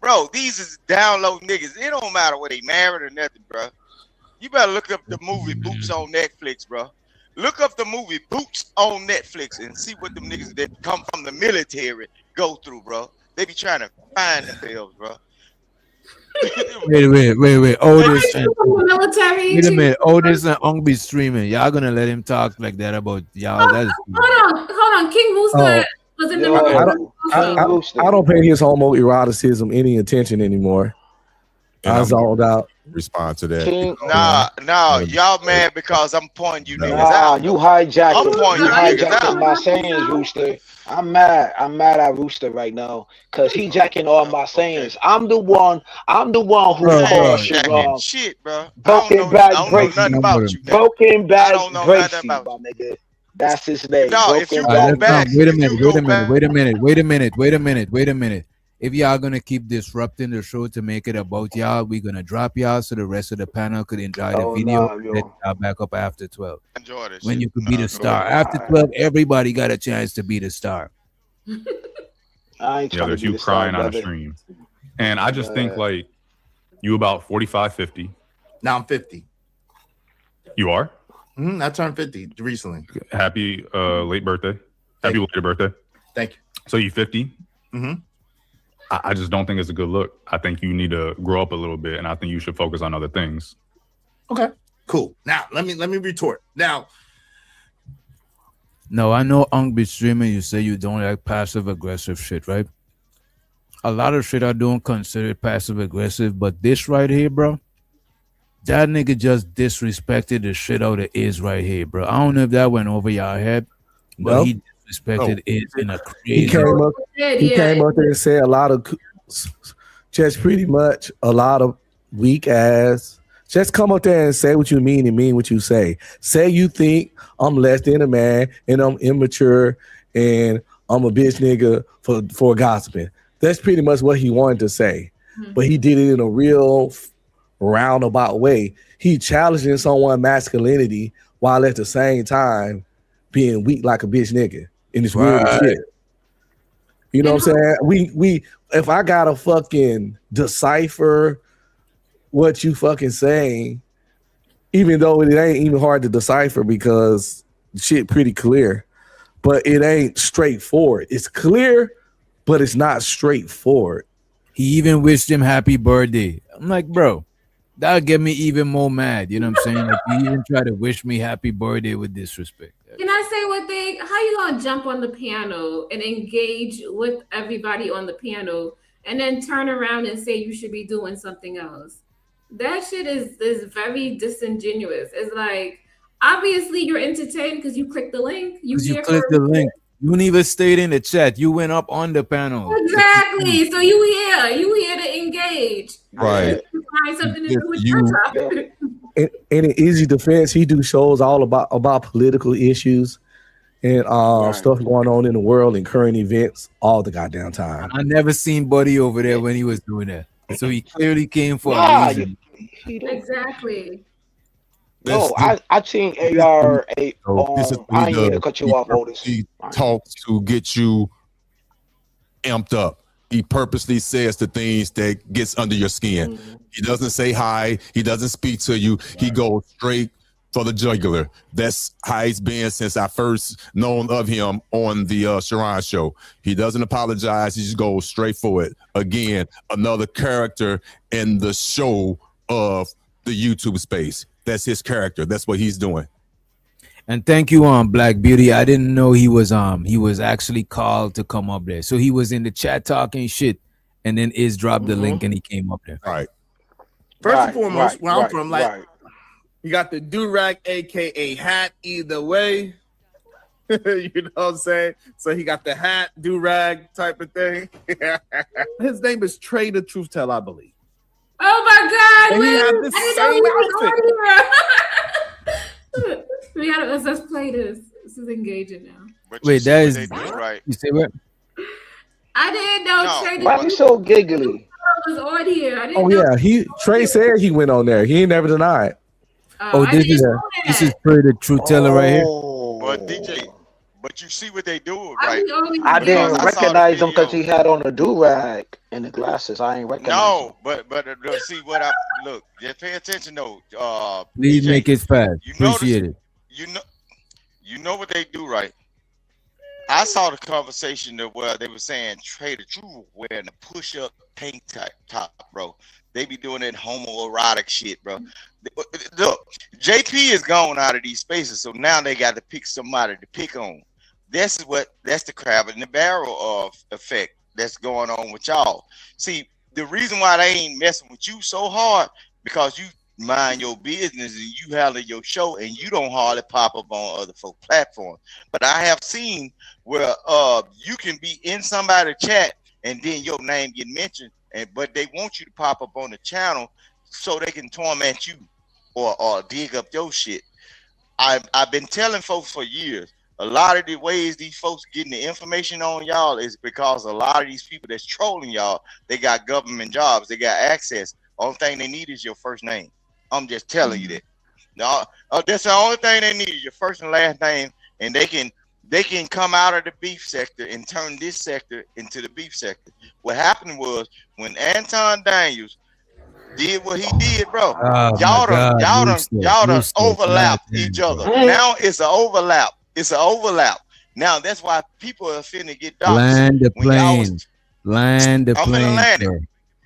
bro. These is down low niggas. It don't matter whether they married or nothing, bro. You better look up the movie Boots on Netflix, bro. Look up the movie Boots on Netflix and see what them niggas that come from the military go through, bro. They be trying to find themselves, bro. Wait. Otis and wait a minute. Otis and Ong be streaming. Y'all gonna let him talk like that about y'all? Hold on. King Rooster was in the room. I don't pay his homoeroticism any attention anymore. I zoned out. Respond to that. Nah, y'all mad because I'm pointing you niggas out. You hijacking. I'm pointing you niggas out. My sayings, Rooster. I'm mad at Rooster right now because he jacking all my sayings. I'm the one who shit, bro. Broken Bad Gracie. Broken Bad Gracie, my nigga. That's his name. No, if you go back, wait a minute. If y'all gonna keep disrupting the show to make it about y'all, we're gonna drop y'all so the rest of the panel could enjoy the video. Let y'all back up after 12. Enjoy this. When you could be the star. After 12, everybody got a chance to be the star. I ain't there's you crying on a stream. And I just think, like, You about 45, 50. Now I'm 50. You are? I turned 50 recently. Happy late birthday. Happy later birthday. Thank you. So you 50? Mm-hmm. I just don't think it's a good look. I think you need to grow up a little bit, and I think you should focus on other things. Okay, cool. Now let me retort. Now, no, I know Unk be streaming. You say you don't like passive aggressive shit, right? A lot of shit I don't consider passive aggressive, but this right here, bro, that nigga just disrespected the shit out of Iz right here, bro. I don't know if that went over y'all head, but he disrespected Iz in a crazy. He came up there and said a lot of, just pretty much a lot of weak ass. Just come up there and say what you mean and mean what you say. Say you think I'm less than a man and I'm immature and I'm a bitch nigga for gossiping. That's pretty much what he wanted to say. But he did it in a real roundabout way. He challenging someone's masculinity while at the same time being weak like a bitch nigga. And it's weird shit. You know what I'm saying? We if I gotta fucking decipher what you fucking saying, even though it ain't even hard to decipher because shit pretty clear, but it ain't straightforward. It's clear, but it's not straightforward. He even wished him happy birthday. I'm like, bro, that'll get me even more mad. You know what I'm saying? Like, you even try to wish me happy birthday with disrespect. Can I say one thing? How you gonna jump on the piano and engage with everybody on the piano and then turn around and say you should be doing something else? That shit is very disingenuous. It's like, obviously you're entertained because you clicked the link. You clicked the link. You didn't even stayed in the chat. You went up on the panel. Exactly. So you here to engage. Right. You find something to do with your topic. In an easy defense, he do shows all about political issues and stuff going on in the world and current events all the goddamn time. I never seen Buddy over there when he was doing that. So he clearly came for a reason. Exactly. No, I seen AR. I ain't here to cut you off, Otis. He talks to get you amped up. He purposely says the things that gets under your skin. He doesn't say hi. He doesn't speak to you. He goes straight for the jugular. That's how he's been since I first known of him on the Sharon show. He doesn't apologize. He just goes straight for it. Again, another character in the show of the YouTube space. That's his character. That's what he's doing. And thank you, Black Beauty. I didn't know he was actually called to come up there. So he was in the chat talking shit, and then Iz dropped the link and he came up there. Right. First and foremost, where I'm from, like, you got the do-rag, aka hat, either way. You know what I'm saying? So he got the hat, do-rag type of thing. His name is Trey the Truth Teller, I believe. Oh my God! And he had the same outfit. Let's play this. This is engaging now. Wait, that is right. You say what? I didn't know Trey. Why you so giggly? Was on here. I didn't know. Trey said he went on there. He ain't never denied. This is Trey the Truth Teller right here. But DJ, but you see what they do, right? I didn't recognize him because he had on a do-rag and the glasses. I ain't recognize him. But see what I look. Just pay attention though. Please DJ, make it fast. Appreciate it. You know what they do, right? I saw the conversation where they were saying Trey the Truth wearing a push-up tank top, bro. They be doing that homoerotic shit, bro. Look, JP is gone out of these spaces, so now they got to pick somebody to pick on. That's the crab in the barrel of effect that's going on with y'all. See, the reason why they ain't messing with you so hard because you mind your business and you handle your show and you don't hardly pop up on other folk platforms. But I have seen where you can be in somebody's chat and then your name get mentioned, but they want you to pop up on the channel so they can torment you or dig up your shit. I've been telling folks for years, a lot of the ways these folks getting the information on y'all is because a lot of these people that's trolling y'all, they got government jobs, they got access. Only thing they need is your first name. I'm just telling you that. No, that's the only thing they need is your first and last name, and they can come out of the beef sector and turn this sector into the beef sector. What happened was when Anton Daniels did what he did, bro. Oh Y'all done Rooster, overlapped goddamn, each other. bro. Now it's an overlap. It's an overlap. Now that's why people are finna get doxxed. Land the When y'all was- plane. Land the I'm finna plane, land it. sir.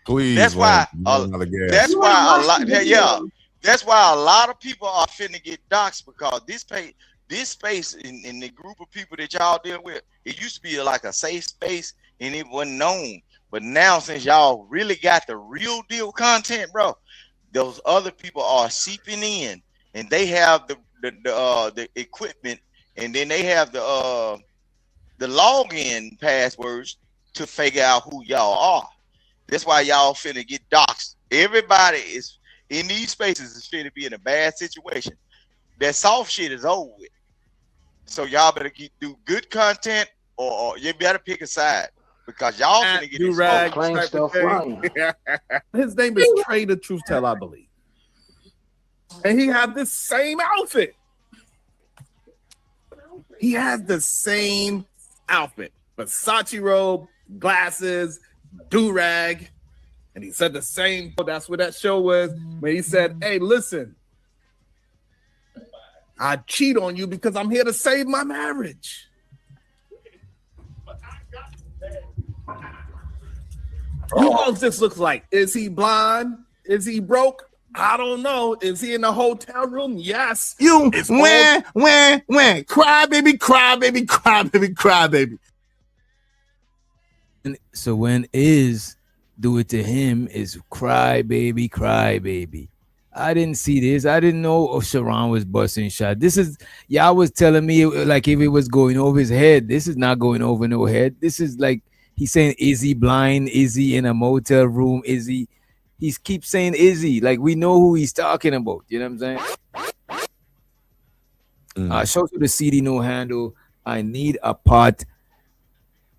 Please, That's why. That's why a lot. Yeah, that's why a lot of people are finna get doxxed because this space in the group of people that y'all deal with, it used to be like a safe space and it wasn't known. But now, since y'all really got the real deal content, bro, those other people are seeping in, and they have the equipment, and then they have the login passwords to figure out who y'all are. That's why y'all finna get doxxed. Everybody is in these spaces is finna be in a bad situation. That soft shit is over with. So y'all better do good content, or you better pick a side. Because y'all finna get do-rag exposed. type of thing. His name is Trey the Truth Teller, I believe. And he had the same outfit. He has the same outfit. Versace robe, glasses, do-rag. And he said the same. That's what that show was. When he said, hey, listen, I cheat on you because I'm here to save my marriage. Who else this looks like? Is he blind? Is he broke? I don't know. Is he in the hotel room? Yes. When? Cry, baby, cry, baby, cry, baby, cry, baby. And so when is do it to him is cry, baby, cry, baby. I didn't see this. I didn't know Sharon was busting shot. This is, y'all was telling me like if it was going over his head. This is not going over no head. This is like, he's saying, is he blind? Is he in a motel room? Is he keeps saying, is he? Like, we know who he's talking about. You know what I'm saying? Show to the CD no handle. I need a pot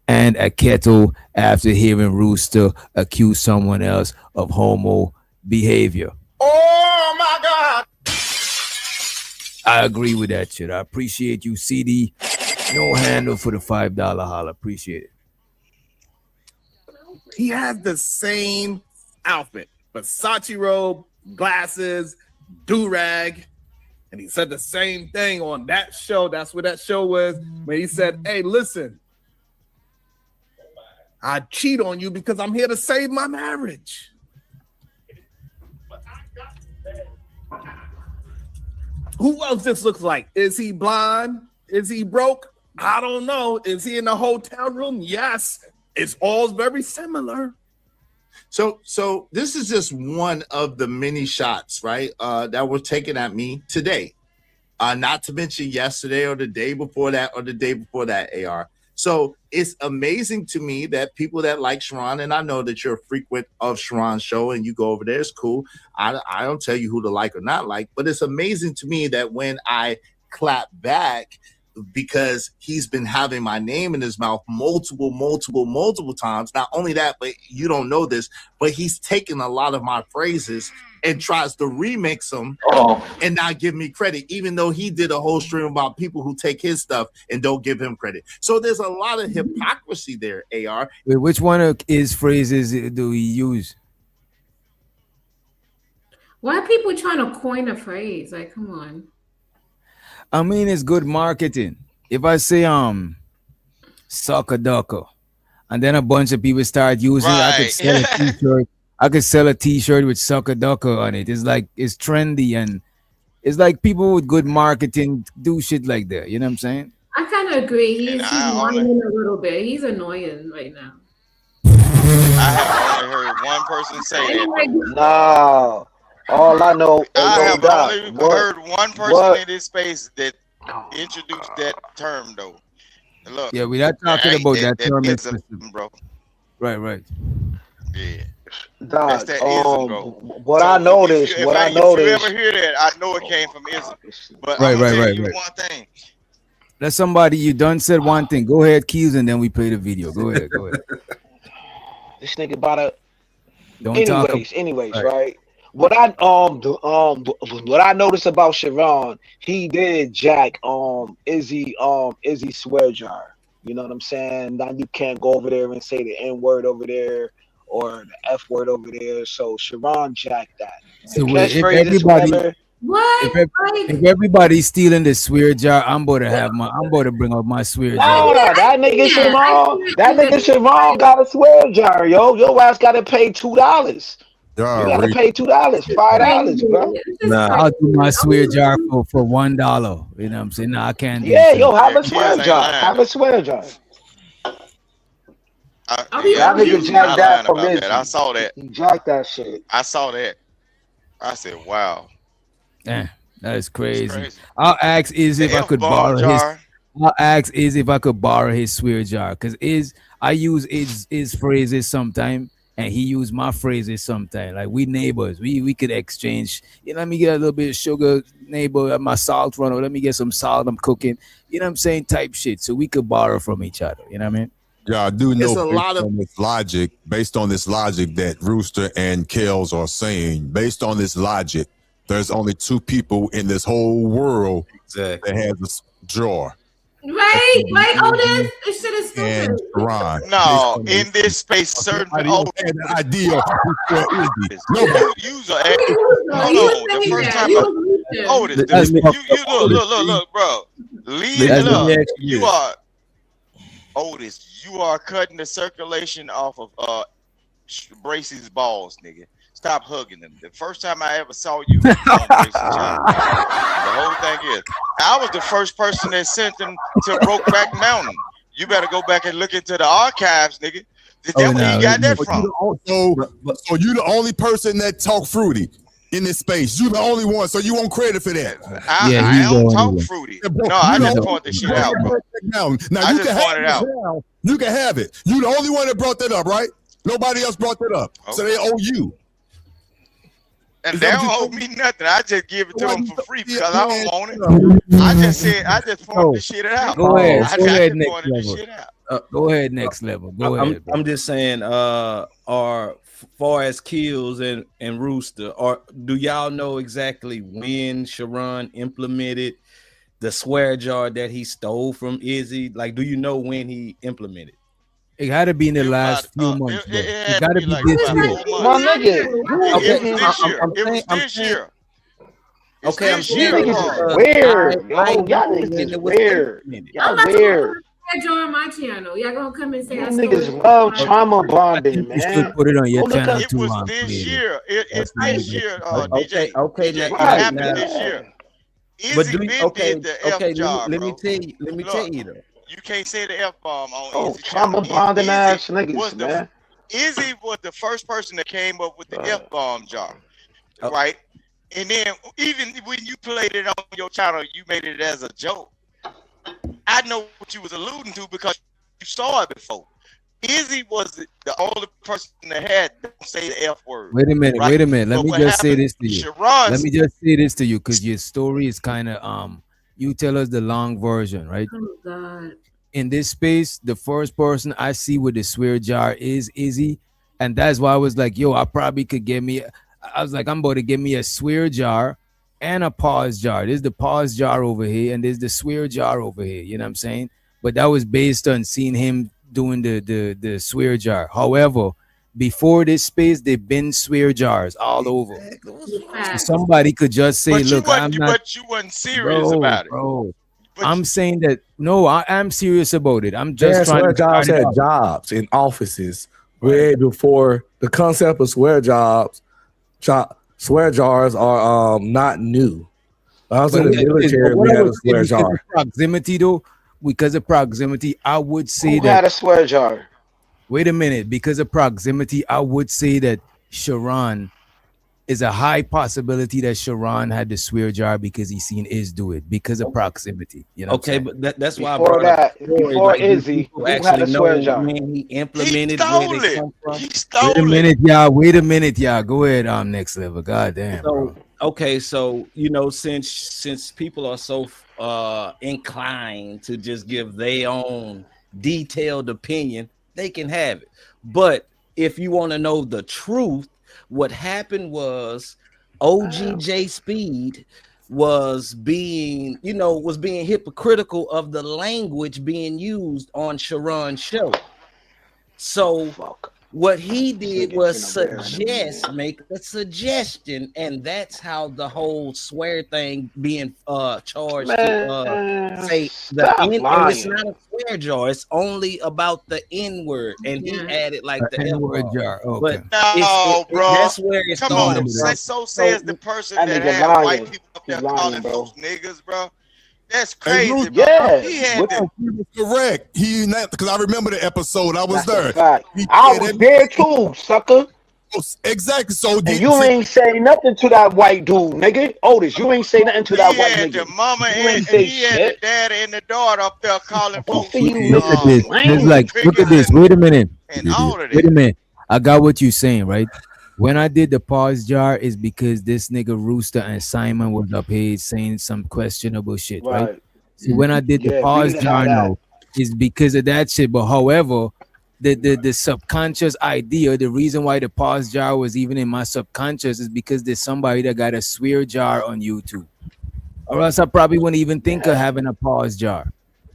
and a kettle after hearing Rooster accuse someone else of homo behavior. Oh my God. I agree with that shit. I appreciate you, CD. No handle for the $5 holla. Appreciate it. He has the same outfit. Versace robe, glasses, do-rag. And he said the same thing on that show. That's what that show was. When he said, hey, listen, I cheat on you because I'm here to save my marriage. Who else this looks like? Is he blind? Is he broke? I don't know. Is he in the hotel room? Yes. It's all very similar. So this is just one of the many shots, right, that were taken at me today. Not to mention yesterday or the day before that or the day before that, AR. So it's amazing to me that people that like Sharon, and I know that you're a frequent of Sharon's show and you go over there, it's cool. I don't tell you who to like or not like, but it's amazing to me that when I clap back, because he's been having my name in his mouth multiple times. Not only that, but you don't know this, but he's taken a lot of my phrases and tries to remix them and not give me credit, even though he did a whole stream about people who take his stuff and don't give him credit. So there's a lot of hypocrisy there, AR. Wait, which one of his phrases do he use? Why are people trying to coin a phrase? Like, come on. I mean, it's good marketing. If I say sucker ducker, and then a bunch of people start using it, I could sell a t-shirt. I could sell a t-shirt with sucker ducker on it. It's like, it's trendy, and it's like people with good marketing do shit like that. You know what I'm saying? I kind of agree. He's whining a little bit. He's annoying right now. I have only heard one person say that. No. All I know, I have only heard one person in this space that introduced that term, though. Look, Yeah, we're not talking about that term, bro. Right. Yeah. Dog, That's ism, bro. What So I noticed, if you ever hear that, I know it came from ism. But I'm gonna tell you one thing. Let somebody, you done said one thing. Go ahead, Keys, and then we play the video. Go ahead. This nigga about to. Don't talk. Anyways, right? What I noticed about Sharon, he did jack Izzy swear jar. You know what I'm saying? Now you can't go over there and say the N-word over there or the F word over there. So Sharon jacked that. So wait, if everybody, if everybody's stealing the swear jar, I'm about to bring up my swear jar. No, that nigga Sharon got a swear jar, yo. Your ass gotta pay $2. You gotta pay $2, $5, bro. Nah, I'll do my swear jar for $1. You know what I'm saying? Nah, I can't. Yeah, yo, have a swear jar. Have a swear jar. That nigga jacked that from his. I saw that. He jacked that shit. I saw that. I said, "Wow, that is crazy." I'll ask if I could borrow his swear jar, because I use his phrases sometime, and he used my phrases sometime. Like we neighbors, we could exchange. You know, let me get a little bit of sugar, neighbor. My salt run, or let me get some salt. I'm cooking. You know what I'm saying? Type shit. So we could borrow from each other. You know what I mean? Yeah, I do know based on this logic that Rooster and Kels are saying, based on this logic, there's only two people in this whole world that has a jar. Right, Otis? This shit is stupid. No, in this space, certain Otis. The idea of the first time Otis, look, bro. Leave it up. You are Otis. You are cutting the circulation off of Bracy's balls, nigga. Stop hugging them. The first time I ever saw you on Bracy's channel, the whole thing is, I was the first person that sent them to Brokeback Mountain. You better go back and look into the archives, nigga. That's where you got that from. So you the only person that talk fruity in this space. You the only one, so you want credit for that. I don't talk fruity. No, I just point the shit out, bro. Now you can have it out. You can have it. You the only one that brought that up, right? Nobody else brought that up, so they owe you. And they don't owe me nothing. I just give it to them for free because I don't want it. I just pointed the shit out. Go ahead, next level. Go ahead, next level. Go ahead. I'm just saying, far as Kills and Rooster, do y'all know exactly when Sharon implemented the swear jar that he stole from Izzy? Like, do you know when he implemented? It had to be in the last few months. It got to be this year. My nigga. This year. Okay, I'm saying weird. Y'all niggas weird. Y'all weird. Jar on my channel. Y'all gonna come and say I niggas love trauma bonding, man. You should put it on your channel too. It was this year. It's this year, DJ. Okay, it happened this year. But let me tell you though. You can't say the F-bomb on Izzy. Trauma bonding ass niggas, man. Izzy was the first person that came up with the F-bomb jar, right? And then even when you played it on your channel, you made it as a joke. I know what you was alluding to because you saw it before. Izzy was the only person that had don't say the F word. Wait a minute. Let me just say this to you. Because your story is kind of you tell us the long version, right? Oh God. In this space, the first person I see with the swear jar is Izzy, and that's why I was like, yo, I probably could get me. I was like, I'm about to get me a swear jar and a pause jar. There's the pause jar over here, and there's the swear jar over here. You know what I'm saying? But that was based on seeing him doing the swear jar. However, before this space, they've been swear jars all over. So somebody could just say, "Look, but you wasn't serious about it, bro." I'm saying that no, I am serious about it. I'm just trying to jobs had jobs in offices way before the concept of swear jobs. Swear jars are not new. I was in the military. We had a swear jar. Proximity, though, because of proximity, I would say that had a swear jar. Wait a minute, because of proximity, I would say that Sharon is a high possibility that Sharon had the swear jar because he seen Iz do it because of proximity. You know. Okay, but that's why before Izzy, who had a swear jar? When he implemented where it come from. He stole Wait a minute, y'all. Go ahead, next level. God damn. So, okay, so since people are so inclined to just give their own detailed opinion, they can have it. But if you want to know the truth, what happened was OGJ Speed was being hypocritical of the language being used on Sharon's show. So What he did was make a suggestion, and that's how the whole swear thing being charged to say the N. And it's not a swear jar; it's only about the N word, and he added like the N word jar. Okay. But no, bro. That's where it Come started. on, so says the person that had white people up there calling folks niggas, bro. That's crazy, bro. Yeah, He had to. Correct. He because I remember the episode. I was there. I was there too, sucker. Exactly. So and you ain't say nothing to that white dude, nigga. Otis, you ain't say nothing to that white nigga. The mama you and he had the daddy and the daughter up there calling folks. Look at this. It's like, look at this. Wait a minute. Wait a minute. I got what you're saying, right? When I did the pause jar is because this nigga Rooster and Simon was up here saying some questionable shit, right? So when I did the pause jar, no, is because of that shit. But however, the subconscious idea, the reason why the pause jar was even in my subconscious is because there's somebody that got a swear jar on YouTube, or else I probably wouldn't even think of having a pause jar.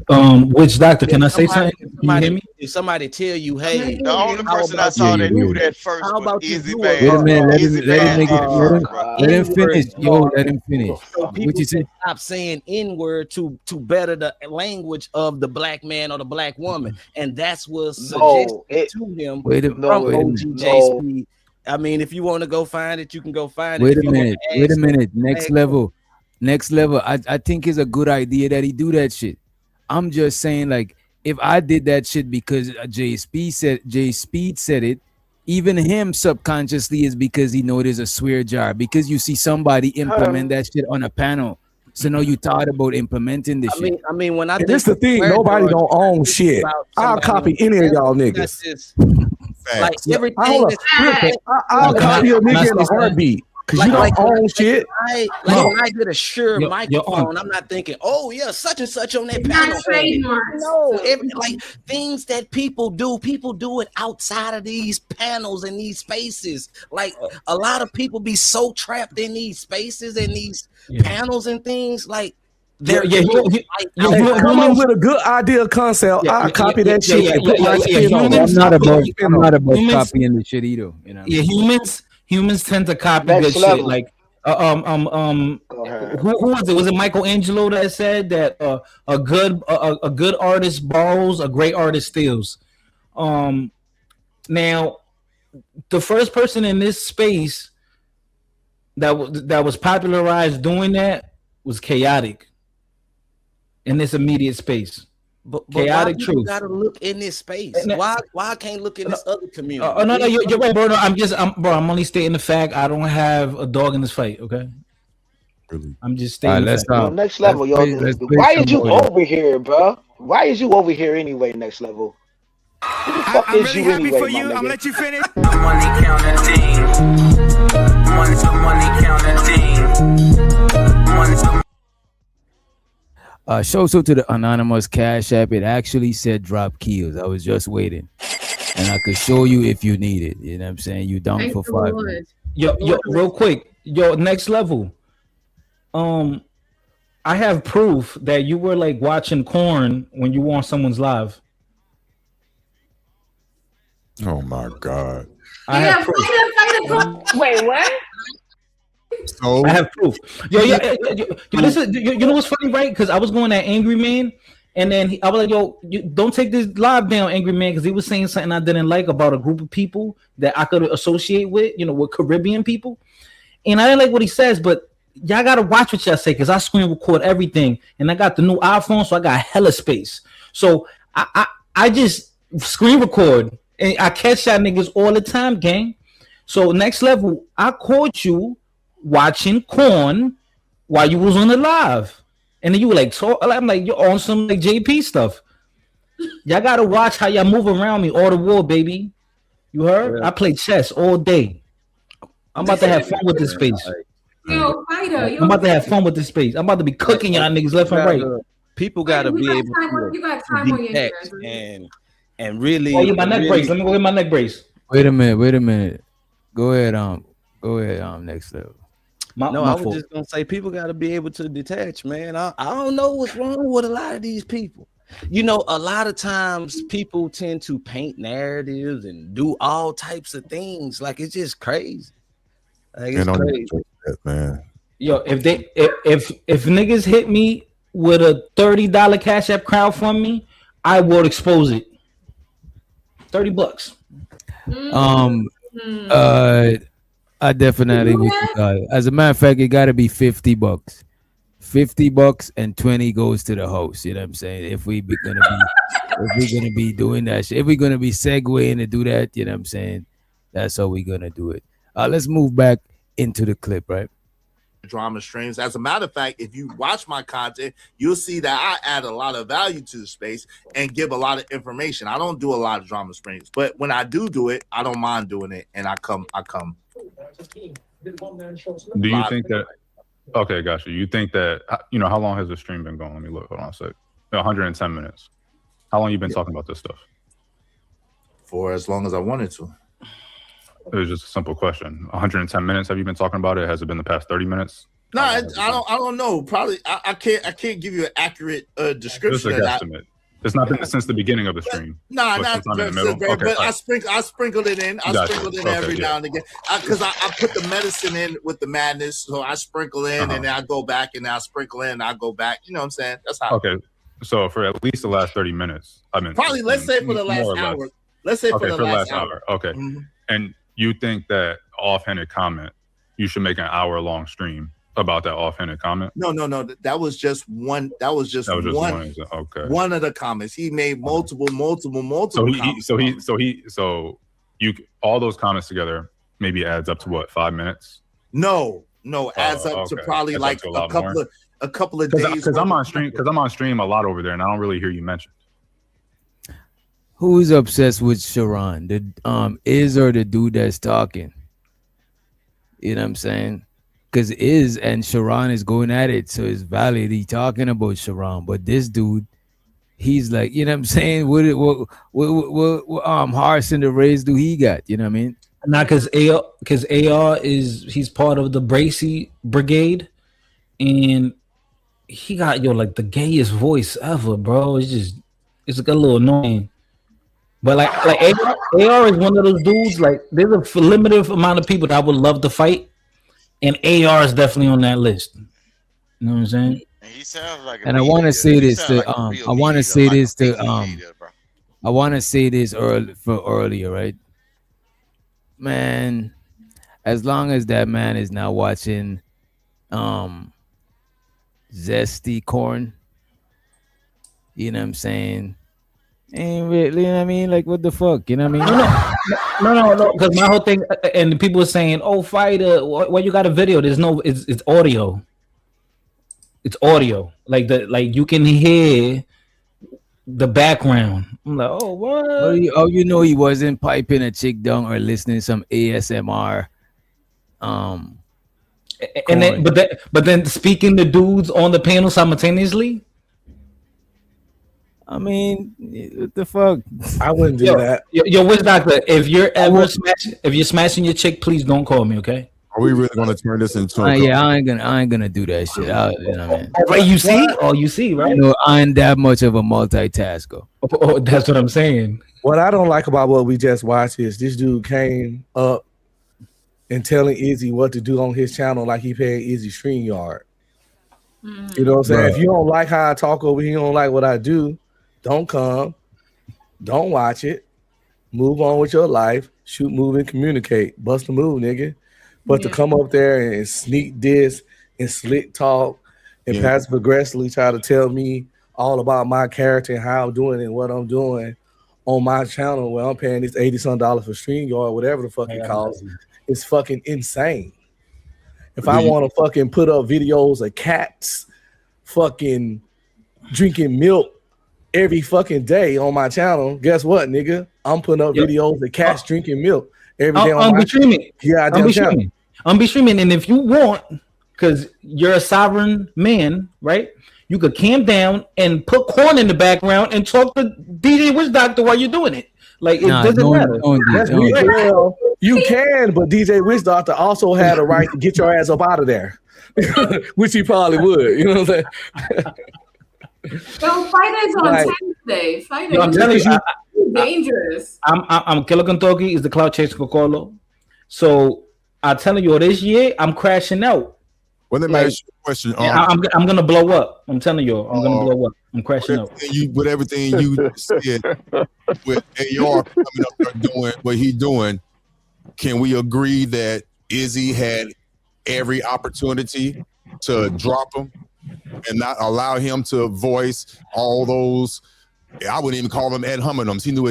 Which doctor? Can I say something? Can you hear me? If somebody tell you, hey, the only person I saw that knew that first was Izzy Vance. Wait a minute, let him finish. Yo, let him finish. So What people you say? stop saying N-word to better the language of the black man or the black woman, and that's what's suggested to him from OG Speed. I mean, if you want to go find it, you can go find it. Wait a minute. Next level. I think it's a good idea that he do that shit. I'm just saying, like, if I did that shit because Jay Speed said it, even him subconsciously is because he know there's a swear jar. Because you see somebody implement that shit on a panel. So now you thought about implementing this shit. I mean, when I this the thing, nobody don't own shit. I'll copy any of y'all niggas. Like everything I'll copy a nigga in a heartbeat. Cause you don't own shit. When I get a Shure microphone, I'm not thinking, oh yeah, such and such on that panel. No, like things that people do it outside of these panels and these spaces. Like a lot of people be so trapped in these spaces and these panels and things. Like come up with a good idea concept. I'll copy that shit and put my spin on it. I'm not about copying the shit either. You know. Yeah, humans tend to copy good shit. Like who was it? Was it Michelangelo that said that a good artist borrows, a great artist steals? Now, the first person in this space that was popularized doing that was Chaotic in this immediate space. But Chaotic why truth. Gotta look in this space. Why I can't look in this other community? No, you're right, bro. No, I'm only stating the fact. I don't have a dog in this fight. Okay. Really? I'm just stating. Let's next level, yo. Why is you over here, bro? Why is you over here anyway? Next level. Who the fuck is you anyway, my nigga? I'm gonna let you finish. Money counting team. Money counting team. Money. Shout out to the anonymous Cash App. It actually said drop kills. I was just waiting, and I could show you if you need it. You know what I'm saying? You down for 5 minutes. Yo, real quick. Yo, next level. I have proof that you were like watching Korn when you were on someone's live. Oh my God. I have proof. Wait, what? So I have proof. Yo, listen, you know what's funny, right? Because I was going at Angry Man, and then I was like, yo, don't take this live down, Angry Man, because he was saying something I didn't like about a group of people that I could associate with, with Caribbean people. And I didn't like what he says, but y'all got to watch what y'all say, because I screen record everything, and I got the new iPhone, so I got hella space. So I just screen record, and I catch y'all niggas all the time, gang. So next level, I caught you watching Korn while you was on the live, and then you were like, I'm like, you're on some like JP stuff. Y'all gotta watch how y'all move around me all the war, baby. You heard? Yeah. I play chess all day. I'm about to have fun with this space. Yo, fighter, I'm about to have fun with this space. I'm about to be cooking y'all niggas left and right. People gotta be able to detect and really. Oh, my neck brace. Let me go get my neck brace. Wait a minute. Go ahead, next level. I was just gonna say people got to be able to detach, man. I don't know what's wrong with a lot of these people. You know, a lot of times people tend to paint narratives and do all types of things. Like, it's just crazy. Like, it's crazy. Man. Yo, if niggas hit me with a $30 Cash App crowdfund me, I will expose it. $30. I definitely with you guys. As a matter of fact, it gotta be $50. $50 and 20 goes to the host. You know what I'm saying? If we're gonna be doing that shit, if we're gonna be segueing to do that, you know what I'm saying? That's how we're gonna do it. Let's move back into the clip, right? Drama streams. As a matter of fact, if you watch my content, you'll see that I add a lot of value to the space and give a lot of information. I don't do a lot of drama streams, but when I do it, I don't mind doing it, and I come. Do you think that? Okay, gotcha. You think that, you know, how long has the stream been going? Let me look. Hold on a sec. 110 minutes. How long you been talking about this stuff? For as long as I wanted to. It was just a simple question. 110 minutes. Have you been talking about it? Has it been the past 30 minutes? No, I don't know. Probably I can't give you an accurate description. It's a guesstimate. It's not been since the beginning of the stream. Not in the middle. But I sprinkled it in. I sprinkled it in every now and again because I put the medicine in with the madness. So I sprinkle in and then I go back and I sprinkle in and I go back. You know what I'm saying? That's how. Okay. So for at least the last 30 minutes, I mean, probably let's say for the last hour. Let's say for the last hour. Okay. Mm-hmm. And you think that offhanded comment, you should make an hour-long stream about that offhanded comment? No. That was just one. That was just one. Okay. One of the comments. He made multiple. So you all those comments together maybe adds up to what, 5 minutes? No, adds up to probably adds like a couple of days. Because I'm on stream a lot over there, and I don't really hear you mentioned. Who's obsessed with Sharon? The Is or the dude that's talking? You know what I'm saying? Because Is and Sharon is going at it, so it's valid. He talking about Sharon, but this dude, he's like, you know what I'm saying? What Harsh and the Rays do he got? You know what I mean? Nah, because AR he's part of the Bracy Brigade, and he got like the gayest voice ever, bro. It's like a little annoying. But like AR is one of those dudes. Like, there's a limited amount of people that I would love to fight, and AR is definitely on that list. You know what I'm saying? He sounds like. And I want to say this to I want to say this to I want to say this earlier, right? Man, as long as that man is not watching Zesty Corn, you know what I'm saying? Ain't really, you know what I mean? Like, what the fuck? You know what I mean? No. Because my whole thing, and people were saying, "Oh, fighter, why you got a video?" There's no, it's audio. It's audio. Like you can hear the background. I'm like, oh, what? You know, he wasn't piping a chick down or listening to some ASMR. And then, but then speaking to dudes on the panel simultaneously. I mean, what the fuck? I wouldn't do that. Yo, Witch Doctor, if you're smashing your chick, please don't call me, okay? Are we really gonna turn this into? Yeah, I ain't gonna do that shit. You know what I mean? Right, you see, right? You know, I ain't that much of a multitasker. Oh, that's what I'm saying. What I don't like about what we just watched is this dude came up and telling Izzy what to do on his channel like he paid Izzy StreamYard. You know what I'm saying? Right. If you don't like how I talk over here, you don't like what I do, don't come, don't watch it, move on with your life, shoot, move, and communicate. Bust a move, nigga. But to come up there and sneak diss and slick talk and passive aggressively try to tell me all about my character and how I'm doing and what I'm doing on my channel where I'm paying this $80-some for StreamYard, whatever the fuck it costs, it's fucking insane. If I want to fucking put up videos of cats fucking drinking milk every fucking day on my channel, guess what, nigga? I'm putting up videos of cats drinking milk every day on my channel. I'm be streaming, and if you want, because you're a sovereign man, right? You could calm down and put corn in the background and talk to DJ Witch Doctor while you're doing it. Like, it doesn't matter. You can, but DJ Witch Doctor also had a right to get your ass up out of there, which he probably would. You know what I'm saying? Yo, Fighters on Like- Tuesday. Fighters. Yo, I'm telling you, dangerous. I'm Killer Kentucky is the cloud chase Colo. So I'm telling you, this year I'm crashing out. Well, let me ask you a question. I'm gonna blow up. I'm telling you, I'm gonna blow up. I'm crashing out. With everything you said, with AR coming up there doing what he's doing, can we agree that Izzy had every opportunity to drop him and not allow him to voice all those? I wouldn't even call them ad hominems. He knew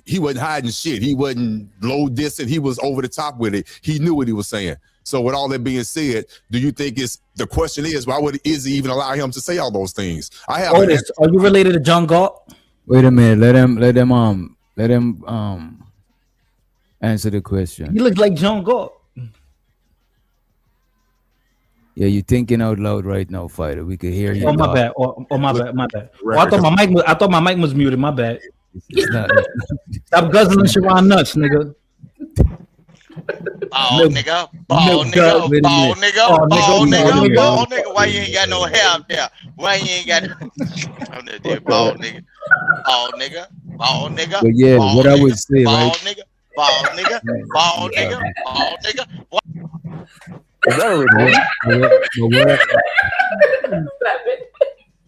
he wasn't hiding shit. He wasn't low dissing. He was over the top with it. He knew what he was saying. So with all that being said, do you think the question is, why would Izzy even allow him to say all those things? Are you related to John Galt? Wait a minute. Let him answer the question. You look like John Galt. Yeah, you're thinking out loud right now, Fighter. We could hear you. Oh, my bad. Oh, my bad. My bad. Oh, I thought my mic was muted. My bad. Stop guzzling Sharon nuts, nigga. Ball nigga, ball nigga, ball nigga, ball nigga, ball nigga. Why you ain't got no hair up there? Why you ain't got ball nigga, ball nigga, ball nigga? But yeah, what I would say, ball right? nigga, ball nigga, ball nigga, ball nigga.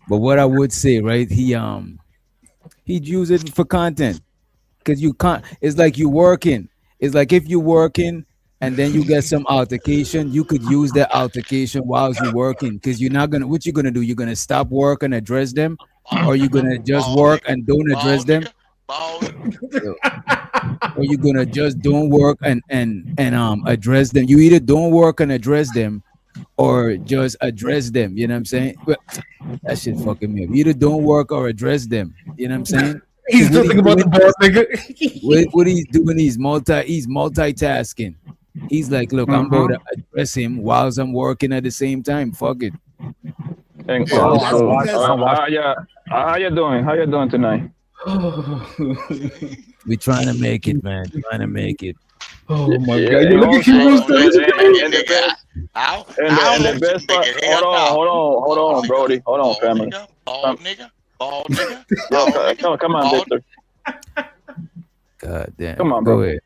But what I would say, right? He'd use it for content, because you can't. It's like you working. It's like if you're working and then you get some altercation, you could use that altercation while you're working, because you're not gonna. What you're gonna do? You're gonna stop work and address them, or you're gonna just work and don't address them, or you're gonna just don't work and address them. You either don't work and address them, or just address them. You know what I'm saying? But that shit fucking me up. You either don't work or address them. You know what I'm saying? He's still thinking about the boss, nigga. What he's doing, he's multitasking. He's like, look, I'm about to address him whilst I'm working at the same time. Fuck it. And also, how you doing? How you doing tonight? We're trying to make it, man. Trying to make it. Oh my Yeah, god! Look at you, and the best part. Hold on, Brody. Hold on, family. Ball nigga, ball nigga. Come on, Victor. God damn. Come on, Go bro. ahead.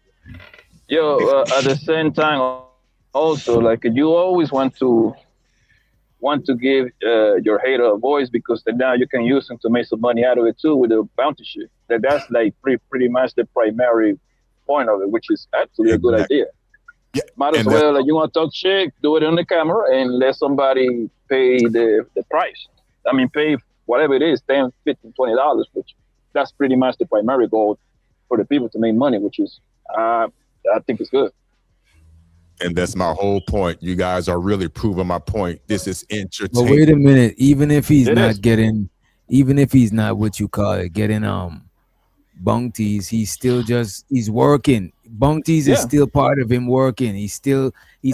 Yo, at the same time, also, like, you always want to give your hater a voice, because then now you can use them to make some money out of it too with the bounty shit. That's like pretty much the primary point of it, which is actually a good idea. Yeah, might as well, like, you want to talk shit, do it on the camera and let somebody pay the price. I mean, pay whatever it is, $10, $15, $20, which that's pretty much the primary goal for the people to make money, which is I think it's good. And that's my whole point. You guys are really proving my point. This is entertainment. But wait a minute. Even if he's not what you call it, getting bounties, he's working. Bounties is still part of him working. He's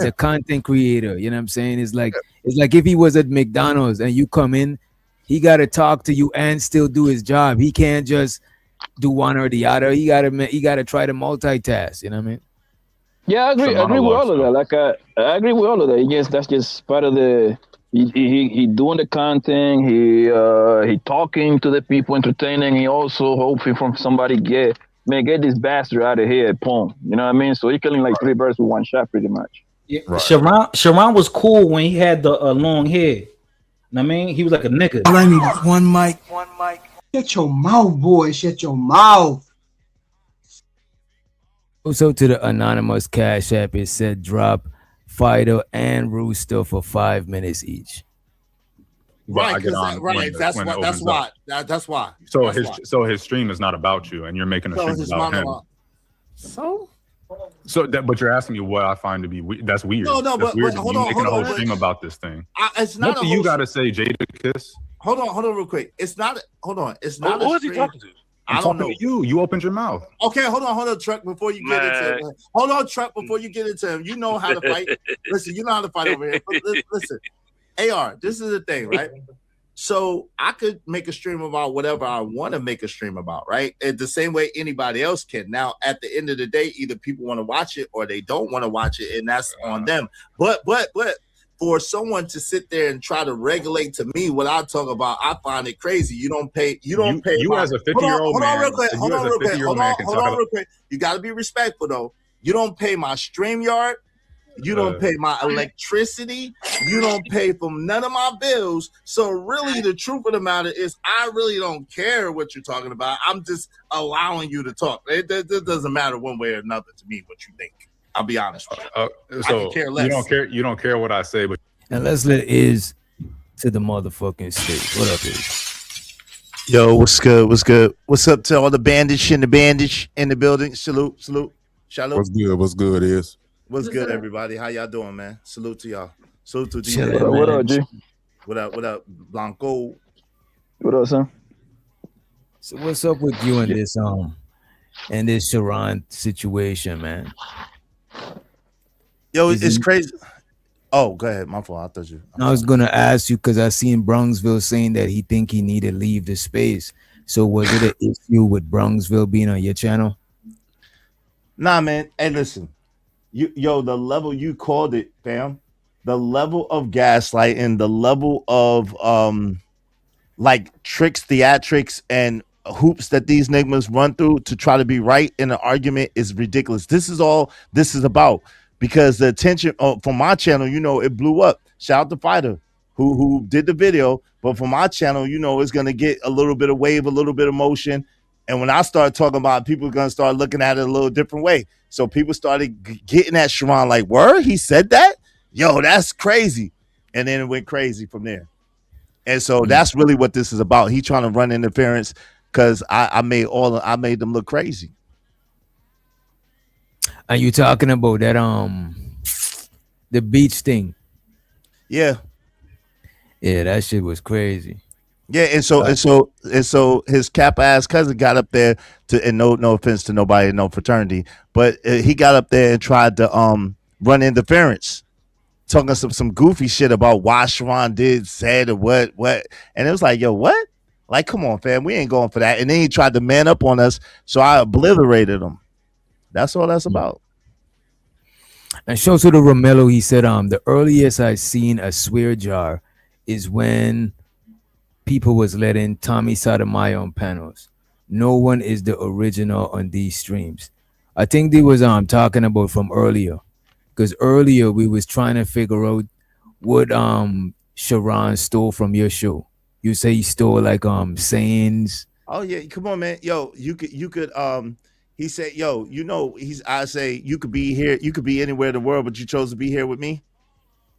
a content creator. You know what I'm saying? It's like if he was at McDonald's and you come in, he got to talk to you and still do his job. He can't just do one or the other. He got to try to multitask. You know what I mean? Yeah, I agree with all of that. Like, I agree with all of that. Yes, that's just part of the. He doing the content. He talking to the people, entertaining. He also hoping from somebody get this bastard out of here. Boom. You know what I mean? So he killing like 3 birds with 1 shot, pretty much. Yeah. Right. Sharon was cool when he had the long hair. I mean, he was like a nigga. All I need is one mic. Shut your mouth, boy. Shut your mouth. Also to the anonymous Cash App, it said drop Fido and Rooster for 5 minutes each. Right, That's why. So his stream is not about you, and you're making a stream about him. But you're asking me what I find to be that's weird. No, but hold on, making a whole stream about this thing. It's not. What do you got to say, Jada Kiss? Hold on, real quick. It's not. Hold on. It's not. Who is he talking to? I don't know. You opened your mouth. Okay, hold on, Truck, before you get into him. Hold on, Truck, before you get into him. You know how to fight. Listen, you know how to fight over here. But listen, AR, this is the thing, right? So I could make a stream about whatever I want to make a stream about, right? And the same way anybody else can. Now, at the end of the day, either people want to watch it or they don't want to watch it, and that's on them. But for someone to sit there and try to regulate to me what I talk about, I find it crazy. You don't pay. You as a 50-year-old man. Hold on, real quick. You got to be respectful though. You don't pay my StreamYard. You don't pay my electricity. You don't pay for none of my bills. So really, the truth of the matter is, I really don't care what you're talking about. I'm just allowing you to talk. It doesn't matter one way or another to me what you think. I'll be honest with you. So care less. You don't care what I say, but and let's let Iz to the motherfucking stage. What up, Iz? Yo, what's good? What's good? What's up to all the bandage in the building? Salute. Shalom. What's good, Iz? What's good, everybody? How y'all doing, man? Salute to y'all. Salute to DJ. What up, G? What up, Blanco? What up, son? So what's up with you and this Sharon situation, man? Yo, it's crazy. Oh, go ahead. My fault. I thought you. I was gonna ask you because I seen Brownsville saying that he think he need to leave the space. So was it an issue with Brownsville being on your channel? Nah, man. Hey, listen. The level you called it, fam. The level of gaslighting, the level of like tricks, theatrics, and hoops that these niggas run through to try to be right in an argument is ridiculous. This is all this is about, because the attention from my channel, it blew up. Shout out to Fighter who did the video, but for my channel, it's gonna get a little bit of wave, a little bit of motion. And when I start talking about it, people are going to start looking at it a little different way. So people started getting at Sharon like, word? He said that? Yo, that's crazy. And then it went crazy from there. And so that's really what this is about. He trying to run interference because I made them look crazy. Are you talking about that the beach thing? Yeah. Yeah, that shit was crazy. Yeah, and so his cap ass cousin got up there and no offense to nobody in no fraternity, but he got up there and tried to run interference, talking some goofy shit about why Sharon said or what, and it was like, yo, what? Like, come on, fam, we ain't going for that. And then he tried to man up on us, so I obliterated him. That's all that's about. And show to the Romello, he said, the earliest I seen a swear jar is when people was letting Tommy Sotomayor on panels. No one is the original on these streams. I think they was talking about from earlier, because earlier we was trying to figure out what Sharon stole from your show. You say he stole like sayings. Oh yeah, come on, man. Yo, you could he said, yo, I say you could be here, you could be anywhere in the world, but you chose to be here with me.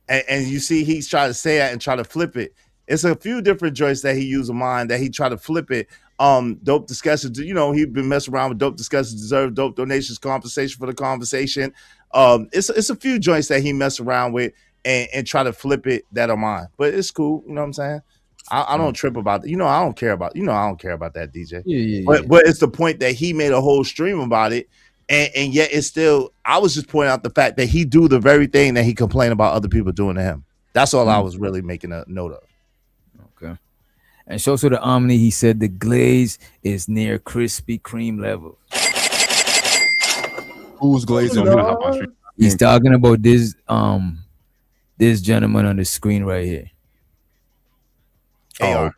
And you see he's trying to say that and try to flip it. It's a few different joints that he used of mine that he tried to flip it. Dope discussions, he'd been messing around with dope discussions, deserve dope donations, compensation for the conversation. It's a few joints that he messed around with and try to flip it that are mine. But it's cool, you know what I'm saying? I don't trip about it. I don't care about that, DJ. Yeah. But it's the point that he made a whole stream about it. And yet it's still, I was just pointing out the fact that he do the very thing that he complained about other people doing to him. That's all I was really making a note of. Okay. And show to the Omni, he said the glaze is near Krispy Kreme level. Who's glazing? He's talking about this gentleman on the screen right here. AR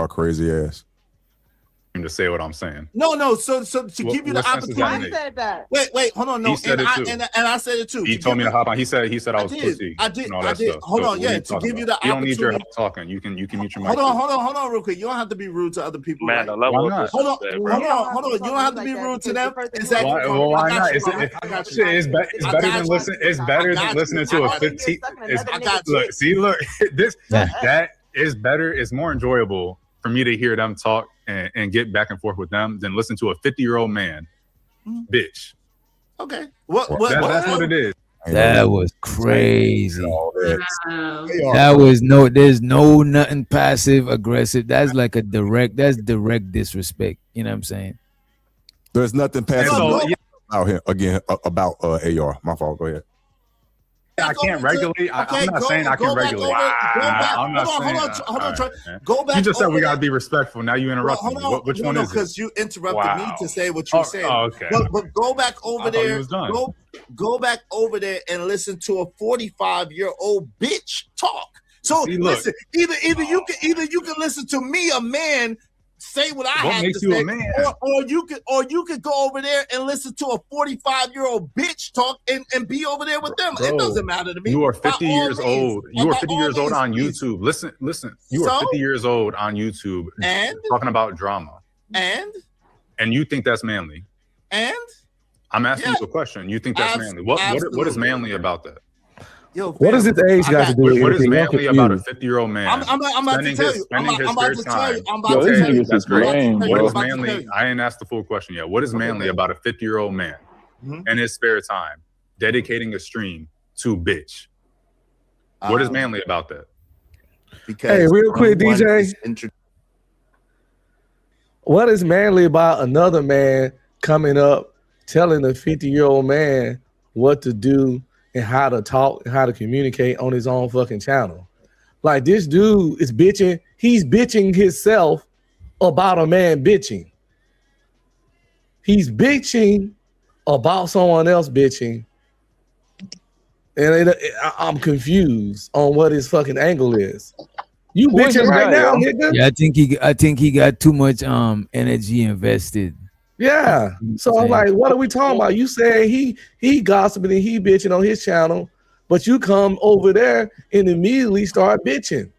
crazy ass. To say what I'm saying. No. So to give you the opportunity. I said that. Wait, hold on. No, and I said it too. He told me to hop on. He said I was pussy. I did. Stuff. Hold on. Yeah, to give you the opportunity. You don't need your help talking. You can mute your mic. Hold on, real quick. You don't have to be rude to other people. Man, right? Hold on. You don't have to be rude to them. Exactly. Why not? It's better than listening. It's better than listening to a 15. Look. That is better. It's more enjoyable for me to hear them talk and get back and forth with them than listen to a 50-year-old man bitch. Okay. That's what it is. That was crazy. There's nothing passive aggressive. That's like direct disrespect. You know what I'm saying? There's nothing passive out here again about AR. My fault. Go ahead. I can't regulate. I'm not saying I can regulate. I'm not saying. Hold on, Troy. Go back. You just said we gotta be respectful. Now you interrupted me. Which one is it? Because you interrupted me to say what you were saying. Okay. But go back over there. Go back over there and listen to a 45-year-old bitch talk. So listen, either you can listen to me, a man, say what I have to say, or you could go over there and listen to a 45-year-old bitch talk and be over there with them. Bro, it doesn't matter to me. You are 50 years old. You are 50 years old on YouTube. Listen. You are 50 years old on YouTube and talking about drama. And you think that's manly? And I'm asking you a question. You think that's manly? What is manly about that? Yo, what does this age got to do with what is anything? manly about a 50-year-old man? I'm about to tell you. Spending his spare time. That's great. What is manly? I ain't asked the full question yet. What is manly about a 50-year-old man in his spare time dedicating a stream to bitch? What is manly about that? Because hey, real quick, DJ. What is manly about another man coming up telling a 50-year-old man what to do and how to talk and how to communicate on his own fucking channel? Like, this dude is bitching. He's bitching himself about a man bitching. He's bitching about someone else bitching. And I'm confused on what his fucking angle is. You bitching right now, nigga? Yeah, I think he got too much energy invested. Yeah. So I'm like, what are we talking about? You say he gossiping and he bitching on his channel, but you come over there and immediately start bitching.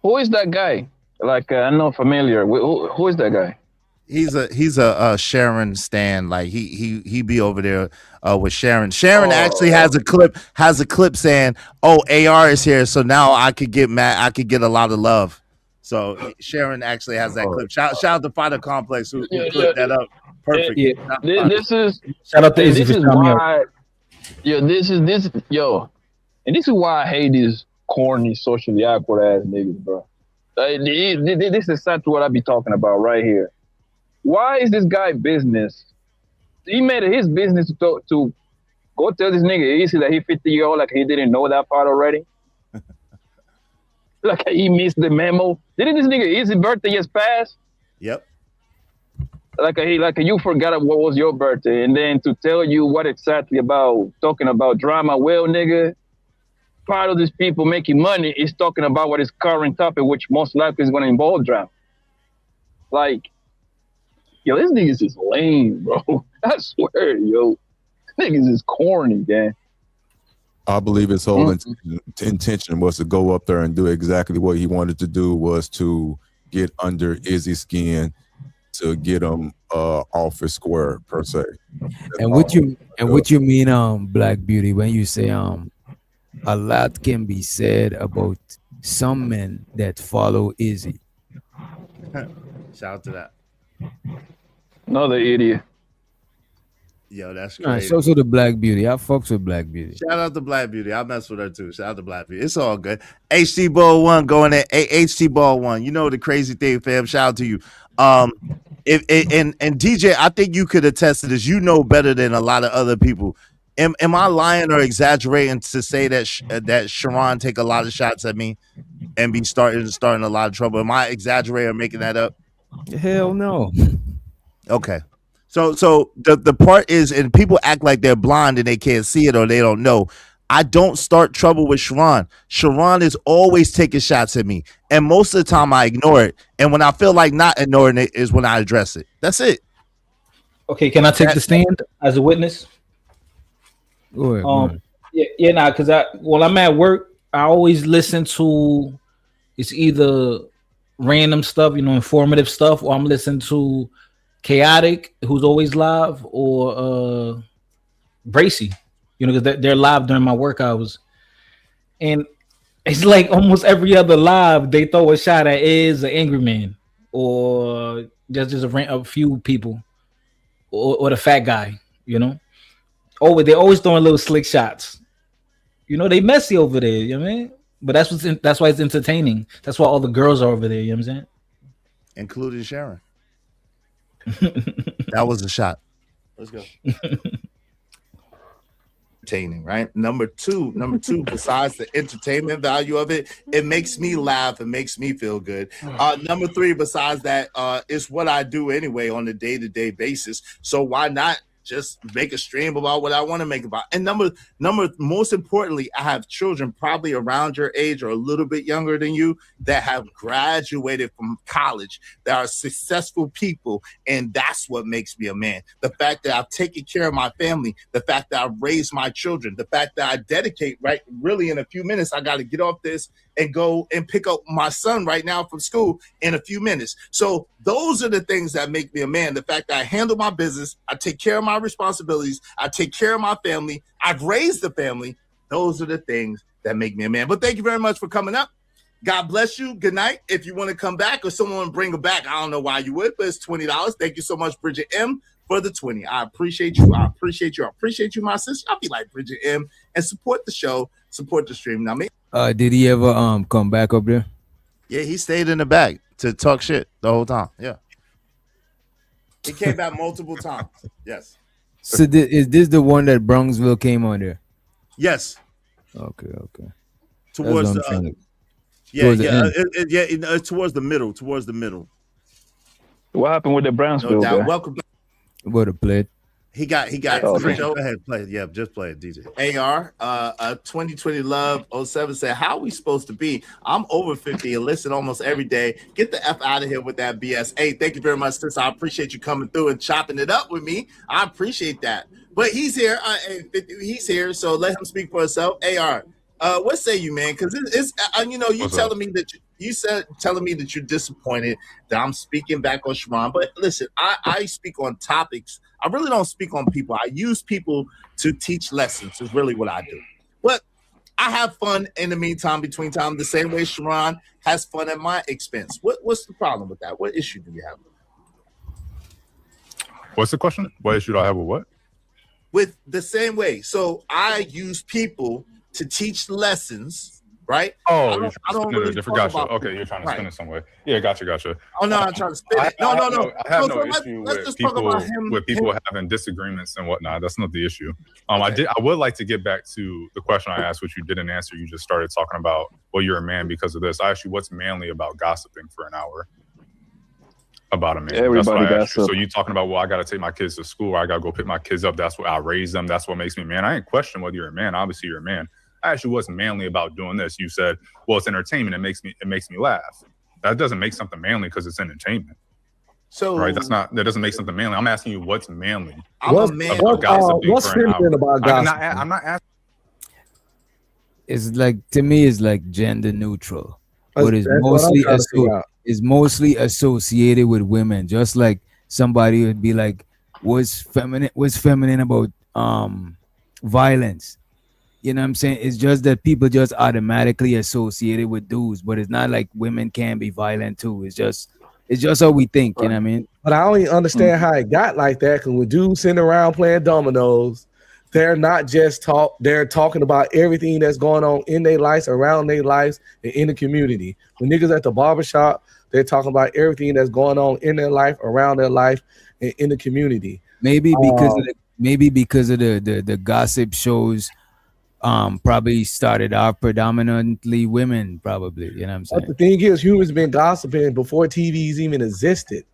Who is that guy? Like, I'm not familiar. Who is that guy? He's a Sharon stan. Like he be over there with Sharon. Sharon actually has a clip saying, "Oh, AR is here, so now I could get mad. I could get a lot of love." So Sharon actually has that clip. Shout out to Fighter Complex who clipped that up. Perfect. This is shout out to Izzy this is why. And this is why I hate these corny, socially awkward ass niggas, bro. This is exactly what I be talking about right here. Why is this guy business? He made it his business to go tell this nigga Easy that he 50-year-old, like he didn't know that part already. Like he missed the memo. Didn't this nigga Easy birthday just pass? Yep. Like you forgot what was your birthday, and then to tell you what exactly about talking about drama. Well, nigga, part of these people making money is talking about what is current topic, which most likely is going to involve drama. Like, yo, this niggas is lame, bro. I swear, yo, niggas is corny, man. I believe his whole intention was to go up there and do exactly what he wanted to do, was to get under Izzy's skin to get him off his square per se. And what you mean, Black Beauty, when you say a lot can be said about some men that follow Izzy. Shout out to that. Another idiot. Yo, that's great. So the Black Beauty. I fucks with Black Beauty. Shout out to Black Beauty. I mess with her too. Shout out to Black Beauty. It's all good. HT Ball 1 going at HT Ball 1. You know the crazy thing, fam. Shout out to you. And DJ, I think you could attest to this. You know better than a lot of other people. Am I lying or exaggerating to say that Sharon take a lot of shots at me and be starting a lot of trouble? Am I exaggerating or making that up? Hell no. Okay. So the part is, and people act like they're blind and they can't see it or they don't know. I don't start trouble with Sharon. Sharon is always taking shots at me. And most of the time I ignore it. And when I feel like not ignoring it is when I address it. That's it. Okay, can I take the stand as a witness? Go ahead. Because when I'm at work, I always listen to, it's either random stuff, informative stuff, or I'm listening to Chaotic, who's always live, or Bracy, because they're live during my work hours. And it's like almost every other live, they throw a shot at Iz, an angry man, or just a few people, or the fat guy, Oh, they're always throwing little slick shots. They messy over there, you know what I mean? But that's why it's entertaining. That's why all the girls are over there, you know what I'm saying? Including Sharon. That was a shot. Let's go. entertaining, right? Number two, besides the entertainment value of it, it makes me laugh. It makes me feel good. Number three, besides that, it's what I do anyway on a day-to-day basis. So why not just make a stream about what I want to make about? And most importantly, I have children probably around your age or a little bit younger than you that have graduated from college, that are successful people. And that's what makes me a man. The fact that I've taken care of my family, the fact that I've raised my children, the fact that I dedicate, right? Really in a few minutes, I got to get off this and go and pick up my son right now from school in a few minutes. So those are the things that make me a man. The fact that I handle my business, I take care of my responsibilities, I take care of my family, I've raised the family. Those are the things that make me a man. But thank you very much for coming up. God bless you. Good night. If you want to come back or someone bring it back, I don't know why you would, but it's $20. Thank you so much, Bridget M, for the 20. I appreciate you. I appreciate you. I appreciate you, my sister. I'll be like Bridget M and support the show, support the stream. Now, me. Did he ever come back up there? Yeah, he stayed in the back to talk shit the whole time. Yeah. He came back multiple times. Yes. So is this the one that Bronxville came on there? Yes. Okay. Towards the towards the middle. Towards the middle. What happened with the Brownsville? No, welcome back. What a play. He got Oh, go okay. ahead, play it. Yeah, just play it, DJ. AR 2020 Love 07 said, how are we supposed to be? I'm over 50 and listen almost every day. Get the F out of here with that BS. Hey, thank you very much, sis. I appreciate you coming through and chopping it up with me. I appreciate that. But he's here. He's here, so let him speak for himself. AR, what say you, man? Because it's you telling me that telling me that you're disappointed that I'm speaking back on Sharon. But listen, I speak on topics. I really don't speak on people. I use people to teach lessons is really what I do. But I have fun in the meantime, between time, the same way Sharon has fun at my expense. What's the problem with that? What issue do you have? What's the question? What issue do I have with what? With the same way. So I use people to teach lessons, right? Oh, you're trying to spin it a different. Gotcha. Okay, you're trying to spin it some way. Yeah, gotcha. Oh no, I'm trying to spin it. No. I have no issue with people having disagreements and whatnot. That's not the issue. Okay. I would like to get back to the question I asked, which you didn't answer. You just started talking about, well, you're a man because of this. I asked you, what's manly about gossiping for an hour about a man? Everybody That's what I asked you. So you talking about, well, I got to take my kids to school. Or I got to go pick my kids up. That's what I raise them. That's what makes me a man. I ain't question whether you're a man. Obviously, you're a man. I actually wasn't manly about doing this. You said, well, it's entertainment. It makes me laugh. That doesn't make something manly because it's entertainment. So right, that doesn't make something manly. I'm asking you, what's manly? What's feminine about gossip? I'm not asking. It's like, to me, it's like gender neutral. But it's mostly associated with women. Just like somebody would be like, what's feminine about violence? You know what I'm saying? It's just that people just automatically associate it with dudes, but it's not like women can be violent too. It's just how we think, you know what I mean? But I don't even understand how it got like that, because when dudes sitting around playing dominoes, they're not just they're talking about everything that's going on in their lives, around their lives, and in the community. When niggas at the barbershop, they're talking about everything that's going on in their life, around their life, and in the community. Maybe because of the gossip shows probably started off predominantly women, probably, you know what I'm saying? But the thing is, humans been gossiping before TVs even existed.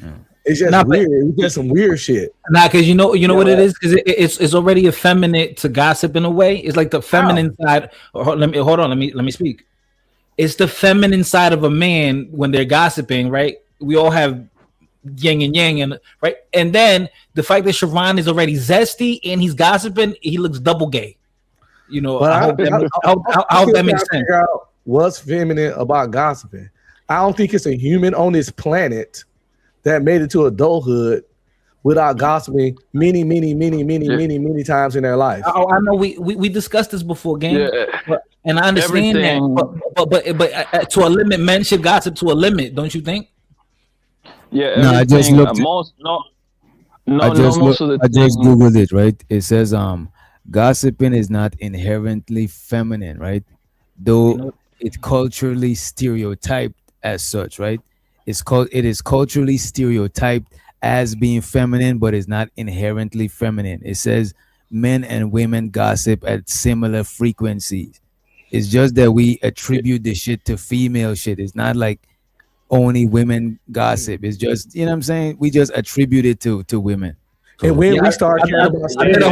Yeah. It's just weird. It's just some weird shit. Nah, because you know what it is? Because it's already effeminate to gossip in a way. It's like the feminine side. Let me speak. It's the feminine side of a man when they're gossiping, right? We all have yin and yang, and right, and then the fact that Sharon is already zesty and he's gossiping, he looks double gay. You know, but I hope that makes sense. What's feminine about gossiping? I don't think it's a human on this planet that made it to adulthood without gossiping many times in their life. I know we discussed this before, gang, and I understand that. But to a limit, men should gossip to a limit, don't you think? Yeah, no, I just looked. I just googled it. Right, it says gossiping is not inherently feminine, right? Though it's culturally stereotyped as such, right? It is culturally stereotyped as being feminine, but it's not inherently feminine. It says men and women gossip at similar frequencies. It's just that we attribute the shit to female shit. It's not like only women gossip. It's just, you know what I'm saying? We just attribute it to women. And when we start caring about I did a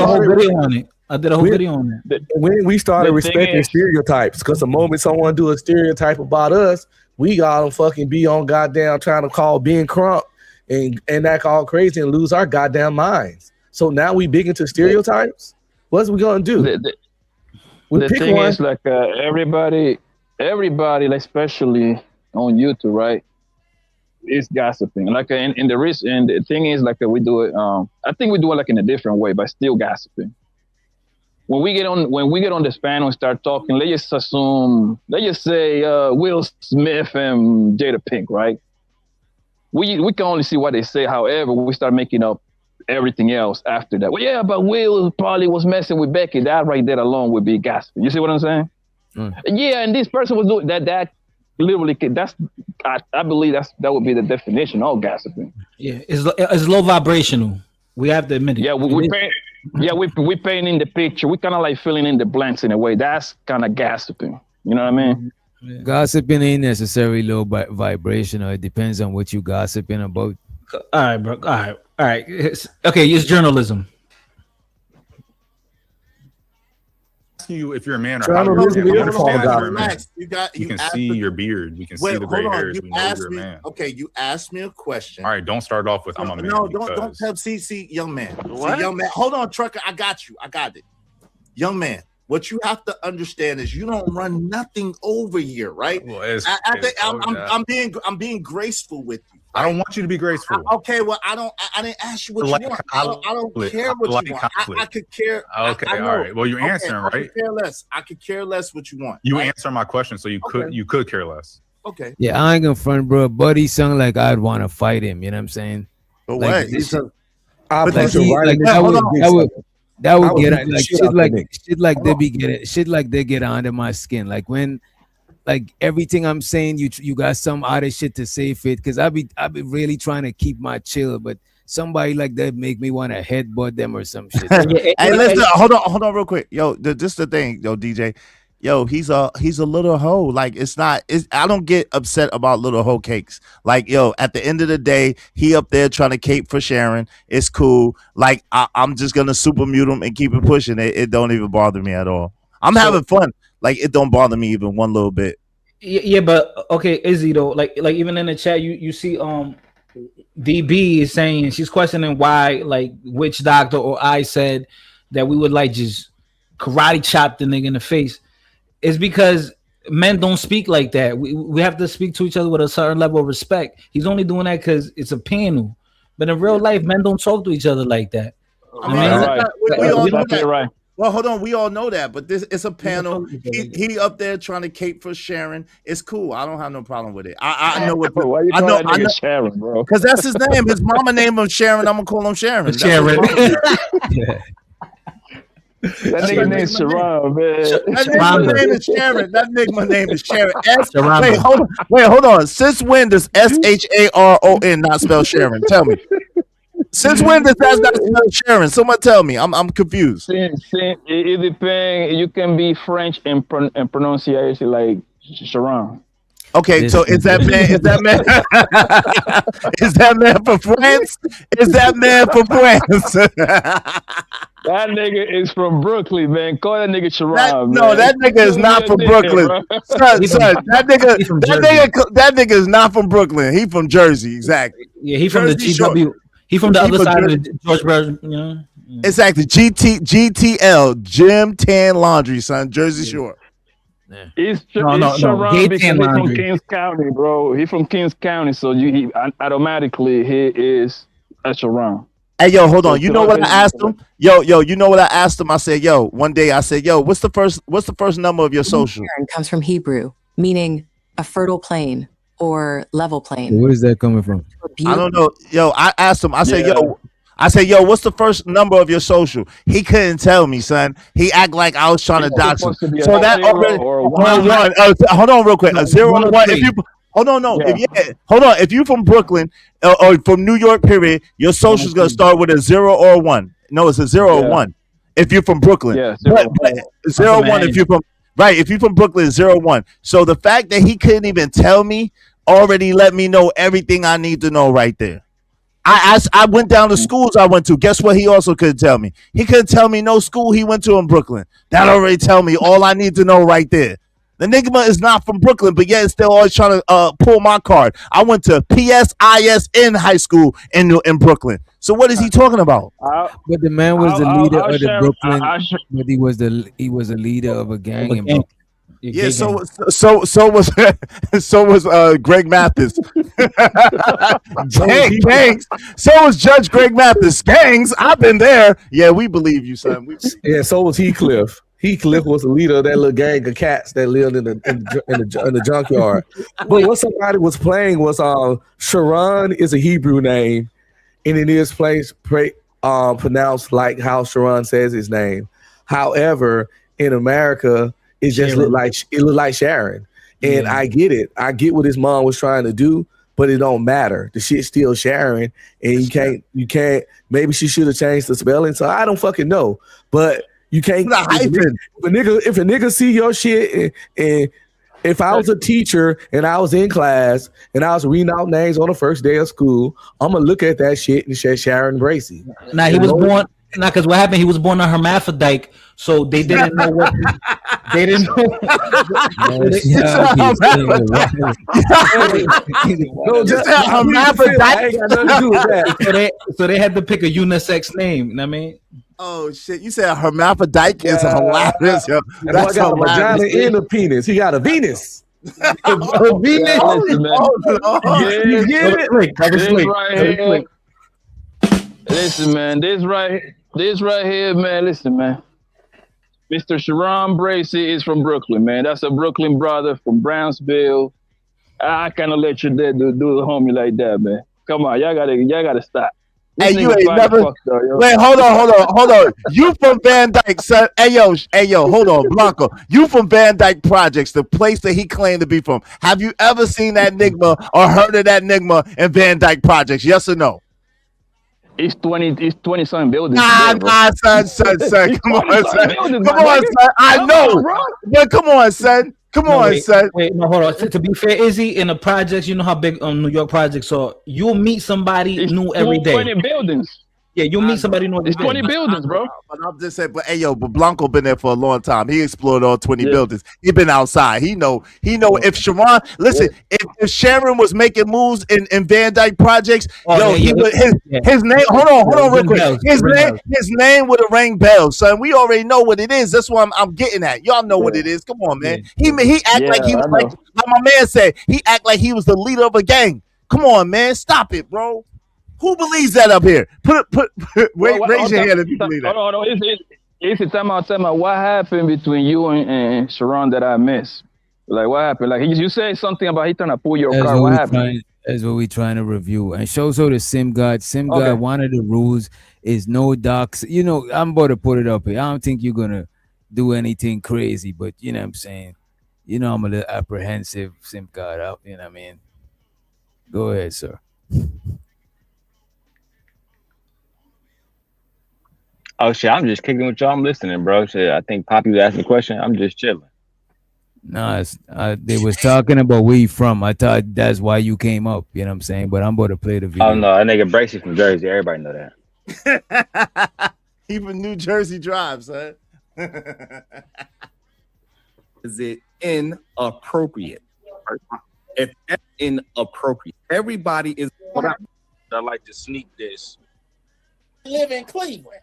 whole video on it. I did a whole video on it. When we started respecting stereotypes, because the moment someone do a stereotype about us, we gotta fucking be on goddamn trying to call being crump and act all crazy and lose our goddamn minds. So now we big into stereotypes. What's we gonna do? The thing is, like, everybody, like, especially on YouTube, right, is gossiping. Like, and the thing is, like, we do it. I think we do it like in a different way, but still gossiping. When we get on this panel and start talking, let's just say Will Smith and Jada Pink, right? We can only see what they say. However, we start making up everything else after that. Well, yeah, but Will probably was messing with Becky. That right there alone would be gossiping. You see what I'm saying? Yeah, and this person was doing that. That literally, I believe that would be the definition of gossiping. Yeah, it's low vibrational. We have to admit it. Yeah, we painting the picture. We kind of like filling in the blanks in a way. That's kind of gossiping. You know what I mean? Yeah. Gossiping ain't necessarily low vibrational. It depends on what you gossiping about. All right, bro. All right. Okay, it's journalism. You if you're a man or how you're a man. You can see your beard. You can see the gray hairs. We know you're a man. Okay, you asked me a question. All right, don't start off with I'm a man. No, don't tell see, young man. What? See, young man. Hold on, trucker. I got you. I got it. Young man, what you have to understand is you don't run nothing over here, right? Well, I'm being graceful with you. I don't want you to be graceful. Okay, well, I didn't ask you what you want. I don't care what you want. I could care. Okay, all right. Well, you're answering, right? I could care less what you want. You right? answer my question, so you could care less. Okay. Yeah, I ain't gonna front, bro. Buddy sound like I'd want to fight him. You know what I'm saying? But like, what? That would get like shit like they get under my skin. Like when. Like everything I'm saying, you got some other shit to say fit because I be really trying to keep my chill, but somebody like that make me want to headbutt them or some shit. Hey, listen, hold on real quick. Yo, this the thing, yo, DJ. Yo, he's a little hoe. Like I don't get upset about little hoe cakes. Like, yo, at the end of the day, he up there trying to cape for Sharon. It's cool. Like I'm just gonna super mute him and keep it pushing. It don't even bother me at all. I'm having fun. Like it don't bother me even one little bit. Yeah, but okay, Izzy though, like even in the chat, you see DB is saying she's questioning why like which doctor or I said that we would like just karate chop the nigga in the face. It's because men don't speak like that. We have to speak to each other with a certain level of respect. He's only doing that because it's a panel, but in real life, men don't talk to each other like that. We all know that. Right. Well, hold on. We all know that, but this it's a panel. He up there trying to cape for Sharon. It's cool. I don't have no problem with it. I know what. Why you calling that nigga Sharon, bro? Because that's his name. His mama named him Sharon. I'm gonna call him Sharon. Sharon. That nigga name is Sharon, man. That nigga name is Sharon. That nigga name is Sharon. Wait, hold on. Since when does SHARON not spell Sharon? Tell me. Since when does that not spell Sharon? Someone tell me. I'm confused. It depends. You can be French and pronunciation like Sharon. Okay, so is that man is that man from France? Is that man from France? That nigga is from Brooklyn, man. Call that nigga Sharon. No, that nigga is not from Brooklyn. Son, that nigga is not from Brooklyn. He from Jersey, exactly. Yeah, he from Jersey the GW. He from the other side of the George Brown, you know. Yeah. Exactly. GTL, Gym Tan Laundry, son. Jersey Shore. Yeah. It's Sharon because he's from Kings County, bro. He's from Kings County, so he automatically he is a Sharon. Hey, yo, hold on. You know what I asked him? Yo, you know what I asked him? I said, yo, one day I said, yo, what's the first number of your social? Comes from Hebrew, meaning a fertile plain or level plain. Where is that coming from? I don't know. Yo, I asked him. I said, yo, what's the first number of your social? He couldn't tell me, son. He act like I was trying to dox him. So that already. Hold on, real quick. A 0 or 1. If you hold on, no. Yeah. Hold on. If you from Brooklyn or from New York, period, your social's gonna start with a 0 or 1. No, it's a 0 or 1 if you're from Brooklyn. Yeah, but 0 1 if you're from if you're from Brooklyn, it's 0 1. So the fact that he couldn't even tell me already let me know everything I need to know right there. I went down to schools I went to. Guess what? He also couldn't tell me. He couldn't tell me no school he went to in Brooklyn. That already tell me all I need to know right there. The nigga is not from Brooklyn, but yet still always trying to pull my card. I went to PSISN high school in Brooklyn. So what is he talking about? But the man was the leader of the Brooklyn. But he was a leader of a gang in Brooklyn. Yeah, so was Greg Mathis. Gangs. So was Judge Greg Mathis. Gangs. I've been there. Yeah, we believe you, son. Yeah, so was Heathcliff. Heathcliff was the leader of that little gang of cats that lived in the junkyard. But what somebody was playing was Sharon is a Hebrew name, and it is pronounced like how Sharon says his name. However, in America, it just looked like Sharon. And I get it. I get what his mom was trying to do, but it don't matter. The shit's still Sharon, and you can't. Maybe she should have changed the spelling. So I don't fucking know, but. You can't. If a nigga see your shit, and if I was a teacher and I was in class and I was reading out names on the first day of school, I'm gonna look at that shit and say Sharon Bracey. Now he was born. Now, because what happened? He was born a hermaphrodite, so they didn't know what. They didn't know. Just hermaphrodite. So they had to pick a unisex name. You know what I mean? Oh shit! You said hermaphrodite is hilarious. Yo. That's got a vagina and a penis. He got a Venus. A Venus. You get it? Listen, man. This right here, man. Listen, man. Mr. Sharon Bracey is from Brooklyn, man. That's a Brooklyn brother from Brownsville. I kind of let you do the homie like that, man. Come on, y'all gotta stop. Hey, you ain't never. Wait, hold on. You from Van Dyke, son? Hey, yo, hold on, Blanco. You from Van Dyke Projects, the place that he claimed to be from. Have you ever seen that Nigma or heard of that Nigma in Van Dyke Projects? Yes or no? It's 20-something buildings. Son. Come on, son. I know. But come on, son. Son. Wait, no, hold on. To be fair, Izzy, in the projects, you know how big New York projects are. You'll meet somebody new every day. 20 buildings. Yeah, you'll meet somebody new every day. 20 buildings, bro. But I'm just saying, but Blanco been there for a long time. He explored all 20 buildings. He been outside. He know if Sharon, listen, if Sharon was making moves in Van Dyke Projects, his name, hold on real quick. His name would have rang bells, son. We already know what it is. That's what I'm getting at. Y'all know what it is. Come on, man. He act like he was like my man said, he act like he was the leader of a gang. Come on, man. Stop it, bro. Who believes that up here? Raise your hand if you believe that. Hold on. It's time out. What happened between you and Sharon that I missed? Like, what happened? Like, you said something about he trying to pull your car. What happened? That's what we're trying to review. And show the Sim God. God, one of the rules is no docs. You know, I'm about to put it up here. I don't think you're going to do anything crazy, but you know what I'm saying? You know, I'm a little apprehensive, Sim God out. You know what I mean? Go ahead, sir. Oh shit! I'm just kicking with y'all. I'm listening, bro. Shit, I think Poppy was asking a question. I'm just chilling. No, they was talking about where you from. I thought that's why you came up. You know what I'm saying? But I'm about to play the video. Oh no, that nigga Bracey from Jersey. Everybody know that. He from New Jersey Drive, son. Is it inappropriate? If it's inappropriate, everybody is. I like to sneak this. Live in Cleveland.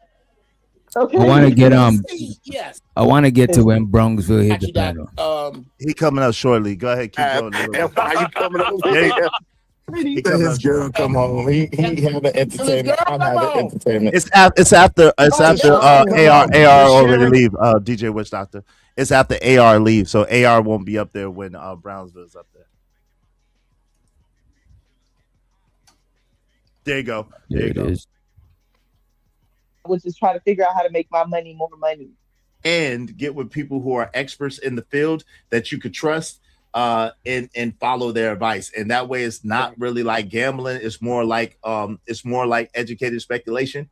Okay. I want to get Yes. I want to get to when Bronxville hit the panel. He coming up shortly. Go ahead, keep going. Why you coming up? He his girl come home. He have an entertainment. I'm having entertainment. It's after AR already leave. DJ Witch Doctor. It's after AR leave, so AR won't be up there when Brownsville's up there. There you go. There you go. Was just trying to figure out how to make my money more money and get with people who are experts in the field that you could trust and follow their advice. And that way it's not really like gambling. It's more like educated speculation.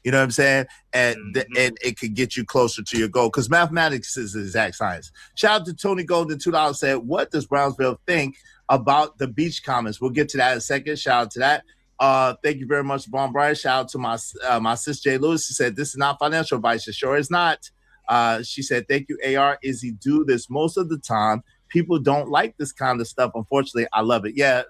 You know what I'm saying? And and it could get you closer to your goal, because mathematics is exact science. Shout out to Tony Golden, $2 said, what does Brownsville think about the beach comments? We'll get to that in a second. Shout out to that. Thank you very much, Bon Brian. Shout out to my sis Jay Lewis. She said, this is not financial advice. It sure is not. She said, thank you, AR. Izzy do this most of the time. People don't like this kind of stuff. Unfortunately, I love it. Yeah,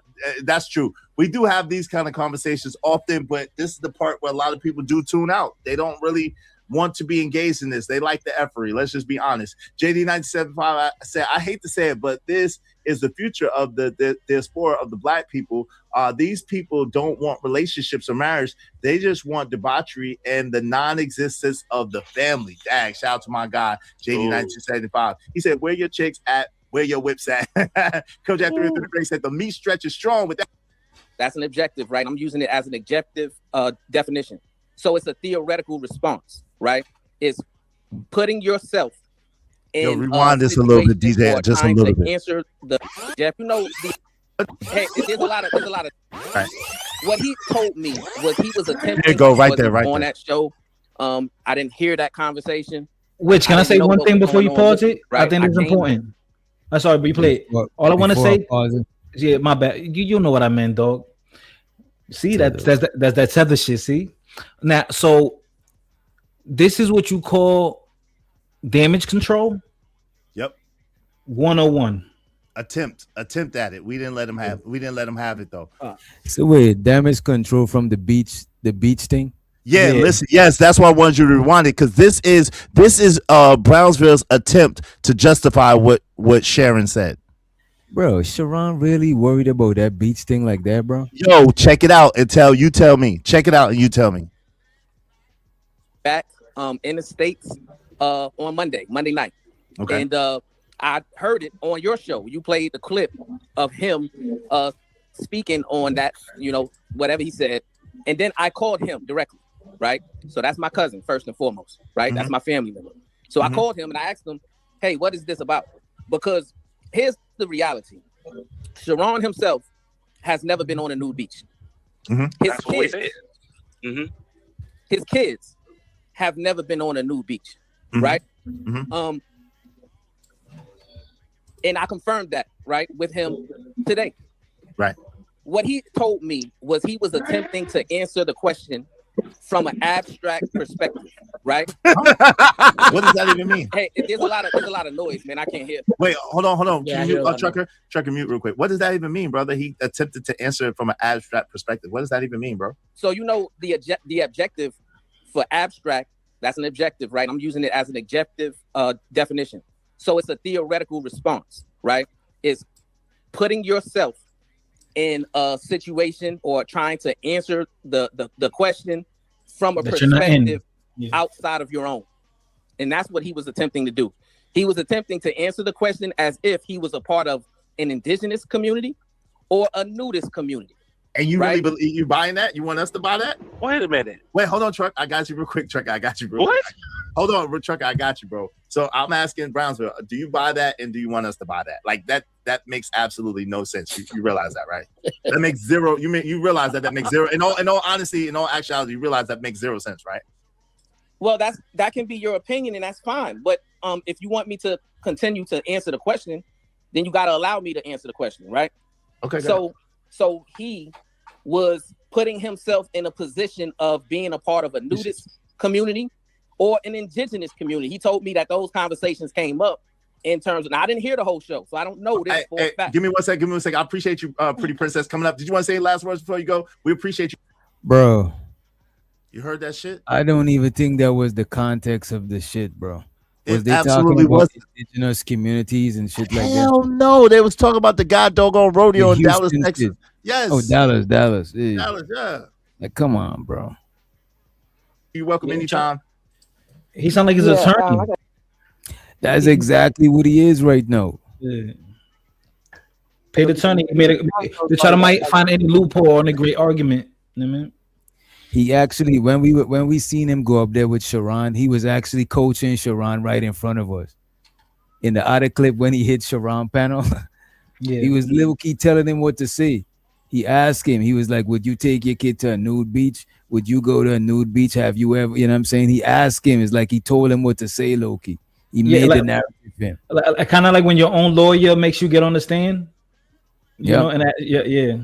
that's true. We do have these kind of conversations often, but this is the part where a lot of people do tune out. They don't really want to be engaged in this. They like the effery. Let's just be honest. JD975 said, I hate to say it, but this is the future of the diaspora of the Black people. These people don't want relationships or marriage. They just want debauchery and the non-existence of the family. Dang, shout out to my guy, JD975. He said, where your chicks at? Where your whips at? Coach at 333 said the meat stretch is strong with that. That's an objective, right? I'm using it as an objective definition. So it's a theoretical response, right? It's putting yourself in. Yo, rewind this a little bit, DJ, just a little bit. Answer the Jeff. You know, hey, there's a lot of. Right. What he told me was he was attempting. Here you go, right there, right on there. That show. I didn't hear that conversation. Which can I say one thing before you pause it? Right? I think it's important. I'm sorry, but you play it. All I want to say, yeah, my bad. You know what I meant, dog. See, that's that tether shit. See, now, so this is what you call damage control. Yep. 101. Attempt at it. We didn't let him have. We didn't let him have it though. So wait, damage control from the beach thing. Yeah, listen. Yes, that's why I wanted you to rewind it, because this is Brownsville's attempt to justify what Sharon said. Bro, Sharon really worried about that beach thing like that, bro? Yo, check it out and tell me. Check it out and you tell me. Back in the States on Monday night. Okay. And I heard it on your show. You played the clip of him speaking on that, whatever he said. And then I called him directly, right? So that's my cousin, first and foremost, right? Mm-hmm. That's my family member. So I called him and I asked him, hey, what is this about? Because here's the reality. Sharon himself has never been on a nude beach. Mm-hmm. His kids have never been on a nude beach, right? Mm-hmm. And I confirmed that, right, with him today. Right. What he told me was he was attempting to answer the question from an abstract perspective, right? What does that even mean? Hey, there's a lot of noise, man. I can't hear. Wait, hold on. Yeah, Can you mute, Trucker, mute real quick. What does that even mean, brother? He attempted to answer it from an abstract perspective. What does that even mean, bro? So the objective for abstract, that's an objective, right? I'm using it as an objective definition. So it's a theoretical response, right? It's putting yourself in a situation or trying to answer the question from a perspective outside of your own. And that's what he was attempting to do. He was attempting to answer the question as if he was a part of an indigenous community or a nudist community. And you really believe you buying that? You want us to buy that? Wait a minute. Wait, hold on, Truck. I got you real quick, Truck. I got you real quick. Hold on, Truck. I got you, bro. So I'm asking Brownsville, do you buy that and do you want us to buy that? Like that makes absolutely no sense. You realize that, right? That makes zero. You realize that makes zero. In all honesty, in all actuality, you realize that makes zero sense, right? Well, that can be your opinion and that's fine. But if you want me to continue to answer the question, then you got to allow me to answer the question, right? Okay. So he was putting himself in a position of being a part of a nudist community or an indigenous community. He told me that those conversations came up in terms of, now I didn't hear the whole show, so I don't know this for a fact. Give me one second. I appreciate you, Pretty Princess, coming up. Did you want to say last words before you go? We appreciate you. Bro. You heard that shit? I don't even think that was the context of the shit, bro. Was they absolutely talking about indigenous communities and shit like that? Hell no. They was talking about the god doggone rodeo in Dallas, Texas. Shit. Yes. Oh, Dallas. Yeah. Dallas, yeah. Like, come on, bro. You're welcome anytime. He sound like he's an attorney. That's exactly what he is right now. Yeah. Paid attorney. They try to might find any loophole on a great argument. You know what I mean? He actually, when we seen him go up there with Sharon, he was actually coaching Sharon right in front of us. In the other clip, when he hit Sharon panel, He was little key telling him what to say. He asked him, he was like, would you take your kid to a nude beach? Would you go to a nude beach? Have you ever, you know what I'm saying? He asked him, it's like he told him what to say, Loki. He made the narrative for him. Kind of like when your own lawyer makes you get on the stand. You know, and yeah.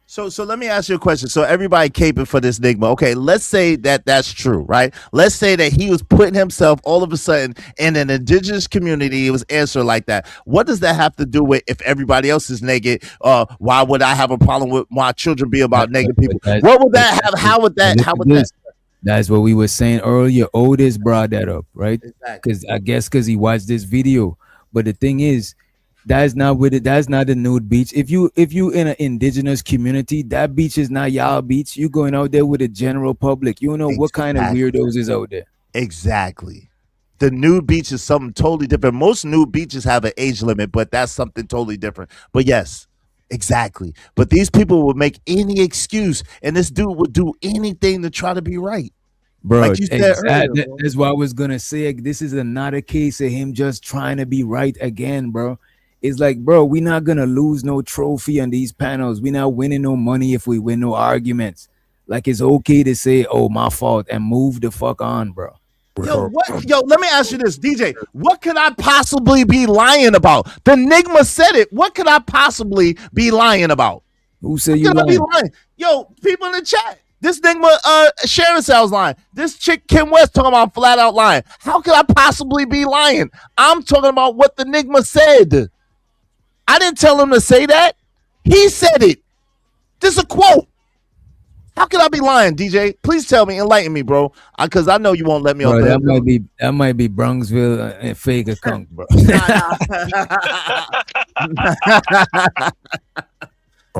So let me ask you a question. So everybody caping for this Nigma. Okay, let's say that that's true, right? Let's say that he was putting himself all of a sudden in an indigenous community. He was answering like that. What does that have to do with if everybody else is naked? Why would I have a problem with my children being about naked people? What would that have? How would that? That's what we were saying earlier. Otis brought that up, right? Because I guess because he watched this video. But the thing is, that's not with it. That's not the nude beach. If you in an indigenous community, that beach is not y'all beach. You going out there with the general public. You know what kind of weirdos is out there. Exactly. The nude beach is something totally different. Most nude beaches have an age limit, but that's something totally different. But yes, exactly. But these people would make any excuse, and this dude would do anything to try to be right. Bro, like you said earlier, bro. That's what I was gonna say. This is not a case of him just trying to be right again, bro. It's like, bro, we're not gonna lose no trophy on these panels. We're not winning no money if we win no arguments. Like, it's okay to say, oh, my fault, and move the fuck on, bro. Yo, let me ask you this, DJ. What could I possibly be lying about? The Nigma said it. What could I possibly be lying about? Who said you lying? Yo, people in the chat. This Nigma Sharon Sales line. This chick Kim West talking about flat out lying. How could I possibly be lying? I'm talking about what the Nigma said. I didn't tell him to say that. He said it. This is a quote. How can I be lying, DJ? Please tell me, enlighten me, bro. Because I know you won't let me off. That might be Bronxville and fake account, bro.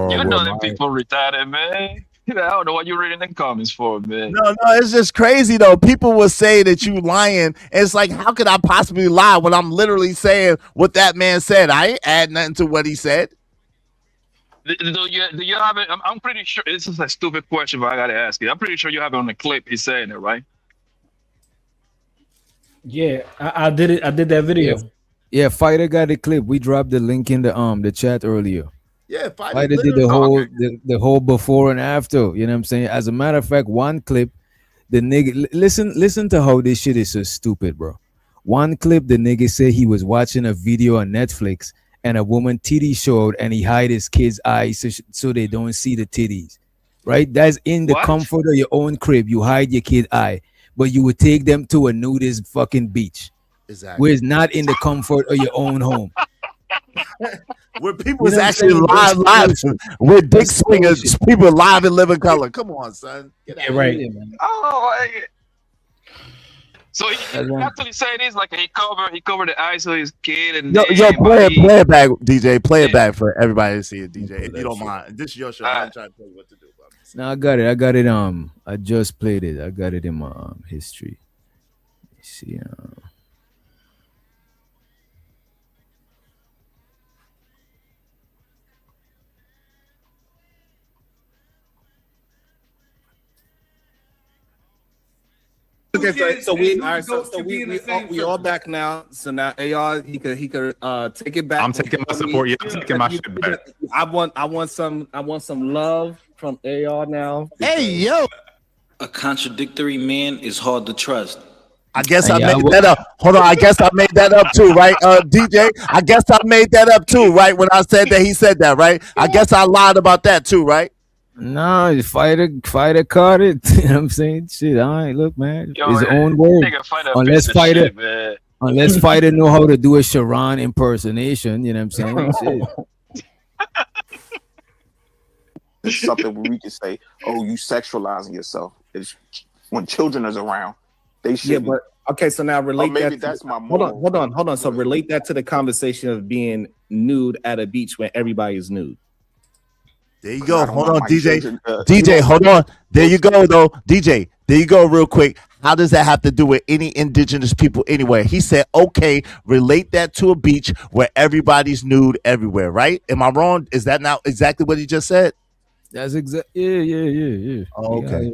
You know them people retarded, man. I don't know what you're reading the comments for, man. No, it's just crazy though. People will say that you lying, and it's like, how could I possibly lie when I'm literally saying what that man said? I ain't add nothing to what he said. Do you have it? I'm pretty sure this is a stupid question, but I gotta ask you. I'm pretty sure you have it on the clip. He's saying it, right? Yeah, I did it. I did that video. Yeah, Fighter got the clip. We dropped the link in the chat earlier. Yeah, Fighter did the whole before and after. You know what I'm saying? As a matter of fact, one clip, the nigga listen to how this shit is so stupid, bro. One clip, the nigga said he was watching a video on Netflix and a woman titty showed, and he hide his kid's eyes so they don't see the titties. Right? That's in the comfort of your own crib. You hide your kid's eye, but you would take them to a nudist fucking beach. Exactly. Where it's not in the comfort of your own home. Where people is actually live with dick swingers, people live in living color. Come on, son. Get out right. Here, man. Oh, so he actually said this like he covered the eyes of his kid and play it back, DJ. Play it back for everybody to see it, DJ. If you don't mind, this is your show. I'm trying to tell you what to do. No, I got it. I just played it. I got it in my history. Let's see. Okay, so we all back now. So now AR he could take it back. I'm taking my support. Yeah, I'm taking my shit back. I want some love from AR now. Hey yo, a contradictory man is hard to trust. I guess I made that up. Hold on, I guess I made that up too, right? DJ, I guess I made that up too, right? When I said that he said that, right? I guess I lied about that too, right? No, Fighter caught it. You know what I'm saying? Shit, all right, look, man. His own word. Unless Fighter know how to do a Sharon impersonation, you know what I'm saying? It's something where we can say, oh, you sexualizing yourself. It's when children is around. They should. Yeah, but okay, so now relate maybe that. That's my hold on. So relate that to the conversation of being nude at a beach when everybody is nude. There you go. Hold on, DJ. DJ, hold on. There you go, though. DJ, there you go real quick. How does that have to do with any indigenous people anywhere? He said, okay, relate that to a beach where everybody's nude everywhere, right? Am I wrong? Is that not exactly what he just said? That's exactly. Yeah. Oh, okay.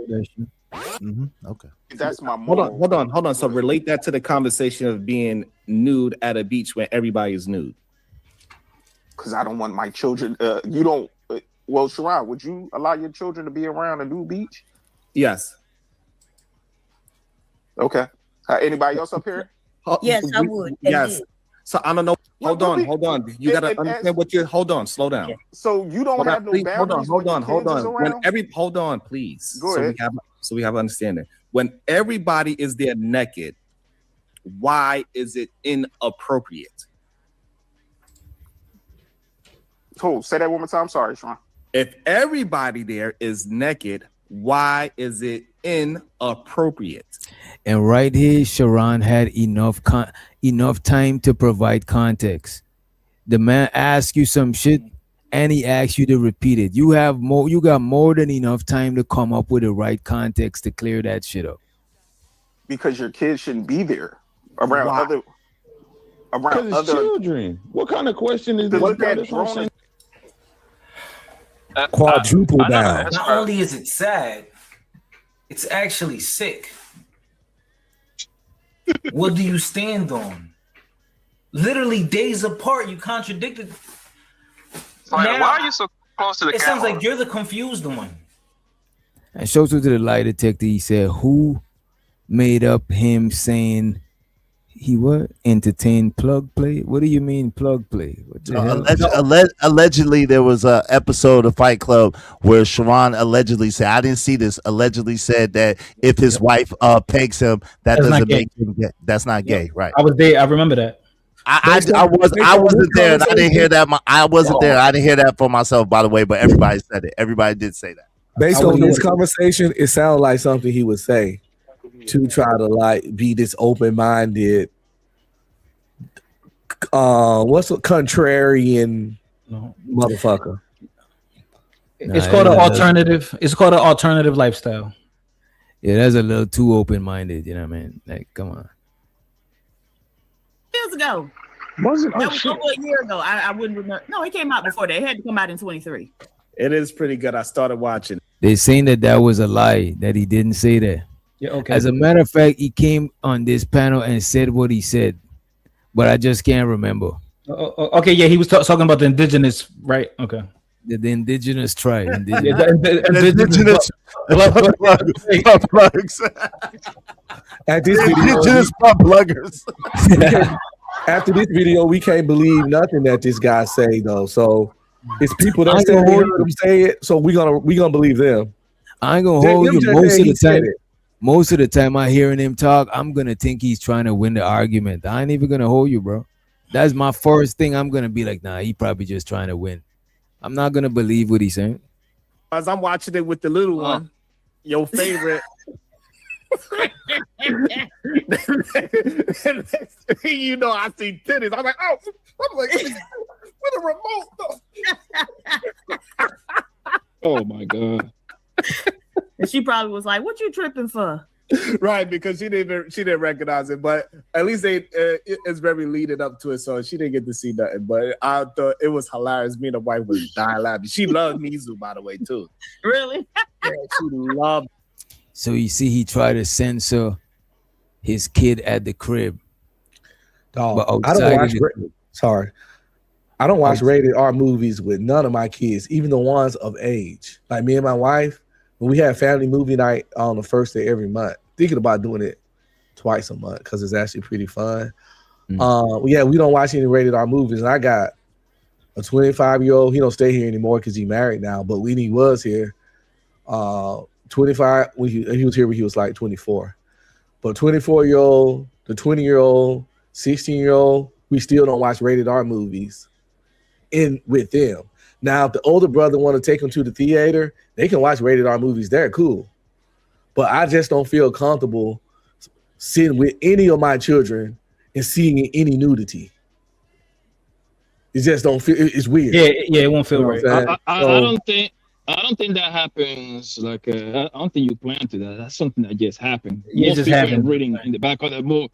Okay. That's my hold on. So relate that to the conversation of being nude at a beach where everybody is nude. because I don't want my children. You don't. Well, Sharon, would you allow your children to be around a new beach? Yes. Okay. Anybody else up here? Yes, I would. Yes. So I don't know. Hold on. You gotta understand what you're. Hold on. Slow down. So you don't have no boundaries. Hold on. Hold on, please. Go ahead. So we have understanding. When everybody is there naked, why is it inappropriate? Say that one more time. Sorry, Sean. If everybody there is naked, why is it inappropriate? And right here, Sharon had enough time to provide context. The man asked you some shit, and he asked you to repeat it. You got more than enough time to come up with the right context to clear that shit up. Because your kids shouldn't be there around other children. What kind of question is this? Look at grown. Quadruple down. Not only is it sad, it's actually sick. What do you stand on? Literally days apart, you contradicted. Why are you so close to the camera? It sounds like you're the confused one. And shows to the lie detector. He said, "Who made up him saying he what entertained plug play? What do you mean plug play? What the hell?" Allegedly, there was a episode of Fight Club where Sharon allegedly said, I didn't see this, allegedly said that if his wife pegs him, that's doesn't make him gay. That's not gay, right? I was there. I remember that. I wasn't there, and I didn't hear that. I wasn't there. I didn't hear that for myself, by the way. But everybody said it. Everybody did say that. Based on this conversation, it sounds like something he would say to try to like be this open-minded, what's a contrarian motherfucker. It's called an alternative. It's called an alternative lifestyle. Yeah, that's a little too open-minded. You know what I mean? Like, come on. Years ago. That was over a year ago. I wouldn't remember. No, it came out before that. It had to come out in 23. It is pretty good. I started watching. They're saying that was a lie, that he didn't say that. Yeah, okay. As a matter of fact, he came on this panel and said what he said, but I just can't remember. Okay, yeah, he was talking about the indigenous, right? Okay. The indigenous tribe. Indigenous pluggers. At this video, indigenous pluggers. After this video, we can't believe nothing that this guy say though. So it's people that say him say it. So we gonna believe them. I ain't gonna hold you most of the time. Most of the time I hearing him talk, I'm gonna think he's trying to win the argument. I ain't even gonna hold you, bro. That's my first thing. I'm gonna be like, nah, he probably just trying to win. I'm not gonna believe what he's saying. As I'm watching it with the little one, your favorite. You know, I see titties. I'm like, with a remote though. Oh my god. And she probably was like, "What you tripping for?" Right, because she didn't recognize it, but at least it's very leading up to it, so she didn't get to see nothing. But I thought it was hilarious. Me and the wife was dying laughing. She loved Mizu, by the way, too. Really? Yeah, she loved. So you see, he tried to censor his kid at the crib. But I don't watch. I don't watch rated R movies with none of my kids, even the ones of age. Like me and my wife, when we have family movie night on the first day every month, thinking about doing it twice a month because it's actually pretty fun. Yeah, we don't watch any rated R movies, and I got a 25-year-old. He don't stay here anymore because he's married now. But when he was here, 25 when he was here when he was like 24. But 24-year-old, the 20-year-old, 16-year-old, we still don't watch rated R movies in with them. Now, if the older brother want to take them to the theater, they can watch rated R movies. They're cool. But I just don't feel comfortable sitting with any of my children and seeing any nudity. It just don't feel. It's weird. Yeah, it won't feel right. I don't think that happens. Like I don't think you plan to that. That's something that just happened. Yeah, it just happened. Reading in the back of the movie.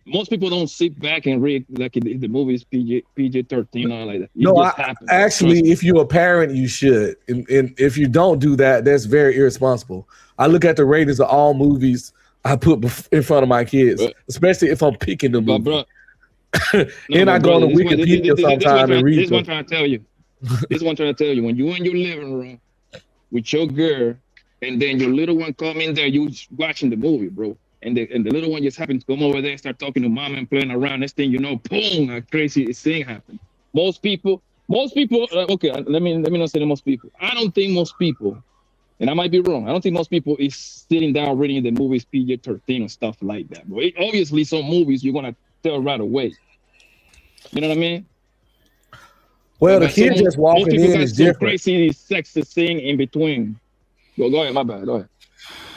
Most people don't sit back and read like the movie is PG-13 or like that. Actually, if you're a parent, you should. And if you don't do that, that's very irresponsible. I look at the ratings of all movies I put in front of my kids, especially if I'm picking the movie. And I go on the Wikipedia sometime and read. This one trying to tell you. This one trying to tell you, when you in your living room with your girl, and then your little one come in there, you watching the movie, bro. And the little one just happens to come over there and start talking to mom and playing around. Next thing you know, boom, a crazy thing happens. Most people, okay, let me not say that most people. I don't think most people, and I might be wrong, I don't think most people is sitting down reading the movies PG-13 and stuff like that. But obviously, some movies you're gonna tell right away. You know what I mean? Well, the kid just walking in is different. Crazy sexist thing in between. Go ahead, my bad. Go ahead.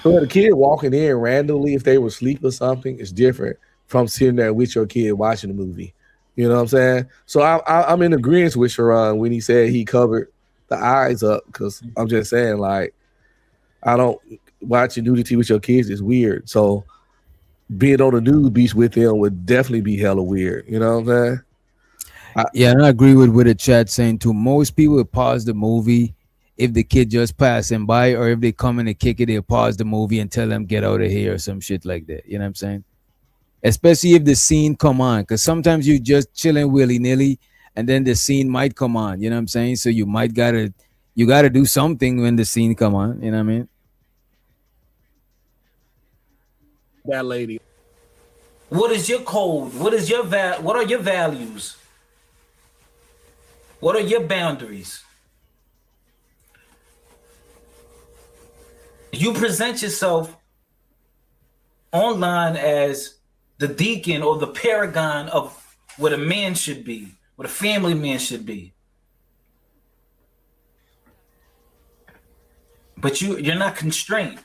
Well, the kid walking in randomly, if they were asleep or something, is different from sitting there with your kid watching the movie. You know what I'm saying? So I'm in agreement with Sharon when he said he covered the eyes up, because I'm just saying, like, I don't watching nudity with your kids is weird. So being on the nude beach with them would definitely be hella weird. You know what I'm saying? Yeah, and I agree with the chat saying too. Most people would pause the movie if the kid just passing by, or if they come in and kick it, they'll pause the movie and tell them get out of here or some shit like that. You know what I'm saying? Especially if the scene come on, because sometimes you just chilling willy-nilly and then the scene might come on. You know what I'm saying? So you gotta do something when the scene come on. You know what I mean? That lady. What is your code? What are your values? What are your boundaries? You present yourself online as the deacon or the paragon of what a man should be, what a family man should be. But you're not constrained.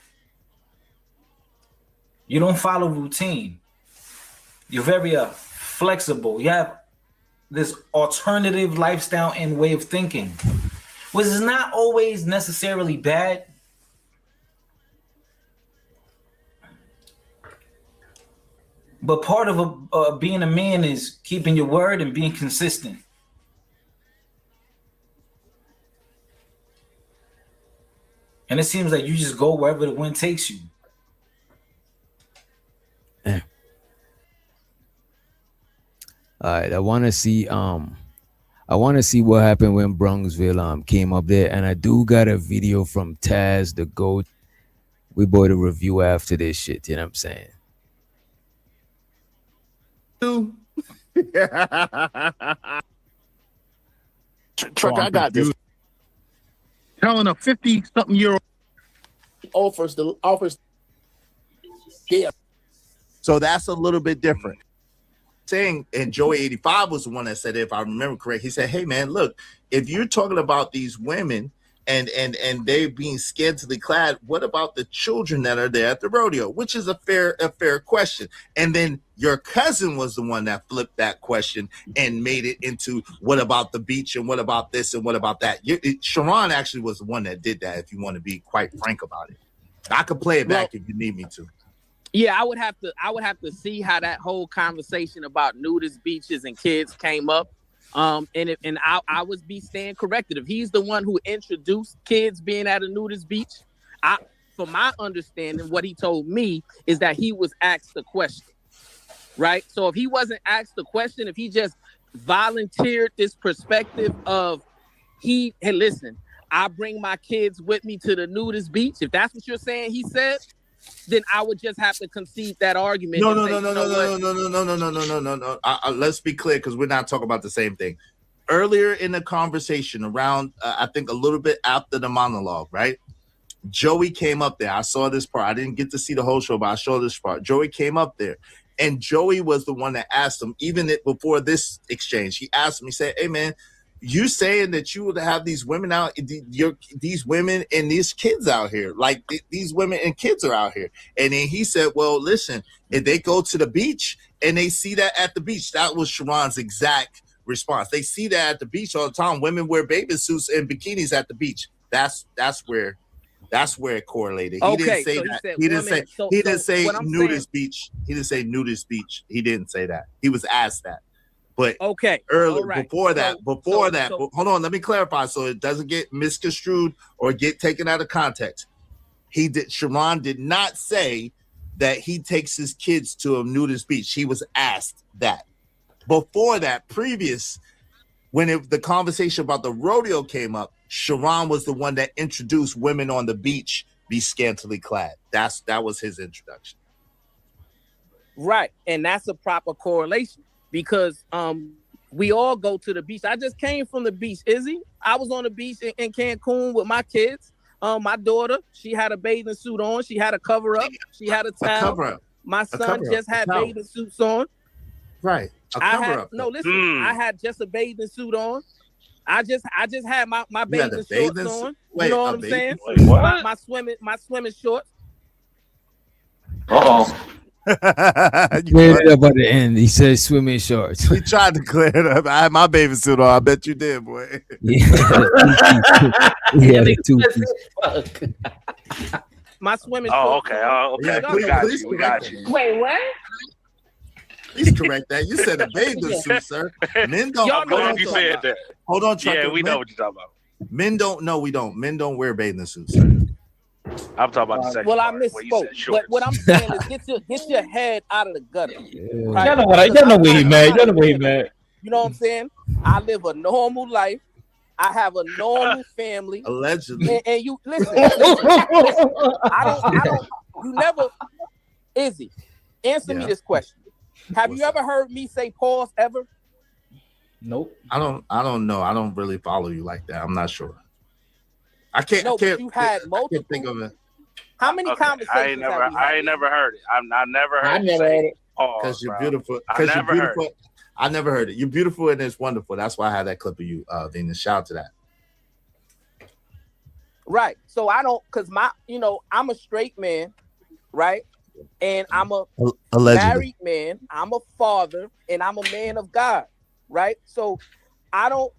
You don't follow routine. You're very flexible. You have this alternative lifestyle and way of thinking, which is not always necessarily bad. But part of being a man is keeping your word and being consistent. And it seems like you just go wherever the wind takes you. Yeah. All right, I want to see what happened when Bronxville came up there, and I do got a video from Taz the GOAT. We bought a review after this shit. You know what I'm saying? Truck, I got this. Telling a 50-something-year-old offers. Yeah. So that's a little bit different. Saying, and Joey 85 was the one that said it, if I remember correct. He said, "Hey man, look, if you're talking about these women and they being scantily clad, what about the children that are there at the rodeo?" Which is a fair question. And then your cousin was the one that flipped that question and made it into what about the beach and what about this and what about that. Sharon actually was the one that did that, if you want to be quite frank about it. I could play it back if you need me to. Yeah, I would have to see how that whole conversation about nudist beaches and kids came up. And I would be staying corrected. If he's the one who introduced kids being at a nudist beach, from my understanding, what he told me is that he was asked the question, right? So if he wasn't asked the question, if he just volunteered this perspective of hey, listen, I bring my kids with me to the nudist beach. If that's what you're saying, he said, then I would just have to concede that argument. No. Let's be clear, because we're not talking about the same thing. Earlier in the conversation, around I think a little bit after the monologue, right? Joey came up there. I saw this part. I didn't get to see the whole show, but I saw this part. Joey came up there, and Joey was the one that asked him, even before this exchange. He asked him. He said, "Hey man, you saying that you would have these women out, these women and these kids out here, like these women and kids are out here." And then he said, "Well, listen, if they go to the beach and they see that at the beach," that was Sharon's exact response. "They see that at the beach all the time. Women wear bathing suits and bikinis at the beach." That's where it correlated. He didn't say that. He didn't say nudist beach. He didn't say nudist beach. He didn't say that. He was asked that. But earlier, right. before that, hold on, let me clarify so it doesn't get misconstrued or get taken out of context. Sharon did not say that he takes his kids to a nudist beach. He was asked that. before that, previous, when the conversation about the rodeo came up, Sharon was the one that introduced women on the beach be scantily clad. That was his introduction. Right, and that's a proper correlation because we all go to the beach. I just came from the beach, Izzy. I was on the beach in Cancun with my kids. My daughter, she had a bathing suit on. She had a cover up. She had a towel. My son just had bathing suits on. Right. I had just a bathing suit on. I just had my bathing shorts on. You know what I'm saying? My swimming shorts. Cleared it up at the end. He said swimming shorts. He tried to clear it up. I had my bathing suit on. I bet you did, boy. Yeah, two-piece. My swimming shorts. Okay. Yeah, We got you. Wait, what? Please correct that. You said a bathing suit, sir. Men don't. I'm glad you said that. Hold on, Chuck. Yeah, we know what you're talking about. Men don't. No, we don't. Men don't wear bathing suits, sir. I'm talking about the second Well, I part, misspoke. But what I'm saying is get your head out of the gutter. Right? Y'all know where he mad. Y'all know where he mad. You know what I'm saying? I live a normal life. I have a normal family. Allegedly. And you listen. I don't. You never. Izzy, answer me this question. Have you ever heard me say pause ever? Nope. I don't know. I don't really follow you like that. I'm not sure. I can't. No, but you had multiple. I can't think of it. How many conversations? I ain't never heard it. I never heard it. Because you're beautiful. Because you're beautiful. I never heard it. You're beautiful and it's wonderful. That's why I had that clip of you, Venus. Shout out to that. Right. So I don't, because I'm a straight man, right? And I'm a married man. I'm a father, and I'm a man of God, right? So I don't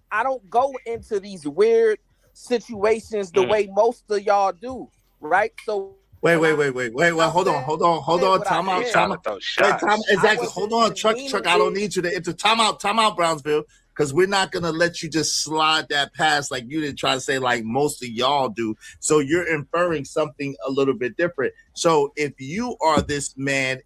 go into these weird situations the way most of y'all do, right? So wait. Hold on. Time out. Exactly. Hold on, Truck. I don't need you to enter. Time out, Brownsville, because we're not gonna let you just slide that past like you didn't try to say like most of y'all do. So you're inferring something a little bit different. So if you are this man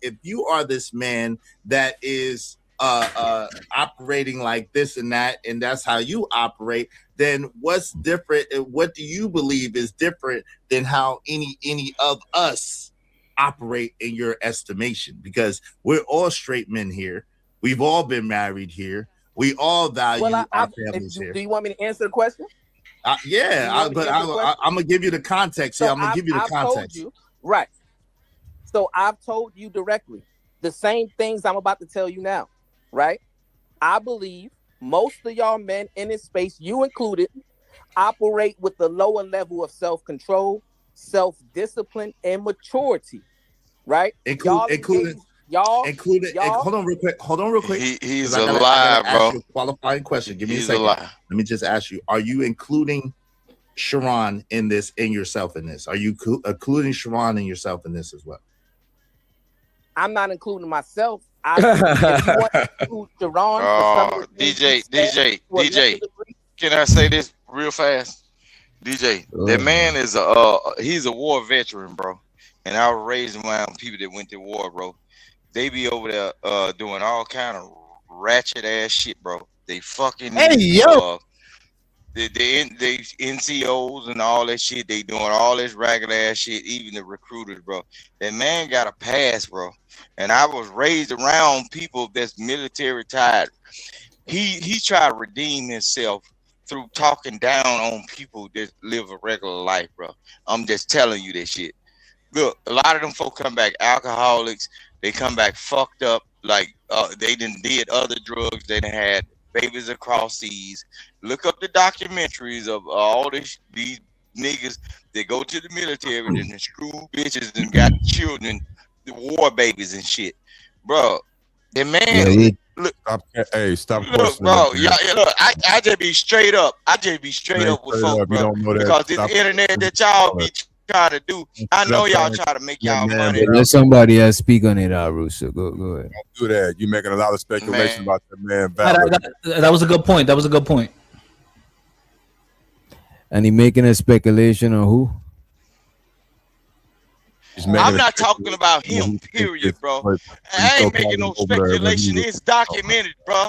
that is operating like this and that, and that's how you operate, then what's different and what do you believe is different than how any of us operate in your estimation? Because we're all straight men here. We've all been married here. We all value our families here. Do you want me to answer the question? I'm gonna give you the context. I'm gonna give you the context. Right. So I've told you directly the same things I'm about to tell you now. Right. I believe most of y'all men in this space, you included, operate with the lower level of self-control, self-discipline, and maturity. Right. Including. Hold on real quick. He's alive, bro. A qualifying question. Give me a second. Let me just ask you: are you including Sharon in yourself in this? Are you including Sharon in yourself in this as well? I'm not including myself. If you want to include Sharon, DJ, can I say this real fast? DJ, that man is he's a war veteran, bro. And I was raised around people that went to war, bro. They be over there doing all kind of ratchet ass shit, bro. They fucking the NCOs and all that shit. They doing all this ragged ass shit. Even the recruiters, bro. That man got a pass, bro. And I was raised around people that's military tied. He tried to redeem himself through talking down on people that live a regular life, bro. I'm just telling you this shit. Look, a lot of them folk come back alcoholics. They come back fucked up, like they did other drugs. They done had babies across seas. Look up the documentaries of all these niggas that go to the military and screw bitches and got children, the war babies and shit, bro. The man, stop. Look, bro, look, I just be straight up. With folks, bro, because this internet that y'all be trying to do. I know y'all try to make y'all money. Let somebody else speak on it, Russo. Go ahead. Don't do that. You're making a lot of speculation about that man. That was a good point. And he making a speculation on who? I'm not talking about him, period, bro. I ain't making no speculation. It's documented, bro.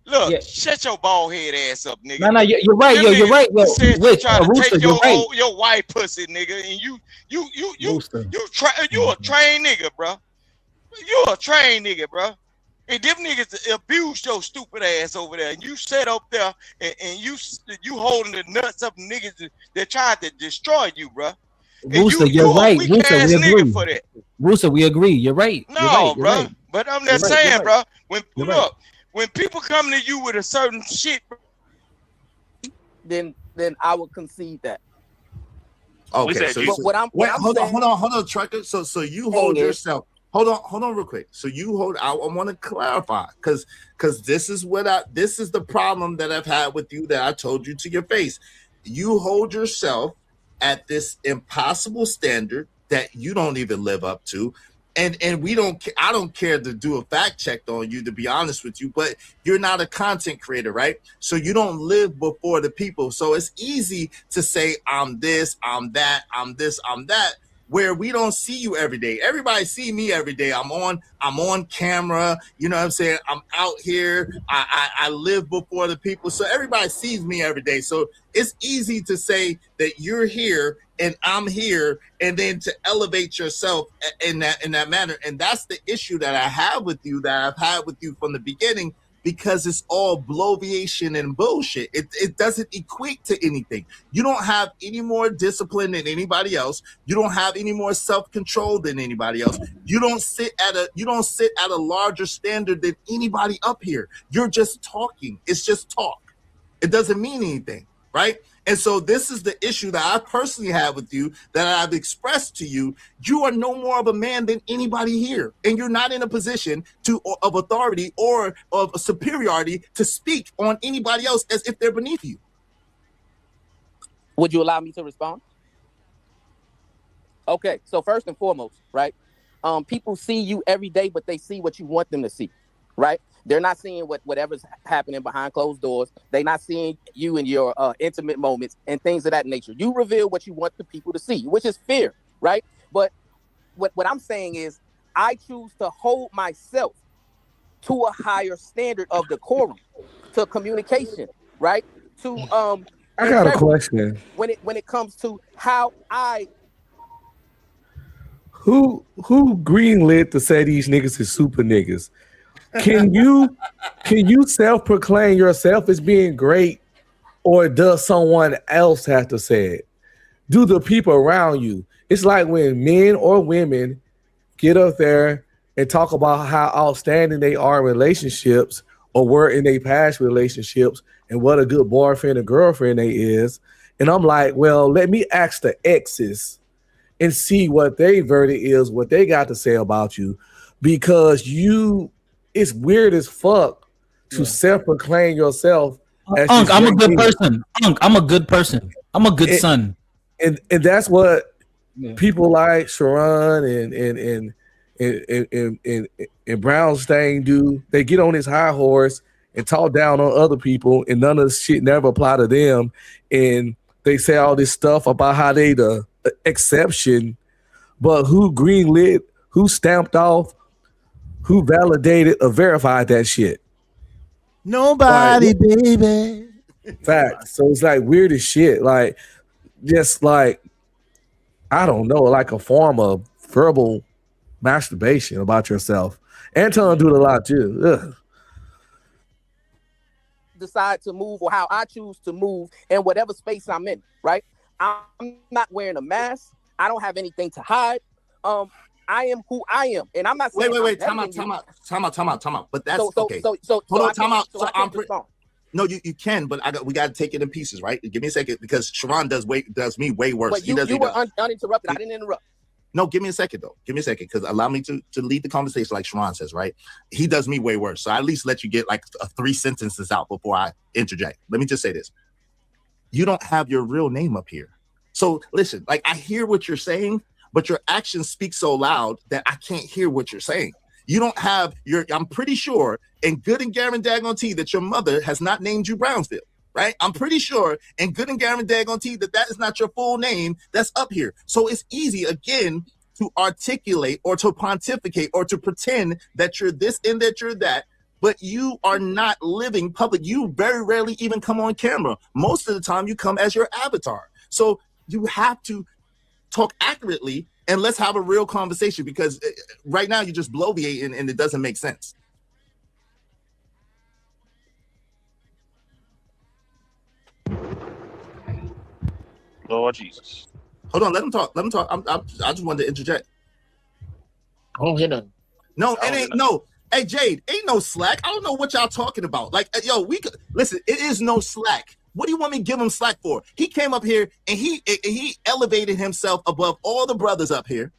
Look, shut your bald head ass up, nigga. No, you're right, you're right. Yo, said you Rich, try to Rooster, take you're right. your white pussy, nigga, and you a trained nigga, bro. You a trained nigga, bro. And them niggas abused your stupid ass over there, and you sat up there and you holding the nuts up niggas that tried to destroy you, bro. Rooster, you're right. Rooster, we agree. For that. Rooster, we agree. You're right. No, you're right. bro. Right. But I'm just saying, bro. You're right. When people come to you with a certain shit, then I would concede that. Okay, so what I'm hold saying, on, Trucker. So you hold yourself. Hold on, real quick. So you hold. I want to clarify because this is the problem that I've had with you that I told you to your face. You hold yourself at this impossible standard that you don't even live up to. And I don't care to do a fact check on you, to be honest with you, but you're not a content creator, right? So you don't live before the people. So it's easy to say, I'm this, I'm that, I'm this, I'm that, where we don't see you every day. Everybody see me every day. I'm on camera. You know what I'm saying? I'm out here. I live before the people. So everybody sees me every day. So it's easy to say that you're here and I'm here, and then to elevate yourself in that manner. And that's the issue that I have with you, that I've had with you from the beginning, because it's all bloviation and bullshit. It doesn't equate to anything. You don't have any more discipline than anybody else. You don't have any more self-control than anybody else. You don't sit at a larger standard than anybody up here. You're just talking. It's just talk. It doesn't mean anything, right? And so this is the issue that I personally have with you, that I've expressed to you. You are no more of a man than anybody here. And you're not in a position of authority or of superiority to speak on anybody else as if they're beneath you. Would you allow me to respond? Okay, so first and foremost, right? People see you every day, but they see what you want them to see, right? They're not seeing whatever's happening behind closed doors. They're not seeing you in your intimate moments and things of that nature. You reveal what you want the people to see, which is fair, right? But what I'm saying is, I choose to hold myself to a higher standard of decorum, to communication, right? To I got a question. When it comes to how I who greenlit to say these niggas is super niggas? Can you self-proclaim yourself as being great, or does someone else have to say it? Do the people around you? It's like when men or women get up there and talk about how outstanding they are in relationships, or were in their past relationships, and what a good boyfriend and girlfriend they is. And I'm like, well, let me ask the exes and see what their verdict is, what they got to say about you, because it's weird as fuck to self-proclaim yourself as I'm a good person. I'm a good person. I'm a good son. And that's what people like Sharon and Brownstein do. They get on this high horse and talk down on other people, and none of this shit never apply to them. And they say all this stuff about how they the exception, but who greenlit, who stamped off, who validated or verified that shit? Nobody, baby. Fact. So it's like weird as shit. Like, just like, I don't know, like a form of verbal masturbation about yourself. Anton do it a lot too. Ugh. Decide to move, or how I choose to move in whatever space I'm in, right? I'm not wearing a mask. I don't have anything to hide. I am who I am, and I'm not saying. Wait, time out. But that's okay. So hold on, time out. No, you can, but we got to take it in pieces, right? Give me a second, because Sharon does me way worse. But you were uninterrupted. I didn't interrupt. No, give me a second though. Give me a second, because allow me to lead the conversation, like Sharon says, right? He does me way worse. So I at least let you get like 3 sentences out before I interject. Let me just say this: you don't have your real name up here. So listen, like, I hear what you're saying, but your actions speak so loud that I can't hear what you're saying. You don't have I'm pretty sure, and good and guaranteed that your mother has not named you Brownsville, right? I'm pretty sure, and good and guaranteed that is not your full name that's up here. So it's easy, again, to articulate or to pontificate or to pretend that you're this and that you're that, but you are not living public. You very rarely even come on camera. Most of the time you come as your avatar. So you have to talk accurately and let's have a real conversation, because right now you're just bloviating and it doesn't make sense. Lord Jesus. Hold on, let him talk. Let him talk. I just wanted to interject. I don't hear nothing. No, it ain't no. Hey, Jade, ain't no slack. I don't know what y'all talking about. Like, yo, we could listen. It is no slack. What do you want me to give him slack for? He came up here and he elevated himself above all the brothers up here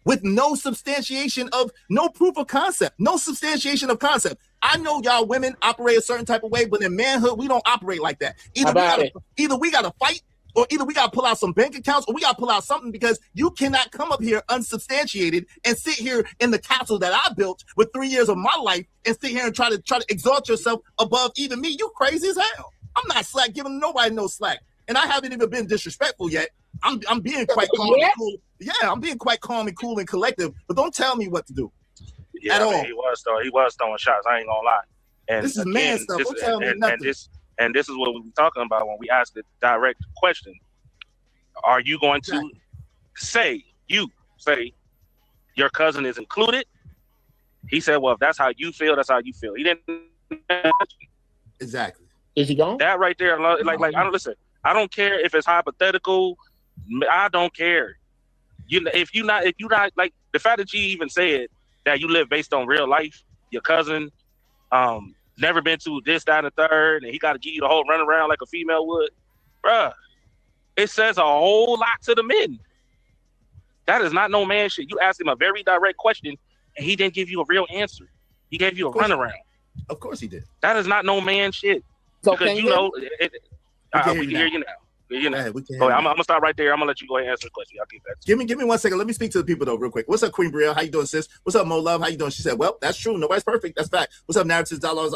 with no substantiation of, no proof of concept, no substantiation of concept. I know y'all women operate a certain type of way, but in manhood, we don't operate like that. Either we gotta fight, or either we got to pull out some bank accounts, or we got to pull out something, because you cannot come up here unsubstantiated and sit here in the castle that I built with 3 years of my life and sit here and try to exalt yourself above even me. You crazy as hell. I'm not slack giving nobody no slack. And I haven't even been disrespectful yet. I'm being quite calm and cool. Yeah, I'm being quite calm and cool and collective, but don't tell me what to do. Yeah, at all. He was throwing shots. I ain't gonna lie. And this is man stuff. Don't tell me nothing. And this is what we were talking about when we asked the direct question. Are you going to say your cousin is included? He said, well, if that's how you feel, that's how you feel. He didn't. Exactly. Is he gone? That right there, like I don't listen. I don't care if it's hypothetical. I don't care. If you not like the fact that you even said that you live based on real life, your cousin, never been to this, that, and the third, and he got to give you the whole runaround like a female would, bruh. It says a whole lot to the men. That is not no man shit. You asked him a very direct question, and he didn't give you a real answer. He gave you a runaround. Of course he did. That is not no man shit. So because you know, we can hear you now. I'm gonna stop right there. I'm gonna let you go ahead and answer the question. I'll get back to you. Give me 1 second. Let me speak to the people though, real quick. What's up, Queen Brielle? How you doing, sis? What's up, Mo Love? How you doing? She said, well, that's true. Nobody's perfect. That's fact. What's up, Narratives Dollars?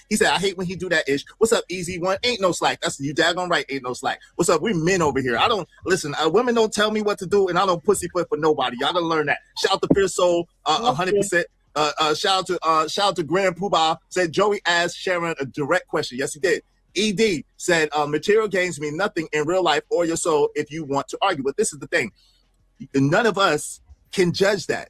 He said, I hate when he do that ish. What's up, Easy One? Ain't no slack. That's you daggone right. Ain't no slack. What's up? We men over here. I don't listen. Women don't tell me what to do, and I don't pussyfoot for nobody. Y'all done learn that. Shout out to Pure Soul, 100%. Shout out to Grand Poobah. Said Joey asked Sharon a direct question. Yes, he did. ED said material gains mean nothing in real life or your soul if you want to argue. But this is the thing. None of us can judge that.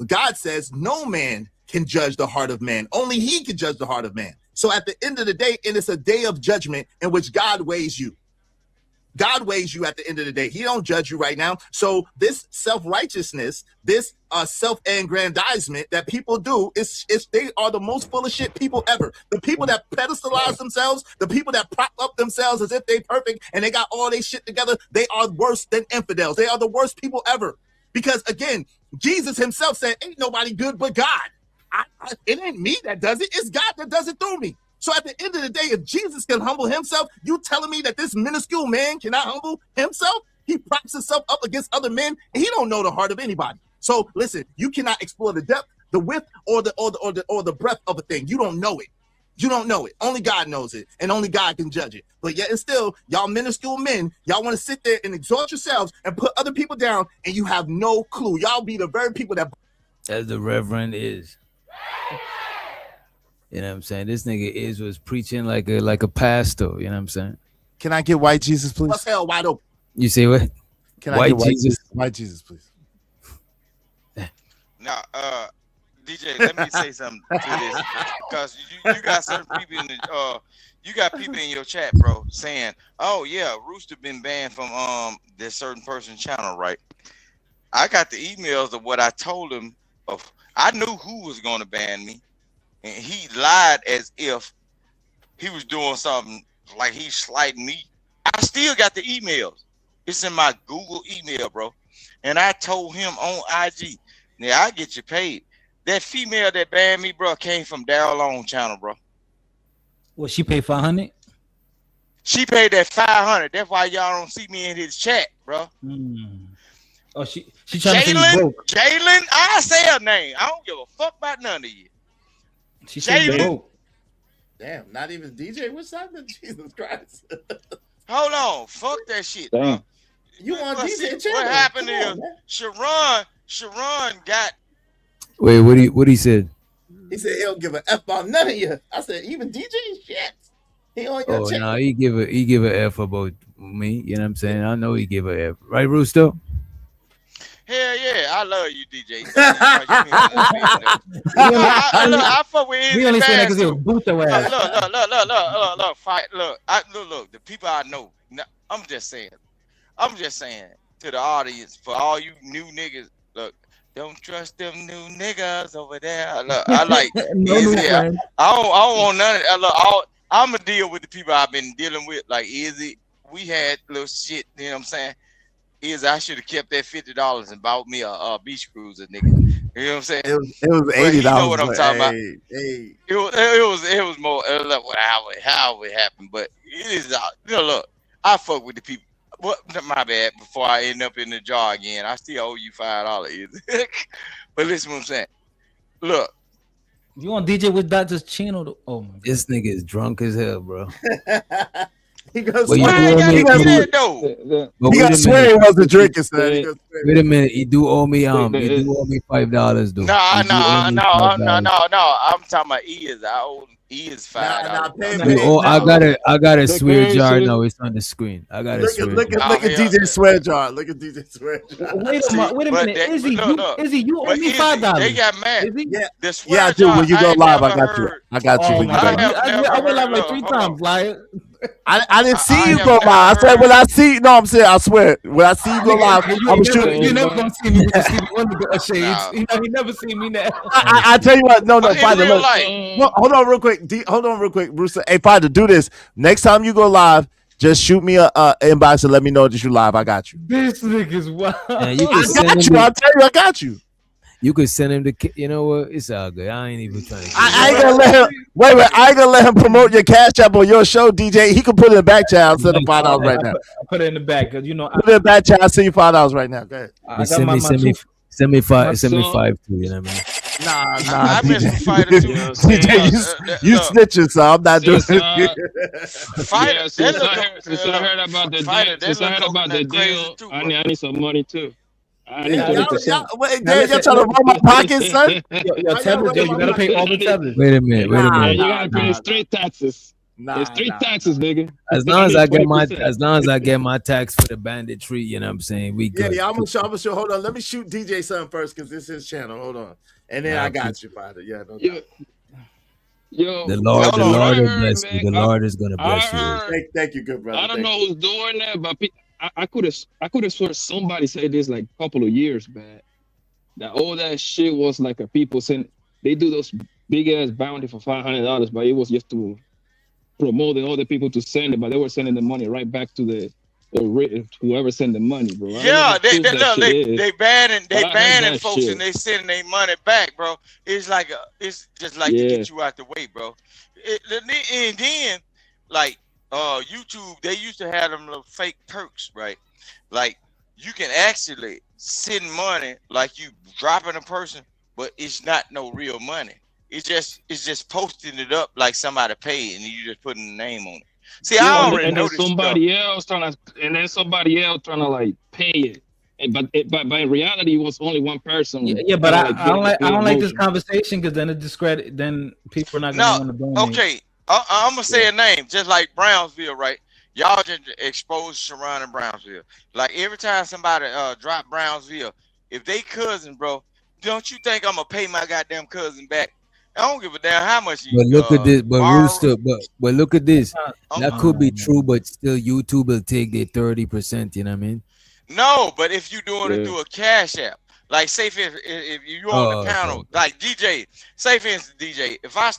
God says no man can judge the heart of man. Only he can judge the heart of man. So at the end of the day, and it's a day of judgment in which God weighs you. God weighs you at the end of the day. He don't judge you right now. So this self-righteousness, this self-aggrandizement that people do, is they are the most full of shit people ever. The people that pedestalize themselves, the people that prop up themselves as if they perfect and they got all their shit together, they are worse than infidels. They are the worst people ever. Because again, Jesus himself said, ain't nobody good but God. It ain't me that does it. It's God that does it through me. So at the end of the day, if Jesus can humble himself, you telling me that this minuscule man cannot humble himself? He props himself up against other men, and he don't know the heart of anybody. So listen, you cannot explore the depth, the width, or the breadth of a thing. You don't know it. You don't know it. Only God knows it, and only God can judge it. But yet and still, y'all minuscule men, y'all want to sit there and exalt yourselves and put other people down, and you have no clue. Y'all be the very people that... As the Reverend is. You know what I'm saying? This nigga was preaching like a pastor. You know what I'm saying? Can I get white Jesus, please? What's hell wide open? You see what? Can I get white Jesus? White Jesus, please. Now, DJ, let me say something to this, because you got certain people in the you got people in your chat, bro, saying, "Oh yeah, Rooster been banned from this certain person's channel, right?" I got the emails of what I told him of. I knew who was going to ban me. And he lied as if he was doing something like he's slighting me. I still got the emails. It's in my Google email, bro. And I told him on IG, now I get you paid. That female that banned me, bro, came from Daryl Long channel, bro. Well, she paid $500? She paid that $500. That's why y'all don't see me in his chat, bro. Oh, she trying to say you broke. Jalen, I say her name. I don't give a fuck about none of you. She said you broke. Damn, not even DJ. What's happening? Jesus Christ. Hold on. Fuck that shit. Damn. You want DJ see, what happened is Sharon got. Wait, what he said? He said he don't give a F about none of you. I said even DJ shit. He on your channel. No, he give a F about me. You know what I'm saying? I know he give a F. Right, Rooster? Hell yeah, I love you, DJ. I fuck with Izzy. We only saying that because he'll boot your ass. Look, fight. Look, the people I know. I'm just saying to the audience, for all you new niggas, look, don't trust them new niggas over there. Look, I like Izzy. I don't want none of that. Look, I'm gonna deal with the people I've been dealing with, like Izzy. We had little shit, you know what I'm saying? I should have kept that $50 and bought me a beach cruiser, nigga. You know what I'm saying? It was $80. You know what I'm talking about? Hey. It was more how it happened, but it is. Look, I fuck with the people. What? My bad. Before I end up in the jar again, I still owe you $5. But listen, what I'm saying. Look, you on DJ with Dr. Chino? Oh my God. This nigga is drunk as hell, bro. He goes. He got swear he wasn't drinking, son. Wait a minute, he do owe me $5, dude. No. I'm talking about Is. I owe Is $5. I got a swear jar. No, it's on the screen. I got a swear jar. Look at DJ swear jar. Look at DJ swear jar. Wait a minute, Izzy, you owe me $5. They got mad. Yeah, I do. When you go live, I got you. I got you. I went live like 3 times, like. I didn't see you go live. I said when I see. No, I'm saying I swear. When I see you go live, I'm shooting. You never gonna see me with the Stevie Wonder shades. He never seen me now. I tell you what. No, Fighter. Look, hold on real quick, Bruce. Hey, Fighter, do this. Next time you go live, just shoot me a inbox and let me know that you live. I got you. This nigga's wild. I got you. You could send him the. You know what? It's all good. I ain't even trying to. I ain't gonna let him. Wait. I ain't gonna let him promote your Cash App on your show, DJ. He can put it in the back chat. I'll send him $5 right now. Put it in the back because you know. Put it in the back chat. I'll send you $5 right now. Go ahead. Send me $5 too. You know what I mean? Nah. I miss the Fighter too. DJ, you snitching, so I'm not doing it. Fighter. Since I heard about the deal, I need some money too. Y'all trying to run my pocket, son? Yo, tether, you gotta pay all the tethers. Wait a minute. You gotta pay straight taxes. It's straight taxes, nigga. As long as I get my tax for the bandit tree, you know what I'm saying? We good. Yeah, I'm gonna show. Hold on, let me shoot DJ something first because this is his channel. Hold on, and then I got you, Father. Yeah, no doubt. Yo, the Lord will bless you. The Lord is gonna bless you. Thank you, good brother. I don't know who's doing that, but I could have sworn somebody said this like a couple of years back that all that shit was like a people saying they do those big ass bounty for $500, but it was just to promote the other people to send it, but they were sending the money right back to whoever sent the money, bro. Yeah, they banning folks shit. And they sending their money back, bro. It's just like to get you out the way, bro. And then like YouTube, they used to have them little fake perks, right? Like you can actually send money like you dropping a person, but it's not no real money. It's just posting it up like somebody paid and you just putting a name on it. See, I already know somebody else trying to like pay it. But in reality, it was only one person. Yeah, but I don't like this conversation because then it discredit. Then people are not going to want to donate. Okay, I'm gonna say a name, just like Brownsville, right? Y'all just exposed Sharon and Brownsville. Like every time somebody drop Brownsville, if they cousin, bro, don't you think I'm gonna pay my goddamn cousin back? I don't give a damn how much you. But look at this, but look at this. That could be true, but still YouTube will take their 30%. You know what I mean? No, but if you're doing it through a Cash App, like say if you're on the panel, like DJ, say for instance, DJ, if I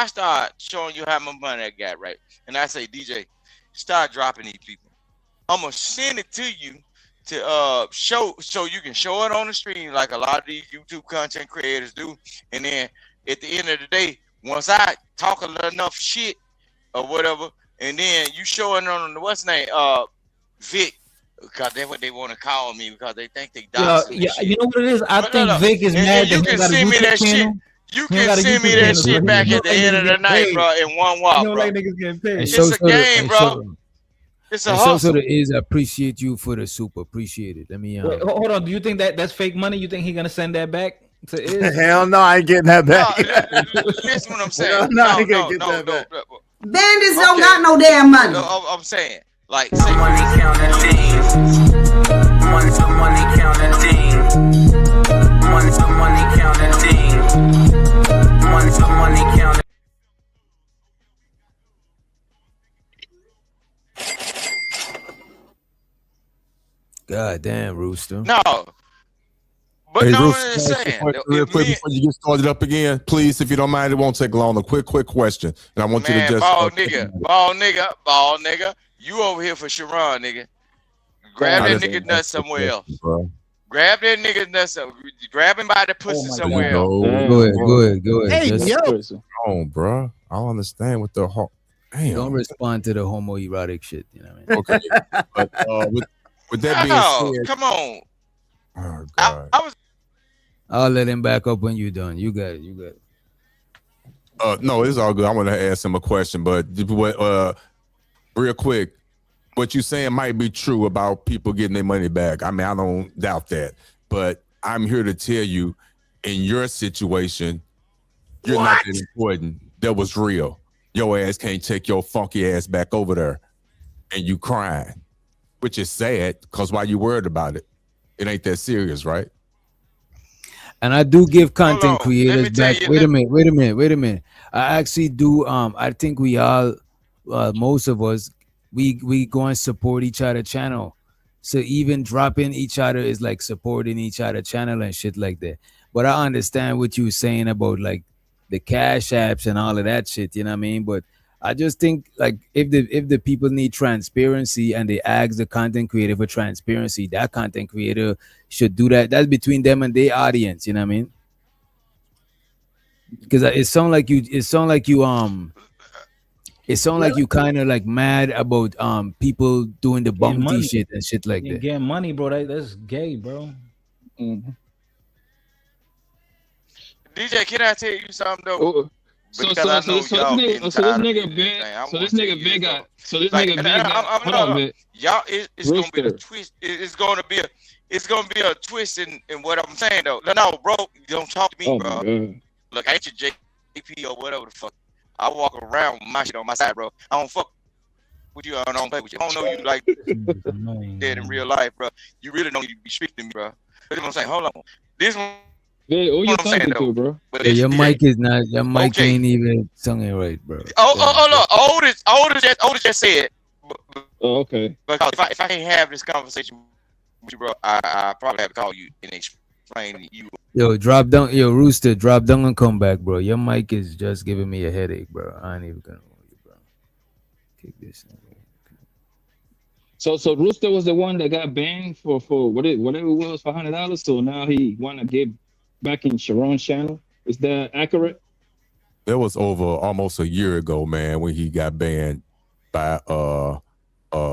start showing you how much money I got, right, and I say DJ, start dropping these people, I'm gonna send it to you to show you can show it on the screen like a lot of these YouTube content creators do, and then at the end of the day, once I talk enough shit or whatever, and then you show it on what's name Vic. Because that's what they want to call me because they think they doxing me. Yeah, you know what it is? I think Vic is mad. You can send me that shit. You can send me that shit back at the end of the night, bro, in one walk, bro. Like niggas getting paid. It's a game, bro. It's a hustle. So is appreciate you for the super. Appreciate it. Let me Wait, hold on. Do you think that's fake money? You think he gonna send that back to Iz? Hell no, I ain't getting that back. Listen what I'm saying. No, No. Bandits don't got no damn money. I'm saying, like, money counting things. Money counting things. Money counting things. Money counting. God damn, Rooster. No. But hey, no, Bruce, I'm saying, real quick before you get started up again, please, if you don't mind, it won't take long. A quick question, and I want you to just ball nigga, you over here for Sharon, nigga. Grab that nigga nuts somewhere else. Bro. Grab that nigga nuts. Grab him by the pussy somewhere else. Go ahead. Hey, Just, oh, bro, I don't understand what the whole. Don't respond to the homoerotic shit. You know what I mean? Okay, but with that being said, come on. Oh, God. I'll let him back up when you're done. You got it. No, it's all good. I want to ask him a question, but real quick, what you're saying might be true about people getting their money back. I mean, I don't doubt that, but I'm here to tell you, in your situation, you're not that important. That was real. Your ass can't take your funky ass back over there, and you crying, which is sad because why you worried about it? It ain't that serious, right? And I do give content creators back. Wait a minute. I actually do. I think we all, most of us, we go and support each other channel. So even dropping each other is like supporting each other channel and shit like that. But I understand what you were saying about like the cash apps and all of that shit. You know what I mean? But I just think like if the people need transparency and they ask the content creator for transparency, that content creator should do that. That's between them and their audience. You know what I mean? Because it sound like you kind of like mad about people doing the bounty shit and shit like that. Getting money, bro. That's gay, bro. DJ, can I tell you something though? So this nigga big. Y'all, it's gonna be a twist. It's gonna be a twist in what I'm saying though. No, bro, don't talk to me, bro. Look, I ain't your JP or whatever the fuck. I walk around with my shit on my side, bro. I don't fuck with you. I don't play with you. I don't know you like dead in real life, bro. You really don't need to be speaking to me, bro. But I'm saying, hold on. This one. Hey, who you talking to, bro? Yeah, your mic is not. Your mic ain't even singing right, bro. Look, Oldest just said. Oh, okay. Because if I can't have this conversation with you, bro, I probably have to call you and explain to you. Yo, drop down. Yo, Rooster, drop down and come back, bro. Your mic is just giving me a headache, bro. I ain't even gonna hold you, bro. Kick this in. So Rooster was the one that got banned for whatever it was for $100. So now he wanna get back in Sharon's channel. Is that accurate? That was over almost a year ago, man, when he got banned by a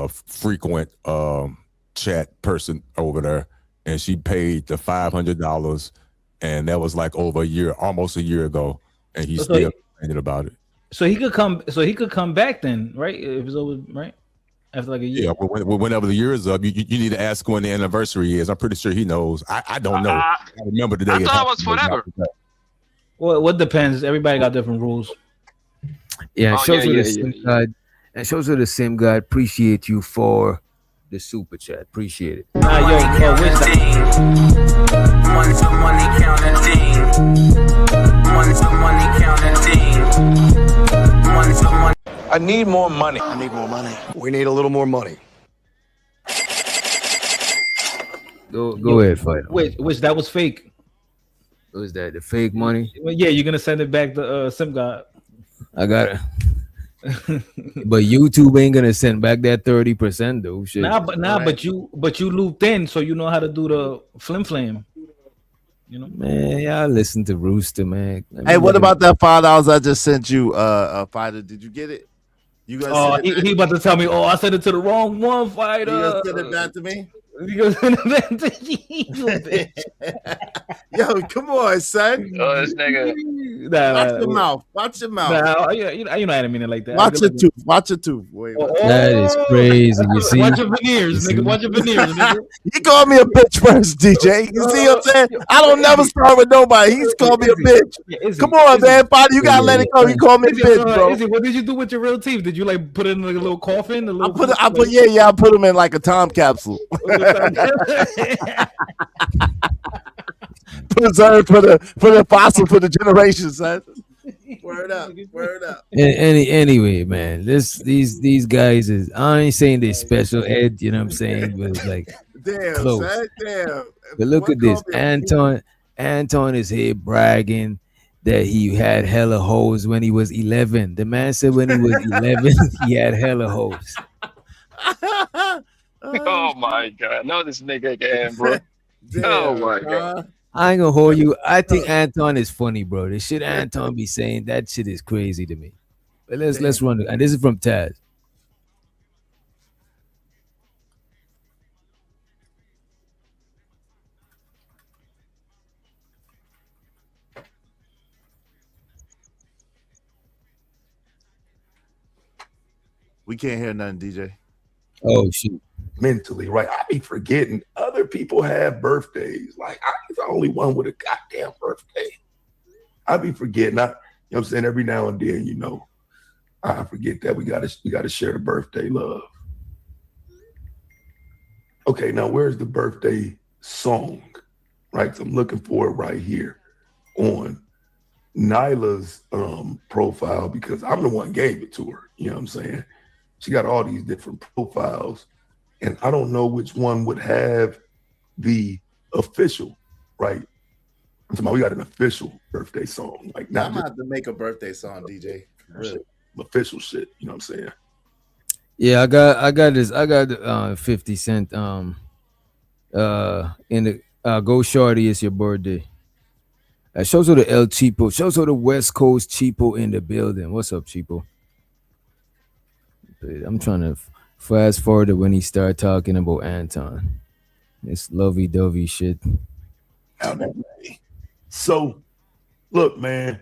frequent chat person over there, and she paid the $500, and that was like over a year, almost a year ago, and he's still complaining about it. So he could come. So he could come back then, right? If it was over, right? After like a year. Yeah, whenever the year is up, you need to ask when the anniversary is. I'm pretty sure he knows. I don't know. I remember the day. I thought it was forever. Well, what depends. Everybody got different rules. Yeah, shows the same God. And shows the same God. Appreciate you for the super chat. Appreciate it. Money counting things. Money counting things. Money counting things. Money. I need more money. I need more money. We need a little more money. Go ahead, fight. Which that was fake. What was that? The fake money? Well, yeah, you're gonna send it back to Sim God. I got it. But YouTube ain't gonna send back that 30% though. Shit. But you looped in, so you know how to do the flim. You know, man, y'all listen to Rooster, man. Hey, what about that $5 I just sent you, Fighter? Did you get it? You guys? He about to tell me, I sent it to the wrong one, Fighter. You gonna send it back to me? You gonna send it back to you, bitch. Yo, come on, son. Oh, this nigga. Watch your mouth. Watch your mouth. Nah, you know I didn't mean it like that. Watch your tooth. Watch your tooth. Wait, that is crazy. You see? Watch your veneers, nigga. Watch your veneers, nigga. He called me a bitch first, DJ. You see what I'm saying? I don't never start with nobody. He's called me a bitch. Come on, man. Father, you gotta let it go. He called me a bitch, bro. Izzy, what did you do with your real teeth? Did you like put it in like a little coffin? I put him in like a time capsule. Preserved for the fossil for the generations, son. Word up. Anyway, man, these guys is, I ain't saying they special ed, you know what I'm saying, but it's like damn, close. Son, damn. But look at this, Anton is here bragging that he had hella hoes when he was 11. The man said when he was 11 he had hella hoes. Oh my god, no, this nigga again, bro. Oh my god. I ain't gonna hold you. I think Anton is funny, bro. The shit Anton be saying, that shit is crazy to me. But let's run it. And this is from Taz. We can't hear nothing, DJ. Oh shoot. Mentally, right? I be forgetting other people have birthdays. Like I'm the only one with a goddamn birthday. I be forgetting. You know what I'm saying? Every now and then, you know, I forget that we gotta share the birthday love. Okay, now where's the birthday song? Right? So I'm looking for it right here on Nyla's profile because I'm the one who gave it to her. You know what I'm saying? She got all these different profiles. And I don't know which one would have the official, right? I'm talking about we got an official birthday song. Like not I'm gonna have to make a birthday song, DJ. Really. Official shit, you know what I'm saying? Yeah, I got this. I got 50 Cent in the Go Shorty, it's your birthday. Shows her the El Cheapo. Shows her the West Coast Cheapo in the building. What's up, Cheapo? I'm trying to fast forward to when he started talking about Anton. It's lovey-dovey shit. So, look, man,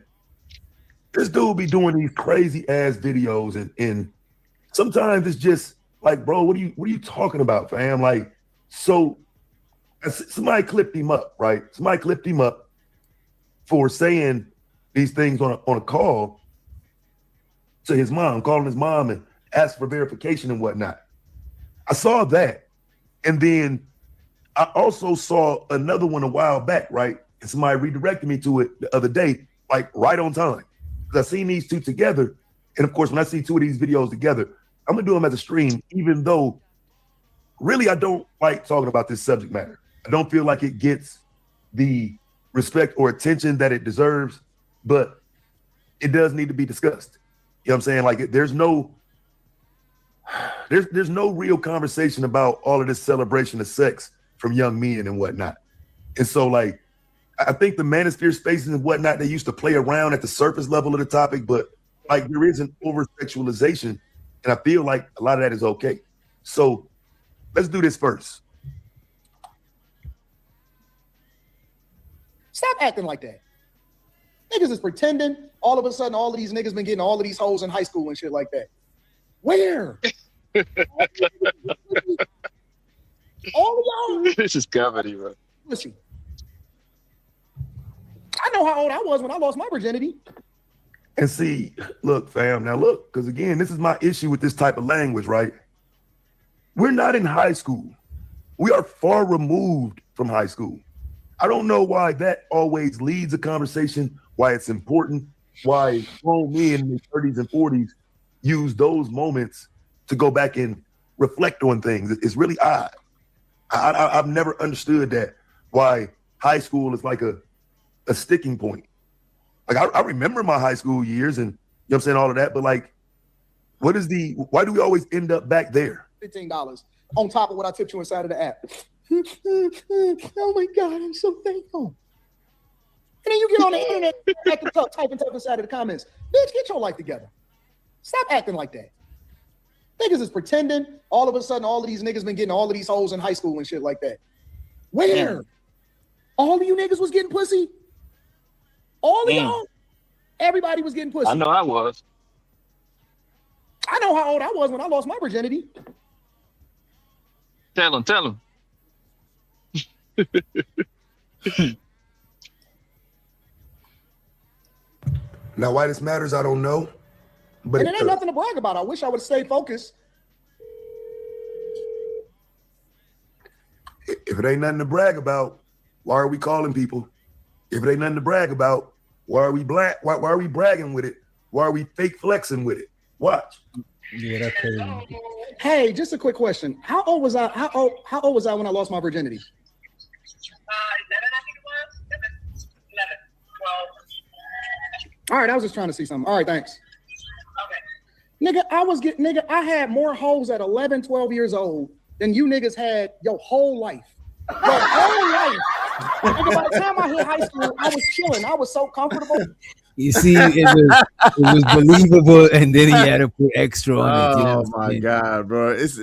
this dude be doing these crazy ass videos, and sometimes it's just like, bro, what are you talking about, fam? Like, so somebody clipped him up, right? Somebody clipped him up for saying these things on a call to his mom, calling his mom and ask for verification and whatnot. I saw that. And then I also saw another one a while back, right? And somebody redirected me to it the other day, like right on time. Because I seen these two together. And of course, when I see two of these videos together, I'm gonna do them as a stream, even though really I don't like talking about this subject matter. I don't feel like it gets the respect or attention that it deserves, but it does need to be discussed. You know what I'm saying? Like there's no real conversation about all of this celebration of sex from young men and whatnot. And so like, I think the manosphere spaces and whatnot, they used to play around at the surface level of the topic, but like there is an over-sexualization, and I feel like a lot of that is okay. So let's do this first. Stop acting like that. Niggas is pretending. All of a sudden, all of these niggas been getting all of these hoes in high school and shit like that. Where? All of y'all. This is comedy, bro. Listen, I know how old I was when I lost my virginity. And see, look, fam, now look, because again, this is my issue with this type of language, right? We're not in high school. We are far removed from high school. I don't know why that always leads a conversation, why it's important, why grown men in their 30s and 40s use those moments to go back and reflect on things. It's really odd. I've never understood that, why high school is like a sticking point. Like I remember my high school years and you know what I'm saying, all of that, but like, why do we always end up back there? $15 on top of what I tipped you inside of the app. Oh my God, I'm so thankful. And then you get on the internet acting tough, typing tough inside of the comments. Bitch, get your life together. Stop acting like that. Niggas is pretending. All of a sudden, all of these niggas been getting all of these hoes in high school and shit like that. Where? All of you niggas was getting pussy? All of y'all? Everybody was getting pussy. I know I was. I know how old I was when I lost my virginity. Tell him. Now, why this matters, I don't know. But And it ain't nothing to brag about. I wish I would have stayed focused. If it ain't nothing to brag about, why are we calling people? If it ain't nothing to brag about, why are we why are we bragging with it? Why are we fake flexing with it? Watch. Yeah, that's crazy. Hey, just a quick question. How old was I? How old was I when I lost my virginity? 11, I think it was. 11, 12. All right, I was just trying to see something. All right, thanks. Okay. Nigga, I had more hoes at 11, 12 years old than you niggas had your whole life. Your whole life. Nigga, by the time I hit high school, I was chilling. I was so comfortable. You see, it was believable, and then he had to put extra on it. You know Oh my God, bro! These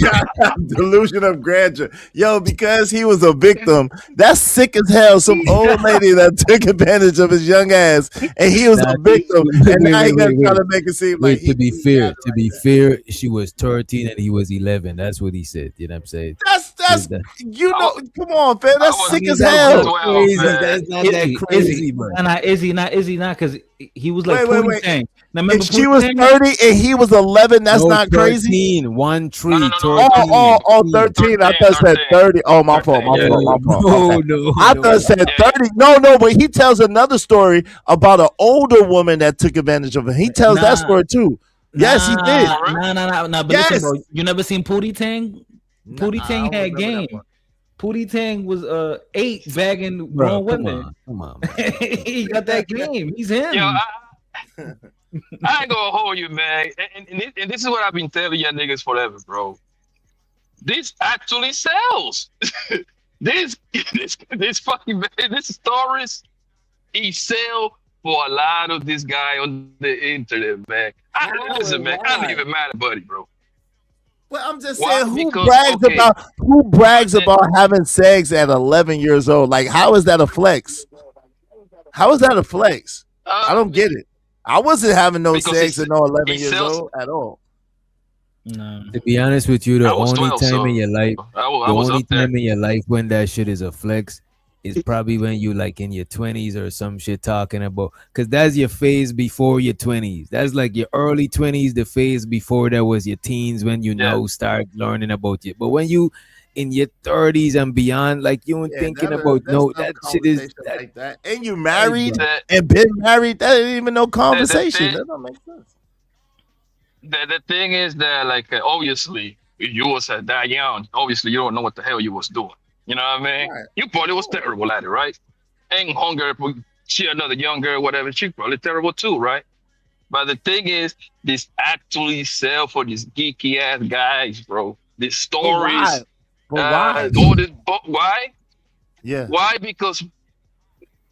guys have delusion of grandeur. Yo, because he was a victim. That's sick as hell. Some old lady that took advantage of his young ass, and he was a victim. And now he gonna try to make it seem like. To be fair, she was 13 and he was 11. That's what he said. You know what I'm saying? That's you know. Come on, fam. That's sick as hell. Crazy. That's not that crazy, bro. Is he not? Because he was like, wait. Now, remember, If she was 30 and he was 11, that's not 13, crazy. 1 3. Oh, 13. I thought it said 30. Oh, my fault. No, I thought it said 30. No, but he tells another story about an older woman that took advantage of him. He tells that story too. Yes, he did. Nah. But listen, bro, you never seen Pootie Tang? Pootie Tang had game. Pootie Tang was 8 bagging grown women. Come on. He got that game. He's him. Yo, I ain't gonna hold you, man. And this is what I've been telling you niggas forever, bro. This actually sells. this fucking this stories, he sell for a lot of this guy on the internet, man. Listen, man, I'm not even mad at Buddy, bro. Well, I'm just Why? saying, Because, who brags about having sex at 11 years old? Like, how is that a flex? How is that a flex? I don't get it. I wasn't having no sex at no 11 years old at all. No. To be honest with you, the only 12, time in your life, I was the only up there. time in your life when that shit is a flex is probably when you like in your 20s or some shit talking about, because that's your phase before your 20s. That's like your early 20s, the phase before that was your teens, when you now start learning about it. But when you in your 30s and beyond, like you ain't thinking about that shit is like that. And you married and been married, that ain't even no conversation. That don't make sense. The thing is that, like, obviously, if you was that young, obviously you don't know what the hell you was doing. You know what I mean? Right. You probably was terrible at it, right? And hunger, she another young girl, whatever, she probably terrible too, right? But the thing is, this actually sell for these geeky ass guys, bro. These stories. Why? Why? Yeah. Why? Because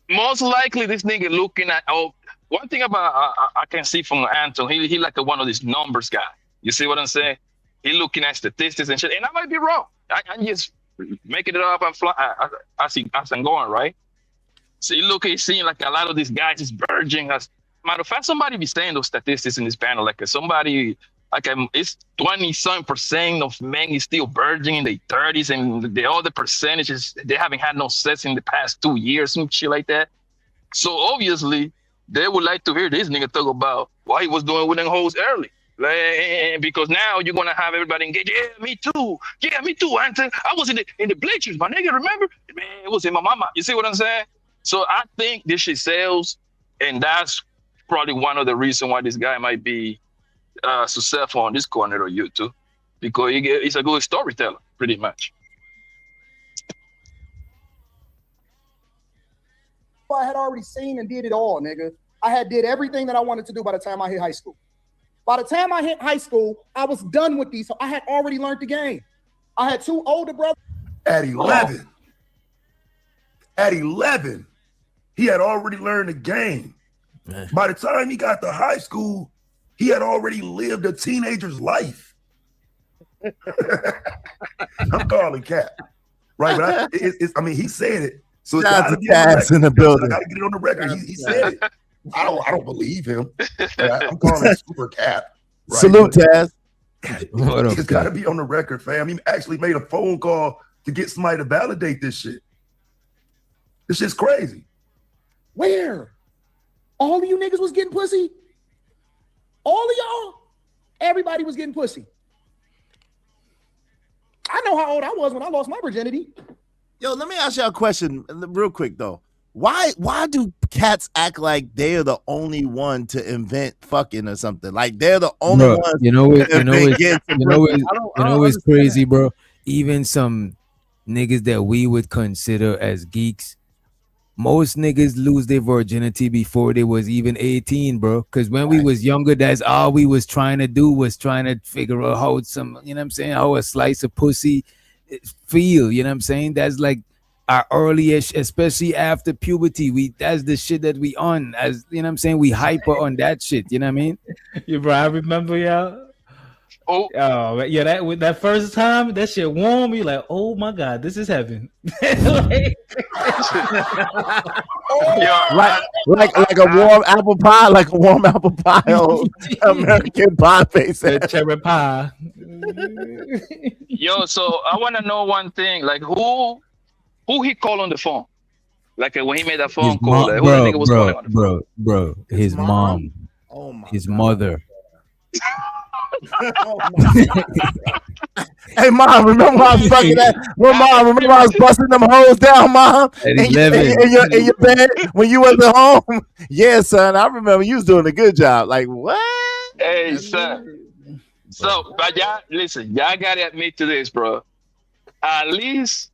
most likely this nigga looking at one thing about I can see from Anton, he like one of these numbers guy. You see what I'm saying? He looking at statistics and shit, and I might be wrong. I'm just making it up and fly as I'm going, right? So he's seeing like a lot of these guys is verging. Matter of fact, somebody be saying those statistics in this panel, like somebody. It's 20% of men is still virgin in their 30s, and the other percentages they haven't had no sex in the past 2 years, some shit like that. So obviously they would like to hear this nigga talk about what he was doing with them hoes early, like, because now you're gonna have everybody engaged. Yeah, me too, Anton. I was in the bleachers, my nigga. Remember, man, it was in my mama. You see what I'm saying? So I think this shit sells, and that's probably one of the reasons why this guy might be successful on this corner of YouTube, because he's a good storyteller, pretty much. I had already seen and did it all, nigga. I had did everything that I wanted to do by the time I hit high school. By the time I hit high school, I was done with these. So I had already learned the game. I had 2 older brothers. At 11. At 11, he had already learned the game. By the time he got to high school, he had already lived a teenager's life. I'm calling cap, right? But I mean, he said it. So it's Shout gotta out to be on the Taz in the record. building. I gotta get it on the record. He said it. I don't believe him. I'm calling it super cap. Right? Salute, Taz. It's got to be on the record, fam. He actually made a phone call to get somebody to validate this shit. This shit's crazy. Where? All of you niggas was getting pussy? All of y'all? Everybody was getting pussy. I know how old I was when I lost my virginity. Yo, let me ask y'all a question real quick, though. Why do cats act like they are the only one to invent fucking or something? Like they're the only ones. It's crazy, bro. Even some niggas that we would consider as geeks, most niggas lose their virginity before they was even 18, bro. Because when we was younger, that's all we was trying to do, was trying to figure out how some, you know what I'm saying, how a slice of pussy feel, you know what I'm saying? That's like our early-ish, especially after puberty. That's the shit that we on, as you know what I'm saying, we hyper on that shit, you know what I mean? Yeah, bro, I remember y'all. Oh yeah, that first time, that shit warm. You like, oh my god, this is heaven. like a warm apple pie, like a warm apple pie, American pie face, cherry pie. Yo, so I want to know one thing, like who he called on the phone, like when he made that phone call, like, who the nigga was calling on the phone? Bro, his mom, his mother. Hey, mom, remember I was fucking that? Well, mom, remember I was busting them hoes down, mom, in your bed when you wasn't home? Yeah, son, I remember you was doing a good job. Like, what? Hey, son. So, but y'all, listen, y'all gotta admit to this, bro. At least,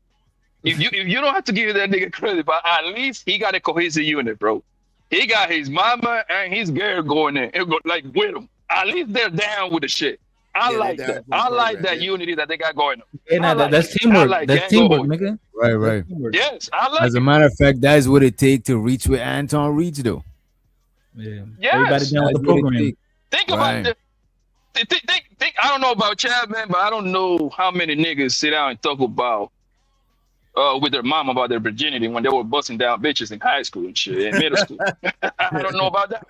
if you don't have to give that nigga credit, but at least he got a cohesive unit, bro. He got his mama and his girl going in, like with him. At least they're down with the shit. I like that. I like that unity that they got going on. Hey, that's teamwork. That's teamwork, nigga. Right. Yes, I like it. As a matter of fact, that's what it takes to reach where Anton reached, though. Yeah. Yes. Everybody down with the program. Think about it. Think. I don't know about Chad, man, but I don't know how many niggas sit down and talk about with their mom about their virginity when they were busting down bitches in high school and shit, in middle school. I don't know about that.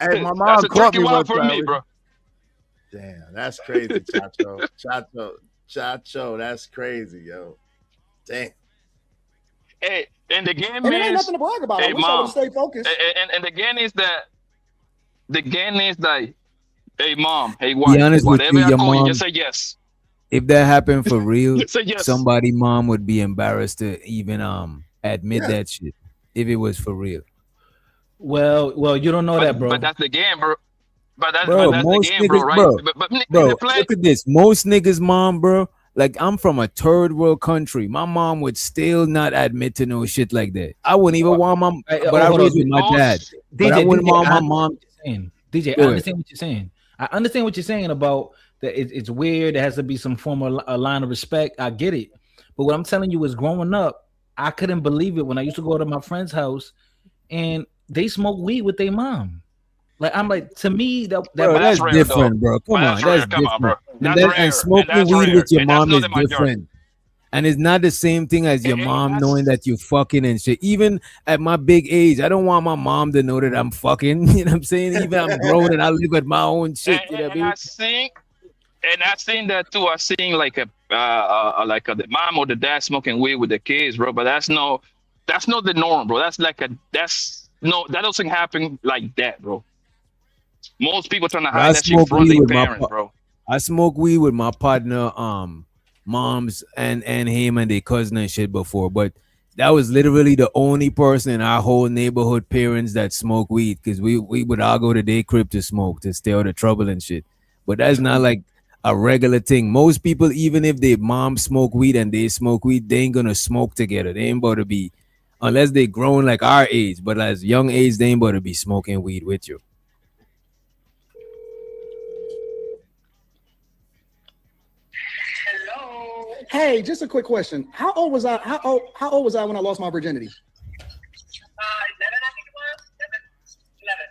Hey, my mom that's a caught tricky me one for me, bro. Damn, that's crazy, Chacho, that's crazy, yo. Damn. Hey, and the game and it ain't nothing to brag about. Hey, I wish I would stay focused. And the game is like, hey, mom, hey, Be wife, honest with whatever you, I your call you, mom, just say yes. If that happened for real, Say yes. somebody mom would be embarrassed to even admit that shit if it was for real. Well, you don't know that, bro. But that's the game, bro. But that's most the game, niggas, bro, right? Bro, the play. look at this. Most niggas' mom, bro. Like, I'm from a third world country. My mom would still not admit to no shit like that. I wouldn't even want my, but I raised with my dad. But I wouldn't want my mom. DJ, I understand what you're saying. I understand what you're saying about that. It's weird. There has to be some form of a line of respect. I get it. But what I'm telling you is, growing up, I couldn't believe it when I used to go to my friend's house and they smoke weed with their mom. Like, I'm like, to me, that's rare, different, bro. Come on, that's different. And smoking weed with your mom is different. And it's not the same thing as your mom knowing that you're fucking and shit. Even at my big age, I don't want my mom to know that I'm fucking. You know what I'm saying? Even I'm grown and I live with my own shit. You know what I mean? I seen that too. I seen like the mom or the dad smoking weed with the kids, bro. But that's not the norm, bro. That doesn't happen like that, bro. Most people trying to hide that shit from their parents, bro. I smoke weed with my partner, moms and him and their cousin and shit before, but that was literally the only person in our whole neighborhood parents that smoke weed, because we would all go to their crib to smoke, to stay out of trouble and shit. But that's not like a regular thing. Most people, even if their mom smoke weed and they smoke weed, they ain't gonna smoke together. They ain't about to be, unless they grown like our age, but as young age, they ain't about to be smoking weed with you. Hey, just a quick question. How old was I? How old was I when I lost my virginity? 11, I think it was. 11,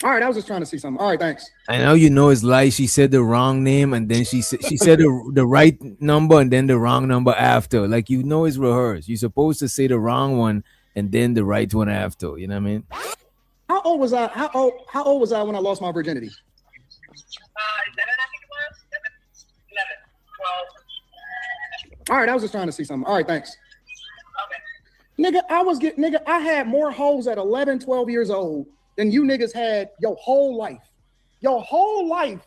12. All right, I was just trying to see something. All right, thanks. I know you know it's like she said the wrong name and then she said the right number and then the wrong number after. Like you know it's rehearsed. You're supposed to say the wrong one and then the right one after. You know what I mean? How old was I? How old was I when I lost my virginity? 11, I think it was. 11, 12. All right, I was just trying to see something. All right, thanks. Okay. Nigga, I had more hoes at 11, 12 years old than you niggas had your whole life. Your whole life.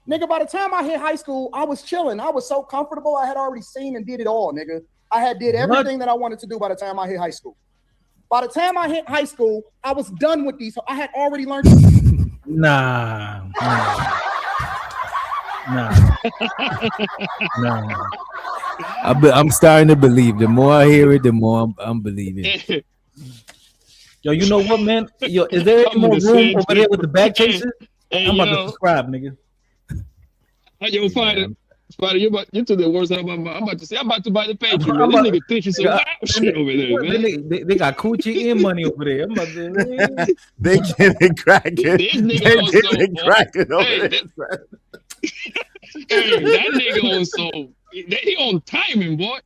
Nigga, by the time I hit high school, I was chilling. I was so comfortable. I had already seen and did it all, nigga. I had did everything that I wanted to do by the time I hit high school. By the time I hit high school, I was done with these. I had already learned. Nah. I'm starting to believe. The more I hear it, the more I'm believing. Yo, you know what, man? Yo, is there any more room over there with the back chases? I'm about to subscribe, nigga. Yo, Spider, you to the worst. I'm about to say, I'm about to buy the Patreon. This nigga thinking some wild shit over there, man. They got coochie and money over there. I'm about to, they getting cracking. This nigga they getting cracking over there. Hey, that nigga on so he on timing, boy.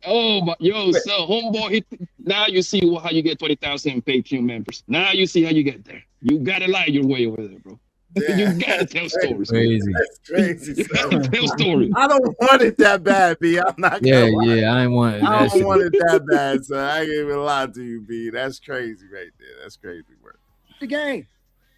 Oh my, yo, so homeboy, now you see how you get 20,000 Patreon members. Now you see how you get there. You gotta lie your way over there, bro. Yeah. You gotta tell stories. Crazy. That's crazy. You gotta tell stories. I don't want it that bad, B. I'm not gonna lie. I ain't want it. I don't want it that bad, so I ain't even lie to you, B. That's crazy right there. That's crazy work. The game.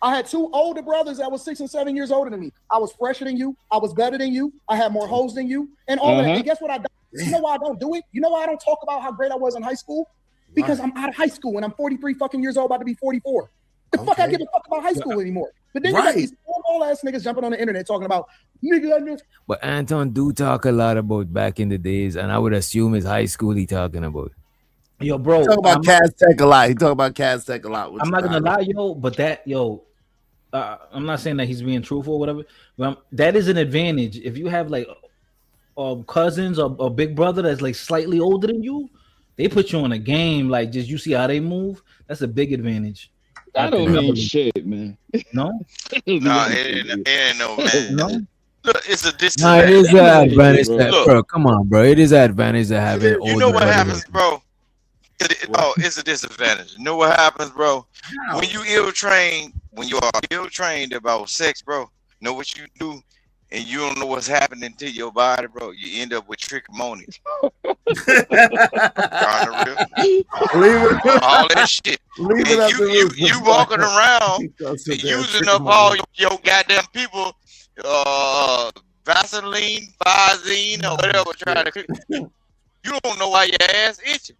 I had two older brothers that was 6 and 7 years older than me. I was fresher than you. I was better than you. I had more hoes than you. And all of that. And guess what I don't? You know why I don't do it? You know why I don't talk about how great I was in high school? Because I'm out of high school and I'm 43 fucking years old, about to be 44. The fuck I give a fuck about high school anymore? But then you got these all ass niggas jumping on the internet talking about nigga. But Anton do talk a lot about back in the days, and I would assume it's high school he talking about. Yo, bro. He talk about Kaz Tech a lot. He talk about Kaz Tech a lot. I'm not gonna lie, yo, but that, I'm not saying that he's being truthful or whatever, but that is an advantage. If you have like cousins or a big brother that's like slightly older than you, they put you on a game. Like, just you see how they move. That's a big advantage. That don't mean shit, man. No? Nah, it ain't no, man. No? Look, it's a disadvantage. No, it is an advantage, bro. Come on, bro. It is an advantage to have it. You know what happens, bro? It's a disadvantage. You know what happens, bro? When you ill-trained, when you are ill-trained about sex, bro, know what you do, and you don't know what's happening to your body, bro, you end up with trichomonias. All that shit. You walking around using up all your goddamn people, Vaseline, Visine, or whatever, trying to. You don't know why your ass itching.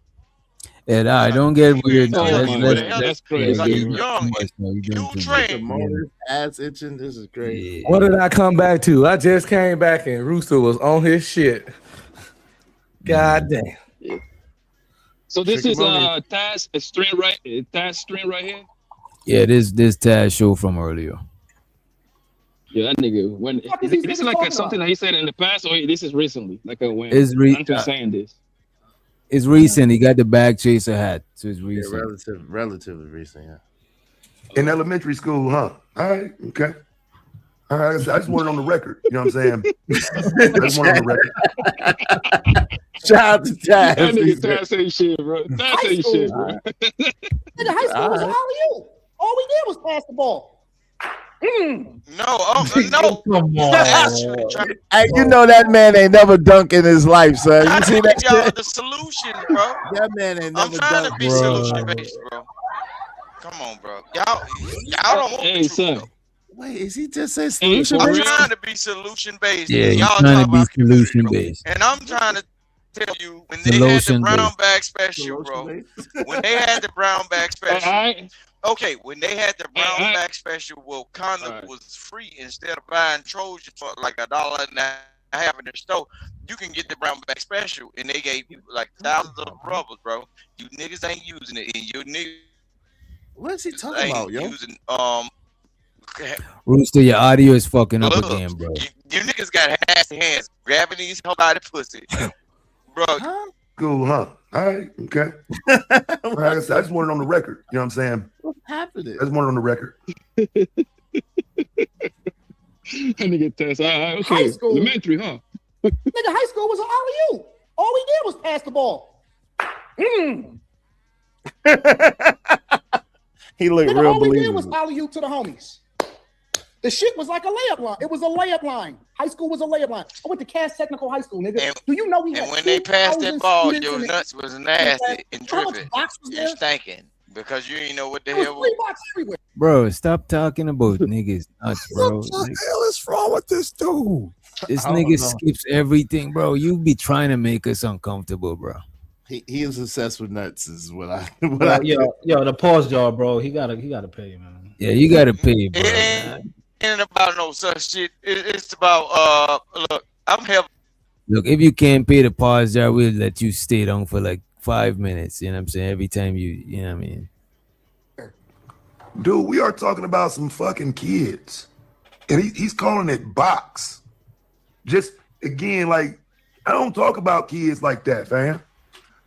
Yeah, I don't get weird. That's crazy. You trained. Ass itching. This is crazy. What did I come back to? I just came back and Rooster was on his shit. God damn. So this is Taz string right here. Yeah, this Taz show from earlier. Yeah, that nigga. When is this like something that he said in the past, or this is recently? Like when I'm saying this. It's recent. He got the bag chaser hat, so it's recent. Yeah, relatively recent. Yeah. In elementary school, huh? All right, okay. All right, I just want it on the record. You know what I'm saying? I just want it on the record. Shout out to Taz. That nigga Taz say shit, bro. Taz say shit, bro. Nigga, high school was all you. All we did was pass the ball. No. Hey, you know that man ain't never dunked in his life, son. You see that y'all shit? the solution, bro. That man ain't I'm never trying dunked, to be solution based, bro. Come on, bro. Y'all don't want the truth, though. Wait, is he just saying solution I'm based? trying to be solution based. Yeah, y'all trying to be about solution based. And I'm trying to tell you, when they had the brown bag special, bro. When they had the brown bag special. Okay, when they had the brown bag special, well, condom was free instead of buying Trojan for like $1.50 in the store. You can get the brown bag special, and they gave you like thousands of rubbers, bro. You niggas ain't using it, and you niggas. What is he talking about, yo? Using, Rooster, your audio is fucking up again, bro. You niggas got ass hands grabbing these whole body pussy, bro. school, huh? All right, okay. I just want it on the record. You know what I'm saying? What's happening? I just want it on the record. Nigga test. Okay. High school. Elementary, huh? Nigga, high school was an alley-oop. All we did was pass the ball. He looked Nigga, real all we did believable. was alley-oop to the homies. The shit was like a layup line. It was a layup line. High school was a layup line. I went to Cass Technical High School, nigga. Do you know we had And when they passed that 2,000 ball, students your in nuts was it? nasty and How much dripping box was and there? stinking because you didn't know what the There was hell 3 box everywhere. Bro, stop talking about niggas nuts, bro. What the hell is wrong with this dude? This I don't nigga know. skips everything, bro. You be trying to make us uncomfortable, bro. He is obsessed with nuts, is what I. Yo, the pause jar, bro. He gotta pay, man. Yeah, you gotta pay, bro. It ain't about no such shit. It's about look, I'm helping. Look, if you can't pay the pause jar, we'll let you stay down for like 5 minutes. You know what I'm saying? Every time you know what I mean? Dude, we are talking about some fucking kids. And he's calling it box. Just, again, like, I don't talk about kids like that, fam.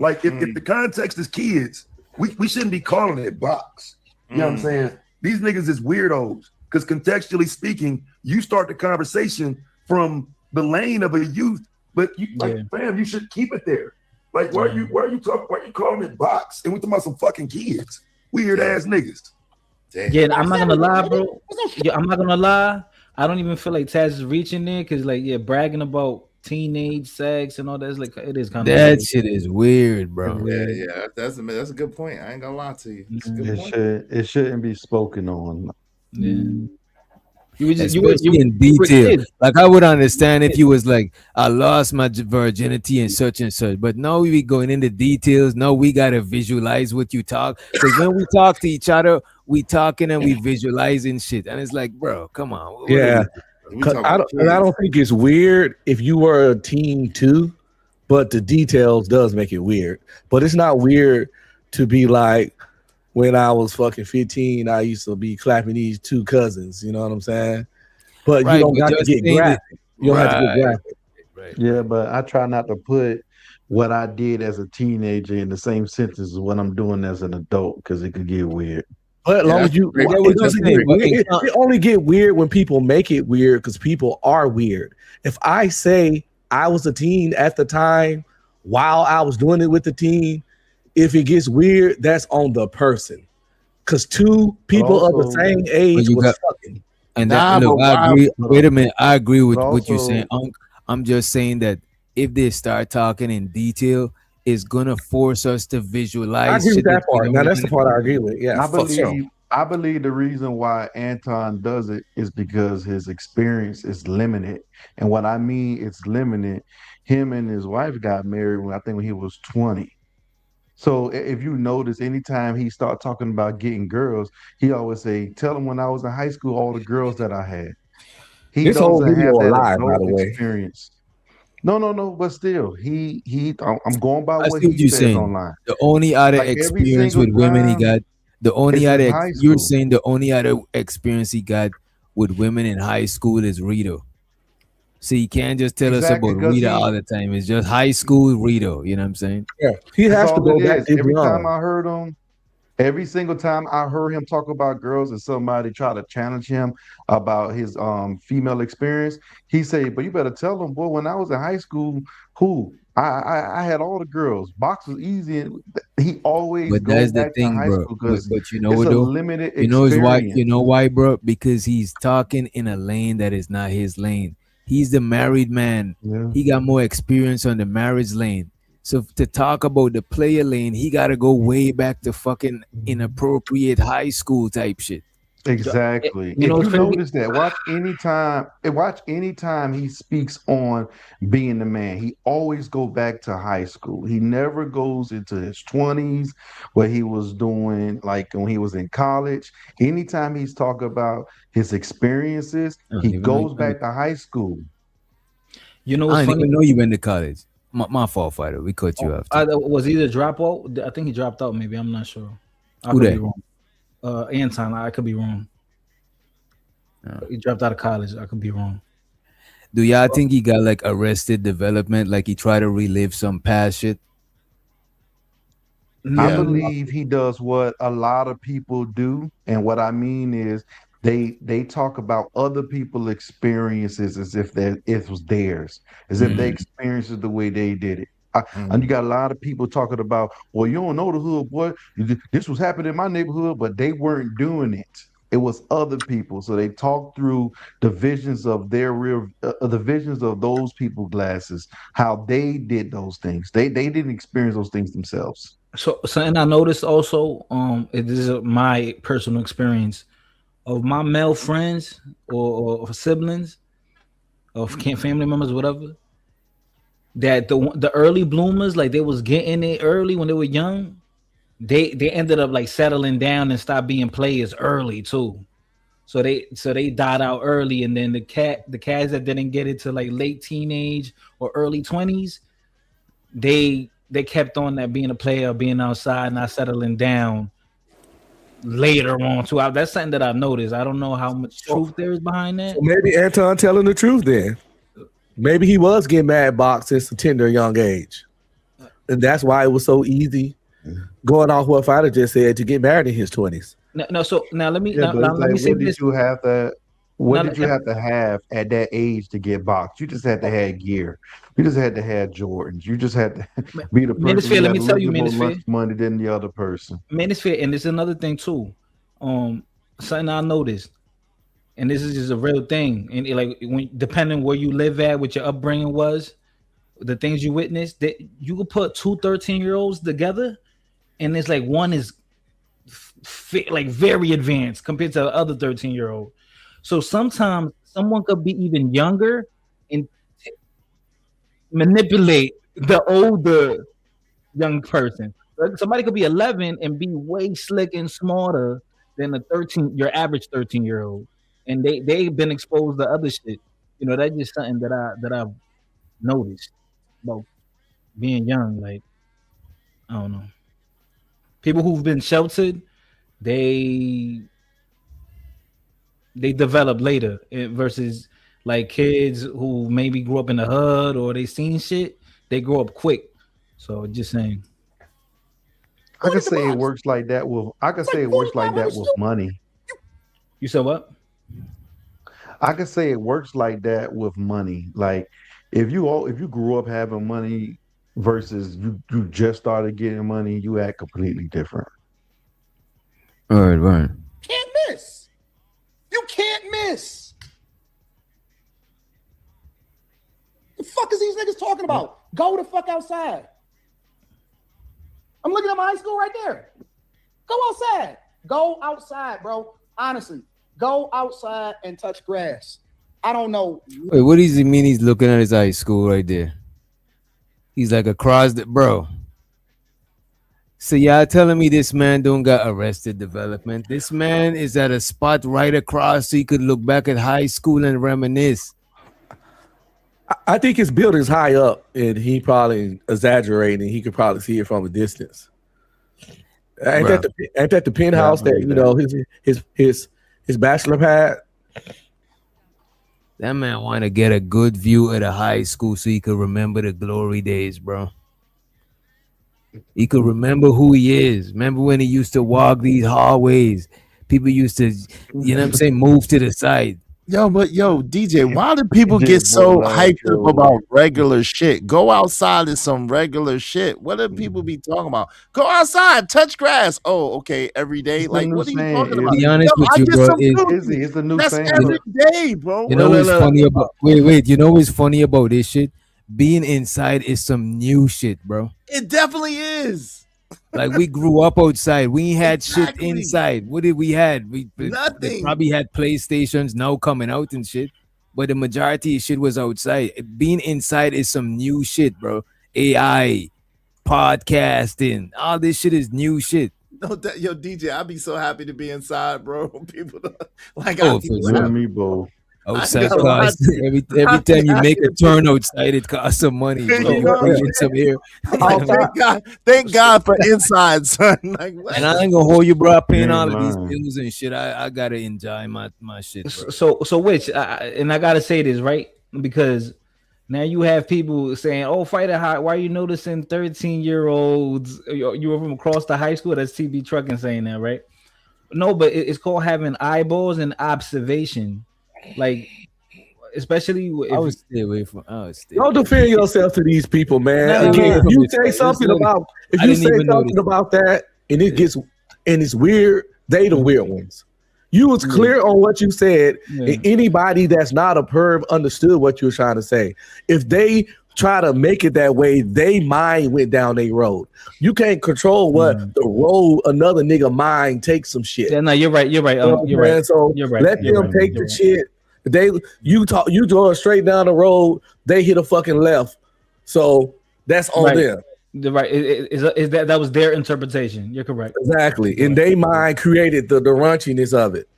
Like, if the context is kids, we shouldn't be calling it box. You know what I'm saying? These niggas is weirdos. Because contextually speaking, you start the conversation from the lane of a youth, but you like, fam, you should keep it there. Like, why are you calling it box? And we talking about some fucking kids, weird ass niggas. Yeah, I'm not gonna lie, bro. Yeah, I'm not gonna lie. I don't even feel like Taz is reaching there because, like, bragging about teenage sex and all that is like it is kind of that shit is weird, bro. Yeah, that's a good point. I ain't gonna lie to you. It's a good point. It shouldn't be spoken on. Yeah. Especially in detail. Like I would understand if you was like, I lost my virginity and such, but now we going into details. Now we gotta visualize what you talk. Because when we talk to each other, we talking and we visualizing shit, and it's like, bro, come on. Yeah, I don't think it's weird if you were a teen too, but the details does make it weird. But it's not weird to be like, when I was fucking 15, I used to be clapping these 2 cousins. You know what I'm saying? But Right, you don't but got to just get saying graphic. You don't have to get Right. graphic. Yeah, but I try not to put what I did as a teenager in the same sentence as what I'm doing as an adult because it could get weird. But as long as you, it only get weird when people make it weird because people are weird. If I say I was a teen at the time while I was doing it with the teen, if it gets weird, that's on the person. Because 2 people of the same age was fucking. And that, look, I agree. Wait a minute, I agree with what you're saying. I'm just saying that if they start talking in detail, it's gonna force us to visualize. I agree with that part. Now that's the part I agree with. Yeah, I believe the reason why Anton does it is because his experience is limited. And what I mean it's limited, him and his wife got married when he was 20. So if you notice, anytime he start talking about getting girls, he always say, tell him when I was in high school, all the girls that I had. He this whole doesn't video have that alive, by the adult way. experience. No, but still, I'm going by I what see what he you're says saying. online. The only other Like, every experience with single women he time, got, the only it's in other high you're school. saying the only other experience he got with women in high school is Rito. So you can't just tell Exactly, us about 'cause Rita all the time. It's just high school Rito. You know what I'm saying? Yeah, he That's has to all go it back is. to Every young. time I heard him, every single time I heard him talk about girls and somebody try to challenge him about his female experience, he say, but you better tell them, boy, when I was in high school, I had all the girls. Box was easy. And he always But goes that's the back to thing, high bro. school because But you know it's what a though? limited You know is why? experience. You know why, bro? Because he's talking in a lane that is not his lane. He's the married man. Yeah. He got more experience on the marriage lane. So to talk about the player lane, he gotta go way back to fucking inappropriate high school type shit. Exactly. You know If what's you crazy? notice that, watch anytime he speaks on being the man, he always go back to high school. He never goes into his 20s, what he was doing, like when he was in college. Anytime he's talking about his experiences, he even goes like- back to high school. You know I what's didn't funny? even know you went to college. My fault, fighter. We cut you off. Was he the dropout? I think he dropped out. Maybe I'm not sure. I Who could that? be wrong. Anton. I could be wrong. He dropped out of college. I could be wrong. Do y'all think he got like arrested development, like he tried to relive some past shit? I believe he does what a lot of people do, and what I mean is they talk about other people's experiences as if that it was theirs, as if they experienced it the way they did it. And you got a lot of people talking about, well, you don't know the hood, boy. This was happening in my neighborhood, but they weren't doing it. It was other people. So they talk through the visions of their real, the visions of those people glasses, how they did those things. They didn't experience those things themselves. So and I noticed also, this is my personal experience of my male friends or siblings, of family members, whatever. That the early bloomers, like they was getting it early when they were young. They ended up like settling down and stopped being players early too. So they died out early, and then the cats that didn't get it to like late teenage or early 20s, they kept on that being a player, being outside, not settling down later on too. That's something that I've noticed. I don't know how much truth there is behind that. So maybe Anton telling the truth then. Maybe he was getting mad box since a tender young age. And that's why it was so easy, going off what Fighter just said, to get married in his 20s. No, so now let me let me say this. What did you have to have at that age to get boxed? You just had to have gear. You just had to have Jordans. You just had to be the person who had a little bit more money than the other person. Man, it's fair. And there's another thing too. Something I noticed, and this is just a real thing. And like, depending where you live at, what your upbringing was, the things you witnessed, that you could put 2 13-year-olds together, and it's like one is like very advanced compared to the other 13-year-old. So sometimes someone could be even younger and manipulate the older young person. Somebody could be 11 and be way slick and smarter than your average 13-year-old, and they've been exposed to other shit. You know, that's just something that I've noticed about being young. Like, I don't know, people who've been sheltered, they develop later versus like kids who maybe grew up in the hood or they seen shit, they grow up quick. So just saying. I can say it works like that with money. You said what? I can say it works like that with money. Like if you grew up having money versus you just started getting money, you act completely different. Right. Can't miss. You can't miss. The fuck is these niggas talking about? Go the fuck outside. I'm looking at my high school right there. Go outside. Go outside, bro. Honestly, go outside and touch grass. I don't know. Wait, what does he mean? He's looking at his high school right there. He's like across the bro. So y'all telling me this man don't got arrested development? This man is at a spot right across so he could look back at high school and reminisce. I think his building's high up, and he probably exaggerating. He could probably see it from a distance. Ain't that the penthouse that you know his bachelor pad? That man want to get a good view of the high school so he could remember the glory days, bro. He could remember who he is. Remember when he used to walk these hallways? People used to, you know what I'm saying, move to the side. DJ, why do people get so hyped up about regular shit? Go outside is some regular shit. What do people be talking about? Go outside, touch grass. Oh, okay, every day. Like, what are you talking about? To be honest with you, bro, it's the new that's thing. every day, bro. You know what's funny about? Wait. You know what's funny about this shit? Being inside is some new shit, bro. It definitely is. Like we grew up outside. We had shit inside. What did we had? Nothing. They probably had PlayStations now coming out and shit, but the majority of shit was outside. Being inside is some new shit, bro. AI, podcasting, all this shit is new shit. No, DJ, I'd be so happy to be inside, bro. People like me, bro. Outside cost every time you make a turn outside, it costs some money. Some air. Thank God for inside, son. Like, what? And I ain't gonna hold you, bro. Paying all of these bills and shit. I gotta enjoy my shit, bro. So which and I gotta say this right, because Now you have people saying, "Oh, fight it hot. Why are you noticing 13-year-olds? You were from across the high school." That's TB Trucking saying that, right? No, but it's called having eyeballs and observation. Like, especially if I would stay away from. Don't defend yourself to these people, man. Again, if you say something about that and it gets and it's weird, they the weird ones. You was clear on what you said, and anybody that's not a perv understood what you were trying to say. If they try to make it that way, they mind went down a road. You can't control what the road another nigga mind takes some shit. Yeah, no, you're right. You're right. You're right. So you're right. Let them take the shit. You draw straight down the road, they hit a fucking left. So that's on them. Right. Is that was their interpretation. You're correct. Exactly. And they mind created the raunchiness of it.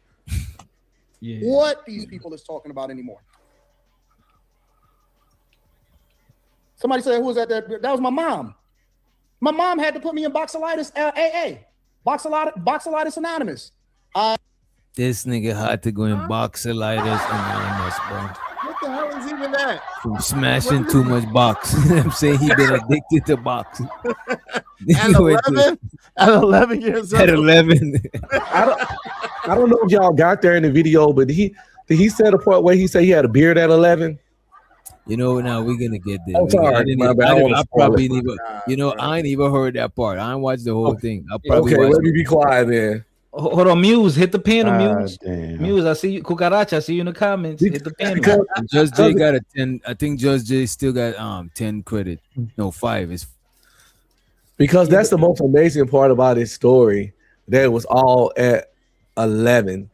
What these people is talking about anymore. Somebody said, who was that? That was my mom. My mom had to put me in Boxolitis AA. Boxolitis Anonymous. This nigga had to go in Boxolitis Anonymous, bro. What the hell is even that? From smashing too much box. I'm saying he been addicted to boxing. At 11? At 11 years old? At 11. I don't know if y'all got there in the video, but did he say the part where he said he had a beard at 11? You know, now we're gonna get there. I'm sorry, I probably didn't even, I ain't even heard that part. I ain't watched the whole thing. Okay, let me be quiet then. Hold on, Muse, hit the panel, Muse. Muse, I see you. Cucaracha, I see you in the comments. Hit the panel. Judge J got a 10. I think Judge J still got 10 credit. No, 5 is because that's the most amazing part about his story. That it was all at 11,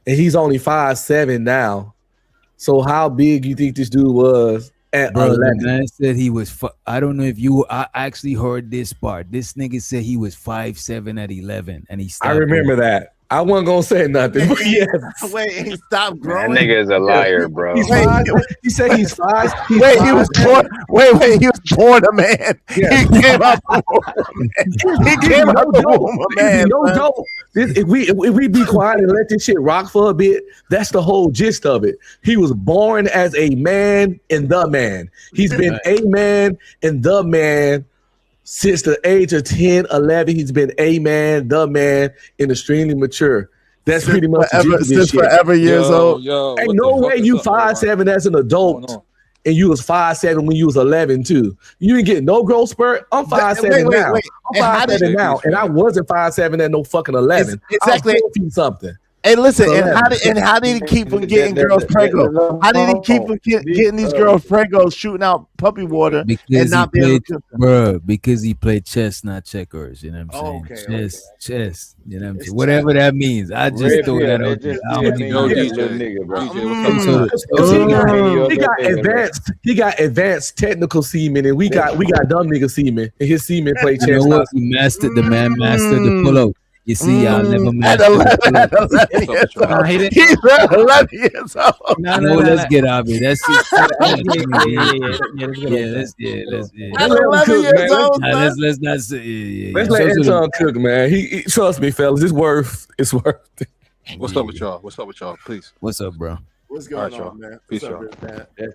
and he's only 5'7" now. So how big you think this dude was at 11? The man said he was. I don't know if I actually heard this part. This nigga said he was 5'7" at 11, and he stopped. I remember that. I wasn't gonna say nothing, but yes. Wait, he stopped growing. That nigga is a liar, bro. He said he's 5. He was born. Wait, he was born a man. Yeah. He came out the womb. He came out the womb a man. No joke. If we be quiet and let this shit rock for a bit, that's the whole gist of it. He was born as a man and the man. He's been a man and the man since the age of 10, 11. He's been a man, the man, and extremely mature. That's pretty much since forever years old. Ain't no way you 5'7" as an adult. And you was 5'7" when you was 11 too. You didn't get no growth spurt. I'm 5'7" now. I'm 5'7" now, and I wasn't 5'7" at no fucking 11. Exactly. I was 4 feet something. Hey, listen, how did he keep from getting girls preggo? How did he keep from getting these girls preggo, shooting out puppy water and not being able to? Bro, because he played chess, not checkers. You know what I'm saying? Chess. You know what I'm saying? Whatever that means. I just throw that out there. He got advanced. He got advanced technical semen, and we got dumb nigga semen, and his semen played chess. You know what? He mastered the pull up. You see, y'all never met. At 11 years old. He's 11 years old. Let's get out of here. That's it. At 11 years old. Let's not say. Let's let Anton cook, man. He trust me, fellas. It's worth it. What's up with y'all? Please. What's up, bro? What's going on, man? Peace, y'all.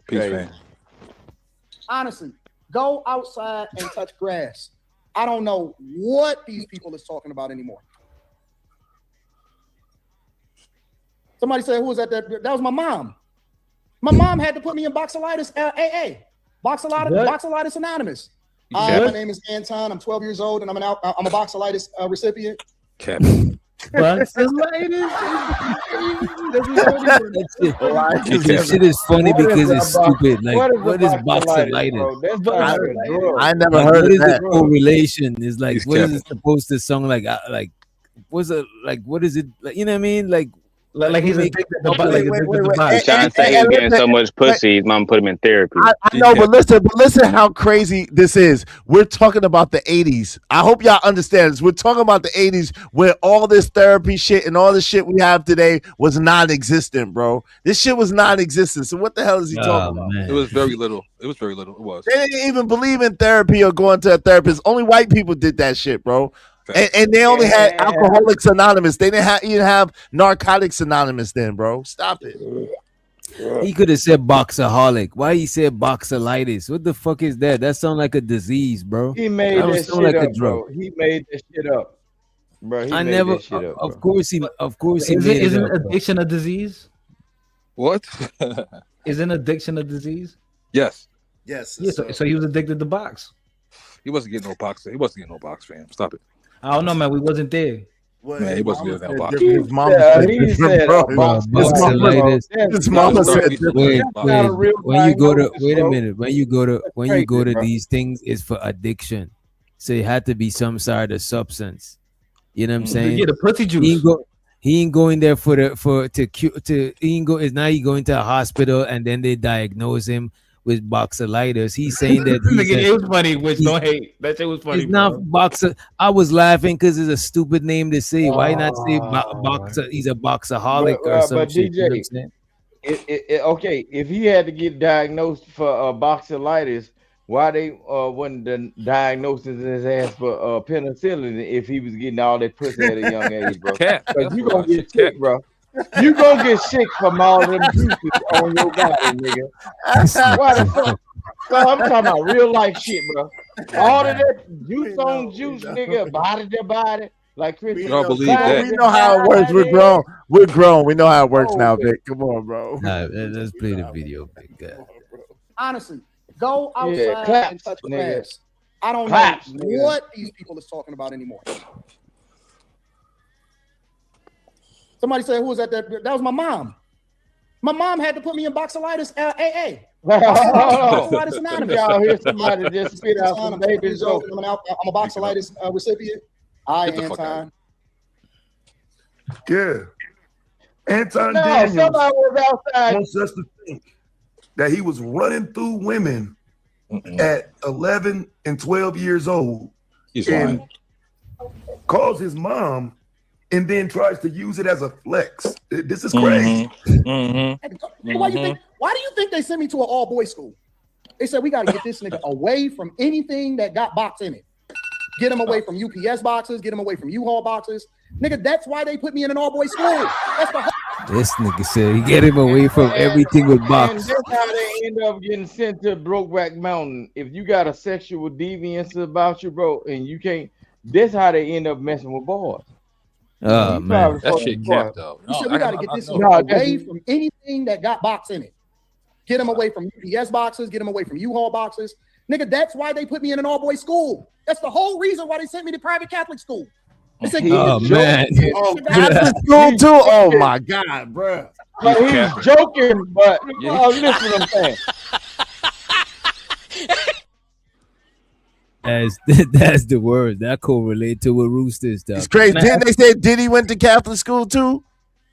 Peace, man. Honestly, go outside and touch grass. I don't know what these people is talking about anymore. Somebody said, who was that? That was my mom. My mom had to put me in Boxolitis AA. Boxolitis Anonymous. My name is Anton. I'm 12 years old, and I'm a Boxolitis recipient. This shit is funny because it's stupid. Like, what is Boxolitis? I never heard of that. The correlation is like, what is it supposed to sound like? What's it like? What is it like? You know what I mean? Like he's addicted to the body. Sean said he was getting so much pussy, his mom put him in therapy. I know, but listen how crazy this is. We're talking about the 80s. I hope y'all understand this. We're talking about the 80s where all this therapy shit and all the shit we have today was non-existent, bro. This shit was non-existent. So what the hell is he talking about? Man. It was very little. It was. They didn't even believe in therapy or going to a therapist. Only white people did that shit, bro. And they only had Alcoholics Anonymous. They didn't even have Narcotics Anonymous then, bro. Stop it. He could have said boxaholic. Why he said boxalitis? What the fuck is that? That sounds like a disease, bro. He made that shit like up, bro. He made that shit up, bro. He made that shit up, bro. Of course he Isn't addiction a disease? What? Isn't addiction a disease? Yes. Yes. Yeah, so he was addicted to box. He wasn't getting no box. He wasn't getting no box, fam. Stop it. I don't know, man. We wasn't there. Man, he wasn't getting no box. His mama said different, bro. His mama said wait, when you go to wait a bro. minute, when you go to bro. these things, it's for addiction. So it had to be some sort of substance. You know what I'm saying? Yeah, the pussy juice. He ain't going there he going to a hospital and then they diagnose him with boxalitis. He's saying that it was funny, which don't hate. That shit was funny. He's not boxer. I was laughing because it's a stupid name to say. Why not say boxer? He's a boxaholic or some but shit. DJ, You know what I'm saying? Okay, if he had to get diagnosed for boxalitis, why they wouldn't diagnose his ass for penicillin if he was getting all that pussy at a young age, bro? Because you gonna get sick, bro. You gonna get sick from all them juices on your body, nigga. Why the fuck? So I'm talking about real life shit, bro. All of that juice on juice, nigga, body to body. Like Chris, you don't believe that. We know how it works. We're grown. We're grown. We know how it works now, Vic. Come on, bro. Nah, let's play the video, big guy. Honestly, go outside claps, and touch nigga. grass. I don't Claps, know nigga. what these people is talking about anymore. Somebody said, who was that? That was my mom. My mom had to put me in boxalitis AA. Boxalitis Anonymous. Y'all hear somebody just spit out some baby joke. I'm a boxalitis recipient. Anton. Yeah. Anton No, Daniels somebody was outside. wants us to think that he was running through women at 11 and 12 years old and calls his mom and then tries to use it as a flex. This is crazy. Why do you think they sent me to an all-boys school? They said we got to get this nigga away from anything that got box in it. Get him away from UPS boxes. Get him away from U-Haul boxes. Nigga, that's why they put me in an all-boys school. That's the whole. This nigga said he get him away from everything with And box. that's how they end up getting sent to Brokeback Mountain. If you got a sexual deviance about you, bro, and you can't, that's how they end up messing with boys. Oh man, that shit capped up. You said we got to get this nigga away from anything that got box in it. Get him away from UPS boxes. Get him away from U-Haul boxes. Nigga, that's why they put me in an all-boys school. That's the whole reason why they sent me to private Catholic school. They said, oh man, Catholic school too. Oh my god, bro. But he's joking, but listen what I'm saying. That's the word that correlate to what Rooster stuff. It's crazy. Didn't they say Diddy went to Catholic school too?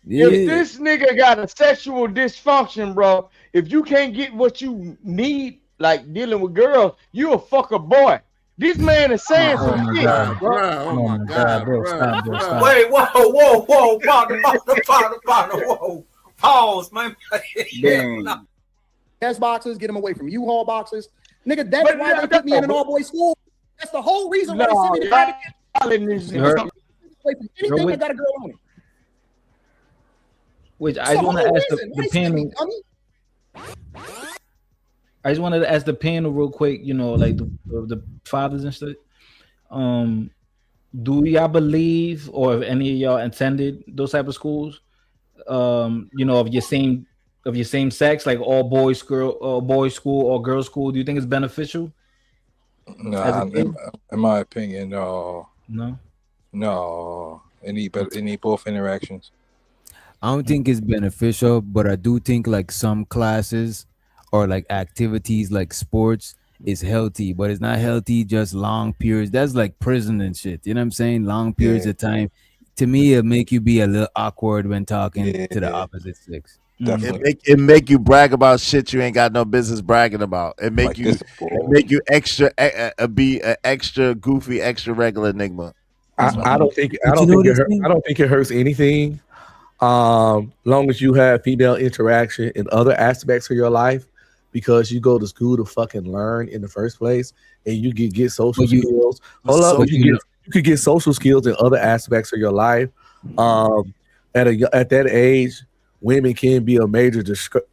Yeah. If this nigga got a sexual dysfunction, bro, if you can't get what you need, like dealing with girls, you a fucker boy. This man is saying some shit, bro. Oh my god, bro. Stop, bro. Stop. Wait, whoa, partner, whoa. Pause, man. UPS boxes. Get him away from U-Haul boxes. Nigga, that's why they put me in an all-boys school. That's the whole reason why they sent me to private Catholic. Away from anything that got a girl on it. Which I want to ask the panel. I just wanted to ask the panel real quick, you know, like the fathers and stuff. Do y'all believe, or if any of y'all attended those type of schools, you know, of your same sex, like all boys school or girls school? Do you think it's beneficial? Nah, in my opinion, no. No. Any both interactions. I don't think it's beneficial, but I do think like some classes or like activities like sports is healthy, but it's not healthy just long periods. That's like prison and shit. You know what I'm saying? Long periods of time. To me, it'll make you be a little awkward when talking to the opposite sex. It make you brag about shit you ain't got no business bragging about. It make you extra be an extra goofy, extra regular enigma. I don't think it hurts anything. Long as you have female interaction in other aspects of your life, because you go to school to fucking learn in the first place, and you get social skills. You could get social skills in other aspects of your life. At that age, women can be a major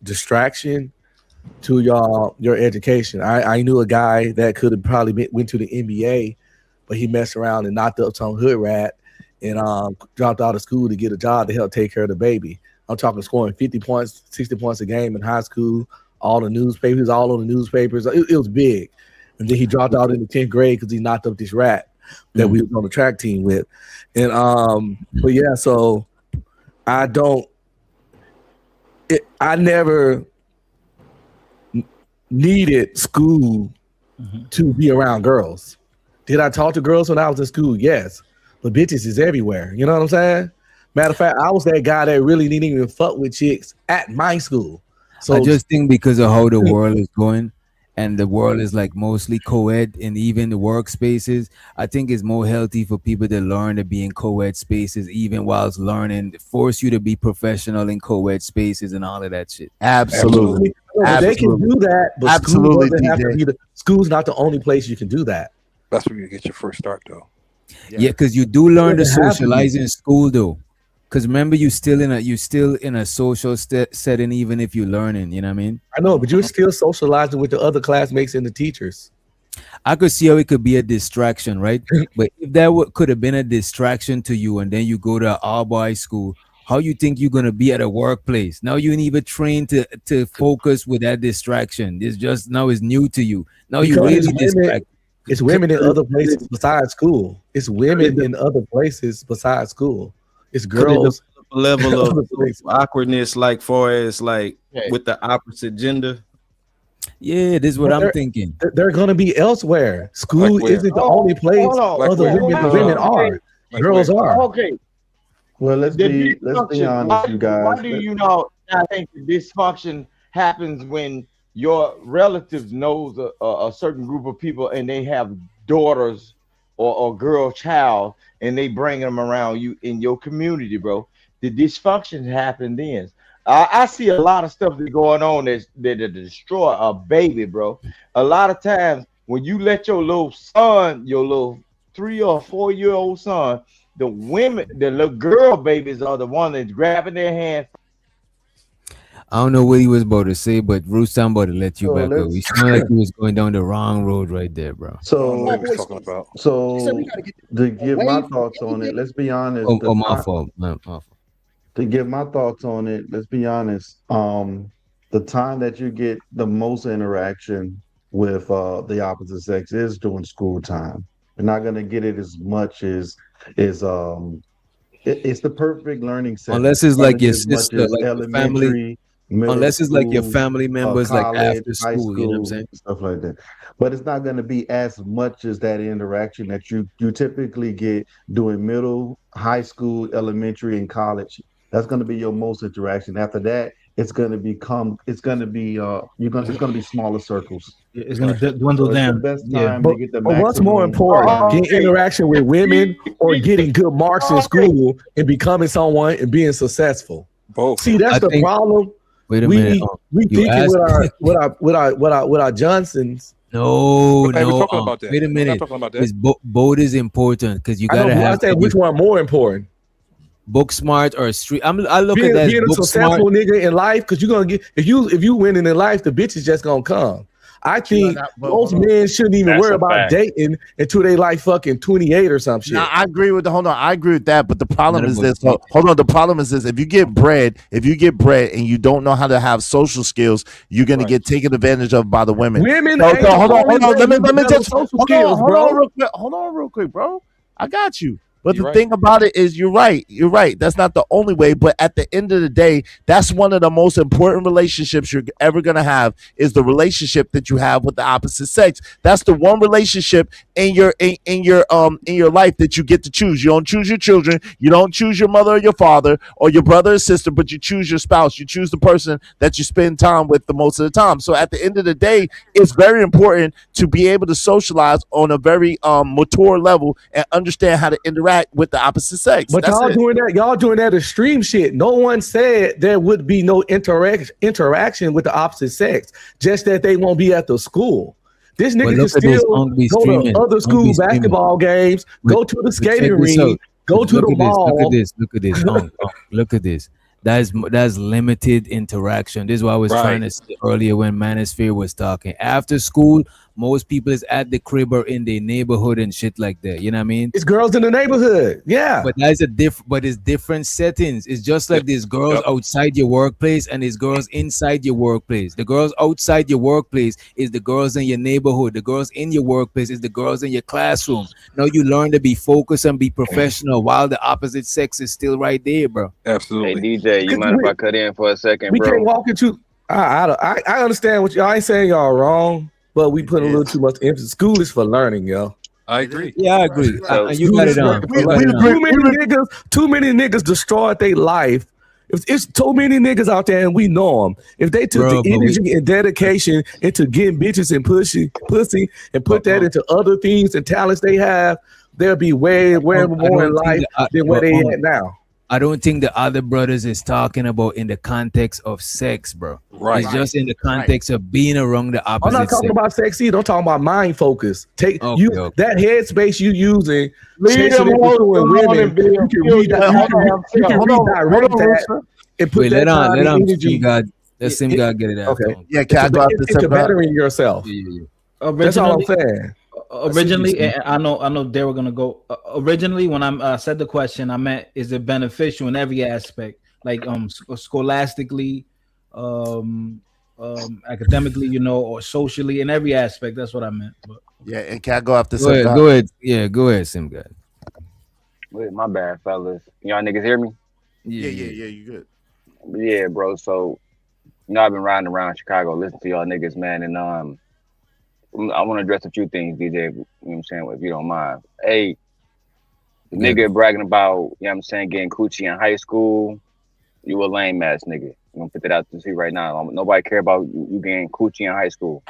distraction to your education. I knew a guy that could have probably went to the NBA, but he messed around and knocked up some hood rat and dropped out of school to get a job to help take care of the baby. I'm talking scoring 50 points, 60 points a game in high school, all the newspapers, all on the newspapers. It was big. And then he dropped out in the 10th grade because he knocked up this rat that we was on the track team with. And but yeah, so I never needed school to be around girls. Did I talk to girls when I was in school? Yes. But bitches is everywhere. You know what I'm saying? Matter of fact, I was that guy that really didn't even fuck with chicks at my school. So I just think because of how the world is going, and the world is like mostly co-ed, and even the workspaces, I think it's more healthy for people to learn to be in co-ed spaces, even whilst learning, force you to be professional in co-ed spaces and all of that shit. Absolutely. They can do that, but Absolutely, school's not the only place you can do that. That's where you get your first start, though. Yeah, because you do learn to socialize in school, though. Because remember, you're still in a social setting, even if you're learning. You know what I mean? I know, but you're still socializing with the other classmates and the teachers. I could see how it could be a distraction, right? But if that could have been a distraction to you, and then you go to an all-boys school, how you think you're gonna be at a workplace? Now you need to train to focus with that distraction. It's just now it's new to you. Now you really distract. It's women in other places besides school. It's women in other places besides school. It's girls. Level of awkwardness, like far as like with the opposite gender. Yeah, this is what I'm thinking. They're gonna be elsewhere. School isn't the only place other women are. Girls are. Okay. Well, let's be honest, you guys. Why do you know? I think the dysfunction happens when your relatives knows a certain group of people and they have daughters or girl child and they bring them around you in your community, bro. The dysfunction happen then. I see a lot of stuff that's going on that destroy a baby, bro. A lot of times when you let your little son, your little 3 or 4 year old son, the little girl babies are the one that's grabbing their hand. I don't know what he was about to say, but Bruce, I'm about to let you back up. He sounded like he was going down the wrong road right there, bro. So to give my thoughts on it, let's be honest. My fault. To give my thoughts on it, let's be honest. The time that you get the most interaction with the opposite sex is during school time. You're not gonna get it as much as it's the perfect learning setting. Unless it's like your sister, like your family. Unless it's like your family members, college, like after school, you know what I'm saying? Stuff like that. But it's not going to be as much as that interaction that you typically get doing middle, high school, elementary, and college. That's going to be your most interaction. After that, it's going to be smaller circles. It's going to dwindle down. The best time to get the but what's more important, getting interaction with women or getting good marks in school and becoming someone and being successful? Both. See, that's the problem. Wait a minute. We thinking with our Johnsons. No. We're talking about that. Wait a minute. Because both is important because you gotta have. Which one more important? Book smart or street? I look at that. Being a successful nigga in life, because you're gonna get if you winning in life, the bitch is just gonna come. I think most men shouldn't even worry about dating until they like fucking 28 or some shit. Now, I agree with I agree with that, but the problem is this. Hold on, the problem is this: if you get bred and you don't know how to have social skills, you're gonna get taken advantage of by the women. Hold on, real quick, bro. I got you. But the thing about it is, you're right. That's not the only way. But at the end of the day, that's one of the most important relationships you're ever gonna have is the relationship that you have with the opposite sex. That's the one relationship in your life that you get to choose. You don't choose your children. You don't choose your mother or your father or your brother or sister, but you choose your spouse. You choose the person that you spend time with the most of the time. So at the end of the day, it's very important to be able to socialize on a very mature level and understand how to interact with the opposite sex. But y'all doing that extreme shit. No one said there would be no interaction with the opposite sex, just that they won't be at the school. This nigga can still go to other school basketball games, go to the skating rink, go to the mall. Look at this. Look at this. That's limited interaction. This is what I was trying to say earlier when Manosphere was talking. After school, most people is at the crib or in their neighborhood and shit like that. You know what I mean? It's girls in the neighborhood. Yeah. But that's but it's different settings. It's just like there's girls outside your workplace and there's girls inside your workplace. The girls outside your workplace is the girls in your neighborhood. The girls in your workplace is the girls in your classroom. Now you learn to be focused and be professional while the opposite sex is still right there, bro. Absolutely. Hey, DJ, you mind if I cut in for a second, We bro? can't walk into. I understand what y'all. I ain't saying y'all wrong, but we put a little too much emphasis. School is for learning, yo. I agree. Yeah, I agree. You got it on. Too many niggas destroyed their life. It's too many niggas out there, and we know them. If they took the energy and dedication into getting bitches and pussy, and put that into other things and talents they have, they'll be way more in life than where they at now. I don't think the other brothers is talking about in the context of sex, bro. Right. It's just in the context of being around the opposite. I'm not talking about sex either. I'm talking about mind focus. That headspace you using. Leave them alone and be you can redirect that and put that time and energy. Let Sim God get it out. Okay. Yeah, can I go after into bettering yourself. That's all I'm saying. Originally, and I know they were gonna go. Originally, when I said the question, I meant is it beneficial in every aspect, like scholastically, academically, or socially, in every aspect. That's what I meant. But yeah, and can I go after? Go ahead. Yeah, go ahead, Sim God. Wait, my bad, fellas. Y'all niggas hear me? Yeah, you good. Yeah, bro. So, I've been riding around Chicago, listening to y'all niggas, man, and I want to address a few things, DJ, you know what I'm saying, if you don't mind. Hey, the nigga bragging about, you know what I'm saying, getting coochie in high school, you a lame ass nigga. I'm going to put that out to see right now. Nobody care about you getting coochie in high school.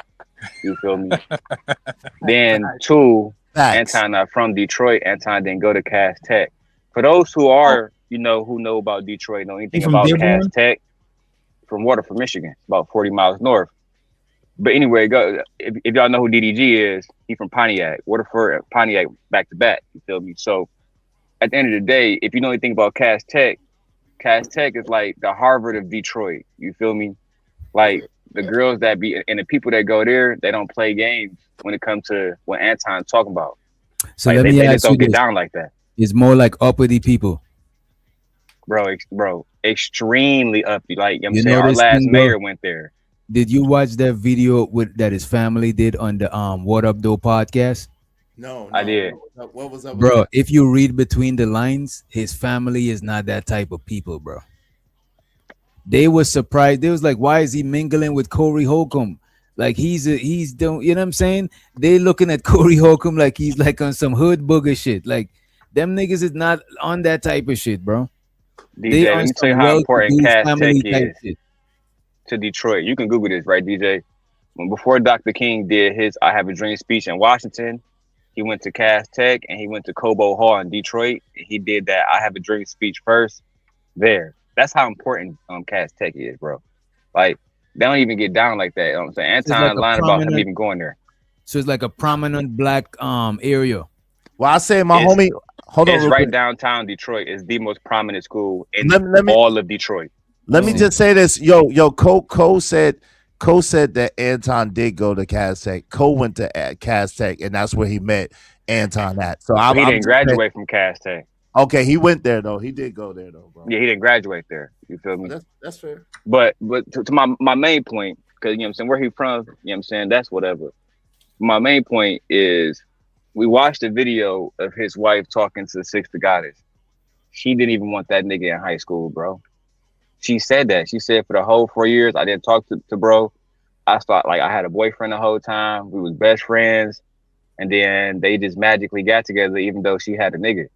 You feel me? Then, two, Anton not from Detroit. Anton didn't go to Cass Tech. For those who are, who know about Detroit, know anything about Cass Tech, from Waterford, Michigan, about 40 miles north. But anyway, if y'all know who DDG is, he's from Pontiac, Waterford, Pontiac, back to back. You feel me? So at the end of the day, if you know anything about Cass Tech is like the Harvard of Detroit. You feel me? Like the girls that be and the people that go there, they don't play games when it comes to what Anton's talking about. So like, let me they ask just don't you get this. down like that. It's more like uppity people. Bro, extremely uppity. Like I'm You saying, know our this last thing, bro? mayor went there. Did you watch that video that his family did on the What Up Though podcast? No, I did. What was up? Bro, if you read between the lines, his family is not that type of people, bro. They were surprised. They was like, why is he mingling with Corey Holcomb? Like he's don't, you know what I'm saying? They looking at Corey Holcomb like he's like on some hood booger shit. Like them niggas is not on that type of shit, bro. DJ, let me tell you how important Cass Tech is to Detroit. You can Google this, right, DJ? Before Dr. King did his I Have a Dream speech in Washington, he went to Cass Tech and he went to Cobo Hall in Detroit. And he did that I Have a Dream speech first there. That's how important Cass Tech is, bro. Like, they don't even get down like that. You know what I'm saying? Anton like lying about him even going there. So it's like a prominent black area. Well, I say my homie, hold on. It's real right quick. downtown Detroit. It's the most prominent school in Let me- all of Detroit. Let me just say this. Cole said that Anton did go to Cass Tech. Cole went to Cass Tech, and that's where he met Anton at. So He didn't graduate from Cass Tech. Okay, he went there though. He did go there though, bro. Yeah, he didn't graduate there. You feel me? That's fair. But to my main point, because you know what I'm saying, where he from, you know what I'm saying, that's whatever. My main point is we watched a video of his wife talking to the Sixth Goddess. She didn't even want that nigga in high school, bro. She said that. She said for the whole 4 years, I didn't talk to bro. I thought like I had a boyfriend the whole time. We was best friends. And then they just magically got together even though she had a nigga.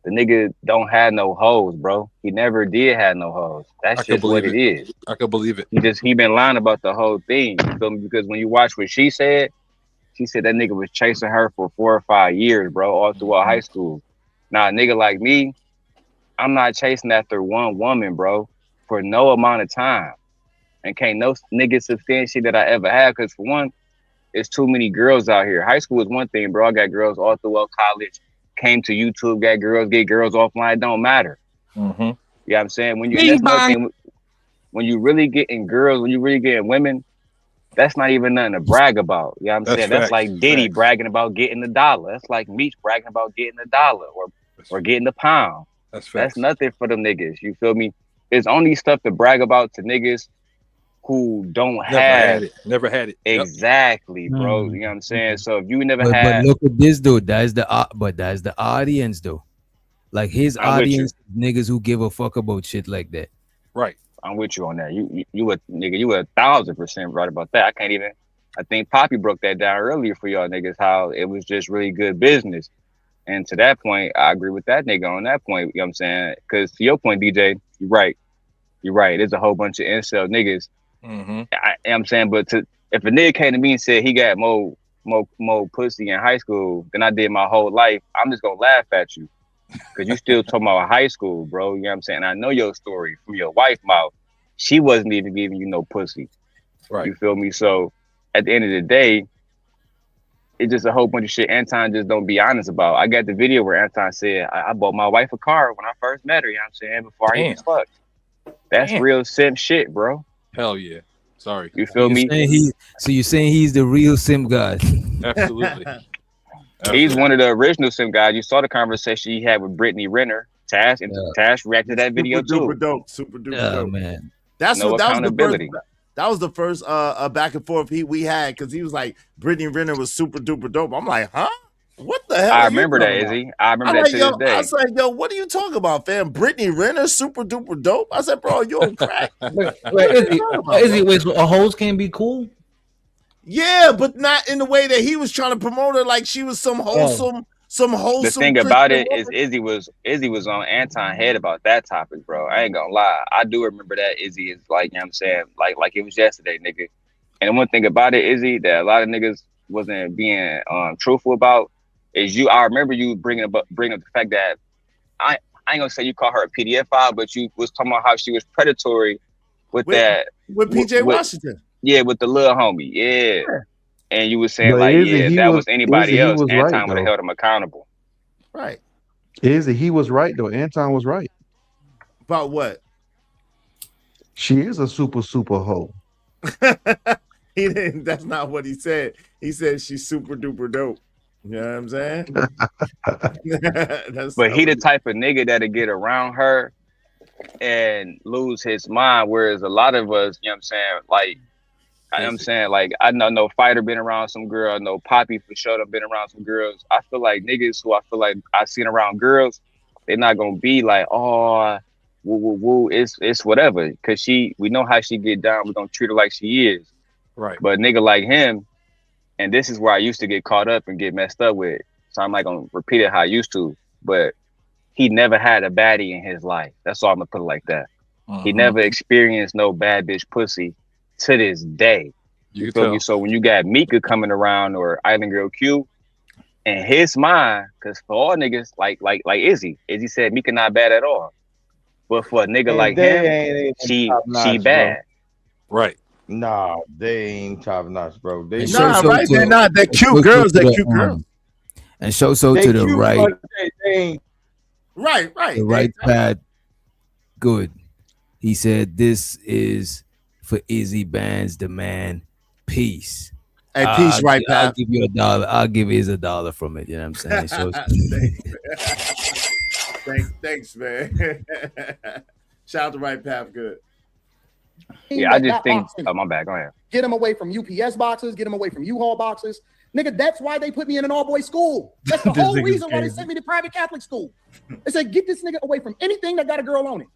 The nigga don't have no hoes, bro. He never did have no hoes. That's just what it is. I could believe it. He been lying about the whole thing. You feel me? Because when you watch what she said that nigga was chasing her for 4 or 5 years, bro, all throughout high school. Now, a nigga like me, I'm not chasing after one woman, bro, for no amount of time. And can't no nigga substantiate that I ever had, because for one, it's too many girls out here. High school is one thing, bro. I got girls all throughout college, came to YouTube, got girls, get girls offline, it don't matter. Mm-hmm. You know what I'm saying? When you that's another thing, when you really getting girls, when you really getting women, that's not even nothing to brag about. You know what I'm saying? That's like Diddy bragging about getting $1. That's like Meech bragging about getting $1 or getting a pound. That's nothing for them niggas. You feel me? It's only stuff to brag about to niggas who don't never had it. Exactly, bro. You know what I'm saying? So if you never But had, look at this though. That's the audience though. Like his audience, niggas who give a fuck about shit like that. Right. I'm with you on that. You a nigga, you 1,000% right about that. I think Poppy broke that down earlier for y'all niggas, how it was just really good business. And to that point, I agree with that nigga on that point. You know what I'm saying? Because to your point, DJ, you're right. There's a whole bunch of incel niggas. I'm saying, but if a nigga came to me and said he got more pussy in high school than I did my whole life, I'm just gonna laugh at you. Cause you still talking about high school, bro. You know what I'm saying? I know your story from your wife's mouth. She wasn't even giving you no pussy. Right. You feel me? So at the end of the day, it's just a whole bunch of shit Anton just don't be honest about. I got the video where Anton said, I bought my wife a car when I first met her, you know what I'm saying? Before I even fucked. That's real simp shit, bro. Hell yeah. Sorry. You feel me? So you're saying he's the real simp god? Absolutely. He's one of the original sim guys. You saw the conversation he had with Brittany Renner. Tash reacted to that video too. Super duper dope. Man. That was the first back and forth we had, because he was like, Brittany Renner was super duper dope. I'm like, huh? What the hell? I remember that, Izzy. I remember that to this day. I was like, yo, what are you talking about, fam? Brittany Renner, super duper dope. I said, bro, you on crack. Wait, so a hoes can be cool? Yeah, but not in the way that he was trying to promote her, like she was some wholesome. The thing about it is Izzy was on Anton head about that topic, bro. I ain't gonna lie. I do remember that. Izzy is like, you know what I'm saying, like it was yesterday, nigga. And one thing about it, Izzy, that a lot of niggas wasn't being truthful about is I remember you bringing up the fact that I ain't gonna say you call her a PDF file, but you was talking about how she was predatory with PJ Washington. Yeah, with the little homie. Yeah. And you was saying if that was anybody else, Anton would have held him accountable. Right. He was right though. Anton was right. About what? She is a super hoe. He didn't. That's not what he said. He said she's super duper dope. You know what I'm saying? But he the type of nigga that'll get around her and lose his mind, whereas a lot of us, you know what I'm saying, like, I know no Fighter been around some girl, I know Poppy for sure done been around some girls. I feel like niggas who I feel like I seen around girls, they're not gonna be like, oh, woo, it's whatever, cause we know how she get down, we're gonna treat her like she is. Right. But a nigga like him, and this is where I used to get caught up and get messed up with, so I'm not gonna repeat it how I used to, but he never had a baddie in his life. That's all I'm gonna put it like that. He never experienced no bad bitch pussy to this day. You feel me? So when you got Mika coming around or Island Girl Q, in his mind, because for all niggas like Izzy said, Mika not bad at all. But for a nigga like him, she bad. Bro. Right. Nah, they ain't top notch, bro. They're not. They're cute girls. They're cute girls. And so to the right. Right. The right pad. Good. He said, this is for Izzy Bands, the man. Peace. Hey, peace, right, Pat. I'll give you $1. I'll give Izzy $1 from it. You know what I'm saying? So thanks, man. Shout out to Right Path. Good. Yeah, I just think. Oh, my bad. Go ahead. Get him away from UPS boxes. Get him away from U-Haul boxes. Nigga, that's why they put me in an all-boys school. That's the whole reason why they sent me to private Catholic school. They said, get this nigga away from anything that got a girl on it.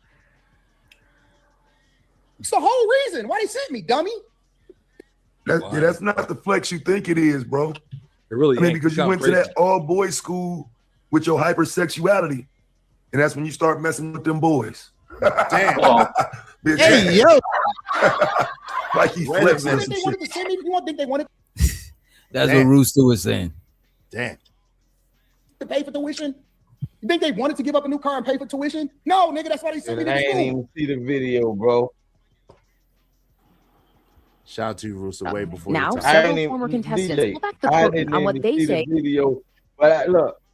It's the whole reason why they sent me, dummy. That's not the flex you think it is, bro. It really ain't. Because you went to that all-boys school with your hypersexuality, and that's when you start messing with them boys. Damn. Hey, yo. Like he flexing. That's what Rooster was saying. Damn. To pay for tuition? You think they wanted to give up a new car and pay for tuition? No, nigga, that's why they sent me to I school. ain't even see the video, bro. Shout out to you, Rooster, way before now, several former contestants pull back the curtain on what they say. Video, but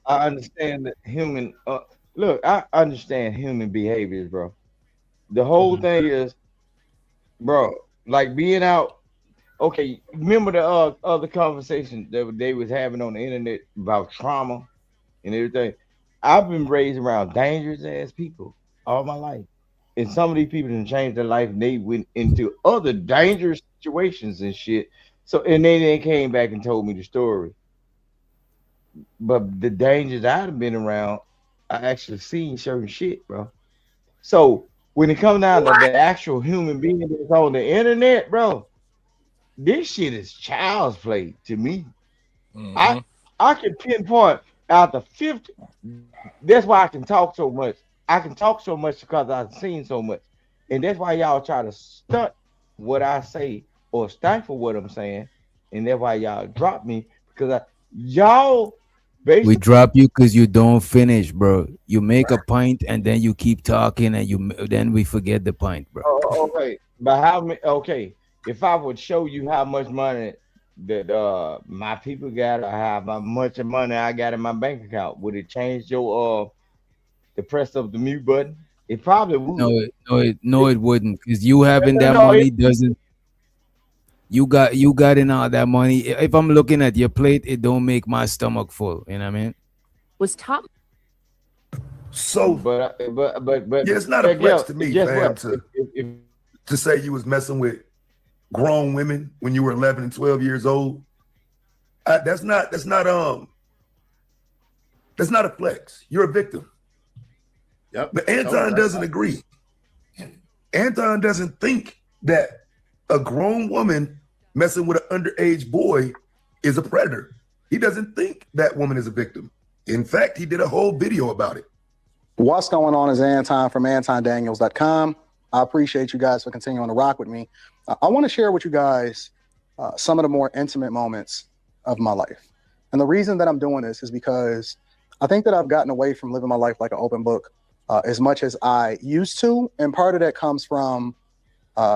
I understand that human. I understand human behaviors, bro. the whole thing is, bro, like being out. Okay, remember the other conversation that they was having on the internet about trauma and everything. I've been raised around dangerous ass people all my life, and some of these people didn't change their life. And they went into other dangerous situations and shit. So, and then they came back and told me the story. But the dangers I've been around, I actually seen certain shit, bro. So when it comes down to the actual human being that's on the internet, bro, this shit is child's play to me. I can pinpoint out the 50. That's why I can talk so much. I can talk so much because I've seen so much. And that's why y'all try to stunt what I say or stifle what I'm saying. And that's why y'all drop me because y'all we drop you because you don't finish, bro. You make a point and then you keep talking and then we forget the point, bro. Oh, okay. But how many? Okay. If I would show you how much money that my people got or how much money I got in my bank account, would it change your the press of the mute button? It probably would. No, it wouldn't, because you having that money doesn't. You got in all that money. If I'm looking at your plate, it don't make my stomach full. You know what I mean? Was top. So, but yeah, it's not a flex to me, fam, to say you was messing with grown women when you were 11 and 12 years old. That's not a flex. You're a victim. Yep. But Anton doesn't agree. Anton doesn't think that a grown woman messing with an underage boy is a predator. He doesn't think that woman is a victim. In fact, he did a whole video about it. What's going on is Anton from AntonDaniels.com. I appreciate you guys for continuing to rock with me. I want to share with you guys some of the more intimate moments of my life. And the reason that I'm doing this is because I think that I've gotten away from living my life like an open book as much as I used to. And part of that comes from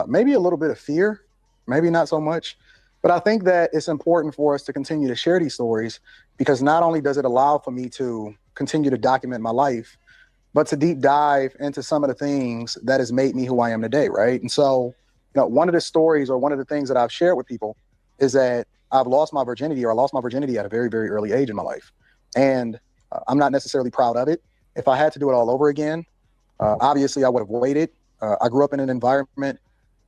maybe a little bit of fear, maybe not so much. But I think that it's important for us to continue to share these stories because not only does it allow for me to continue to document my life, but to deep dive into some of the things that has made me who I am today, right? And so, you know, one of the stories or one of the things that I've shared with people is that I've lost my virginity, or I lost my virginity at a very, very early age in my life. And I'm not necessarily proud of it. If I had to do it all over again, obviously I would have waited. I grew up in an environment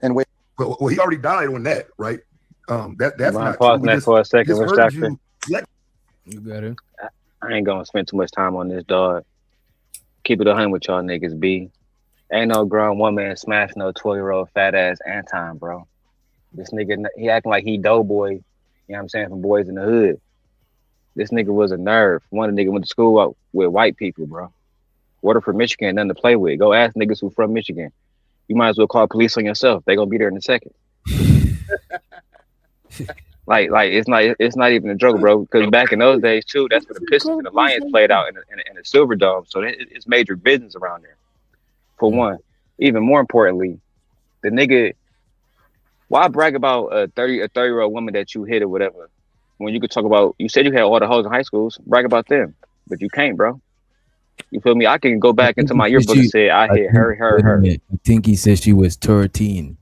in which... Well, he already died on that, right? That's not pause that for a second. You got it. I ain't gonna spend too much time on this, dog. Keep it 100 with y'all niggas, B. Ain't no grown woman smashing no 12-year-old fat ass Anton, bro. This nigga, he acting like he doughboy, you know what I'm saying, from Boys in the Hood. This nigga was a nerve. One of the niggas went to school with white people, bro. Waterford, Michigan, nothing to play with. Go ask niggas who from Michigan. You might as well call police on yourself. They gonna be there in a second. like it's not even a joke, bro. Because back in those days too, that's where the Pistons and the Lions played out in a Silver Dome. So it's major business around there. For one, even more importantly, the nigga. Why brag about a 30-year-old woman that you hit or whatever when you could talk about? You said you had all the hoes in high schools. Brag about them, but you can't, bro. You feel me? I can go back into my yearbook and say I hit her. I think he said she was 13.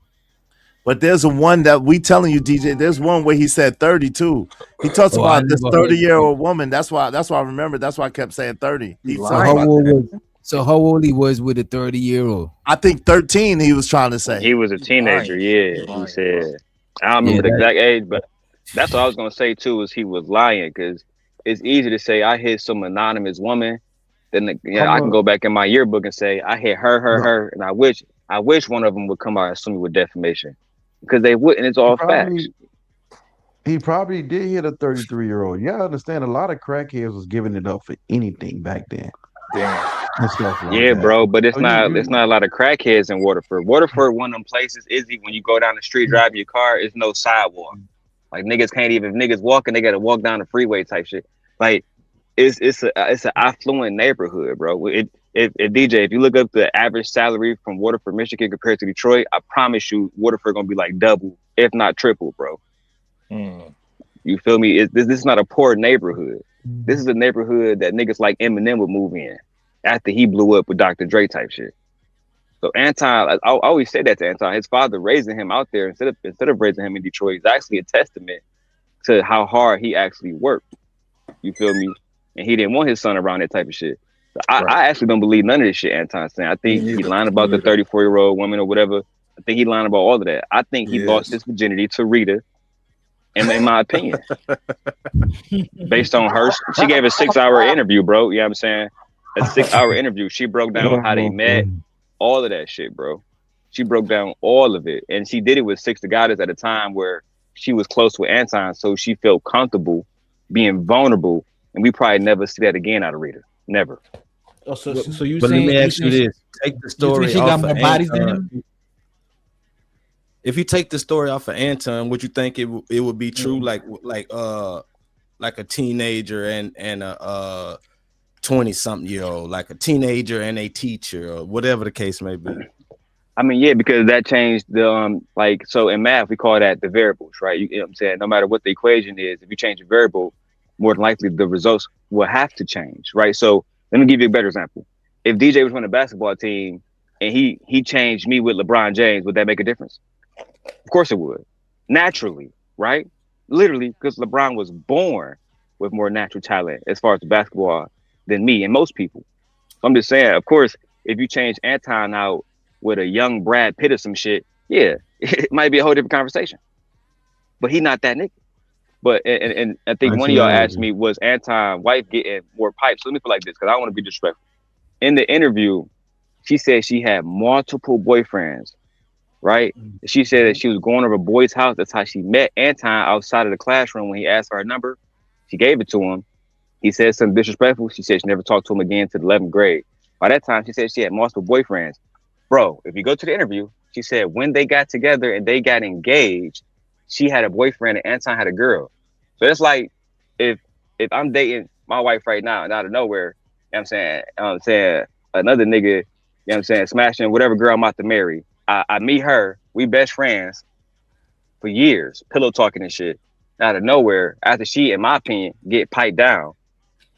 But there's a one that we telling you, DJ. There's one where he said 32. He talks about this 30-year-old woman. That's why I remember. That's why I kept saying 30. So how old he was with a 30-year-old? I think 13. He was trying to say he was a teenager. Yeah, he said. I don't remember the exact age, but that's what I was gonna say too. Is he was lying because it's easy to say I hit some anonymous woman. Then I can go back in my yearbook and say I hit her, and I wish one of them would come out and sue me with defamation. Because they wouldn't. It's all facts. He probably did hit a 33-year-old. Yeah, I understand. A lot of crackheads was giving it up for anything back then. Yeah, bro. But it's not a lot of crackheads in Waterford. Waterford, one of them places, Izzy, when you go down the street driving your car, it's no sidewalk. Like niggas can't even. If niggas walking, they gotta walk down the freeway type shit. Like it's an affluent neighborhood, bro. If DJ, if you look up the average salary from Waterford, Michigan compared to Detroit, I promise you Waterford gonna be like double, if not triple, bro. You feel me? This is not a poor neighborhood. This is a neighborhood that niggas like Eminem would move in after he blew up with Dr. Dre type shit. So Anton, I always say that to Anton. His father raising him out there instead of raising him in Detroit is actually a testament to how hard he actually worked. You feel me? And he didn't want his son around that type of shit. So I actually don't believe none of this shit Anton's saying. I think he lying about the 34-year-old woman or whatever. I think he lying about all of that. I think he lost his virginity to Rita. In my opinion, based on her, she gave a 6-hour interview, bro. You know what I'm saying? A 6-hour interview. She broke down how they met, all of that shit, bro. She broke down all of it. And she did it with Six the Goddess at a time where she was close with Anton. So she felt comfortable being vulnerable. And we probably never see that again out of Rita. Never. Oh, so you But saying, let me ask you this. Take the story she got off more of bodies than Anton. him? If you take the story off of Anton, would you think it would be true, like a teenager and a 20-something-year-old, like a teenager and a teacher, or whatever the case may be? I mean, yeah, because that changed the so in math we call that the variables, right? You know what I'm saying? No matter what the equation is, if you change a variable, more than likely the results will have to change, right? So let me give you a better example. If DJ was running a basketball team and he changed me with LeBron James, would that make a difference? Of course it would. Naturally, right? Literally, because LeBron was born with more natural talent as far as basketball than me and most people. So I'm just saying, of course, if you change Anton out with a young Brad Pitt or some shit, yeah, it might be a whole different conversation. But he not that nigga. But and I think one of y'all asked me, was Anton's wife getting more pipes? So let me put it like this, because I don't want to be disrespectful. In the interview, she said she had multiple boyfriends, right? She said that she was going over a boy's house. That's how she met Anton outside of the classroom when he asked for her number. She gave it to him. He said something disrespectful. She said she never talked to him again to the 11th grade. By that time, she said she had multiple boyfriends. Bro, if you go to the interview, she said when they got together and they got engaged, she had a boyfriend and Anton had a girl. So it's like if I'm dating my wife right now and out of nowhere, you know what I'm saying, another nigga, you know what I'm saying, smashing whatever girl I'm about to marry. I meet her, we best friends for years, pillow talking and shit. Out of nowhere, after she, in my opinion, get piped down,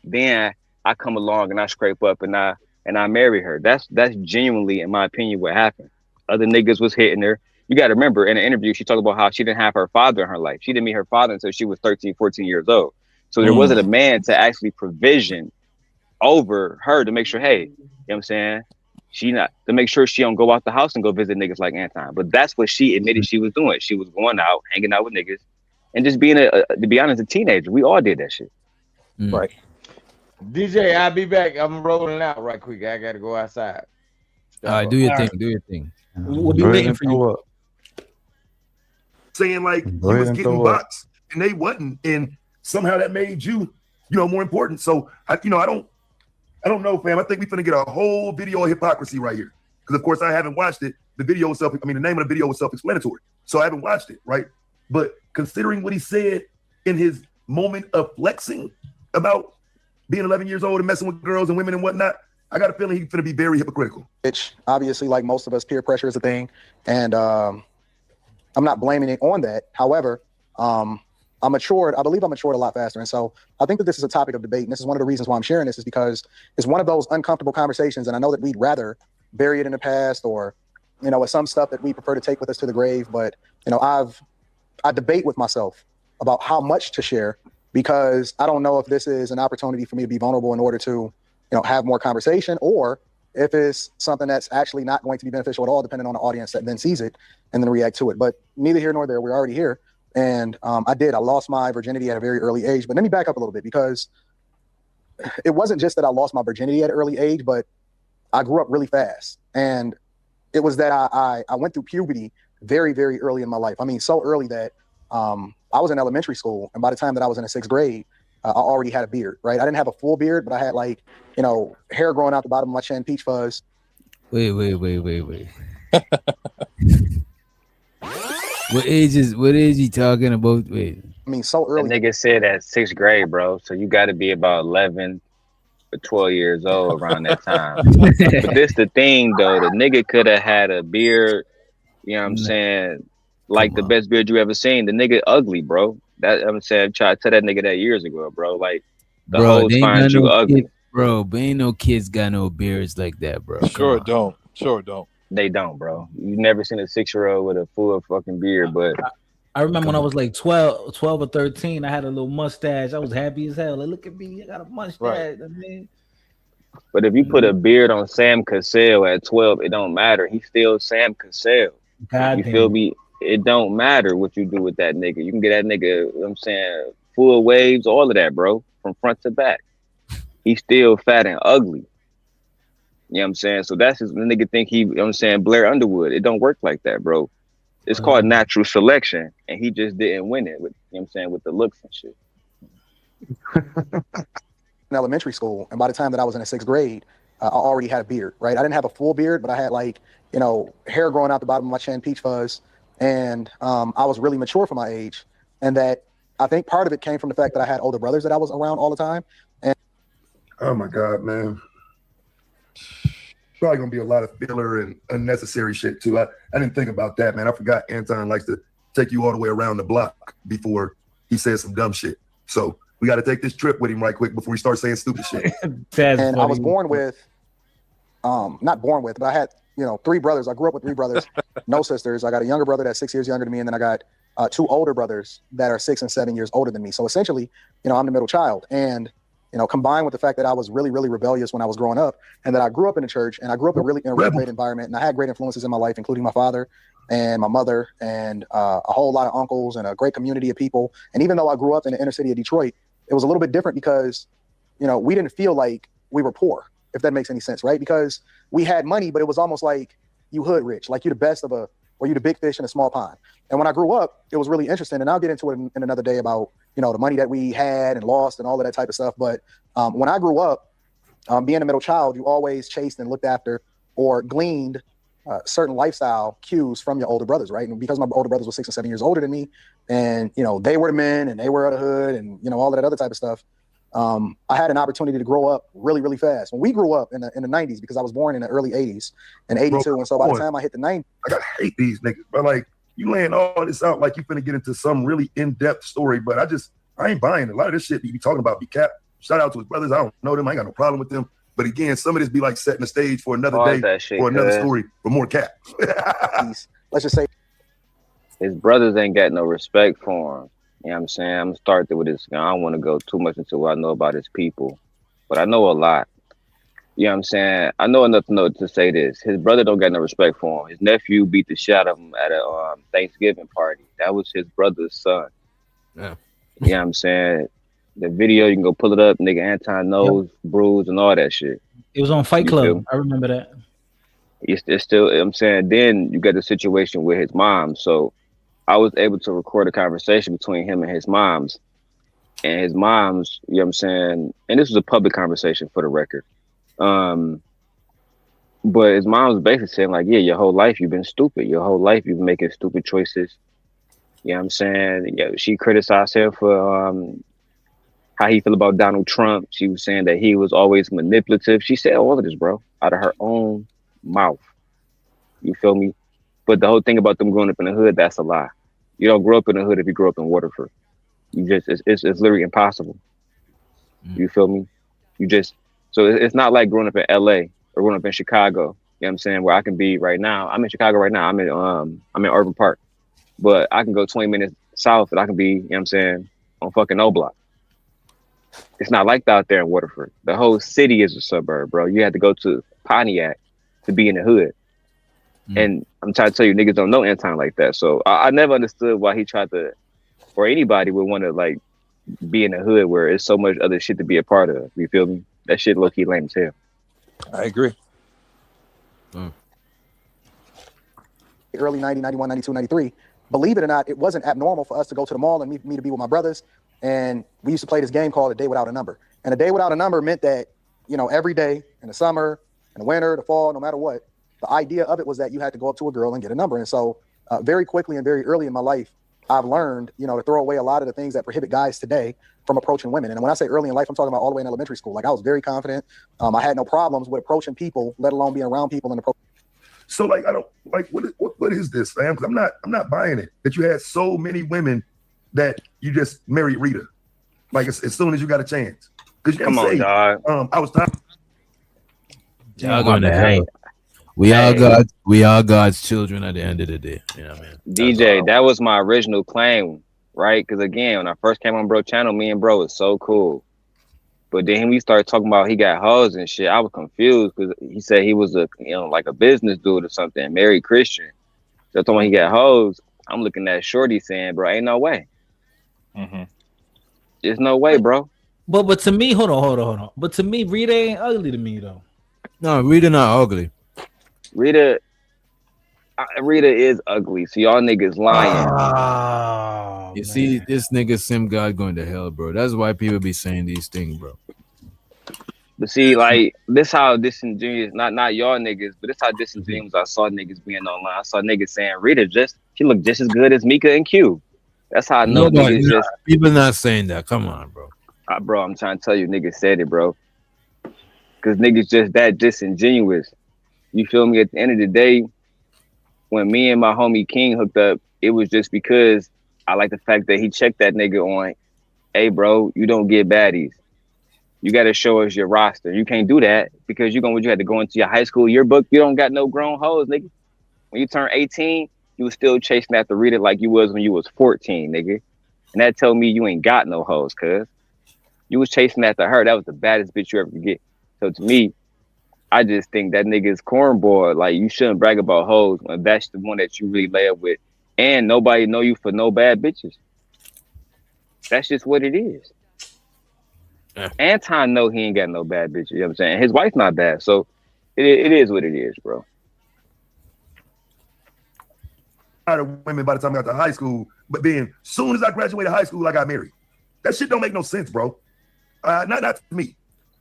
then I come along and I scrape up and I marry her. That's genuinely, in my opinion, what happened. Other niggas was hitting her. You got to remember, in an interview, she talked about how she didn't have her father in her life. She didn't meet her father until she was 13, 14 years old. So there wasn't a man to actually provision over her to make sure, hey, you know what I'm saying? To make sure she don't go out the house and go visit niggas like Anton. But that's what she admitted she was doing. She was going out, hanging out with niggas, and just being to be honest, a teenager. We all did that shit. Right. DJ, I'll be back. I'm rolling out right quick. I gotta go outside. All right, do your thing. Do your thing. We'll be waiting for you. Saying like he was getting boxed and they wasn't, and somehow that made you more important. So I don't know, fam. I think we finna get a whole video of hypocrisy right here. Because of course I haven't watched it. The name of the video was self-explanatory. So I haven't watched it, right? But considering what he said in his moment of flexing about being 11 years old and messing with girls and women and whatnot, I got a feeling he's gonna be very hypocritical. Which obviously, like most of us, peer pressure is a thing. And I'm not blaming it on that. However, I believe I matured a lot faster. And so I think that this is a topic of debate. And this is one of the reasons why I'm sharing this, is because it's one of those uncomfortable conversations. And I know that we'd rather bury it in the past, or, with some stuff that we prefer to take with us to the grave. But, I debate with myself about how much to share, because I don't know if this is an opportunity for me to be vulnerable in order to, have more conversation, or if it's something that's actually not going to be beneficial at all, depending on the audience that then sees it and then react to it. But neither here nor there, we're already here. And I lost my virginity at a very early age. But let me back up a little bit, because it wasn't just that I lost my virginity at an early age, but I grew up really fast. And it was that I went through puberty very, very early in my life. I mean, so early that I was in elementary school. And by the time that I was in the 6th grade, I already had a beard, right? I didn't have a full beard, but I had hair growing out the bottom of my chin, peach fuzz. Wait. What age is he talking about? Wait. I mean, so early. The nigga said at 6th grade, bro. So you got to be about 11 or 12 years old around that time. But this the thing, though. The nigga could have had a beard, you know what I'm saying, like the best beard you ever seen. The nigga ugly, bro. That I'm saying, try to tell that nigga that years ago, bro. Like, the hoes find you ugly. Bro, but ain't no kids got no beards like that, bro. Sure don't. They don't, bro. You never seen a 6-year-old with a full fucking beard, but I remember when I was like 12 or 13, I had a little mustache. I was happy as hell. Like, look at me, I got a mustache. Right. I mean, but if you put a beard on Sam Cassell at 12, it don't matter. He's still Sam Cassell. God You damn feel it. me? It don't matter what you do with that nigga. You can get that nigga, you know what I'm saying, full waves, all of that, bro, from front to back. He's still fat and ugly. You know what I'm saying? So that's just the nigga think he, you know what I'm saying, Blair Underwood. It don't work like that, bro. It's called natural selection, and he just didn't win it with, you know what I'm saying, with the looks and shit. In elementary school, and by the time that I was in the 6th grade, I already had a beard, right? I didn't have a full beard, but I had like, you know, hair growing out the bottom of my chin, peach fuzz, and I was really mature for my age. And that I think part of it came from the fact that I had older brothers that I was around all the time. And oh my God, man. Probably gonna be a lot of filler and unnecessary shit too. I didn't think about that, man. I forgot Anton likes to take you all the way around the block before he says some dumb shit. So we got to take this trip with him right quick before he starts saying stupid shit. and I was born with, not born with, but I had, you know, 3 brothers. I grew up with 3 brothers, no sisters. I got a younger brother that's 6 years younger than me, and then I got 2 older brothers that are 6 and 7 years older than me. So essentially, you know, I'm the middle child. And, you know, combined with the fact that I was really, really rebellious when I was growing up, and that I grew up in the church, and I grew up in a really great environment, and I had great influences in my life, including my father and my mother, and a whole lot of uncles, and a great community of people. And even though I grew up in the inner city of Detroit, it was a little bit different because, you know, we didn't feel like we were poor, if that makes any sense, right? Because we had money, but it was almost like you hood rich, like you the best of or you the big fish in a small pond. And when I grew up, it was really interesting, and I'll get into it in another day about, you know, the money that we had and lost and all of that type of stuff. But when I grew up, being a middle child, you always chased and looked after or gleaned certain lifestyle cues from your older brothers, right? And because my older brothers were 6 and 7 years older than me, and, you know, they were the men and they were of the hood and, you know, all of that other type of stuff, I had an opportunity to grow up really, really fast. When we grew up in the 90s, because I was born in the early 80s and 82, bro, and so by the time I hit the 90s, I gotta hate these niggas, but like, you laying all this out like you finna get into some really in-depth story, but I ain't buying it. A lot of this shit you be talking about be cap. Shout out to his brothers. I don't know them. I ain't got no problem with them. But again, some of this be like setting the stage for another day or another story for more cap. Let's just say his brothers ain't got no respect for him. You know what I'm saying? I'm gonna start with this. I don't want to go too much into what I know about his people, but I know a lot. You know what I'm saying? I know enough to say this. His brother don't got no respect for him. His nephew beat the shit out of him at a Thanksgiving party. That was his brother's son. Yeah. You know what I'm saying? The video, you can go pull it up. Nigga Anton knows, bruise, and all that shit. It was on Fight Club. I remember that. It's still, I'm saying, then you got the situation with his mom. So I was able to record a conversation between him and his moms. And his moms, you know what I'm saying? And this was a public conversation for the record. But his mom was basically saying, like, yeah, your whole life you've been stupid. Your whole life you've been making stupid choices. You know what I'm saying? Yeah, she criticized him for how he feel about Donald Trump. She was saying that he was always manipulative. She said all of this, bro, out of her own mouth. You feel me? But the whole thing about them growing up in the hood, that's a lie. You don't grow up in the hood if you grow up in Waterford. You just, it's literally impossible. You feel me? So it's not like growing up in LA or growing up in Chicago. You know what I'm saying? Where I can be right now. I'm in Chicago right now. I'm in Urban Park. But I can go 20 minutes south and I can be, you know what I'm saying, on fucking O Block. It's not like that out there in Waterford. The whole city is a suburb, bro. You had to go to Pontiac to be in the hood. And I'm trying to tell you, niggas don't know Anton like that. So I never understood why he tried to, or anybody would want to like be in the hood where it's so much other shit to be a part of. You feel me? That shit low-key lame as hell. I agree. Early 90, 91, 92, 93. Believe it or not, it wasn't abnormal for us to go to the mall and me to be with my brothers. And we used to play this game called A Day Without a Number. And A Day Without a Number meant that, you know, every day in the summer, in the winter, the fall, no matter what, the idea of it was that you had to go up to a girl and get a number. And so very quickly and very early in my life, I've learned, you know, to throw away a lot of the things that prohibit guys today from approaching women. And when I say early in life, I'm talking about all the way in elementary school. Like I was very confident. I had no problems with approaching people, let alone being around people and approaching. So like, I don't like, what is this, fam? Because I'm not buying it that you had so many women that you just married Rita. Like as soon as you got a chance. Because you Come on, dog. I was tired. Y'all gonna hate. We are God's children at the end of the day. You know what I mean? DJ, that was my original claim, right? Because again, when I first came on bro channel, me and bro was so cool. But then we started talking about he got hoes and shit. I was confused because he said he was like a business dude or something, married Christian. So when he got hoes, I'm looking at Shorty saying, bro, ain't no way. There's no way, bro. But to me, hold on. But to me, Rita ain't ugly to me though. No, Rita not ugly. Rita is ugly. So y'all niggas lying. You see, this nigga Sim God going to hell, bro. That's why people be saying these things, bro. But see, like this how disingenuous, not y'all niggas, but this how disingenuous I saw niggas being online. I saw niggas saying Rita she looked just as good as Mika and Q. That's how I know niggas just people not saying that. Come on, bro. Bro, I'm trying to tell you, niggas said it, bro. Cause niggas just that disingenuous. You feel me? At the end of the day, when me and my homie King hooked up, it was just because I like the fact that he checked that nigga on, hey bro, you don't get baddies. You gotta show us your roster. You can't do that because you had to go into your high school yearbook. You don't got no grown hoes, nigga. When you turn 18, you was still chasing after Rita like you was when you was 14, nigga. And that told me you ain't got no hoes, cuz. You was chasing after her. That was the baddest bitch you ever could get. So to me, I just think that nigga's cornball. Like, you shouldn't brag about hoes when that's the one that you really lay up with. And nobody know you for no bad bitches. That's just what it is. Anton know he ain't got no bad bitches. You know what I'm saying? His wife's not bad. So it is what it is, bro. A lot of women by the time I got to high school, but being soon as I graduated high school, I got married. That shit don't make no sense, bro. Not to me.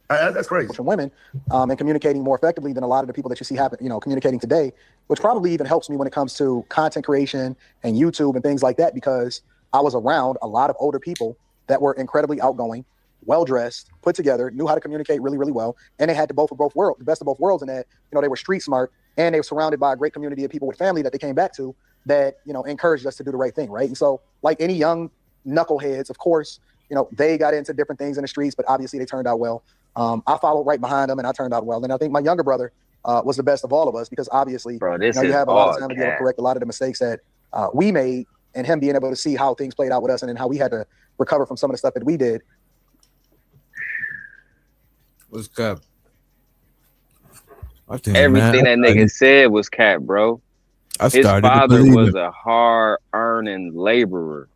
That's crazy. For women, and communicating more effectively than a lot of the people that you see communicating today, which probably even helps me when it comes to content creation and YouTube and things like that, because I was around a lot of older people that were incredibly outgoing, well-dressed, put together, knew how to communicate really, really well, and they had the best of both worlds in that, they were street smart, and they were surrounded by a great community of people with family that they came back to that, encouraged us to do the right thing, right? And so, like any young knuckleheads, of course, they got into different things in the streets, but obviously they turned out well. I followed right behind them, and I turned out well. And I think my younger brother was the best of all of us because obviously, bro, you have a lot of time to be able to correct a lot of the mistakes that we made, and him being able to see how things played out with us, and then how we had to recover from some of the stuff that we did. What's cap? Everything that nigga said was cap, bro. His father was a hard-earning laborer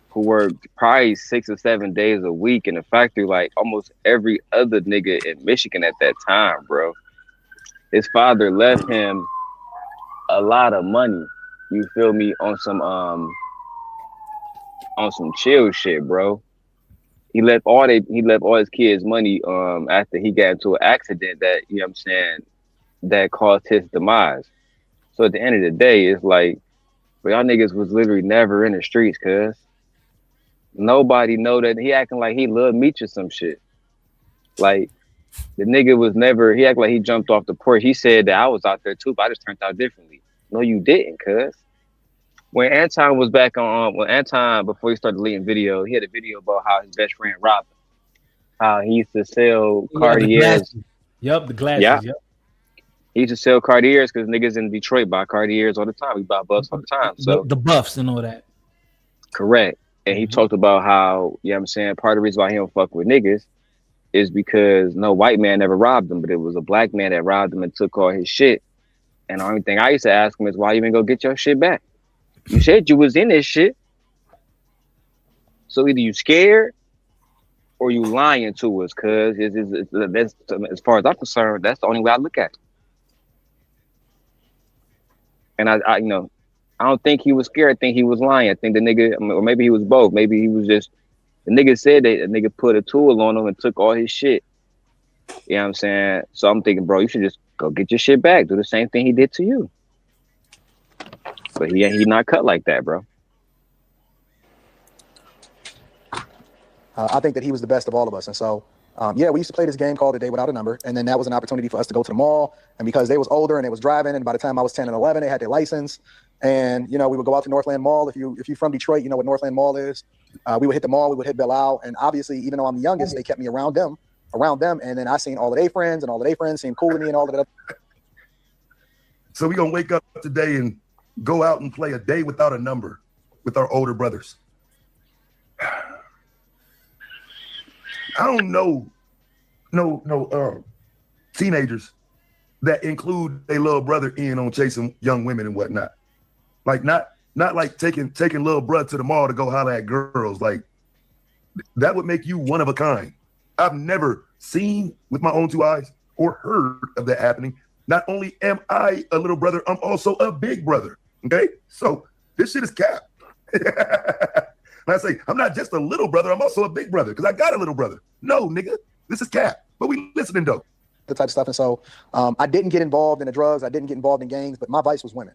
who worked probably 6 or 7 days a week in a factory like almost every other nigga in Michigan at that time, bro. His father left him a lot of money, you feel me, on some chill shit, bro. He left all his kids money after he got into an accident that, you know what I'm saying, that caused his demise. So at the end of the day, it's like, but y'all niggas was literally never in the streets, cuz. Nobody know that. He acting like he loved Meech or some shit. Like, the nigga was never, he acted like he jumped off the porch. He said that I was out there too, but I just turned out differently. No, you didn't, cuz. When Anton was back on, before he started deleting video, he had a video about how his best friend robbed him. How he used to sell Cartiers. The glasses. Yep. He used to sell Cartiers because niggas in Detroit buy Cartiers all the time. We buy buffs all the time. So the buffs and all that. Correct. And he talked about how, you know what I'm saying, part of the reason why he don't fuck with niggas is because no white man ever robbed him, but it was a black man that robbed him and took all his shit. And the only thing I used to ask him is, why you even go get your shit back? You said you was in this shit. So either you scared or you lying to us, cuz that's, as far as I'm concerned, that's the only way I look at it. And I don't think he was scared. I think he was lying. I think the nigga, or maybe he was both. Maybe he was just, the nigga said that the nigga put a tool on him and took all his shit. You know what I'm saying? So I'm thinking, bro, you should just go get your shit back. Do the same thing he did to you. But he not cut like that, bro. I think that he was the best of all of us. And so, we used to play this game called A Day Without a Number. And then that was an opportunity for us to go to the mall. And because they was older and they was driving, and by the time I was 10 and 11, they had their license. And, we would go out to Northland Mall. If you're from Detroit, you know what Northland Mall is. We would hit the mall, we would hit Belle Isle. And obviously, even though I'm the youngest, they kept me around them. And then I seen all of their friends, and all of their friends seemed cool to me and all of that. So we're gonna wake up today and go out and play a day without a number with our older brothers. I don't know teenagers that include a little brother in on chasing young women and whatnot. Like not like taking little brother to the mall to go holler at girls. Like that would make you one of a kind. I've never seen with my own two eyes or heard of that happening. Not only am I a little brother, I'm also a big brother. Okay, so this shit is cap. And I say, I'm not just a little brother, I'm also a big brother because I got a little brother. No, nigga, this is cap. But we listening though. The type of stuff. And so I didn't get involved in the drugs. I didn't get involved in gangs, but my vice was women.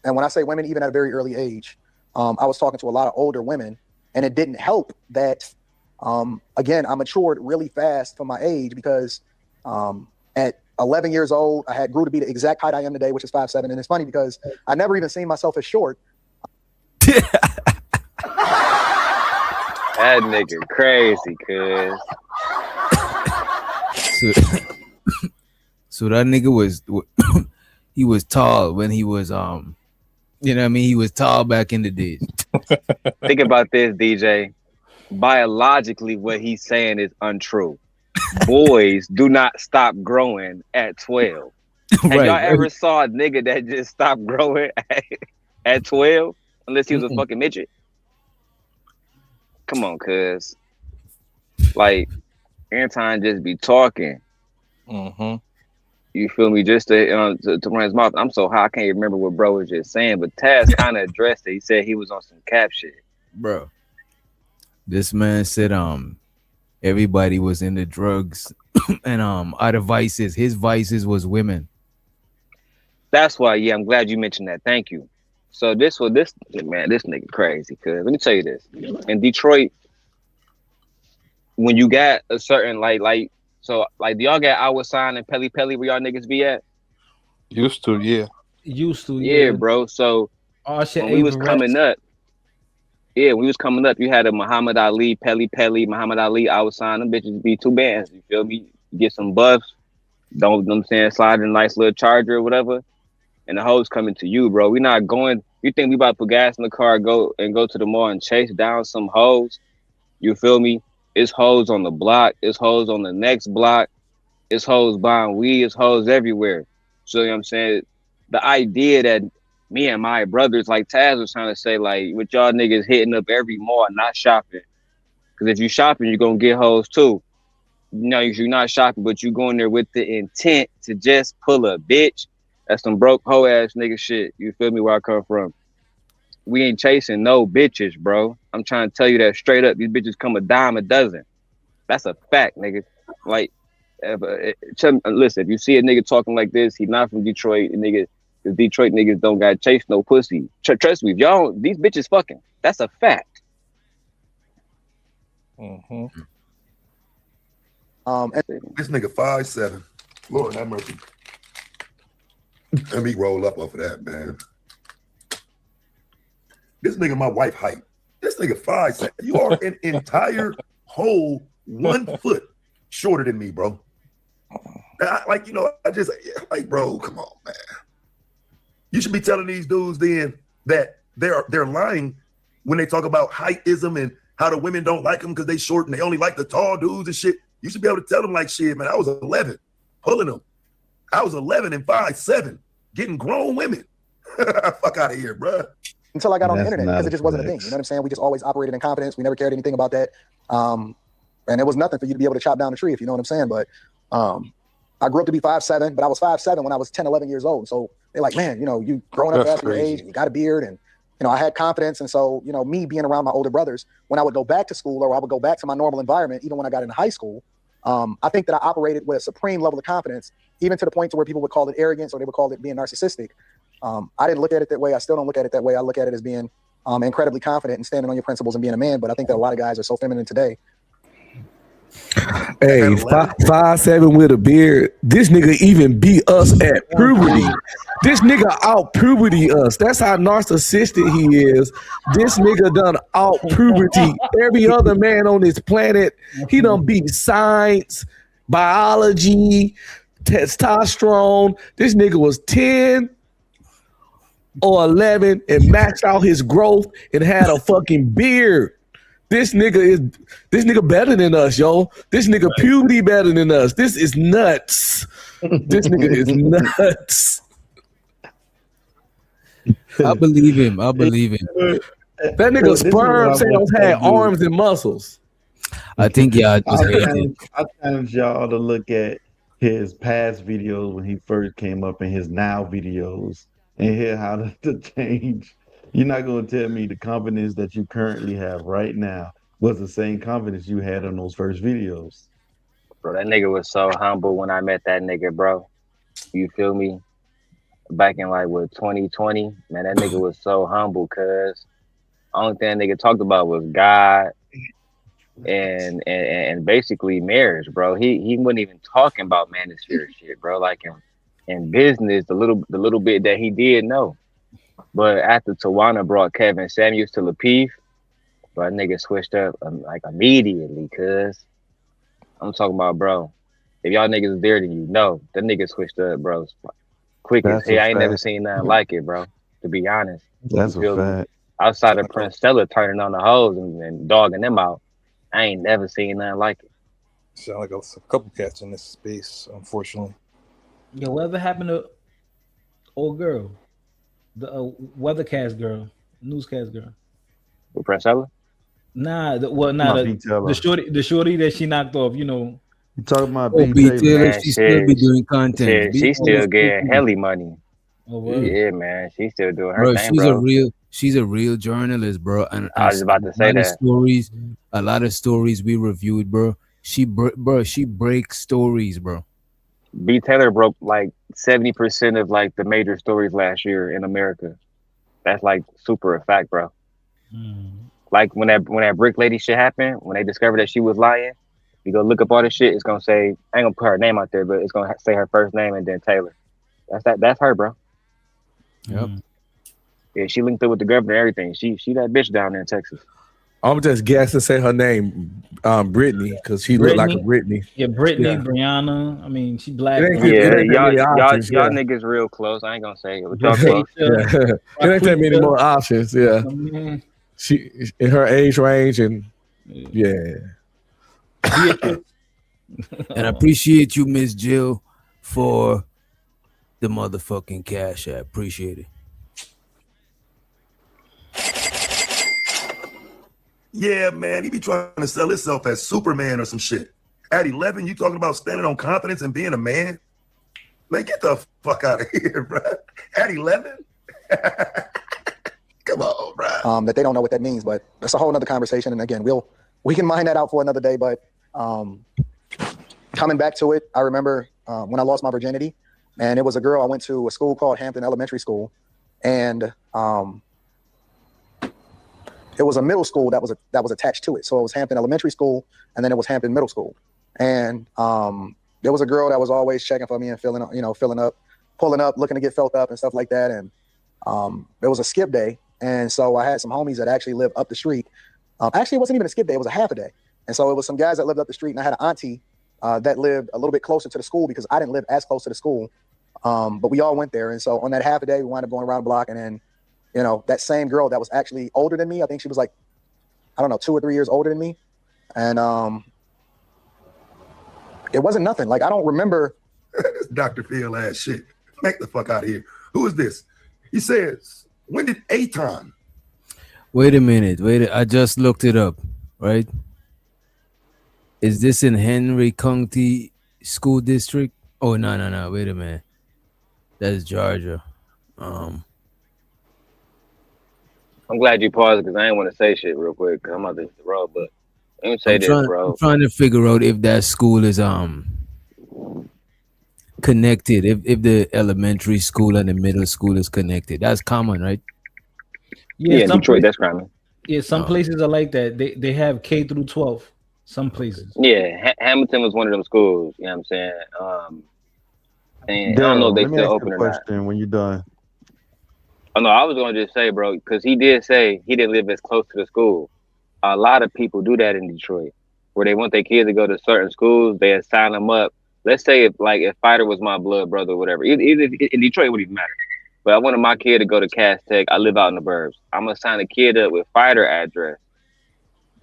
And when I say women, even at a very early age, I was talking to a lot of older women, and it didn't help that, again, I matured really fast for my age because at 11 years old, I grew to be the exact height I am today, which is 5'7". And it's funny because I never even seen myself as short. That nigga crazy, cuz. So that nigga was he was tall when he was you know what I mean, he was tall back in the days. Think about this, DJ. Biologically, what he's saying is untrue. Boys do not stop growing at 12. Have y'all ever saw a nigga that just stopped growing at 12? Unless he was a fucking midget. Come on, cuz. Like, Anton just be talking. You feel me? Just to run his mouth. I'm so high, I can't remember what bro was just saying, but Taz kind of addressed it. He said he was on some cap shit. Bro, this man said everybody was into drugs and other vices. His vices was women. That's why, yeah, I'm glad you mentioned that. Thank you. So this nigga crazy, cuz let me tell you this. In Detroit, when you got a certain do y'all got Our Sign and Pelly Pelly where y'all niggas be at? Used to, yeah. Yeah, bro. So when we was coming up, you had a Muhammad Ali, Pelly Pelly, Muhammad Ali, Our Sign. Them bitches be two bands. You feel me? You get some buffs, don't you know what I'm saying, slide in a nice little Charger or whatever, and the hoes coming to you, bro. We not going. You think we about to put gas in the car, go to the mall and chase down some hoes? You feel me? It's hoes on the block. It's hoes on the next block. It's hoes buying weed. It's hoes everywhere. So, you know what I'm saying? The idea that me and my brothers, like Taz was trying to say, like, with y'all niggas hitting up every mall, not shopping. Because if you shopping, you're going to get hoes too. You know, you're not shopping, but you going there with the intent to just pull a bitch. That's some broke hoe ass nigga shit. You feel me where I come from? We ain't chasing no bitches, bro. I'm trying to tell you that straight up. These bitches come a dime a dozen. That's a fact, nigga. Like, listen, if you see a nigga talking like this, he not from Detroit. The Detroit niggas don't got chase no pussy. Trust me, if y'all, these bitches fucking. That's a fact. This nigga 5'7". Lord have mercy. Let me roll up off of that, man. This nigga my wife height. This nigga 5'7". You are an entire whole 1 foot shorter than me, bro. I just bro, come on, man. You should be telling these dudes then that they're lying when they talk about heightism and how the women don't like them because they short and they only like the tall dudes and shit. You should be able to tell them like, shit, man, I was 11 pulling them. I was 11 and 5'7", getting grown women. Fuck out of here, bro. Until I got on the internet, because it just wasn't a thing. You know what I'm saying? We just always operated in confidence. We never cared anything about that. And it was nothing for you to be able to chop down a tree, if you know what I'm saying. But I grew up to be 5'7", but I was 5'7" when I was 10, 11 years old. So they're like, man, you growing up fast your age, you got a beard, and I had confidence. And so, me being around my older brothers, when I would go back to school or I would go back to my normal environment, even when I got into high school, I think that I operated with a supreme level of confidence, even to the point to where people would call it arrogance or they would call it being narcissistic. I didn't look at it that way. I still don't look at it that way. I look at it as being incredibly confident and standing on your principles and being a man. But I think that a lot of guys are so feminine today. Hey, 5'7" with a beard. This nigga even beat us at puberty. This nigga out puberty us. That's how narcissistic he is. This nigga done out puberty every other man on this planet. He done beat science, biology, testosterone. This nigga was 10, or 11 and maxed out his growth and had a fucking beard. This nigga better than us, yo. This nigga puberty better than us. This is nuts. This nigga is nuts. I believe him. I believe him. That nigga sperm cells had arms and muscles. I think I challenge y'all to look at his past videos when he first came up and his now videos and hear how the change. You're not going to tell me the confidence that you currently have right now was the same confidence you had on those first videos. Bro, that nigga was so humble when I met that nigga, bro. You feel me? Back in like 2020, man, that nigga was so humble, cuz only thing that nigga talked about was God and basically marriage, bro. He wasn't even talking about manosphere shit, bro. Like in business, the little bit that he did know. But after Tawana brought Kevin Samuels to Lapeef, bro, that nigga switched up like immediately, cuz I'm talking about, bro. If y'all niggas is there, then you know that nigga switched up, bro. Quick as hell. I ain't never seen nothing like it, bro. To be honest, that's a fact. Outside of Prince Stella turning on the hoes and dogging them out, I ain't never seen nothing like it. Sound like a couple cats in this space, unfortunately. Yo, whatever happened to old girl, the weathercast girl, newscast girl? With Prince Stella? Nah, the shorty that she knocked off. You know, you talking about B. Taylor? She still be doing content. She still getting helly money. Oh, wow. Yeah, man, she's still doing her thing, She's a real journalist, bro. And I was about to say that. A lot of stories we reviewed, bro. She breaks stories, bro. B. Taylor broke like 70% of like the major stories last year in America. That's like super a fact, bro. Like when that brick lady shit happened, when they discovered that she was lying, you go look up all this shit. It's gonna say, I ain't gonna put her name out there, but it's gonna say her first name and then Taylor. That's her, bro. Yep. Yeah, she linked up with the governor and everything. She that bitch down there in Texas. I'm just guessing say her name, Brittany, because she looked like a Brittany. Yeah, Brittany, Brianna. I mean, she black. Y'all niggas real close. I ain't gonna say it. Y'all close. It ain't that many more options. Yeah, she in her age range and yeah. And I appreciate you, Miss Jill, for the motherfucking cash app. Appreciate it. Yeah, man, he be trying to sell himself as Superman or some shit. At 11, you talking about standing on confidence and being a man? Man, get the fuck out of here, bro. At 11? Come on, bro. That they don't know what that means, but that's a whole nother conversation. And again, we can mine that out for another day. But coming back to it, I remember when I lost my virginity, and it was a girl. I went to a school called Hampton Elementary School, and it was a middle school that was attached to it. So it was Hampton Elementary School, and then it was Hampton Middle School. And there was a girl that was always checking for me and filling up, pulling up, looking to get felt up and stuff like that. And it was a skip day, and so I had some homies that actually lived up the street. Actually, it wasn't even a skip day; it was a half a day. And so it was some guys that lived up the street, and I had an auntie that lived a little bit closer to the school because I didn't live as close to the school. But we all went there, and so on that half a day, we wound up going around the block, and then that same girl that was actually older than me, I think she was like, I don't know, 2 or 3 years older than me. And it wasn't nothing. Like, I don't remember. This Dr. Phil ass shit. Make the fuck out of here. Who is this? He says, when did Anton? Wait a minute. I just looked it up, right? Is this in Henry County School District? Oh, no. Wait a minute. That's Georgia. I'm glad you paused because I didn't want to say shit real quick because I'm about to hit the road. But let me say this, bro. I'm trying to figure out if that school is connected. If the elementary school and the middle school is connected, that's common, right? Yeah, in Detroit, that's common. Yeah, some places are like that. They have K through 12. Some places. Yeah, Hamilton was one of them schools. You know what I'm saying? And I don't know if they still open or not. When you're done. Oh no, I was gonna just say, bro, because he did say he didn't live as close to the school. A lot of people do that in Detroit, where they want their kids to go to certain schools. They sign them up. Let's say if Fighter was my blood brother or whatever. In Detroit, it wouldn't even matter. but I wanted my kid to go to Cass Tech. I live out in the burbs. I'm gonna sign a kid up with fighter address.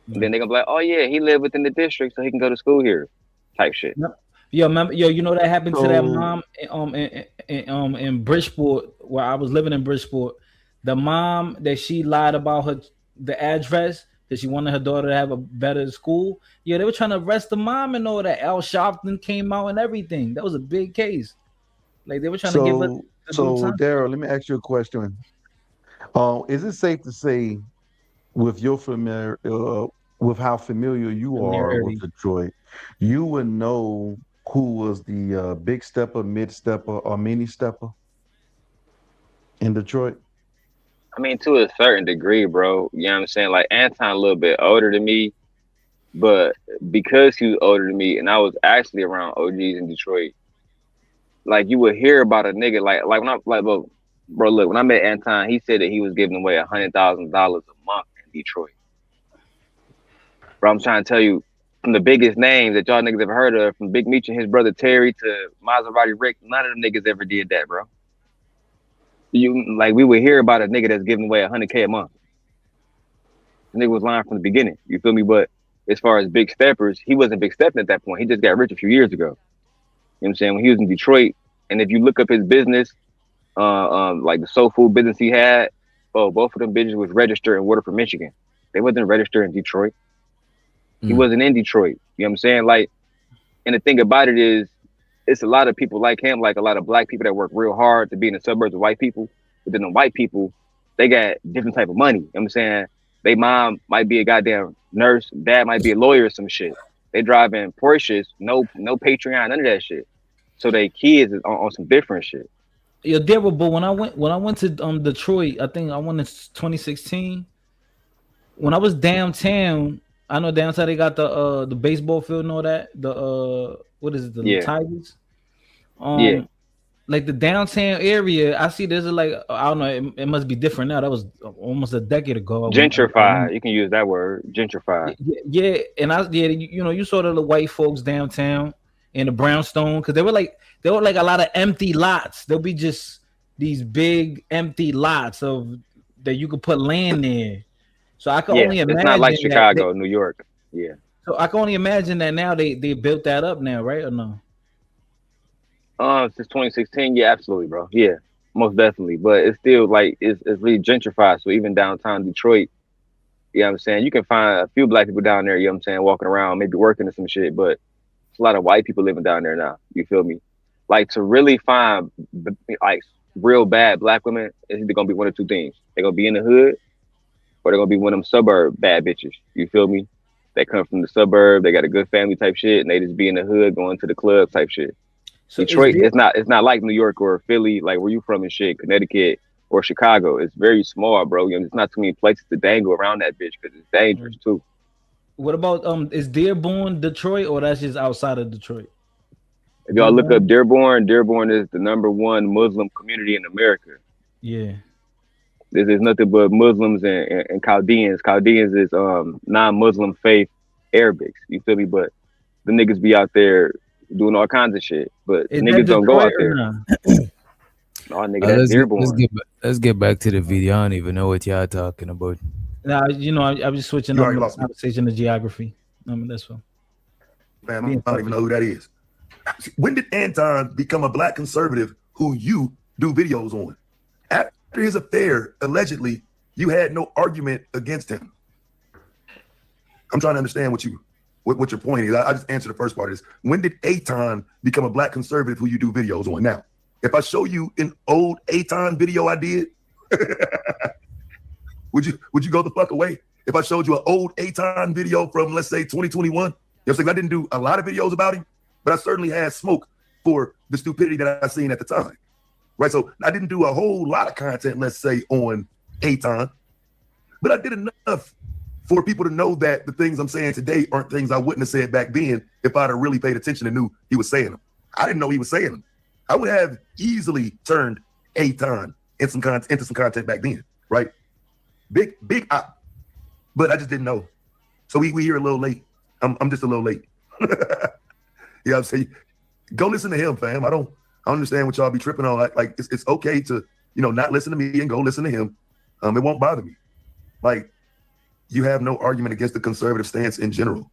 And then they're gonna be like, oh yeah, he lived within the district, so he can go to school here, type shit. Yep. Yo, remember, you know that happened to that mom in Bridgeport, where I was living in Bridgeport. The mom that she lied about the address that she wanted her daughter to have a better school. Yeah, they were trying to arrest the mom and all that. Al Sharpton came out and everything. That was a big case. Like they were trying to give her. So Daryl, let me ask you a question. Is it safe to say, with your with how familiar you are with Detroit, you would know who was the big stepper, mid stepper, or mini stepper in Detroit? I mean, to a certain degree, bro. You know what I'm saying? Like Anton a little bit older than me, but because he was older than me and I was actually around OGs in Detroit, like you would hear about a nigga like when I like bro, look, when I met Anton, he said that he was giving away $100,000 a month in Detroit. Bro, I'm trying to tell you, from the biggest names that y'all niggas ever heard of, from Big Meech and his brother Terry to Maserati Rick, none of them niggas ever did that, bro. We would hear about a nigga that's giving away $100K a month. The nigga was lying from the beginning. You feel me? But as far as big steppers, he wasn't big stepping at that point. He just got rich a few years ago. You know what I'm saying? When he was in Detroit, and if you look up his business, like the soul food business he had, both of them bitches was registered in Waterford, Michigan. They wasn't registered in Detroit. He wasn't in Detroit. You know what I'm saying? Like, and the thing about it is, it's a lot of people like him, like a lot of black people that work real hard to be in the suburbs of white people. But then the white people, they got different type of money. You know what I'm saying? They mom might be a goddamn nurse, dad might be a lawyer or some shit. They driving Porsches, no Patreon, none of that shit. So they kids is on some different shit. Yeah, Daryl, but when I went to Detroit, I think I went in 2016. When I was downtown, I know downtown they got the baseball field and all that. The what is it? The Tigers. Like the downtown area, I see there's like I don't know. It must be different now. That was almost a decade ago. Gentrified. You can use that word, gentrified. Yeah, and you saw the white folks downtown in the brownstone because they were like a lot of empty lots. There'll be just these big empty lots that you could put land in. So I can only imagine. It's not like Chicago, New York. Yeah. So I can only imagine that now they built that up now, right or no? Since 2016, yeah, absolutely, bro. Yeah, most definitely. But it's still like it's really gentrified. So even downtown Detroit, you know what I'm saying, you can find a few black people down there, you know what I'm saying, walking around, maybe working or some shit, but it's a lot of white people living down there now. You feel me? Like to really find like real bad black women, it's either gonna be one of two things. They're gonna be in the hood, or they're gonna be one of them suburb bad bitches. You feel me? They come from the suburb, they got a good family type shit, and they just be in the hood going to the club type shit. So Detroit, it's not like New York or Philly, like where you from and shit, Connecticut or Chicago. It's very small, bro. You know, there's not too many places to dangle around that bitch because it's dangerous too. What about is Dearborn Detroit or that's just outside of Detroit? If y'all look up Dearborn is the #1 Muslim community in America. Yeah. There's nothing but Muslims and Chaldeans. Chaldeans is non-Muslim faith Arabics. You feel me? But the niggas be out there doing all kinds of shit. But niggas don't go out there. No, nigga, that's Dearborn. Let's get back to the video. I don't even know what y'all talking about. Nah, I was just switching up the conversation to geography. That's one. Man, I don't even know who that is. When did Anton become a black conservative who you do videos on? After his affair, allegedly, you had no argument against him. I'm trying to understand what your point is. I just answered the first part is, when did Anton become a black conservative who you do videos on? Now, if I show you an old Anton video I did, would you go the fuck away? If I showed you an old Anton video from, let's say, 2021, you know what I'm saying? I didn't do a lot of videos about him, but I certainly had smoke for the stupidity that I seen at the time. Right? So I didn't do a whole lot of content, let's say, on Anton, but I did enough for people to know that the things I'm saying today aren't things I wouldn't have said back then if I'd have really paid attention and knew he was saying them. I didn't know he was saying them. I would have easily turned Anton into some content back then, right? Big op, but I just didn't know. So we here a little late. I'm just a little late. You know what I'm saying? Go listen to him, fam. I don't understand what y'all be tripping on. Like it's okay to not listen to me and go listen to him, it won't bother me. Like, you have no argument against the conservative stance in general.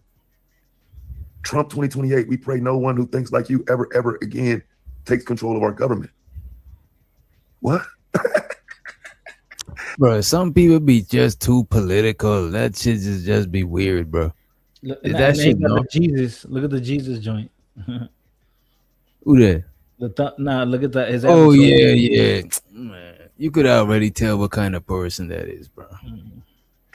Trump 2028, we pray no one who thinks like you ever again takes control of our government. What? Bro, some people be just too political. That shit just be weird, bro. And that shit, the Jesus. Look at the Jesus joint. Who that? Look at that. His oh avatar. yeah. Man, you could already tell what kind of person that is, bro.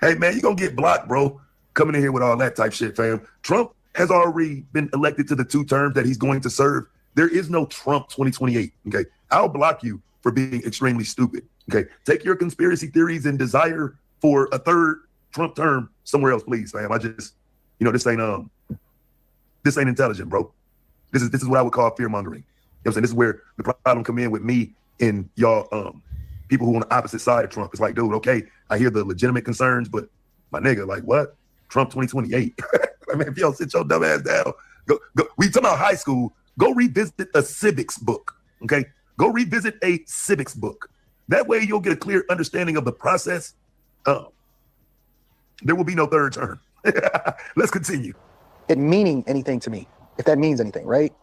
Hey man, you gonna get blocked, bro. Coming in here with all that type shit, fam. Trump has already been elected to the 2 terms that he's going to serve. There is no Trump 2028. Okay, I'll block you for being extremely stupid. Okay, take your conspiracy theories and desire for a 3rd Trump term somewhere else, please, fam. I just, this ain't intelligent, bro. This is what I would call fear mongering. You know what I'm saying? This is where the problem come in with me and y'all people who on the opposite side of Trump. It's like, dude, okay, I hear the legitimate concerns, but my nigga, like, what? Trump 2028. I mean, if y'all sit your dumb ass down, go. We talking about high school. Go revisit a civics book. Okay, go revisit a civics book. That way, you'll get a clear understanding of the process. There will be no 3rd term. Let's continue. It meaning anything to me, if that means anything, right?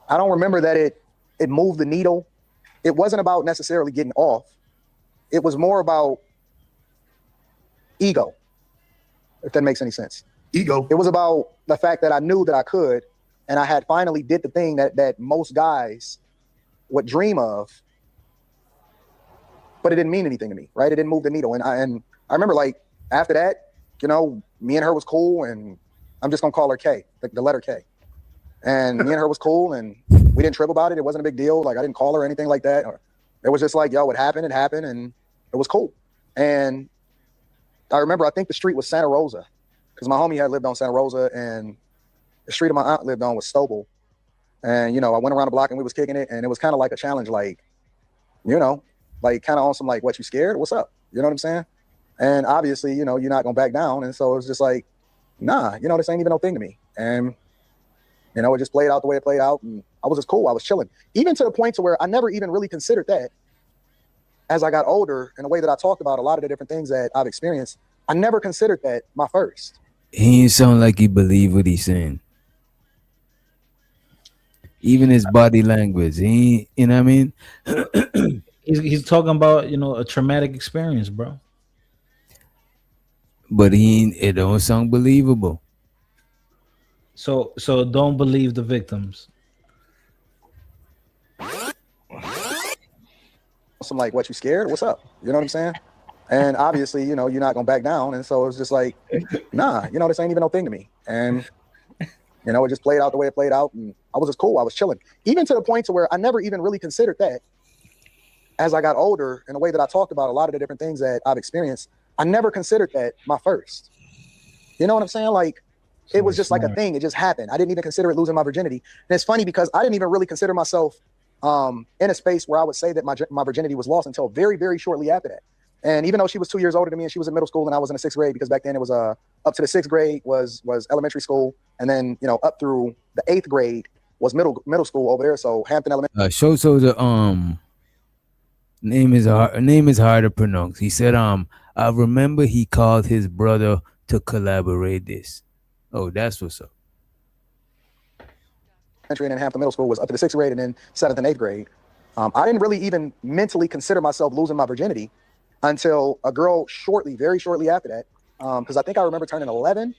I don't remember that it moved the needle. It wasn't about necessarily getting off. It was more about ego, if that makes any sense. Ego. It was about the fact that I knew that I could, and I had finally did the thing that most guys would dream of, but it didn't mean anything to me, right? It didn't move the needle. And I remember, like, after that, me and her was cool, and I'm just gonna call her K, the letter K. And me and her was cool, and we didn't trip about it. It wasn't a big deal. Like, I didn't call her or anything like that. It was just like, yo, it happened, and it was cool. And I remember, I think the street was Santa Rosa, because my homie had lived on Santa Rosa, and the street my aunt lived on was Stobel. And, I went around the block and we was kicking it, and it was kind of like a challenge, like, like kind of on some, like, what, you scared? What's up? You know what I'm saying? And obviously, you're not going to back down. And so it was just like, nah, this ain't even no thing to me. And, it just played out the way it played out. And I was just cool. I was chilling. Even to the point to where I never even really considered that. As I got older, in the way that I talked about a lot of the different things that I've experienced, I never considered that my first. He ain't sound like he believe what he's saying. Even his body language, he, you know what I mean? he's talking about, a traumatic experience, bro. But it don't sound believable. So don't believe the victims. Some, like, what, you scared? What's up? You know what I'm saying? And obviously, you're not gonna back down. And so it was just like, nah, this ain't even no thing to me. And it just played out the way it played out, and I was just cool. I was chilling. Even to the point to where I never even really considered that. As I got older, in the way that I talked about a lot of the different things that I've experienced, I never considered that my first. You know what I'm saying? Like, it was just like a thing. It just happened. I didn't even consider it losing my virginity. And it's funny because I didn't even really consider myself in a space where I would say that my virginity was lost until very, very shortly after that. And even though she was 2 years older than me, and she was in middle school and I was in the 6th grade, because back then it was up to the 6th grade was elementary school, and then up through the 8th grade was middle school over there. So Hampton Elementary. So the name is hard to pronounce. He said I remember he called his brother to collaborate this. Oh, that's what's up. And then Hampton Middle School was up to the 6th grade, and then 7th and 8th grade. I didn't really even mentally consider myself losing my virginity until a girl very shortly after that. Because I think I remember turning 11,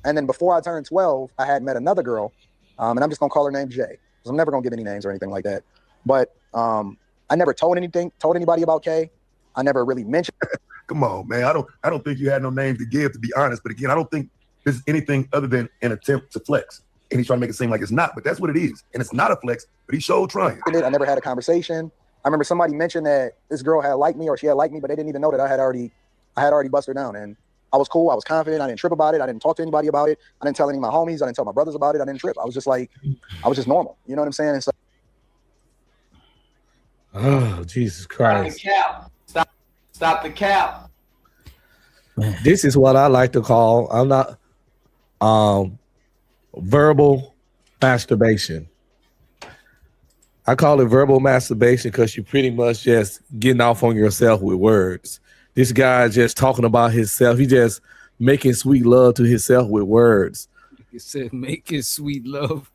and then before I turned 12, I had met another girl, and I'm just gonna call her name Jay, because I'm never gonna give any names or anything like that. But I never told anybody about Kay. I never really mentioned. Come on, man. I don't think you had no names to give, to be honest. But again, I don't think this is anything other than an attempt to flex. And he's trying to make it seem like it's not, but that's what it is. And it's not a flex, but he showed trying. I never had a conversation. I remember somebody mentioned that this girl had liked me, or she had liked me, but they didn't even know that I had already bust her down. And I was cool. I was confident. I didn't trip about it. I didn't talk to anybody about it. I didn't tell any of my homies. I didn't tell my brothers about it. I didn't trip. I was just normal. You know what I'm saying? And so, oh, Jesus Christ. Stop the cap. This is what I like to call, I'm not verbal masturbation. I call it verbal masturbation because you pretty much just getting off on yourself with words. This guy just talking about himself. He just making sweet love to himself with words. You said making sweet love.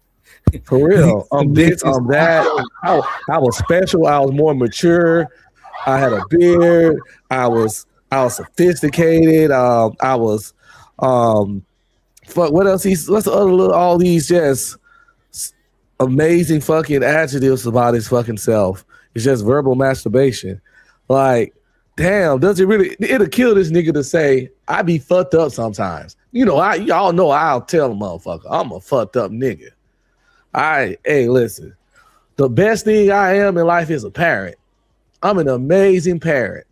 For real. This, that. I was special. I was more mature. I had a beard. I was sophisticated. I was fuck. What else? All these just amazing fucking adjectives about his fucking self. It's just verbal masturbation. Like, damn, does it really? It'll kill this nigga to say I be fucked up sometimes. You know, y'all know I'll tell a motherfucker I'm a fucked up nigga. Hey, listen. The best thing I am in life is a parent. I'm an amazing parent.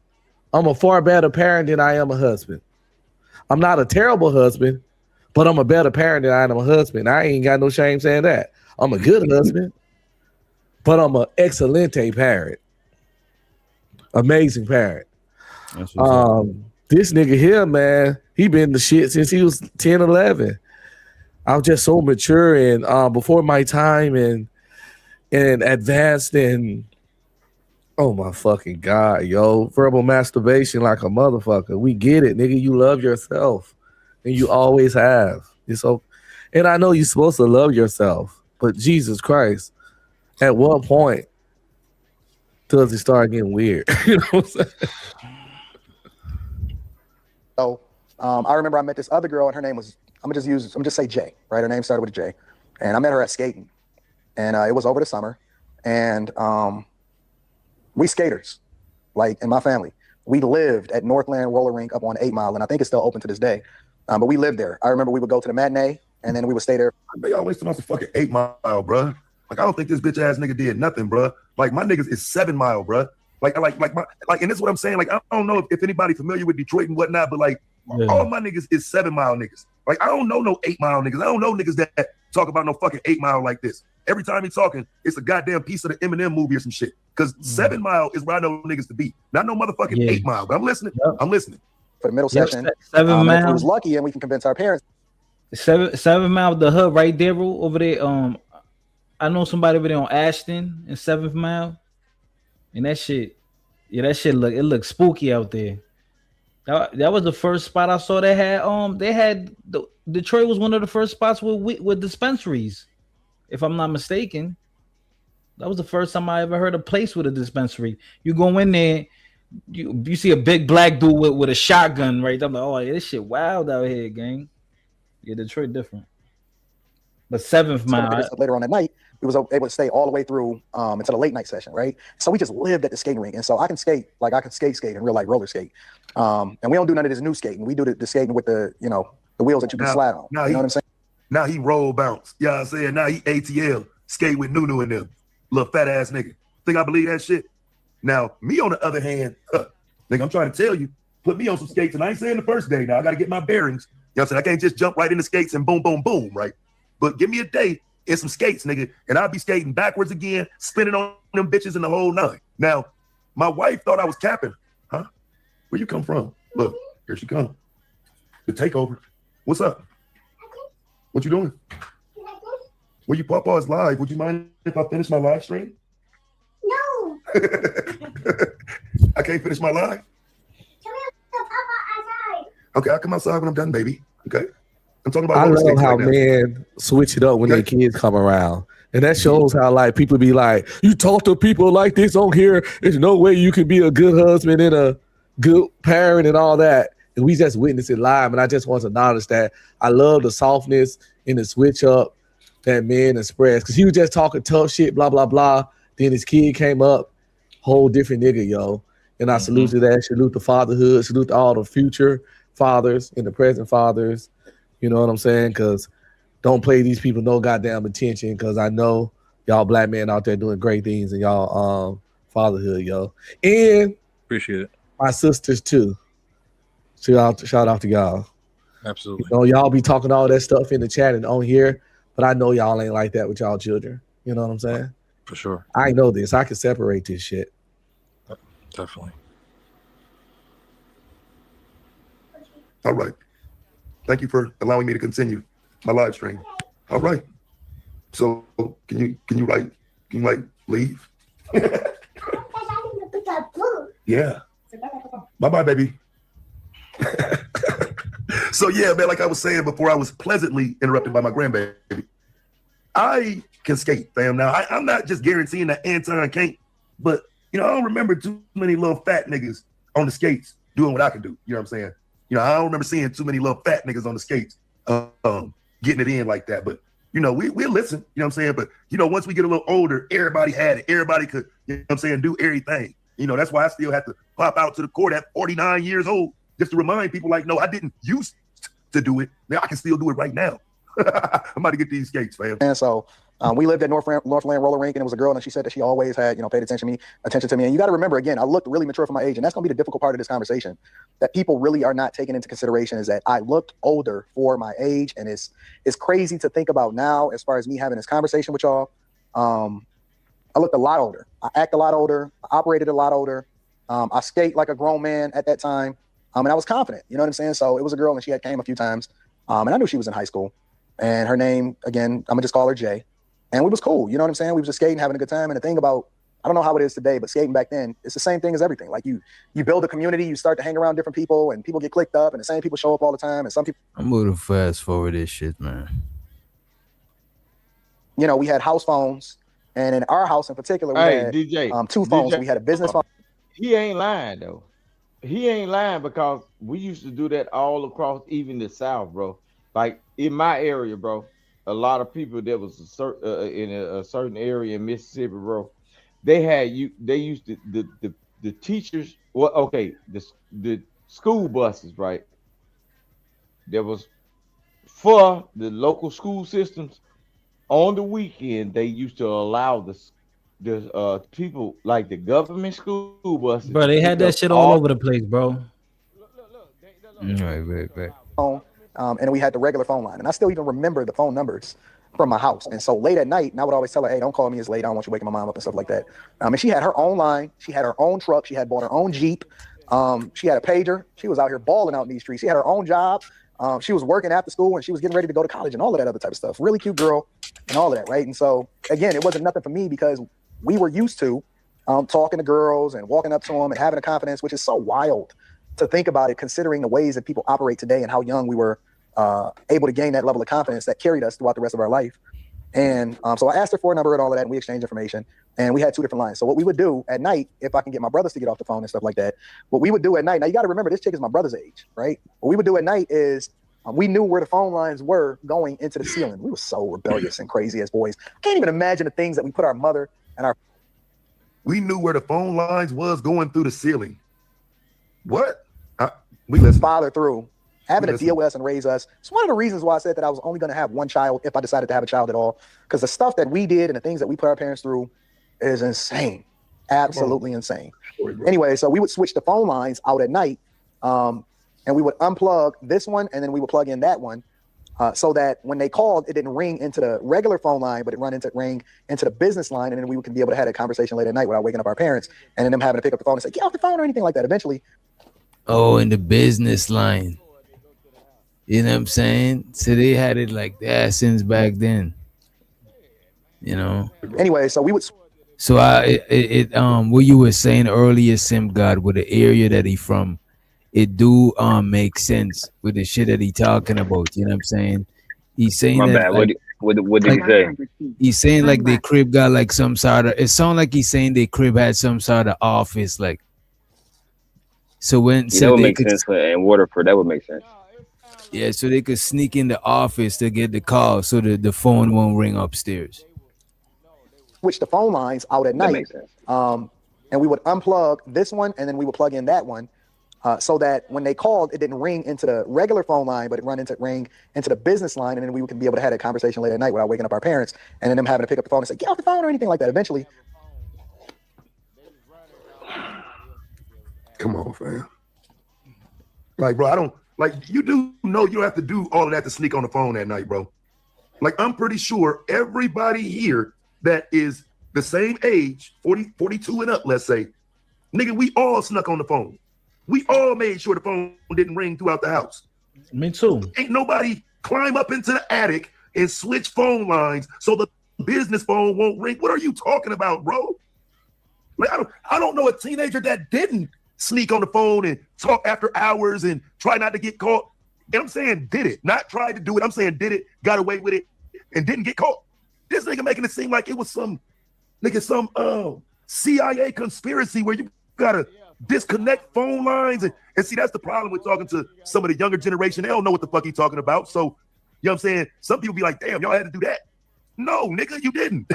I'm a far better parent than I am a husband. I'm not a terrible husband, but I'm a better parent than I am a husband. I ain't got no shame saying that. I'm a good husband, but I'm an excelente parent. Amazing parent. This nigga here, man, he been the shit since he was 10, 11. I was just so mature and before my time and advanced and oh my fucking God, yo. Verbal masturbation like a motherfucker. We get it, nigga. You love yourself. And you always have. And I know you're supposed to love yourself, but Jesus Christ, at what point does it start getting weird? You know what I'm saying? So I remember I met this other girl and her name was, I'm gonna just say J, right? Her name started with a J. And I met her at skating. And it was over the summer. And we skaters, like in my family. We lived at Northland roller rink up on 8 Mile, and I think it's still open to this day. But we lived there. I remember we would go to the matinee, and then we would stay there. They always talking about some fucking 8 Mile, bro. Like, I don't think this bitch ass nigga did nothing, bro. Like, my niggas is 7 Mile, bro. And this is what I'm saying. Like, I don't know if anybody familiar with Detroit and whatnot, but like, all my niggas is 7 Mile niggas. Like, I don't know no 8 Mile niggas. I don't know niggas that talk about no fucking 8 Mile like this. Every time he's talking, it's a goddamn piece of the Eminem movie or some shit. Because 7 Mile is where I know niggas to be. Not no motherfucking 8 Mile. But I'm listening. Yep. I'm listening. For the middle section, 7 Mile. If we was lucky and we can convince our parents. 7 Mile, the hub right there, bro, over there. I know somebody over there on Ashton and 7th Mile. And that shit, looks spooky out there. That was the first spot I saw they had Detroit was one of the first spots with dispensaries. If I'm not mistaken, that was the first time I ever heard a place with a dispensary. You go in there, you see a big black dude with a shotgun, right? I'm like, oh, yeah, this shit wild out here, gang. Yeah, Detroit different. But 7th Mile. Later on at night, we was able to stay all the way through until the late night session, right? So we just lived at the skating rink. And so I can skate, like I can skate in real life, roller skate. And we don't do none of this new skating. We do the skating with the wheels that you can slide on. You know what I'm saying? Now he roll bounce. You know what I'm saying? Now he ATL, skate with Nunu and them. Little fat ass nigga. Think I believe that shit? Now, me on the other hand, nigga, I'm trying to tell you, put me on some skates, and I ain't saying the first day now. I got to get my bearings. You know what I'm saying? I can't just jump right into skates and boom, boom, boom, right? But give me a day in some skates, nigga, and I'll be skating backwards again, spinning on them bitches in the whole nine. Now, my wife thought I was capping. Huh? Where you come from? Look, here she come. The takeover. What's up? What you doing? Well, you Papa's live. Would you mind if I finish my live stream? No. I can't finish my live? Okay, I'll come outside when I'm done, baby. Okay. I'm talking about. I love how men switch it up when their kids come around. And that shows how like people be like, you talk to people like this on here. There's no way you can be a good husband and a good parent and all that. And we just witnessed it live. And I just want to acknowledge that I love the softness and the switch up that men express. Because he was just talking tough shit, blah, blah, blah. Then his kid came up, whole different nigga, yo. And I salute to that. Salute the fatherhood. Salute to all the future fathers and the present fathers. You know what I'm saying? Because don't play these people no goddamn attention, because I know y'all black men out there doing great things in y'all fatherhood, yo. And appreciate it. My sisters too. Shout out to y'all. Absolutely. You know, y'all be talking all that stuff in the chat and on here, but I know y'all ain't like that with y'all children. You know what I'm saying? For sure. I know this. I can separate this shit. Definitely. All right. Thank you for allowing me to continue my live stream. All right. So can you Leave. Yeah. Bye-bye, baby. So yeah, man, like I was saying before, I was pleasantly interrupted by my grandbaby. I can skate, fam. Now, I'm not just guaranteeing that Anton can't, but, I don't remember too many little fat niggas on the skates doing what I can do. You know what I'm saying? I don't remember seeing too many little fat niggas on the skates getting it in like that. But, we listen, you know what I'm saying? But, once we get a little older, everybody had it. Everybody could, do everything. That's why I still have to pop out to the court at 49 years old just to remind people like, no, I didn't used to do it. Now I can still do it right now. I'm about to get these skates, fam. And so we lived at Northland Roller Rink, and it was a girl, and she said that she always had, paid attention to me. And you got to remember, again, I looked really mature for my age, and that's going to be the difficult part of this conversation that people really are not taking into consideration is that I looked older for my age, and it's crazy to think about now as far as me having this conversation with y'all. I looked a lot older. I act a lot older. I operated a lot older. I skate like a grown man at that time, and I was confident. You know what I'm saying? So it was a girl, and she had came a few times, and I knew she was in high school. And her name, again, I'm gonna just call her Jay. And we was cool, you know what I'm saying? We was just skating, having a good time. And the thing about, I don't know how it is today, but skating back then, it's the same thing as everything. Like you build a community, you start to hang around different people, and people get clicked up, and the same people show up all the time. And some people, I'm gonna fast forward this shit, man. We had house phones, and in our house in particular, we had DJ, two phones. DJ, we had a business phone. He ain't lying though. He ain't lying because we used to do that all across even the South, bro. Like in my area, bro, a lot of people that was in a certain area in Mississippi, bro. They used to the teachers. Well, okay, the school buses, right? There was for the local school systems. On the weekend, they used to allow the people like the government school buses. Bro, they had that shit all over the place, bro. Right. And we had the regular phone line. And I still even remember the phone numbers from my house. And so late at night, and I would always tell her, hey, don't call me as late. I don't want you waking my mom up and stuff like that. And she had her own line. She had her own truck. She had bought her own Jeep. She had a pager. She was out here balling out in these streets. She had her own job. She was working after school, and she was getting ready to go to college and all of that other type of stuff. Really cute girl and all of that, right? And so, again, it wasn't nothing for me because we were used to talking to girls and walking up to them and having a confidence, which is so wild to think about it, considering the ways that people operate today and how young we were able to gain that level of confidence that carried us throughout the rest of our life. And so I asked her for a number and all of that, and we exchanged information, and we had two different lines. So what we would do at night, if I can get my brothers to get off the phone and stuff like that, what we would do at night, now you got to remember this chick is my brother's age, right? What we would do at night is we knew where the phone lines were going into the ceiling. We were so rebellious and crazy as boys. I can't even imagine the things that we put our mother and our... We knew where the phone lines was going through the ceiling. What? We listened. Father through. Having to deal with us and raise us. It's one of the reasons why I said that I was only going to have one child if I decided to have a child at all. Because the stuff that we did and the things that we put our parents through is insane. Absolutely insane. Anyway, so we would switch the phone lines out at night, and we would unplug this one, and then we would plug in that one, so that when they called, it didn't ring into the regular phone line, but it rang into the business line, and then we could be able to have a conversation late at night without waking up our parents, and then them having to pick up the phone and say, get off the phone or anything like that. Eventually. Oh, in the business line. You know what I'm saying? So they had it like that since back then. Anyway, so we would. So what you were saying earlier, Sim God, with the area that he from, it do make sense with the shit that he talking about. You know what I'm saying? He's saying My that. bad. Like, what did he say? He's saying like their crib got like some sort of. It sounds like he's saying their crib had some sort of office, like. So when that would make sense in Waterford. That would make sense. Yeah, so they could sneak in the office to get the call, so the phone won't ring upstairs. Switch the phone lines out at night. That makes sense. And we would unplug this one, and then we would plug in that one, so that when they called, it didn't ring into the regular phone line, but it rang into the business line, and then we could be able to have a conversation late at night without waking up our parents, and then them having to pick up the phone and say, get off the phone or anything like that. Eventually. Come on, fam. Like, bro, I don't. Like, you do know you don't have to do all of that to sneak on the phone at night, bro. Like, I'm pretty sure everybody here that is the same age, 40, 42 and up, let's say, nigga, we all snuck on the phone. We all made sure the phone didn't ring throughout the house. Me too. Ain't nobody climb up into the attic and switch phone lines so the business phone won't ring. What are you talking about, bro? Like, I don't know a teenager that didn't sneak on the phone and talk after hours and try not to get caught. And I'm saying did it, not tried to do it. I'm saying did it, got away with it, and didn't get caught. This nigga making it seem like it was some CIA conspiracy where you gotta disconnect phone lines. And see, that's the problem with talking to some of the younger generation. They don't know what the fuck he's talking about. So, you know what I'm saying? Some people be like, damn, y'all had to do that. No, nigga, you didn't.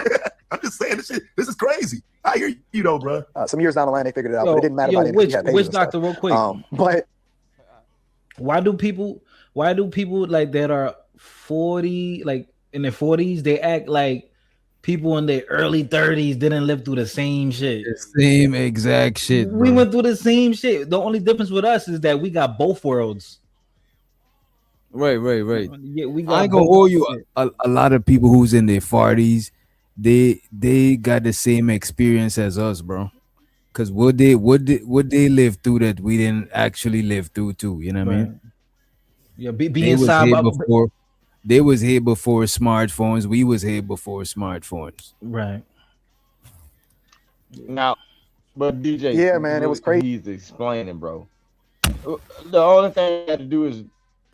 I'm just saying this is crazy. I hear you though, bro. Some years down the line, they figured it out, but it didn't matter. Which doctor, real quick? But why do people like that are 40, like in their 40s, they act like people in their early 30s didn't live through the same shit? The same exact shit. We went through the same shit. The only difference with us is that we got both worlds. Right. Yeah, we got I ain't gonna owe you a lot of people who's in their 40s. They got the same experience as us, bro. Cause what they live through that we didn't actually live through too. You know what I mean? Yeah, be inside before. They was here before smartphones. We was here before smartphones. Right. Now, but DJ, yeah, man, it was crazy. He's explaining, bro. The only thing you have to do is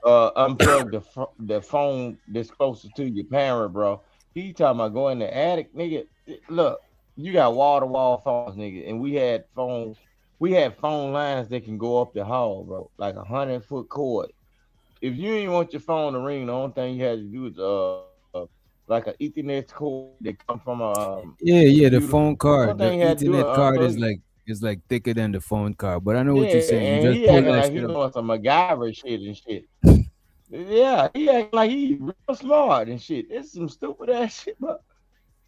unplug the phone that's closer to your parent, bro. He talking about going in the attic, nigga. Look, you got wall-to-wall phones, nigga, and we had phone lines that can go up the hall, bro, like 100-foot cord. If you didn't want your phone to ring, the only thing you had to do is like an Ethernet cord that come from a the phone card. The Ethernet card is like thicker than the phone card. But I know what you're saying. And he acting like he doing some MacGyver shit and shit. Yeah, he acting like he real smart and shit. It's some stupid ass shit, bro.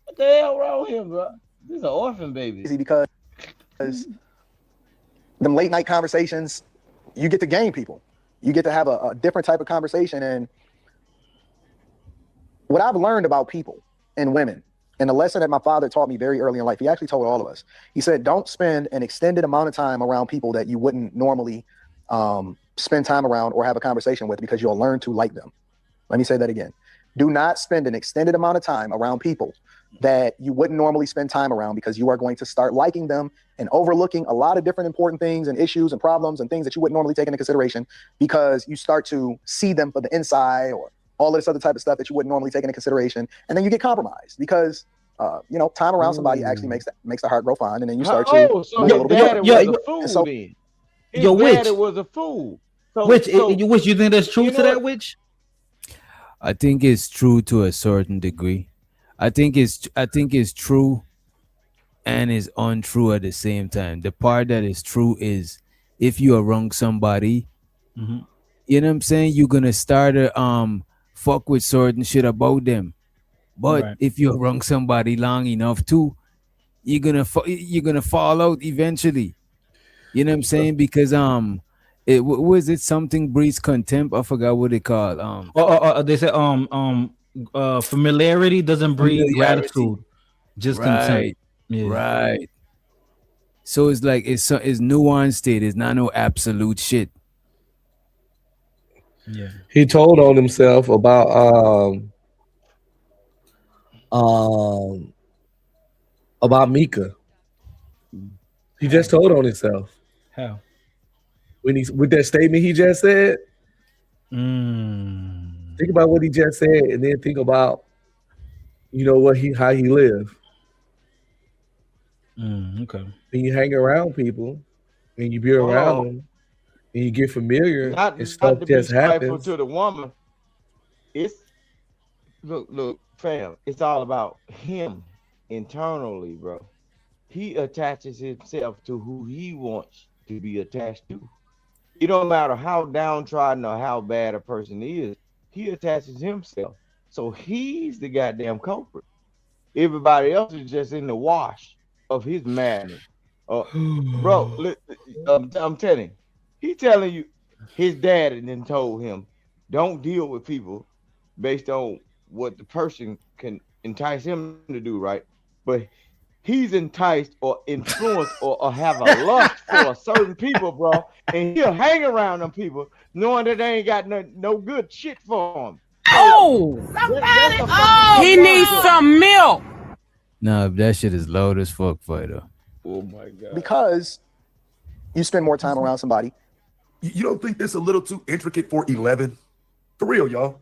What the hell wrong with him, bro? This is an orphan baby. Because them late night conversations, you get to game people. You get to have a different type of conversation. And what I've learned about people and women, and the lesson that my father taught me very early in life, he actually told all of us. He said, don't spend an extended amount of time around people that you wouldn't normally spend time around or have a conversation with, because you'll learn to like them. Let me say that again. Do not spend an extended amount of time around people that you wouldn't normally spend time around, because you are going to start liking them and overlooking a lot of different important things and issues and problems and things that you wouldn't normally take into consideration, because you start to see them for the inside or all this other type of stuff that you wouldn't normally take into consideration. And then you get compromised because, time around somebody actually makes the heart grow fond. And then you start so his daddy was a fool then. His daddy was a fool. Which you think that's true to that, Which? I think it's true to a certain degree. I think it's true and is untrue at the same time. The part that is true is if you are wrong somebody, you know what I'm saying, you're gonna start to fuck with certain shit about them. But if you're wrong somebody long enough too, you're gonna fall out eventually. You know what I'm saying? Because was it something breeds contempt? I forgot what they call. They said familiarity doesn't breed gratitude, just contempt. Yeah. Right. So it's like it's nuanced. It's not no absolute shit. Yeah. He told on himself about Mika. He just told on himself. How? With that statement he just said. Think about what he just said, and then think about, how he lived. Okay. When you hang around people, and you be around them, and you get familiar, and stuff just happens. To the woman, it's look, fam. It's all about him internally, bro. He attaches himself to who he wants to be attached to. It don't matter how downtrodden or how bad a person is, he attaches himself. So he's the goddamn culprit. Everybody else is just in the wash of his madness. Bro, I'm telling you, he telling you his dad and then told him, don't deal with people based on what the person can entice him to do, right? But he's enticed or influenced or have a lust for certain people, bro, and he'll hang around them people knowing that they ain't got no good shit for him. He needs some milk. Nah, that shit is low as fuck, fighter. Oh my god! Because you spend more time around somebody. You don't think this a little too intricate for 11? For real, y'all.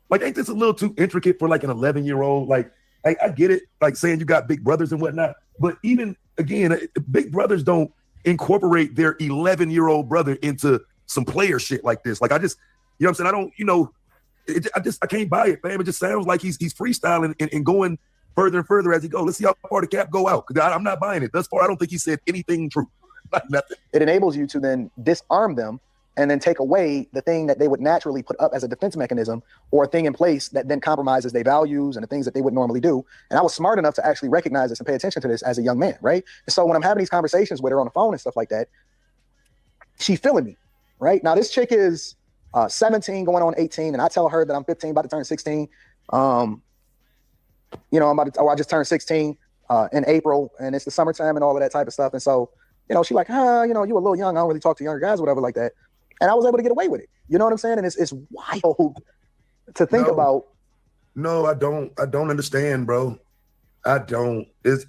Like, ain't this a little too intricate for like an 11-year-old? Like, I get it, like saying you got big brothers and whatnot, but even again, big brothers don't incorporate their 11-year-old brother into some player shit like this. Like, I just, you know what I'm saying? I don't, you know, I can't buy it, fam. It just sounds like he's freestyling and going further and further as he goes. Let's see how far the cap go out. Because I'm not buying it. Thus far, I don't think he said anything true. Like nothing. It enables you to then disarm them and then take away the thing that they would naturally put up as a defense mechanism or a thing in place that then compromises their values and the things that they would normally do. And I was smart enough to actually recognize this and pay attention to this as a young man, right? And so when I'm having these conversations with her on the phone and stuff like that, she feeling me, right? Now this chick is 17 going on 18, and I tell her that I'm 15, about to turn 16. You know, I just turned 16 in April, and it's the summertime and all of that type of stuff. And so, you know, she like, you know, you a little young. I don't really talk to younger guys, or whatever like that. And I was able to get away with it. You know what I'm saying? And it's wild to think about. No, I don't understand, bro. I don't. It's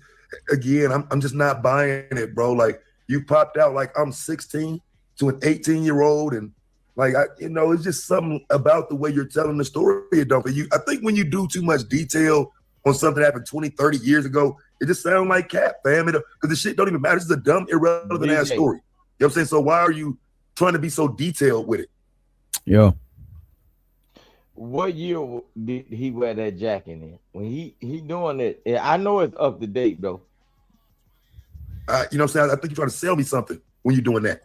again, I'm just not buying it, bro. Like, you popped out like I'm 16 to an 18-year-old, and like, you know, it's just something about the way you're telling the story. It don't. I think when you do too much detail on something that happened 20, 30 years ago, it just sounds like cap, fam. Because the shit don't even matter. This is a dumb, irrelevant ass story. You know what I'm saying? So why are you trying to be so detailed with it? Yo. What year did he wear that jacket in? When he doing it, I know it's up to date, though. You know what I'm saying? I think you're trying to sell me something when you're doing that.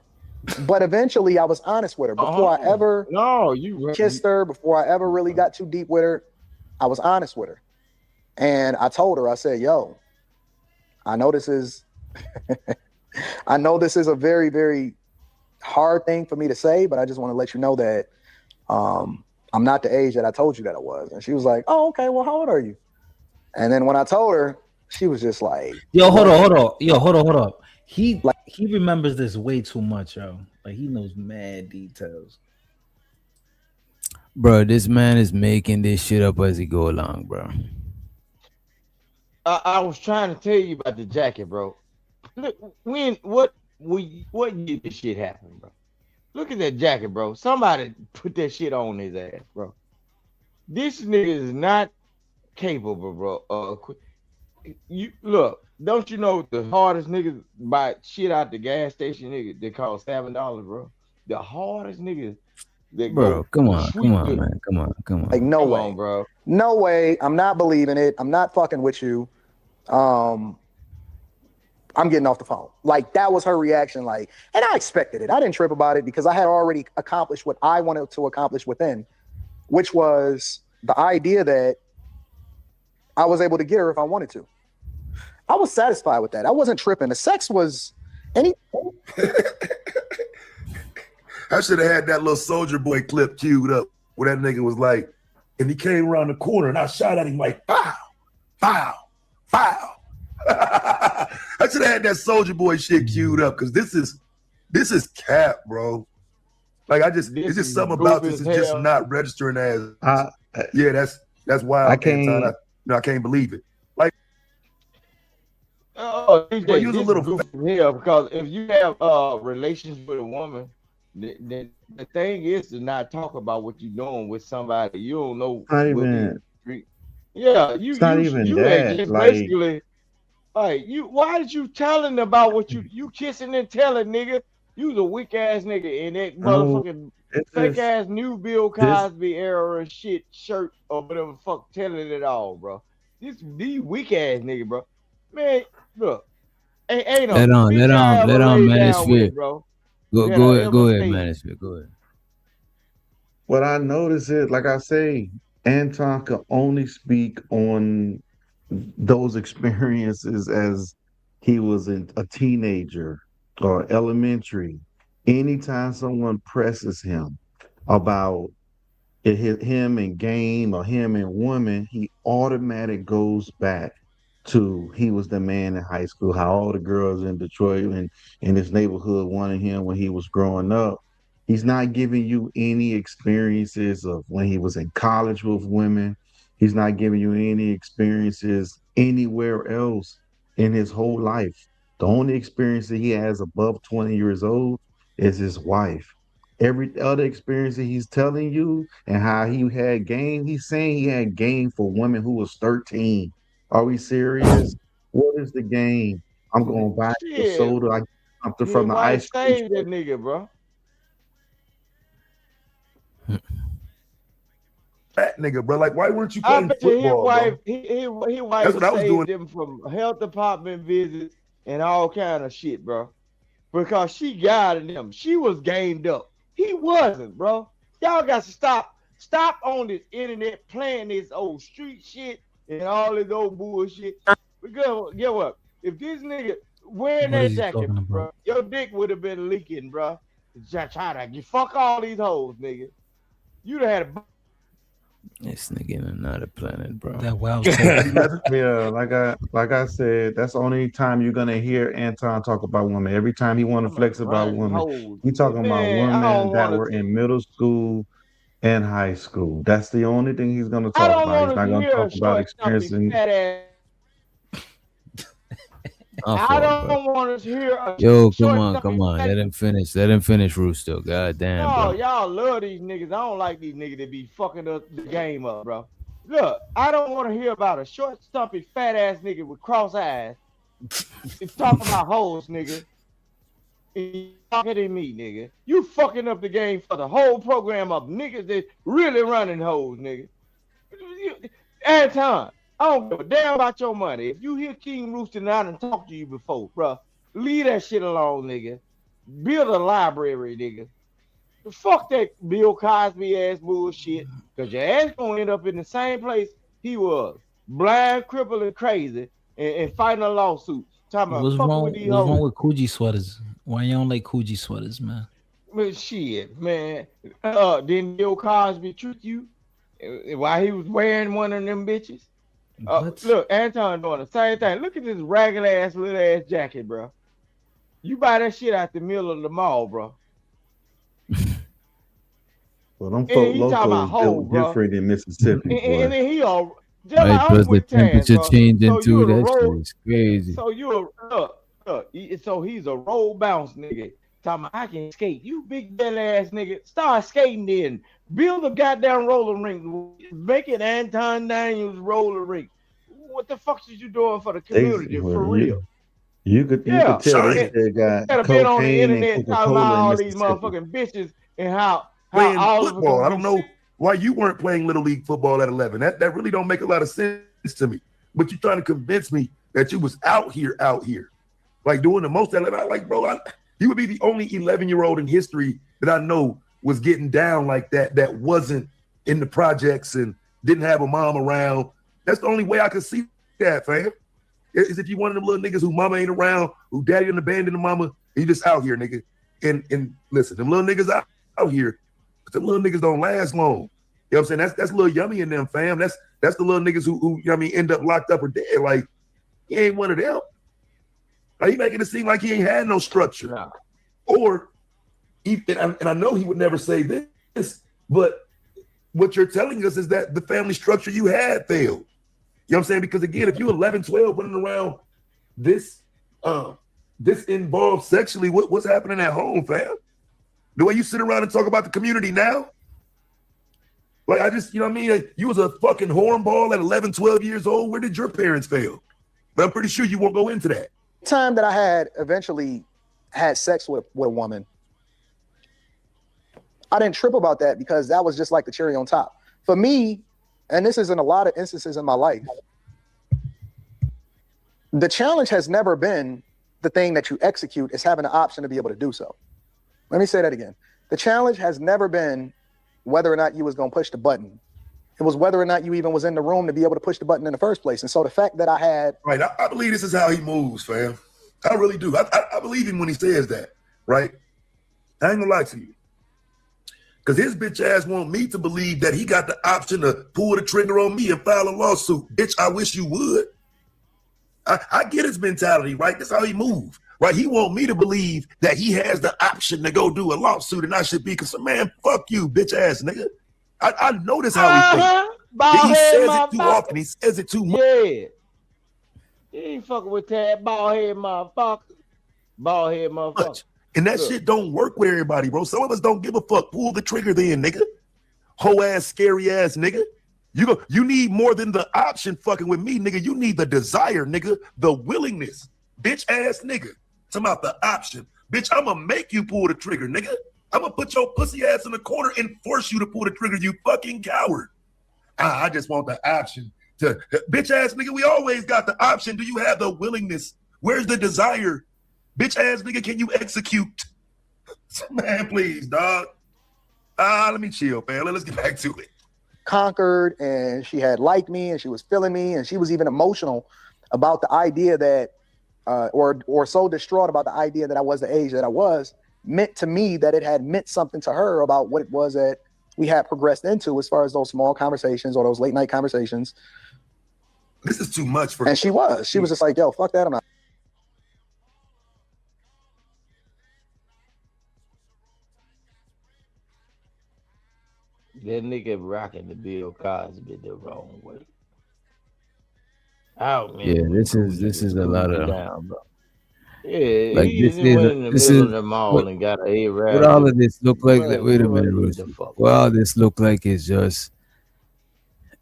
But eventually I was honest with her. Before I ever kissed her, before I ever really got too deep with her, I was honest with her. And I told her, I said, yo, I know this is a very, very hard thing for me to say, but I just want to let you know that I'm not the age that I told you that I was. And she was like, oh, okay, well, how old are you? And then when I told her, she was just like, yo, hold on. Yo, hold on. He remembers this way too much, yo. Like, he knows mad details. Bro, this man is making this shit up as he go along, bro. I was trying to tell you about the jacket, bro. Look, what year this shit happened, bro? Look at that jacket, bro. Somebody put that shit on his ass, bro. This nigga is not capable, bro. You look, don't you know the hardest niggas buy shit out the gas station, nigga, they call $7, bro. The hardest niggas. Bro, come on, man. Come on. Like, no way, bro. No way. I'm not believing it. I'm not fucking with you. I'm getting off the phone. Like, that was her reaction. Like, and I expected it. I didn't trip about it because I had already accomplished what I wanted to accomplish within, which was the idea that I was able to get her if I wanted to. I was satisfied with that. I wasn't tripping. The sex was any. I should have had that little Soldier Boy clip queued up where that nigga was like, and he came around the corner and I shot at him like, pow, pow, pow. I should have had that Soldier Boy shit queued up because this is cap, bro. Like, it's just something about this is just not registering as. Yeah, that's wild. I can't. I can't believe it. Like, DJ, bro, you was a little here because if you have relations with a woman. The thing is to not talk about what you're doing with somebody you don't know. Not even. Yeah, it's not even that. Basically, like you. Why did you telling about what you kissing and telling, nigga? You was a weak ass nigga in that motherfucking fake ass new Bill Cosby era shit shirt or whatever the fuck telling it all, bro. These weak ass nigga, bro. Man, look. Ain't let on, man. It's fair, bro. Go ahead, man. Go ahead. What I notice is, like I say, Anton can only speak on those experiences as he was a teenager or elementary. Anytime someone presses him about him and game or him and woman, he automatically goes back to he was the man in high school, how all the girls in Detroit and in his neighborhood wanted him when he was growing up. He's not giving you any experiences of when he was in college with women. He's not giving you any experiences anywhere else in his whole life. The only experience that he has above 20 years old is his wife. Every other experience that he's telling you and how he had game, he's saying he had game for women who was 13. Are we serious? What is the game? I'm going to buy the Shit. soda. I get something His from the wife ice cream. saved that nigga, bro. Fat nigga, bro. Like, why weren't you I playing bet you football, his wife, bro? his wife That's what I was doing. saved him from health department visits and all kind of shit, bro. Because she guided him. She was gamed up. He wasn't, bro. Y'all got to stop on this internet playing this old street shit and all this old bullshit. Because get what? If this nigga wearing that jacket, bro, your dick would have been leaking, bro. Try to fuck all these hoes, nigga. You'd have had a This nigga in another planet, bro. That wow. Yeah, like I said, that's the only time you're gonna hear Anton talk about women. Every time he want to flex about women, he talking about women that were in middle school and high school. That's the only thing he's gonna talk about. He's not gonna talk about experiencing. I don't want to hear a Yo, come on. Let him finish, Rooster. God damn, Oh, bro. y'all love these niggas. I don't like these niggas that be fucking up the game up, bro. Look, I don't want to hear about a short, stumpy, fat ass nigga with cross eyes. It's talking about hoes, nigga. And talking to me, nigga. You fucking up the game for the whole program of niggas that really running hoes, nigga. Anton, I don't give a damn about your money. If you hear King Rooster and I done talked to you before, bro, leave that shit alone, nigga. Build a library, nigga. Fuck that Bill Cosby ass bullshit, because your ass gonna end up in the same place he was. Blind, crippled, and crazy, and fighting a lawsuit. Talking about What's fucking wrong? with these What's wrong hoes. with Coogee sweaters? Why you don't like Coogee sweaters, man? Man, shit, man. Didn't Bill Cosby trick you while he was wearing one of them bitches? Look, Anton doing the same thing. Look at this ragged ass little ass jacket, bro. You buy that shit out the middle of the mall, bro. Well, them folk locals built different in Mississippi, And boy. then he all just Right, like plus I'm the with Taz, temperature bro. changing So too. you a That roll- shit is crazy. So you so he's a roll bounce nigga. Talking about I can skate. You big belly ass nigga. Start skating then. Build a goddamn roller rink. Make it Anton Daniels roller rink. What the fuck is you doing for the community for real? You could tell this shit got Gotta been on the cocaine and internet talking about Coca-Cola all in these Mississippi. motherfucking bitches and how Playing all of football. them. I don't know why you weren't playing little league football at 11. That really don't make a lot of sense to me. But you're trying to convince me that you was out here, like doing the most. Like, bro, you would be the only 11-year-old in history that I know was getting down like that. That wasn't in the projects and didn't have a mom around. That's the only way I could see that, fam. Is if you one of them little niggas who mama ain't around, who daddy done abandoned the mama, and you just out here, nigga. And listen, them little niggas out here, but them little niggas don't last long. You know what I'm saying? That's little yummy in them, fam. That's the little niggas who you know what I mean, end up locked up or dead. Like, he ain't one of them. Like, he making it seem like he ain't had no structure. Nah. Or, and I know he would never say this, but what you're telling us is that the family structure you had failed. You know what I'm saying? Because again, if you're 11, 12, running around this involved sexually, what's happening at home, fam? The way you sit around and talk about the community now? Like, I just, you know what I mean? You was a fucking hornball at 11, 12 years old. Where did your parents fail? But I'm pretty sure you won't go into that. Time that I had eventually had sex with a woman, I didn't trip about that because that was just like the cherry on top. For me, and this is in a lot of instances in my life, the challenge has never been the thing that you execute, is having the option to be able to do so. Let me say that again. The challenge has never been whether or not you was going to push the button. It was whether or not you even was in the room to be able to push the button in the first place. And so the fact that I had... Right, I believe this is how he moves, fam. I really do. I believe him when he says that, right? I ain't gonna lie to you. Because his bitch ass want me to believe that he got the option to pull the trigger on me and file a lawsuit. Bitch, I wish you would. I get his mentality, right? That's how he moves. right? He want me to believe that he has the option to go do a lawsuit and I should be concerned. Man, fuck you, bitch ass nigga. I know this how he thinks. He says it too often. He says it too much. Yeah. You ain't fucking with that bald head motherfucker. Bald head motherfucker. And that shit don't work with everybody, bro. Some of us don't give a fuck. Pull the trigger then, nigga. Hoe ass, scary ass nigga. You need more than the option fucking with me, nigga. You need the desire, nigga. The willingness. Bitch ass nigga. Talking about the option. Bitch, I'm gonna make you pull the trigger, nigga. I'm gonna put your pussy ass in the corner and force you to pull the trigger, you fucking coward. I just want the option to, bitch ass nigga, we always got the option. Do you have the willingness? Where's the desire? Bitch ass nigga, can you execute? Man, please, dog. Let me chill, man. Let's get back to it. Conquered, and she had liked me, and she was feeling me, and she was even emotional about the idea that, or so distraught about the idea that I was the age that I was, meant to me that it had meant something to her about what it was that we had progressed into as far as those small conversations or those late night conversations. This is too much for. And she was just like, yo, fuck that, I'm not. That nigga rocking the Bill Cosby the wrong way. Out, man. Yeah, this is a lot of down, bro. Yeah, like he just went in the middle of the mall and got a A-Rap. What all of this look like? Wait a minute, Bruce. What all this look like is just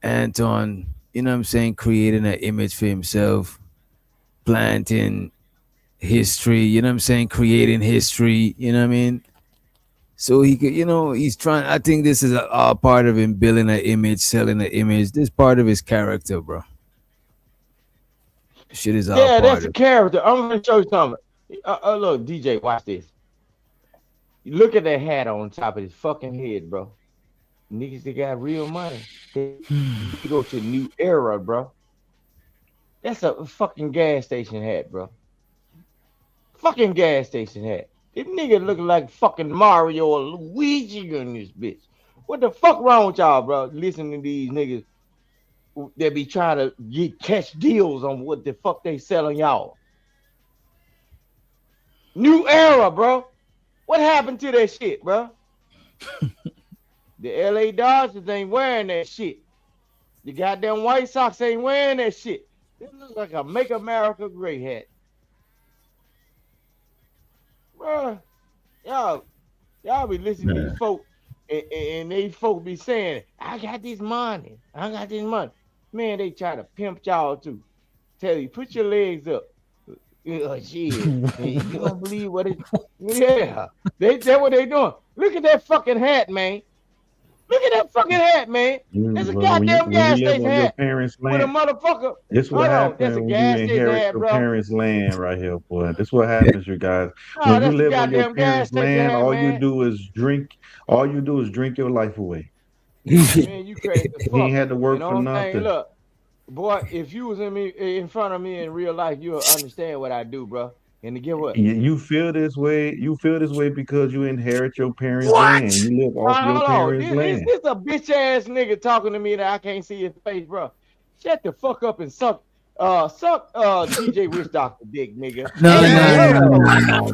Anton, you know what I'm saying, creating an image for himself, planting history, you know what I'm saying, creating history, you know what I mean? So he could, you know, he's trying. I think this is a part of him building an image, selling an image. This part of his character, bro. Shit is all yeah, part that's of a character. I'm gonna show you something. Look, DJ, watch this. You look at that hat on top of his fucking head, bro. Niggas that got real money. They go to new era, bro. That's a fucking gas station hat, bro. Fucking gas station hat. This nigga looking like fucking Mario or Luigi on this bitch. What the fuck wrong with y'all, bro? Listening to these niggas that be trying to catch deals on what the fuck they selling y'all. New era, bro. What happened to that shit, bro? The LA Dodgers ain't wearing that shit. The goddamn White Sox ain't wearing that shit. This looks like a Make America Great hat. Bro, y'all be listening to these folk and they folk be saying, I got this money. I got this money. Man, they try to pimp y'all too. Tell you, put your legs up. Oh, shit. You don't believe what it. Yeah, that's what they doing. Look at that fucking hat, man. Look at that fucking hat, man. That's a goddamn gas station hat. With a motherfucker. This what happens when you inherit your parents' land right here, boy. This what happens, you guys. When you live on your parents' land, all you do is drink. All you do is drink your life away. Man, you crazy as fuck. He ain't had to work for nothing. Look, boy, if you was in front of me in real life, you'll understand what I do, bro. And to get what? You feel this way. You feel this way because you inherit your parents' land. You live off your parents' land. This a bitch ass nigga talking to me that I can't see his face, bro. Shut the fuck up and suck DJ Wish Doctor dick, nigga. No.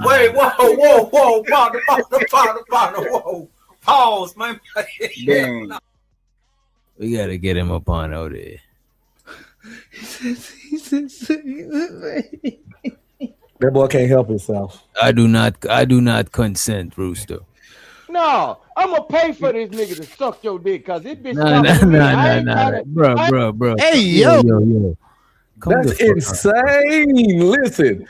Wait, whoa, partner, whoa. Pause, man. We gotta get him up on out there. That boy can't help himself. I do not consent, Rooster. No, I'm gonna pay for this nigga to suck your dick, cause this bitch. No, bro. Hey, yo. That's insane. Listen,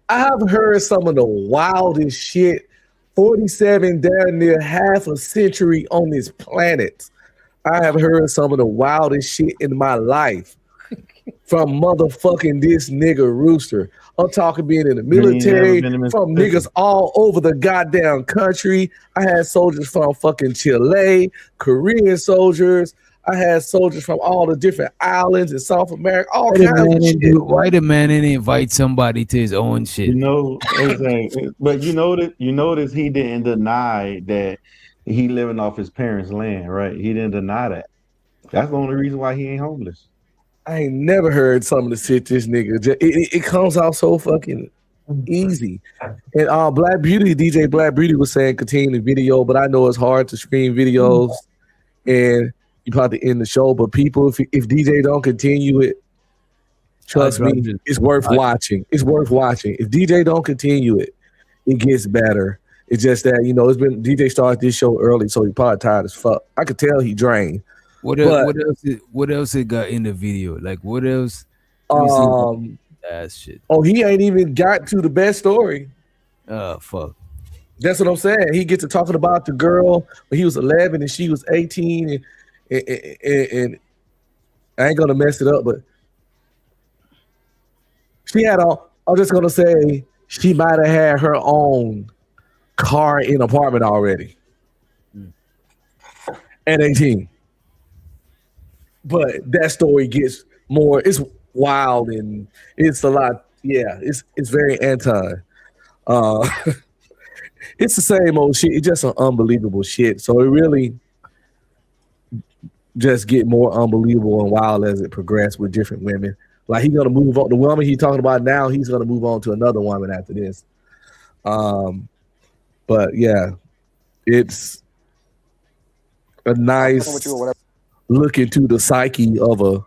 I have heard some of the wildest shit. 47, damn near half a century on this planet. I have heard some of the wildest shit in my life from motherfucking this nigga Rooster. I'm talking being in the military, from niggas all over the goddamn country. I had soldiers from fucking Chile, Korean soldiers. I had soldiers from all the different islands in South America. All kinds of shit. Why the man didn't invite somebody to his own shit? You know, but you notice he didn't deny that he living off his parents' land, right? He didn't deny that. That's the only reason why he ain't homeless. I ain't never heard some of the shit this nigga. It comes out so fucking Easy. And Black Beauty, DJ Black Beauty was saying continue the video, but I know it's hard to stream videos and you probably end the show. But people, if DJ don't continue it, trust me, it's worth watching. It's worth watching. If DJ don't continue it, it gets better. It's just that, you know, it's been DJ started this show early, so he probably tired as fuck. I could tell he drained. What else it got in the video? Like what else? That shit. Oh, he ain't even got to the best story. Oh fuck. That's what I'm saying. He gets to talking about the girl when he was 11 and she was 18, and I ain't gonna mess it up, but she had I'm just gonna say she might have had her own car in apartment already at 18. But that story gets more. It's wild and it's a lot. Yeah, it's very Anton. It's the same old shit. It's just some unbelievable shit. So it really just get more unbelievable and wild as it progresses with different women. Like he's gonna move on. The woman he's talking about now, he's gonna move on to another woman after this. But yeah, it's a nice look into the psyche of a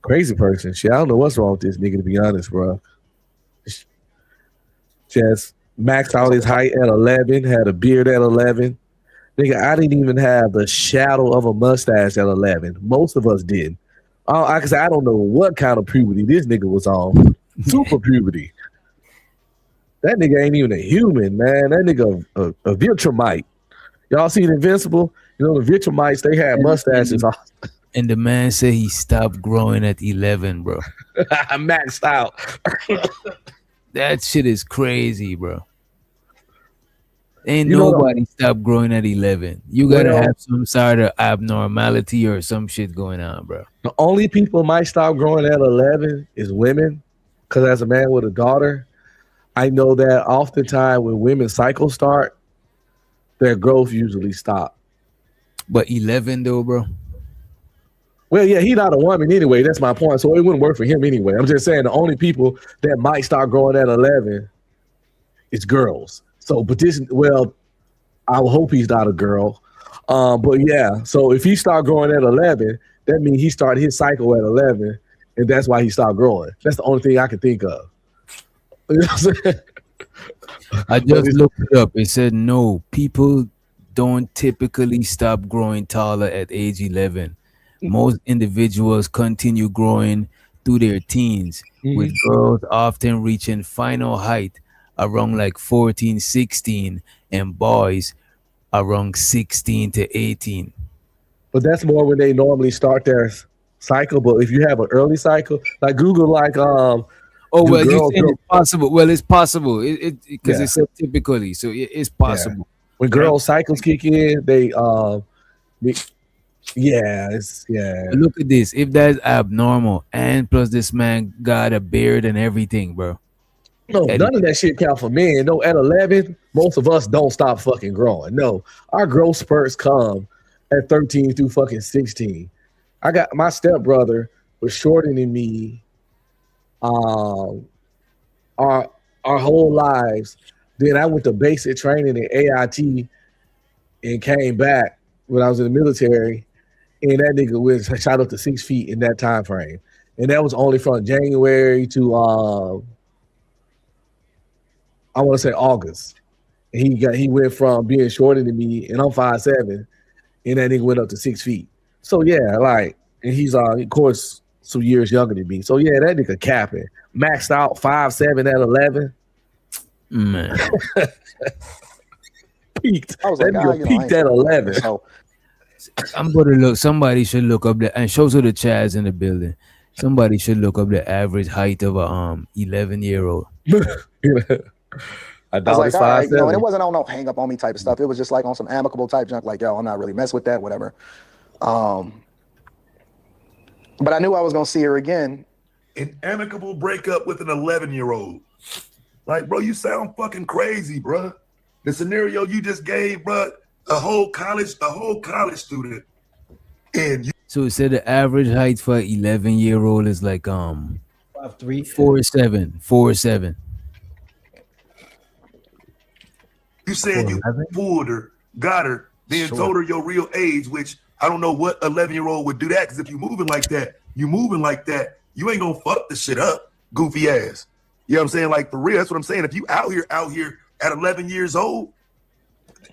crazy person. Shit, I don't know what's wrong with this nigga, to be honest, bro. Just maxed out his height at 11, had a beard at 11. Nigga, I didn't even have the shadow of a mustache at 11. Most of us did. I don't know what kind of puberty this nigga was on. Super puberty. That nigga ain't even a human, man. That nigga a Viltrumite. Y'all seen Invincible? You know the Viltrumites, they had mustaches. And the man said he stopped growing at 11, bro. I maxed out. That shit is crazy, bro. Ain't nobody stopped growing at 11. You gotta have some sort of abnormality or some shit going on, bro. The only people might stop growing at 11 is women, because as a man with a daughter, I know that oftentimes when women's cycles start, their growth usually stop. But 11 though, bro. Well, yeah, he's not a woman anyway. That's my point. So it wouldn't work for him anyway. I'm just saying the only people that might start growing at 11 is girls. So, but this, well, I hope he's not a girl. But yeah, so if he start growing at 11, that means he started his cycle at 11, and that's why he stopped growing. That's the only thing I can think of. You know what I'm saying? I just looked it up. It said no, people don't typically stop growing taller at age 11. Most individuals continue growing through their teens, with girls often reaching final height around like 14, 16, and boys around 16 to 18. But that's more when they normally start their cycle. But if you have an early cycle, like Google, like oh well, you saying it's possible. Well, it's possible. Because it's so typically, so it's possible. Yeah. When girls' cycles kick in, they Look at this. If that's abnormal, and plus this man got a beard and everything, bro. No, none of that shit count for men. No, at 11, most of us don't stop fucking growing. No, our growth spurts come at 13 through fucking 16. I got my stepbrother was shorter than me our whole lives. Then I went to basic training in AIT and came back when I was in the military, and that nigga was shot up to 6 feet in that time frame. And that was only from January to I want to say August. And he went from being shorter than me, and I'm 5'7", and that nigga went up to 6 feet. So yeah, like, and he's of course some years younger than me. So yeah, that nigga capping. Maxed out 5'7" at 11. Man. Peaked. I was like, peaked at 11. So I'm gonna look. Somebody should look up the, and shows her the Chads in the building. Somebody should look up the average height of a 11-year-old. I was like, all right, and it wasn't on no hang up on me type of stuff. It was just like on some amicable type junk, like, yo, I'm not really messing with that, whatever. But I knew I was gonna see her again. An amicable breakup with an 11-year-old. Like, bro, you sound fucking crazy, bro. The scenario you just gave, bro, a whole college student. And so it said the average height for an 11-year-old is like 5'3", 4'7", 4'7". You saying you pulled her, got her, then told her your real age, which I don't know what 11-year-old would do that, because if you moving like that, you ain't gonna fuck the shit up, goofy ass. You know what I'm saying? Like, for real, that's what I'm saying. If you out here at 11 years old,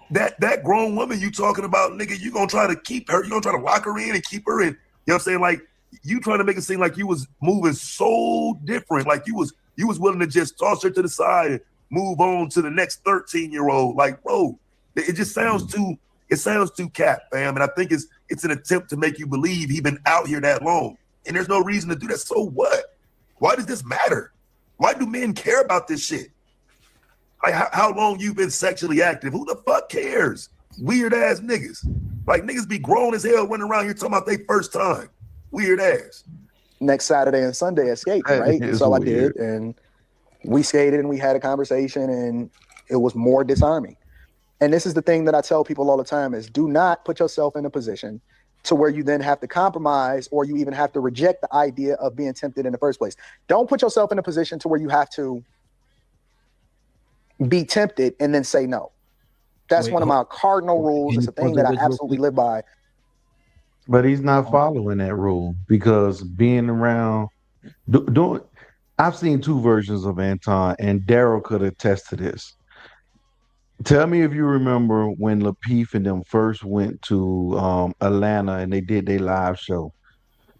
that grown woman you talking about, nigga, you gonna try to keep her, you gonna try to lock her in and keep her in. You know what I'm saying? Like, you trying to make it seem like you was moving so different, like you was willing to just toss her to the side and move on to the next 13-year-old. Like, bro, it just sounds too cap, fam. And I think it's an attempt to make you believe he been out here that long. And there's no reason to do that. So what? Why does this matter? Why do men care about this shit? Like, how long you been sexually active? Who the fuck cares? Weird ass niggas. Like, niggas be grown as hell running around here talking about their first time. Weird ass. Next Saturday and Sunday at skate, right? So I did, and we skated and we had a conversation, and it was more disarming. And this is the thing that I tell people all the time is, do not put yourself in a position to where you then have to compromise, or you even have to reject the idea of being tempted in the first place. Don't put yourself in a position to where you have to be tempted and then say no. That's one of my cardinal rules. It's a thing that I absolutely live by. But he's not following that rule, because being around doing. I've seen two versions of Anton, and Daryl could attest to this. Tell me if you remember when Lapeef and them first went to Atlanta and they did their live show.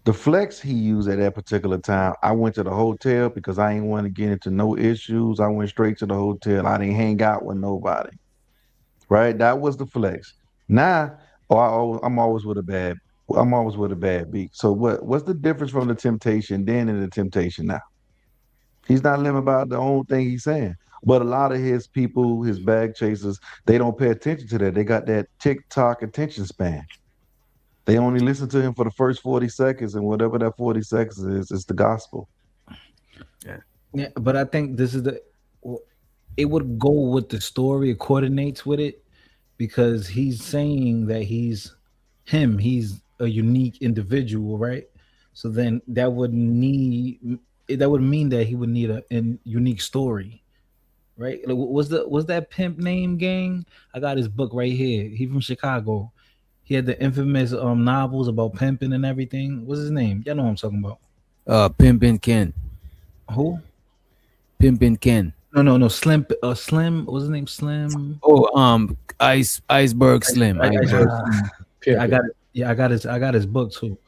The flex he used at that particular time, I went to the hotel because I didn't want to get into no issues. I went straight to the hotel. I didn't hang out with nobody. Right? That was the flex. Now, I'm always with a bad beat. So what's the difference from the temptation then and the temptation now? He's not living about the own thing he's saying. But a lot of his people, his bag chasers, they don't pay attention to that. They got that TikTok attention span. They only listen to him for the first 40 seconds, and whatever that 40 seconds is the gospel. Yeah, but I think this is it would go with the story. It coordinates with it, because he's saying that he's a unique individual, right? So then that would mean that he would need a unique story, right? Like, was that pimp name, gang? I got his book right here. He from Chicago. He had the infamous novels about pimping and everything. What's his name? Y'all know what I'm talking about. Pimpin' Ken. Who? Pimpin' Ken. No. Slim. What's his name? Slim. Oh, Iceberg Slim. I got it. Yeah, I got his book too.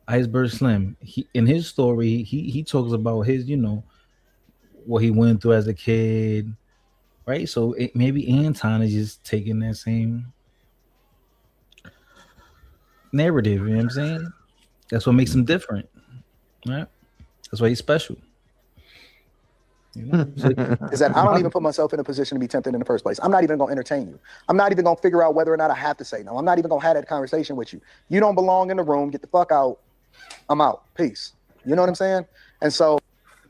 Iceberg Slim. In his story, he talks about his, what he went through as a kid, right? So maybe Anton is just taking that same narrative. You know what I'm saying? That's what makes him different, right? That's why he's special. Is that I don't even put myself in a position to be tempted in the first place. I'm not even going to entertain you. I'm not even going to figure out whether or not I have to say no. I'm not even going to have that conversation with you. You don't belong in the room. Get the fuck out. I'm out. Peace. You know what I'm saying? And so,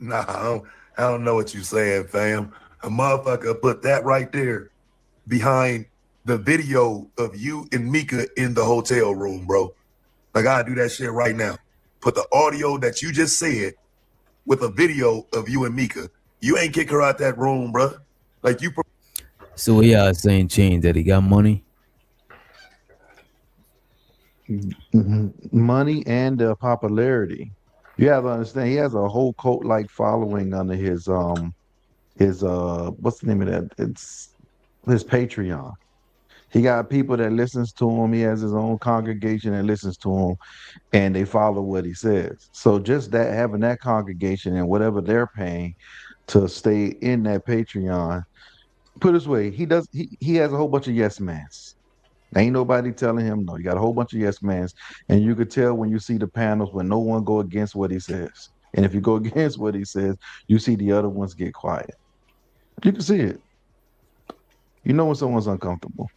nah, I don't know what you're saying, fam. A motherfucker put that right there behind the video of you and Mika in the hotel room, bro. Like, I do that shit right now. Put the audio that you just said with a video of you and Mika. You ain't kick her out that room, bro. Like, you. So we are saying, Change, that he got money. Money and popularity. You have to understand, he has a whole cult-like following under his what's the name of that? It's his Patreon. He got people that listens to him. He has his own congregation that listens to him, and they follow what he says. So just that, having that congregation and whatever they're paying to stay in that Patreon, put it this way, he has a whole bunch of yes mans. Ain't nobody telling him no. You got a whole bunch of yes mans, and you could tell when you see the panels when no one go against what he says. And if you go against what he says, you see the other ones get quiet. You can see it. You know when someone's uncomfortable.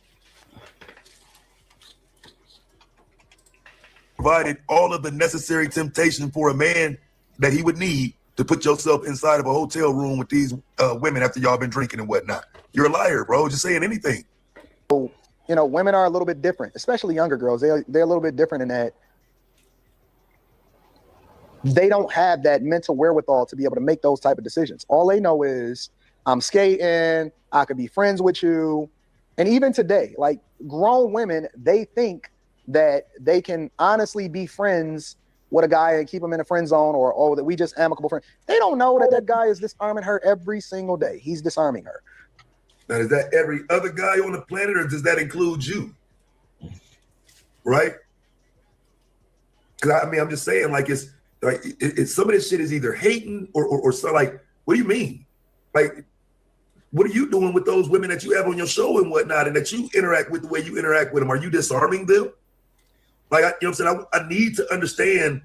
Provided all of the necessary temptation for a man that he would need to put yourself inside of a hotel room with these women after y'all been drinking and whatnot. You're a liar, bro. Just saying anything. So, women are a little bit different, especially younger girls. They're a little bit different in that they don't have that mental wherewithal to be able to make those type of decisions. All they know is I'm skating, I could be friends with you, And even today, like grown women, they think that they can honestly be friends with a guy and keep him in a friend zone, or that we just amicable friends. They don't know that that guy is disarming her every single day. He's disarming her. Now, is that every other guy on the planet, or does that include you? Right? Because I mean, I'm just saying, like, it's like it's some of this shit is either hating or so. Like, what do you mean? Like, what are you doing with those women that you have on your show and whatnot, and that you interact with the way you interact with them? Are you disarming them? Like, you know what I'm saying? I need to understand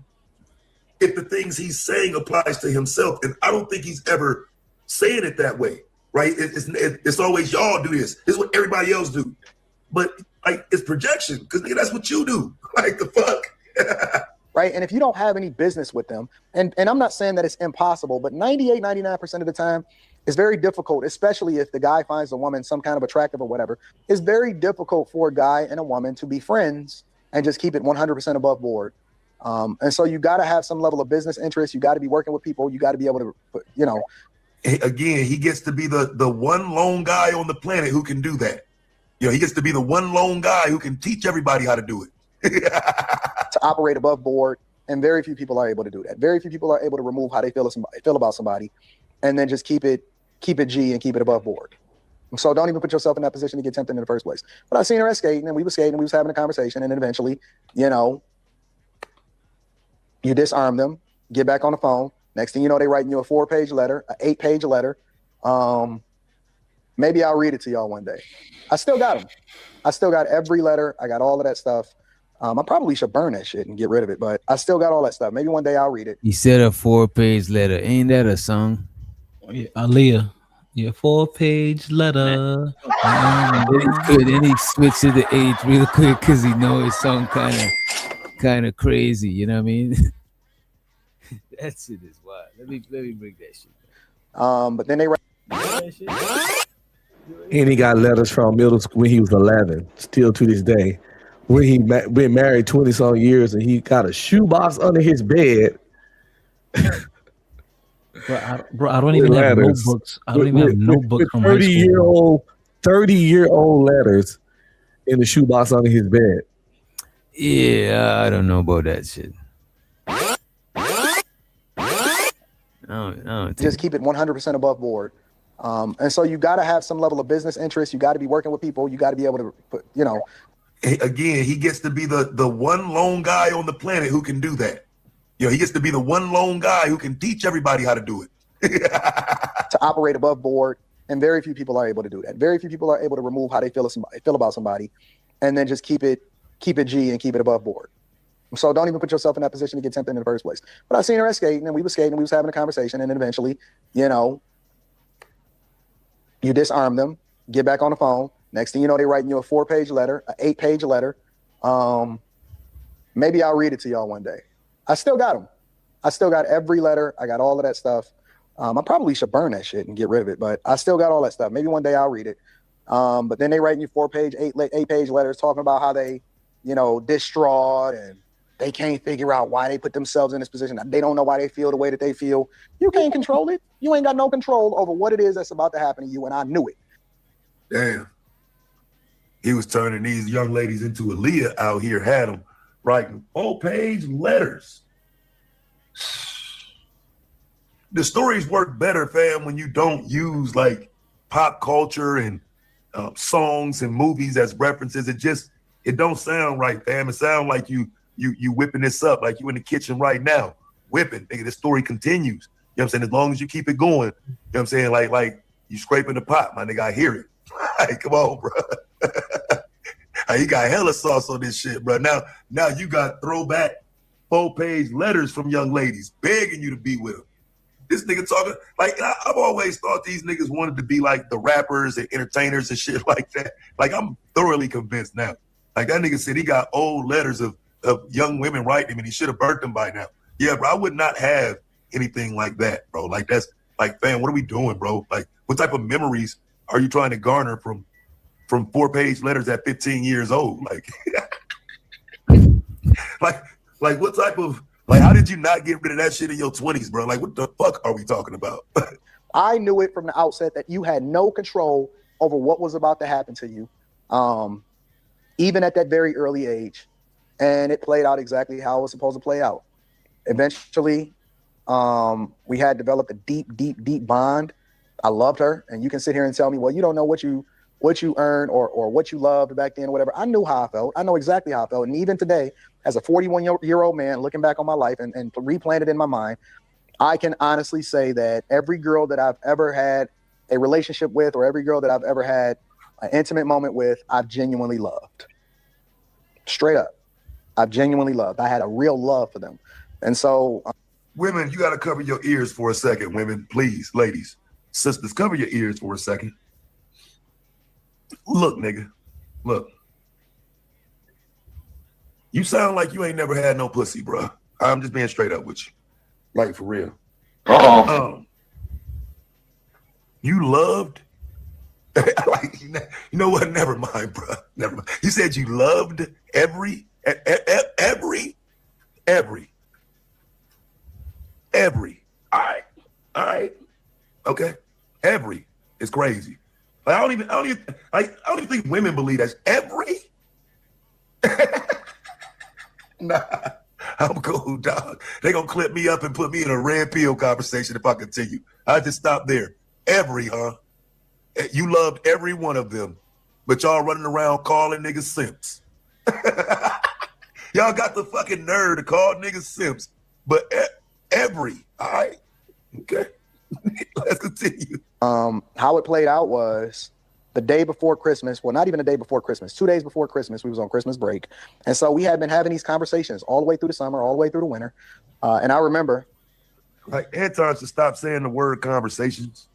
if the things he's saying applies to himself, and I don't think he's ever saying it that way, right? It's always y'all do this. This is what everybody else do, but like it's projection, because nigga, that's what you do. Like the fuck, right? And if you don't have any business with them, and I'm not saying that it's impossible, but 99% of the time, it's very difficult, especially if the guy finds a woman some kind of attractive or whatever. It's very difficult for a guy and a woman to be friends and just keep it 100% above board. And so you got to have some level of business interest. You got to be working with people. You got to be able to, you know. Again, he gets to be the one lone guy on the planet who can do that. You know, he gets to be the one lone guy who can teach everybody how to do it. To operate above board, and very few people are able to do that. Very few people are able to remove how they feel about somebody, and then just keep it G and keep it above board. So don't even put yourself in that position to get tempted in the first place. But I seen her at skating, and we was skating, and we was having a conversation, and then eventually, you know, you disarm them, get back on the phone. Next thing you know, they writing you a 4-page letter, an 8-page letter. Maybe I'll read it to y'all one day. I still got them. I still got every letter. I got all of that stuff. I probably should burn that shit and get rid of it, but I still got all that stuff. Maybe one day I'll read it. He said a 4-page letter. Ain't that a song? Yeah, Aaliyah. Yeah, 4-page letter. Then he switched to the 8 real quick because he know it sound kind of crazy. You know what I mean? That shit is wild. Let me bring that shit back. But then they and he got letters from middle school when he was 11, still to this day. When he been married 20-some years, and he got a shoebox under his bed. Bro, I don't even have notebooks. I don't even have notebooks from high school. 30-year-old letters in the shoebox under his bed. Yeah, I don't know about that shit. I just keep it 100% above board. And so you got to have some level of business interest. You got to be working with people. You got to be able to, you know. Again, he gets to be the one lone guy on the planet who can do that. You know, he gets to be the one lone guy who can teach everybody how to do it. To operate above board, and very few people are able to do that. Very few people are able to remove how they feel about somebody, and then just keep it G and keep it above board. So don't even put yourself in that position to get tempted in the first place. But I seen her at skating, and we was skating, and we was having a conversation, and then eventually, you know, you disarm them, get back on the phone. Next thing you know, they writing you a 4-page letter, an 8-page letter. Maybe I'll read it to y'all one day. I still got them. I still got every letter. I got all of that stuff. I probably should burn that shit and get rid of it, but I still got all that stuff. Maybe one day I'll read it. But then they writing you 4-page, 8-page letters talking about how they, you know, distraught and they can't figure out why they put themselves in this position. They don't know why they feel the way that they feel. You can't control it. You ain't got no control over what it is that's about to happen to you, and I knew it. Damn. He was turning these young ladies into Aaliyah out here, had them writing 4-page letters. The stories work better, fam, when you don't use like pop culture and songs and movies as references. It don't sound right, fam. It sound like you whipping this up, like you in the kitchen right now, whipping. Nigga, the story continues. You know what I'm saying? As long as you keep it going, you know what I'm saying? Like you scraping the pot, my nigga, I hear it. Like, come on, bro. You got hella sauce on this shit, bro. Now you got throwback 4-page letters from young ladies begging you to be with them. This nigga talking, like, I've always thought these niggas wanted to be like the rappers and entertainers and shit like that. Like, I'm thoroughly convinced now. Like, that nigga said he got old letters of young women writing him and he should have burnt them by now. Yeah, bro, I would not have anything like that, bro. Like, that's, like, fam, what are we doing, bro? Like, what type of memories are you trying to garner from 4-page letters at 15 years old? Like, like what type of, like, how did you not get rid of that shit in your 20s, bro? Like, what the fuck are we talking about? I knew it from the outset that you had no control over what was about to happen to you. even at that very early age. And it played out exactly how it was supposed to play out. Eventually, we had developed a deep bond. I loved her, and you can sit here and tell me, well, you don't know what you earned or what you loved back then or whatever. I knew how I felt. I know exactly how I felt. And even today, as a 41-year-old man looking back on my life and replaying it in my mind, I can honestly say that every girl that I've ever had a relationship with, or every girl that I've ever had an intimate moment with, I've genuinely loved. Straight up. I've genuinely loved. I had a real love for them. And so women, you got to cover your ears for a second. Women, please, ladies, sisters, cover your ears for a second. Look, nigga, look. You sound like you ain't never had no pussy, bro. I'm just being straight up with you. Like, for real. You loved? Like, you know what? Never mind, bro. Never mind. You said you loved every. All right. Okay. Every is crazy. Like, I don't even think women believe that's every. Nah, I'm cool, dog. They gonna clip me up and put me in a red pill conversation if I continue. I just stop there. Every, huh? You loved every one of them, but y'all running around calling niggas simps. Y'all got the fucking nerve to call niggas simps, but every, all right? Okay, let's continue. How it played out was the day before Christmas. Well, not even the day before Christmas. 2 days before Christmas, we was on Christmas break. And so we had been having these conversations all the way through the summer, all the way through the winter. And I remember. Like, Anton should stop saying the word conversations.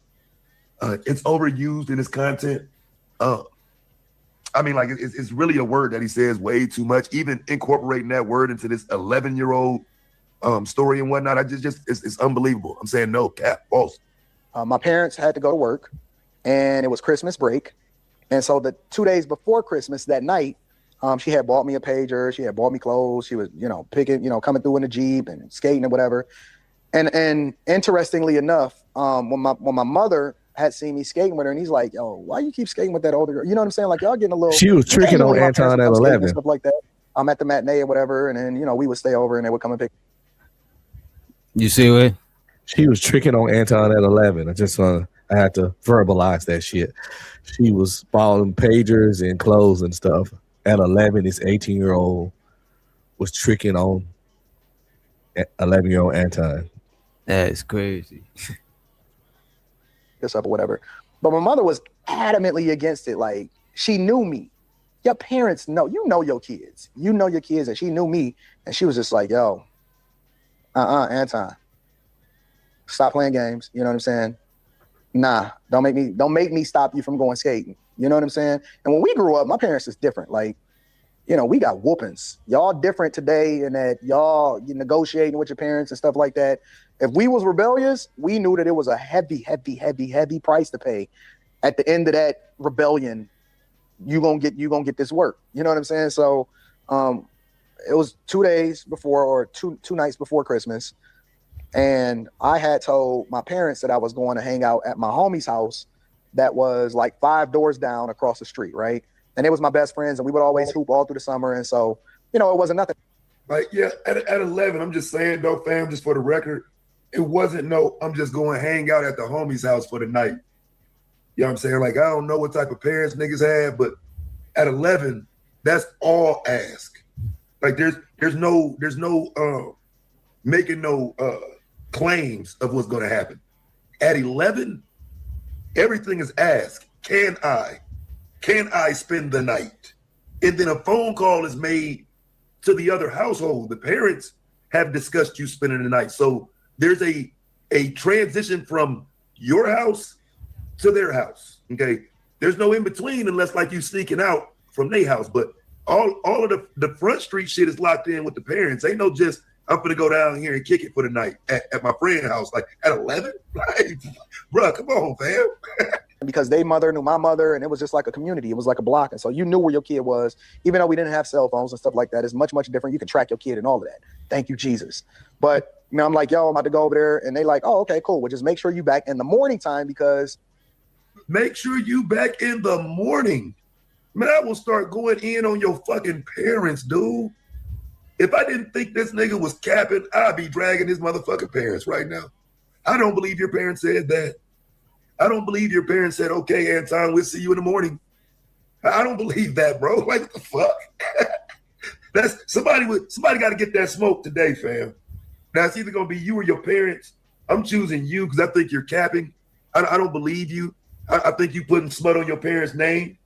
It's overused in his content. I mean, like, it's really a word that he says way too much. Even incorporating that word into this 11-year-old story and whatnot, it's unbelievable. I'm saying no, cap, false. My parents had to go to work, and it was Christmas break. And so the 2 days before Christmas, that night, she had bought me a pager. She had bought me clothes. She was, coming through in the Jeep and skating and whatever. And interestingly enough, when my mother had seen me skating with her, and he's like, yo, why you keep skating with that older girl? You know what I'm saying? Like, y'all getting a little. She was tricking on Anton at 11. Stuff like that. I'm at the matinee or whatever, and then, we would stay over and they would come and pick. You see what? She was tricking on Anton at 11. I had to verbalize that shit. She was buying pagers and clothes and stuff. At 11, this 18-year-old was tricking on 11-year-old Anton. That's crazy. This up or whatever. But my mother was adamantly against it. Like, she knew me. Your parents know. You know your kids. You know your kids. And she knew me. And she was just like, yo, Anton, stop playing games. You know what I'm saying? Nah, don't make me stop you from going skating. You know what I'm saying? And when we grew up, my parents is different. Like, we got whoopings. Y'all different today in that y'all negotiating with your parents and stuff like that. If we was rebellious, we knew that it was a heavy price to pay. At the end of that rebellion, you gonna get this work. You know what I'm saying? So it was 2 days before, or two nights before Christmas. And I had told my parents that I was going to hang out at my homie's house that was like 5 doors down across the street, right? And it was my best friends, and we would always hoop all through the summer. And so, it wasn't nothing. Like, yeah, at 11, I'm just saying, though, fam, just for the record, it wasn't I'm just going to hang out at the homie's house for the night. You know what I'm saying? Like, I don't know what type of parents niggas have, but at 11, that's all ask. Like, there's no making no claims of what's going to happen. At 11, everything is ask. Can I spend the night? And then a phone call is made to the other household. The parents have discussed you spending the night. So there's a transition from your house to their house. Okay. There's no in between unless like you sneaking out from their house. But all of the front street shit is locked in with the parents. Ain't no just, I'm gonna go down here and kick it for the night at my friend's house. Like at 11? Like, bro, come on, fam. Because they mother knew my mother, and it was just like a community. It was like a block. And so you knew where your kid was, even though we didn't have cell phones and stuff like that. It's much, much different. You can track your kid and all of that. Thank you, Jesus. But I'm like, yo, I'm about to go over there. And they like, oh, okay, cool. Well, just make sure you back in the morning time, because. Make sure you back in the morning. Man, I will start going in on your fucking parents, dude. If I didn't think this nigga was capping, I'd be dragging his motherfucking parents right now. I don't believe your parents said that. I don't believe your parents said, okay, Anton, we'll see you in the morning. I don't believe that, bro. Like, what the fuck? That's somebody got to get that smoke today, fam. Now, it's either going to be you or your parents. I'm choosing you because I think you're capping. I don't believe you. I think you putting smut on your parents' name.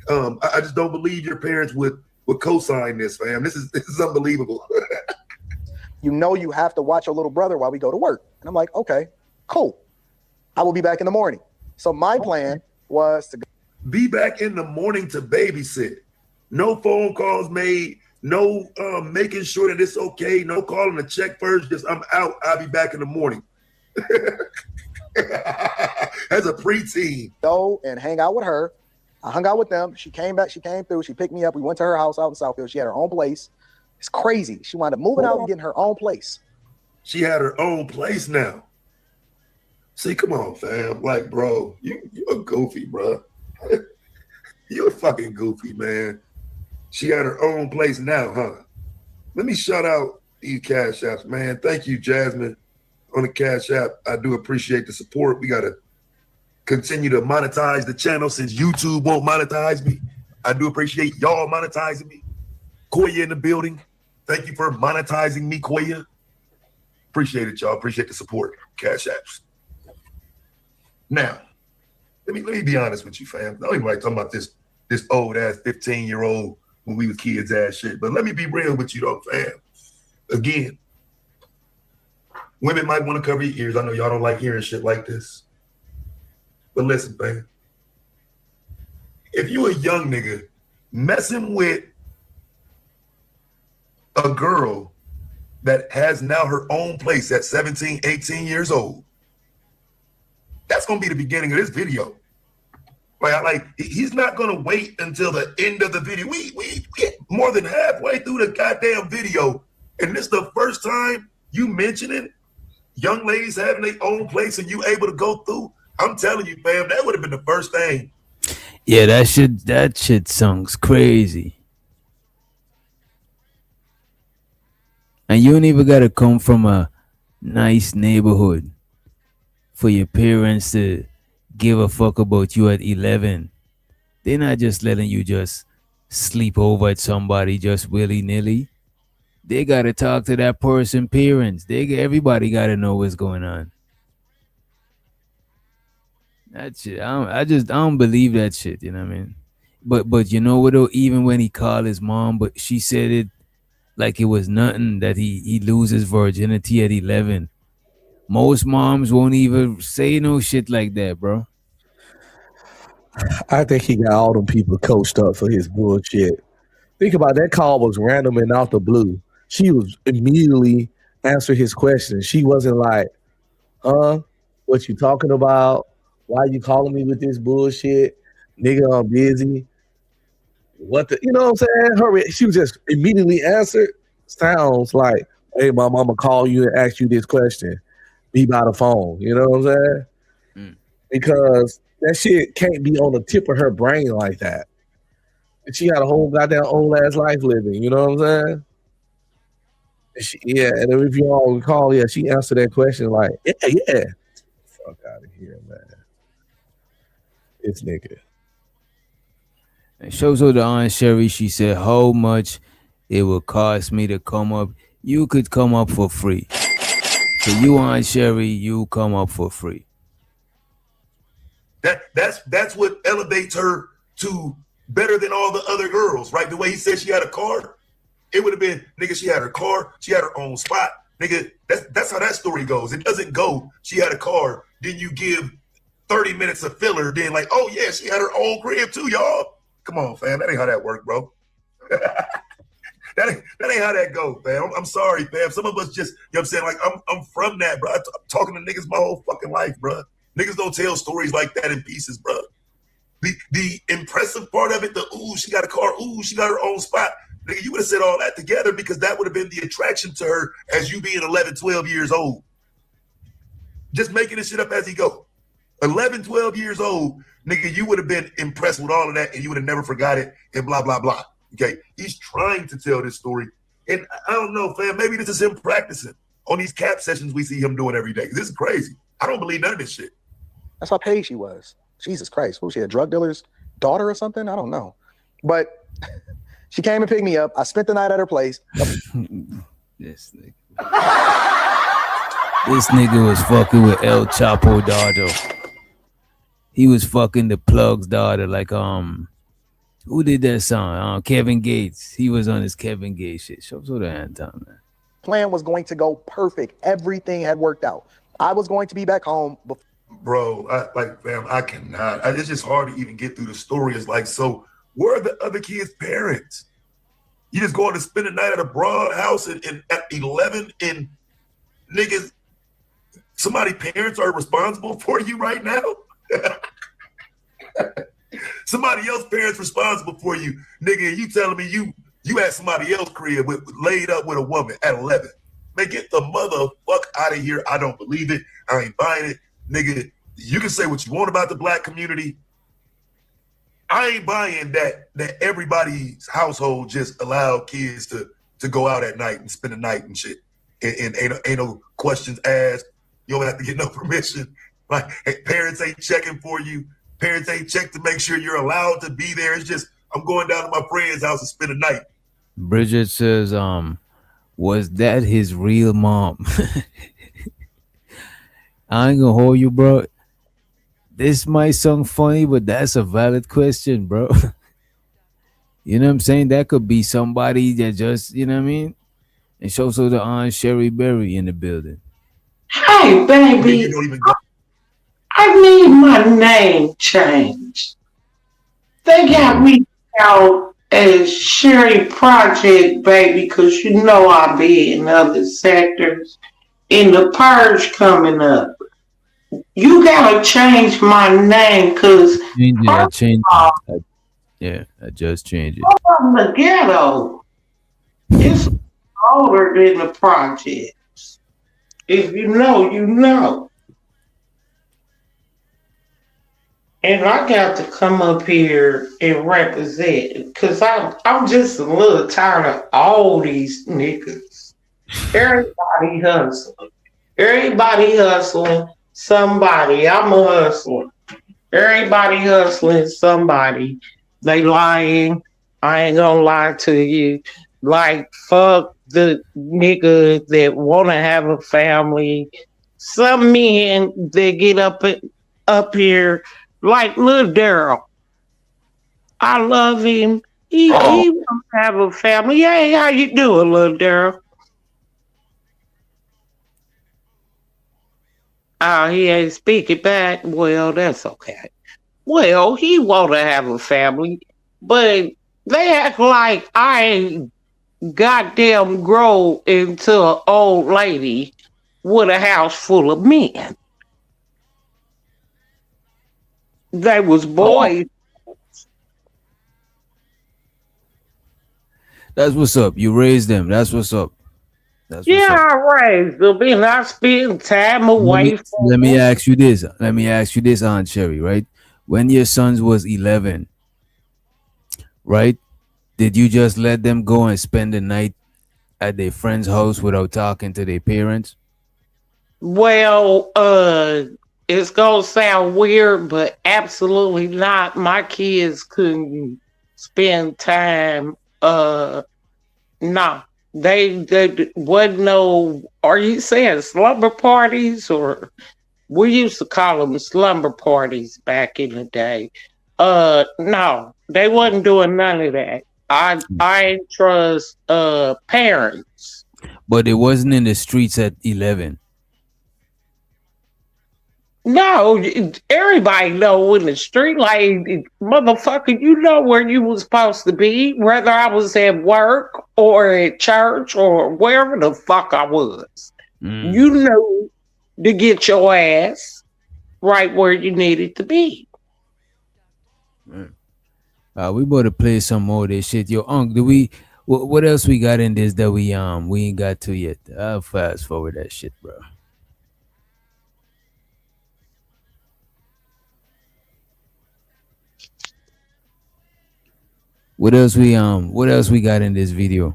I just don't believe your parents would co-sign this, fam. This is unbelievable. You know you have to watch your little brother while we go to work. And I'm like, okay, cool. I will be back in the morning. So my plan was to be back in the morning to babysit. No phone calls made. No making sure that it's okay. No calling to check first. Just I'm out. I'll be back in the morning. As a preteen. Go and hang out with her. I hung out with them. She came back. She came through. She picked me up. We went to her house out in Southfield. She had her own place. It's crazy. She wound up moving out and getting her own place. She had her own place now. See, come on, fam. Like, bro, you're goofy, bro. You're fucking goofy, man. She had her own place now, huh? Let me shout out these Cash Apps, man. Thank you, Jasmine, on the Cash App. I do appreciate the support. We got to continue to monetize the channel since YouTube won't monetize me. I do appreciate y'all monetizing me. Koya in the building. Thank you for monetizing me, Koya. Appreciate it, y'all. Appreciate the support. Cash Apps. Now, let me be honest with you, fam. I don't even like talking about this old ass 15-year-old when we was kids ass shit. But let me be real with you though, fam. Again, women might want to cover your ears. I know y'all don't like hearing shit like this. But listen, fam. If you a young nigga messing with a girl that has now her own place at 17, 18 years old, that's going to be the beginning of this video. Like he's not going to wait until the end of the video. We get more than halfway through the goddamn video, and this is the first time you mentioning young ladies having their own place and you able to go through. I'm telling you, fam, that would have been the first thing. Yeah, that shit sounds crazy. And you don't even gotta come from a nice neighborhood for your parents to give a fuck about you at 11. They're not just letting you just sleep over at somebody just willy-nilly. They gotta talk to that person's parents. Everybody gotta know what's going on. That shit, I don't believe that shit, you know what I mean? But you know what though, even when he called his mom, but she said it like it was nothing that he loses virginity at 11. Most moms won't even say no shit like that, bro. I think he got all them people coached up for his bullshit. Think about that call was random and out the blue. She was immediately answer his question. She wasn't like, what you talking about? Why you calling me with this bullshit? Nigga, I'm busy. What the, you know what I'm saying? She was just immediately answered. Sounds like, hey, mom, I'm gonna call you and ask you this question. Be by the phone. You know what I'm saying? Because that shit can't be on the tip of her brain like that. And she had a whole goddamn old ass life living. You know what I'm saying? And if you all recall, she answered that question like, yeah. Fuck out of here, man. This nigga. And shows her the Aunt Sherry. She said, how much it would cost me to come up. You could come up for free. So you, Aunt Sherry, you come up for free. That's what elevates her to better than all the other girls, right? The way he said she had a car, it would have been, nigga, she had her car, she had her own spot. Nigga, that's how that story goes. It doesn't go, she had a car, then you give 30 minutes of filler, then like, oh yeah, she had her own crib too, y'all. Come on, fam, that ain't how that work, bro. That ain't how that go, fam. I'm sorry, fam. Some of us just, you know what I'm saying? Like, I'm from that, bro. I'm talking to niggas my whole fucking life, bro. Niggas don't tell stories like that in pieces, bro. The impressive part of it, the ooh, she got a car, ooh, she got her own spot. Nigga, you would have said all that together because that would have been the attraction to her as you being 11, 12 years old. Just making this shit up as he go. 11, 12 years old, nigga, you would have been impressed with all of that and you would have never forgot it and blah, blah, blah. Okay. He's trying to tell this story. And I don't know, fam, maybe this is him practicing on these cap sessions we see him doing every day. This is crazy. I don't believe none of this shit. That's how paid she was. Jesus Christ. What was she, a drug dealer's daughter or something? I don't know. But she came and picked me up. I spent the night at her place. This nigga was fucking with El Chapo daughter. He was fucking the Plug's daughter. Like, who did that song? Kevin Gates. He was on his Kevin Gates shit. Show the Anton, man. Plan was going to go perfect. Everything had worked out. I was going to be back home. Bro, I cannot. It's just hard to even get through the story. It's like, so where are the other kids' parents? You just going to spend a night at a broad house at 11 and niggas, somebody's parents are responsible for you right now? Somebody else's parents responsible for you, nigga, and you telling me you had somebody else crib laid up with a woman at 11. Man, get the motherfucker out of here. I don't believe it. I ain't buying it. Nigga, you can say what you want about the black community. I ain't buying that everybody's household just allowed kids to go out at night and spend the night and shit. And ain't no questions asked. You don't have to get no permission. Like, hey, parents ain't checking for you. Parents ain't checked to make sure you're allowed to be there. It's just, I'm going down to my friend's house and spend a night. Bridget says, was that his real mom? I ain't gonna hold you, bro. This might sound funny, but that's a valid question, bro. You know what I'm saying? That could be somebody that just, you know what I mean? And show so the Aunt Sherry Berry in the building. Hey, baby, I need my name changed. They got me out as Sherry Project, baby, because you know I be in other sectors. In the purge coming up. You gotta change my name because I changed it. I just changed it. I'm the ghetto. It's older than the projects. If you know, you know. And I got to come up here and represent because I'm just a little tired of all these niggas. Everybody hustling. Everybody hustling somebody. I'm a hustler. Everybody hustling somebody. They lying. I ain't gonna lie to you. Like, fuck the nigga that wanna have a family. Some men that get up here like Lil Daryl. I love him. He wants to have a family. Hey, how you doing, Lil Daryl? He ain't speaking back. Well, that's okay. Well, he want to have a family, but they act like I ain't goddamn grow into an old lady with a house full of men. They was boys. That's what's up. You raised them. That's what's up. I raised them and I spend time away from Let me ask you this. Aunt Sherry, right? When your sons was 11, right? Did you just let them go and spend the night at their friend's house without talking to their parents? Well, it's gonna sound weird, but absolutely not. My kids couldn't spend time. Nah. They wasn't no. Are you saying slumber parties, or we used to call them slumber parties back in the day? No, they wasn't doing none of that. I ain't trust parents. But it wasn't in the streets at 11. No, everybody know in the street, like, motherfucker, you know where you was supposed to be, whether I was at work or at church or wherever the fuck I was. You know to get your ass right where you needed to be. We better play some more of this shit. Yo, Unc, what else we got in this that we ain't got to yet? I'll fast forward that shit, bro. What else we got in this video?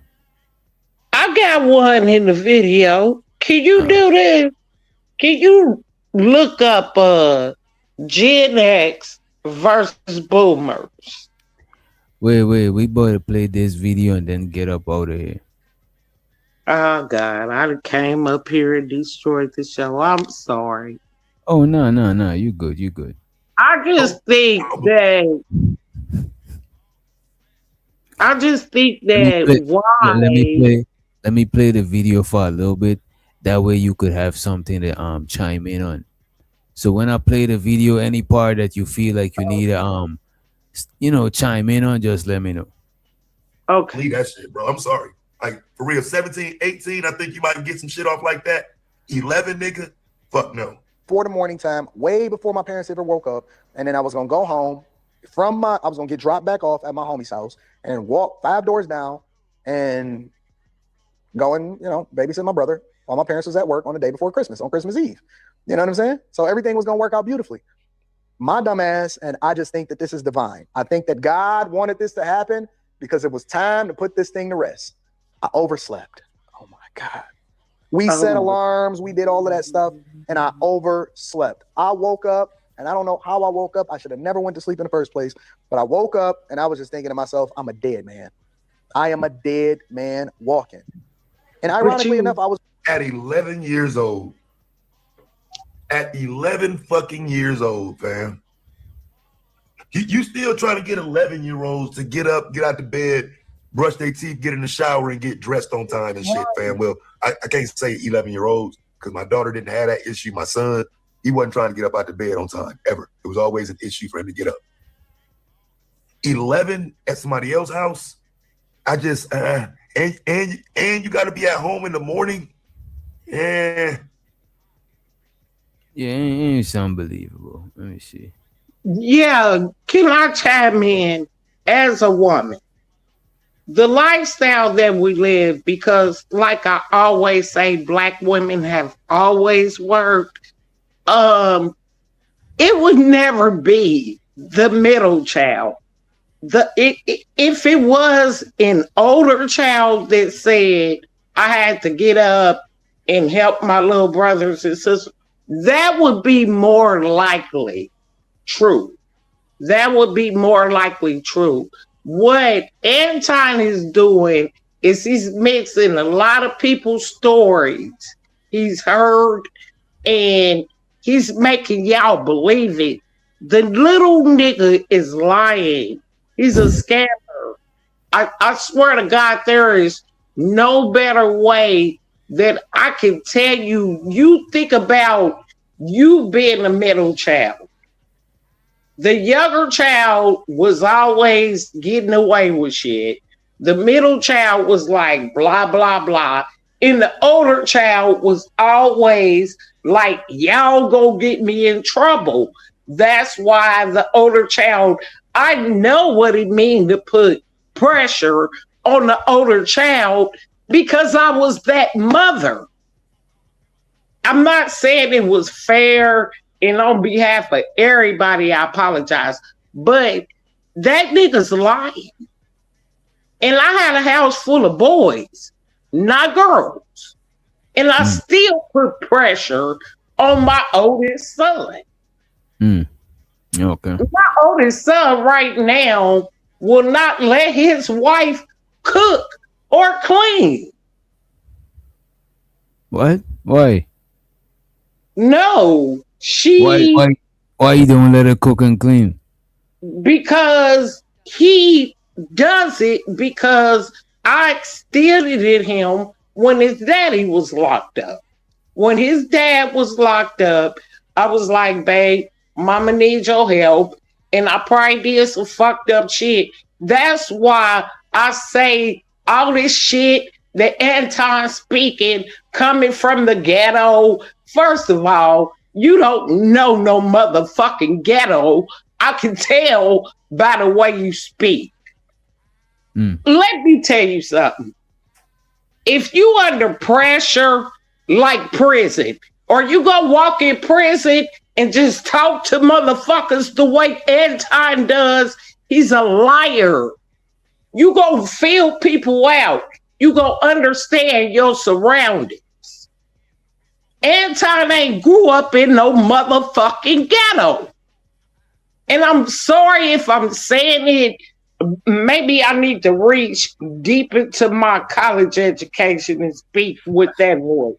I got one in the video. Can you do this? Can you look up Gen X versus Boomers? Wait, we better play this video and then get up out of here. Oh God, I came up here and destroyed the show. I'm sorry. Oh no, you good. I just think that Let me play the video for a little bit. That way you could have something to chime in on. So when I play the video, any part that you feel like you need to chime in on, just let me know. Okay. Leave that shit, bro. I'm sorry. Like, for real, 17, 18, I think you might get some shit off like that. 11, nigga, fuck no. 4 the morning time, way before my parents ever woke up, and then I was gonna go home I was gonna get dropped back off at my homie's house and walk 5 doors down and go and, babysit my brother while my parents was at work on the day before Christmas, on Christmas Eve. You know what I'm saying? So everything was gonna work out beautifully. My dumb ass, and I just think that this is divine. I think that God wanted this to happen because it was time to put this thing to rest. I overslept. Oh my God. We set alarms, we did all of that stuff, and I overslept. I woke up, and I don't know how I woke up. I should have never went to sleep in the first place, but I woke up and I was just thinking to myself, I'm a dead man. I am a dead man walking. And ironically enough, I was at 11 years old. At 11 fucking years old, fam. You still trying to get 11-year-olds to get up, get out the bed, brush their teeth, get in the shower, and get dressed on time and shit, fam. Well, I can't say 11-year-olds because my daughter didn't have that issue. My son, he wasn't trying to get up out the bed on time, ever. It was always an issue for him to get up. 11 at somebody else's house, I just, and you got to be at home in the morning? Yeah. Yeah, it's unbelievable. Let me see. Yeah, can I chime in as a woman? The lifestyle that we live, because like I always say, Black women have always worked. It would never be the middle child. If it was an older child that said I had to get up and help my little brothers and sisters, that would be more likely true. That would be more likely true. What Anton is doing is he's mixing a lot of people's stories he's heard, and he's making y'all believe it. The little nigga is lying. He's a scammer. I swear to God, there is no better way that I can tell you. You think about you being a middle child. The younger child was always getting away with shit. The middle child was like blah, blah, blah. And the older child was always like, y'all go get me in trouble. That's why the older child, I know what it means to put pressure on the older child because I was that mother. I'm not saying it was fair, and on behalf of everybody, I apologize. But that nigga's lying. And I had a house full of boys, not girls. And I still put pressure on my oldest son. Okay. My oldest son right now will not let his wife cook or clean. What? Why? No, Why you don't let her cook and clean? Because he does it because I instilled it in him when his daddy was locked up. When his dad was locked up, I was like, babe, mama needs your help. And I probably did some fucked up shit. That's why I say all this shit that Anton speaking coming from the ghetto. First of all, you don't know no motherfucking ghetto. I can tell by the way you speak. Let me tell you something. If you under pressure like prison, or you go walk in prison and just talk to motherfuckers the way Anton does, he's a liar. You gonna feel people out. You gonna understand your surroundings. Anton ain't grew up in no motherfucking ghetto. And I'm sorry if I'm saying it. Maybe I need to reach deep into my college education and speak with that voice.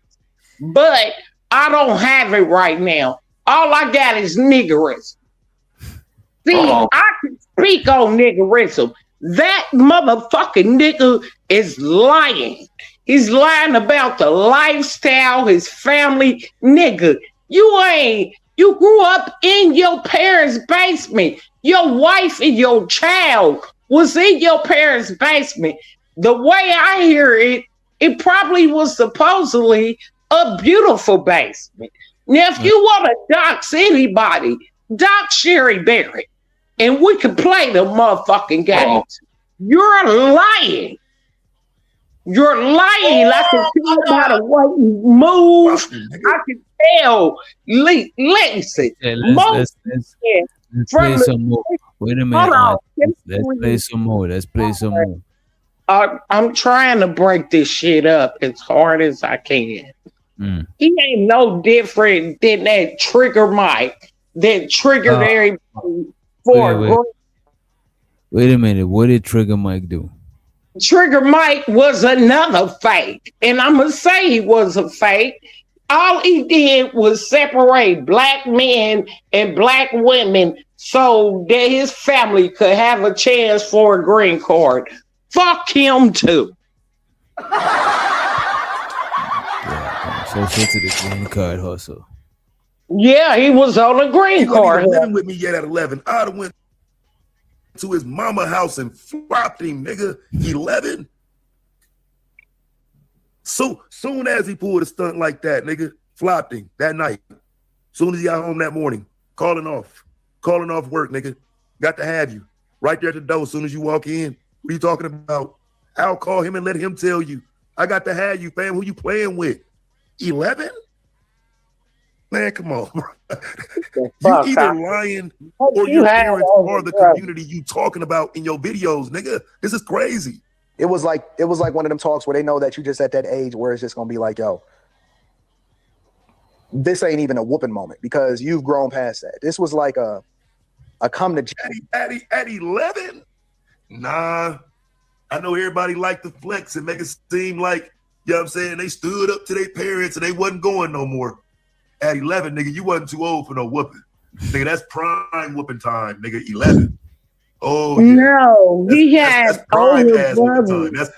But I don't have it right now. All I got is niggerism. See, I can speak on niggerism. That motherfucking nigga is lying. He's lying about the lifestyle, his family. Nigga, you grew up in your parents' basement. Your wife and your child was in your parents' basement. The way I hear it, it probably was supposedly a beautiful basement. Now, if you want to dox anybody, dox Sherry Barrett, and we can play the motherfucking games. You're lying. You're lying. I can tell by the way you move. I can tell. Listen. Let's play some more. Wait a minute. Let's play some more. Let's play some more. I'm trying to break this shit up as hard as I can. He ain't no different than that trigger mic that triggered everybody for Wait a minute. What did Trigger Mike do? Trigger Mike was another fake. And I'm going to say he was a fake. All he did was separate black men and black women so that his family could have a chance for a green card. Fuck him too. So to the green card hustle. Yeah, he was on a green card. He wasn't living with me yet at 11. I'd have went to his mama house and flopped him, nigga. 11. So soon as he pulled a stunt like that, nigga, flopped him that night. Soon as he got home that morning, calling off work, nigga. Got to have you right there at the door. As soon as you walk in, what are you talking about? I'll call him and let him tell you. I got to have you, fam. Who you playing with? 11? Man, come on. You either lying or your parents or the community you talking about in your videos, nigga. This is crazy. It was like one of them talks where they know that you just at that age where it's just gonna be like, yo, this ain't even a whooping moment because you've grown past that. This was like a come to at 11. Nah, I know everybody like to flex and make it seem like, you know what I'm saying, they stood up to their parents and they wasn't going no more. At 11, nigga, you wasn't too old for no whooping. Nigga, that's prime whooping time, nigga, 11. Oh, yeah. No, he had older brothers.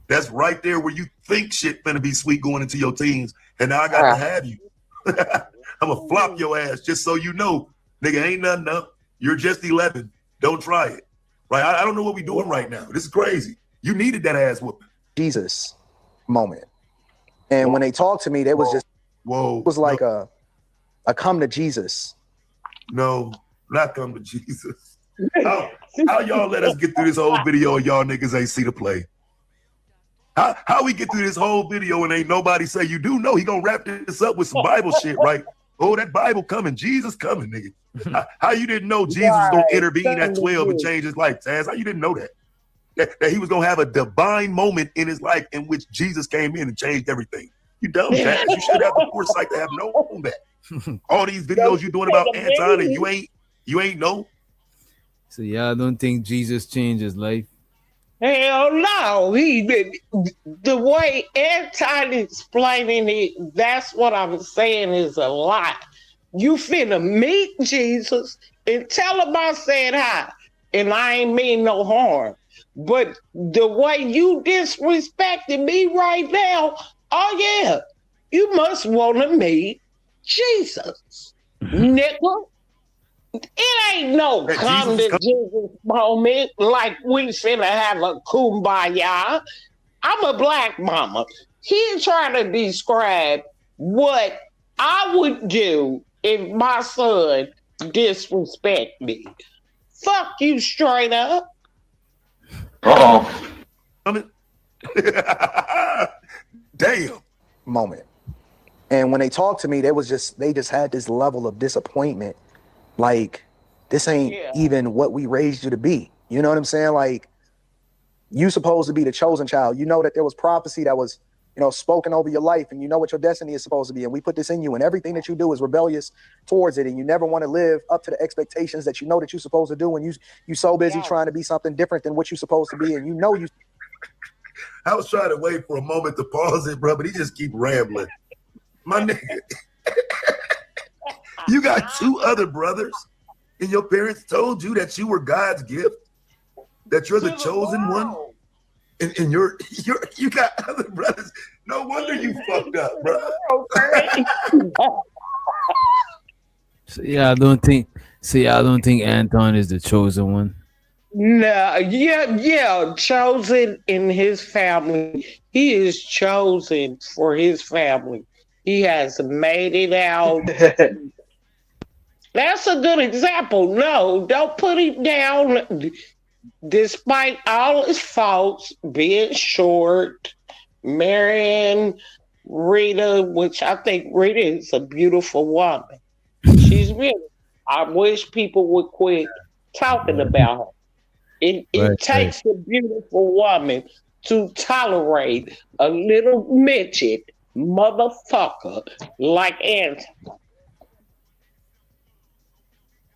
That's right there where you think shit finna be sweet going into your teens, and now I got to have you. I'm gonna flop your ass just so you know, nigga, ain't nothing up. You're just 11. Don't try it. Right? I don't know what we doing right now. This is crazy. You needed that ass whooping. Jesus moment. And when they talked to me, they was just, it was like a come to Jesus. No, not come to Jesus. How y'all let us get through this whole video and y'all niggas ain't see the play? How we get through this whole video and ain't nobody say you do know he gonna wrap this up with some Bible shit, right? Oh, that Bible coming, Jesus coming, nigga. How you didn't know Jesus was gonna intervene at 12 and change his life, Taz? How you didn't know that? That he was gonna have a divine moment in his life in which Jesus came in and changed everything. You dumb, Taz. You should have the foresight to have known that. All these videos you doing about Anton and you ain't know. So y'all don't think Jesus changed his life? Hell no. The way Anton explaining it, that's what I'm saying is a lie. You finna meet Jesus and tell him I said hi. And I ain't mean no harm. But the way you disrespecting me right now, oh yeah, you must want to meet Jesus, nigga. It ain't no come to Jesus moment like we finna have a kumbaya. I'm a black mama. He's trying to describe what I would do if my son disrespect me. Fuck you straight up. Damn. Moment. And when they talked to me, they just had this level of disappointment. Like, this ain't even what we raised you to be. You know what I'm saying? Like, you supposed to be the chosen child. You know that there was prophecy that was, you know, spoken over your life, and you know what your destiny is supposed to be. And we put this in you, and everything that you do is rebellious towards it. And you never want to live up to the expectations that you know that you're supposed to do. And you so busy trying to be something different than what you're supposed to be. And you know you. I was trying to wait for a moment to pause it, bro, but he just keep rambling. My nigga, you got 2 other brothers, and your parents told you that you were God's gift, that you're the chosen one, and you got other brothers. No wonder you fucked up, bro. So I don't think Anton is the chosen one. No, yeah, chosen in his family. He is chosen for his family. He has made it out. That's a good example. No, don't put him down. Despite all his faults, being short, marrying Rita, which I think Rita is a beautiful woman. She's beautiful. I wish people would quit talking about her. It takes a beautiful woman to tolerate a little midget motherfucker like Anton.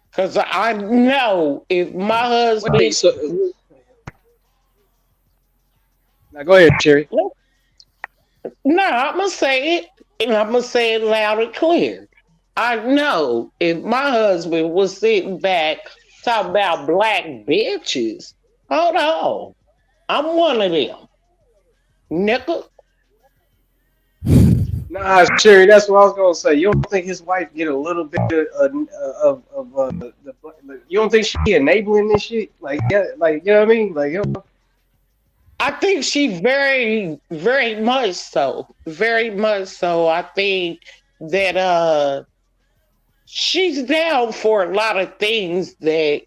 Because I know if my husband... Now go ahead, Cherry. No, I'm going to say it, and I'm going to say it loud and clear. I know if my husband was sitting back talking about black bitches, hold on, I'm one of them. Nickel. Nah, Sherry, that's what I was gonna say. You don't think his wife get a little bit of you don't think she enabling this shit? Like, yeah, like, you know what I mean? Like, you know. I think she very, very much so. Very much so. I think that she's down for a lot of things that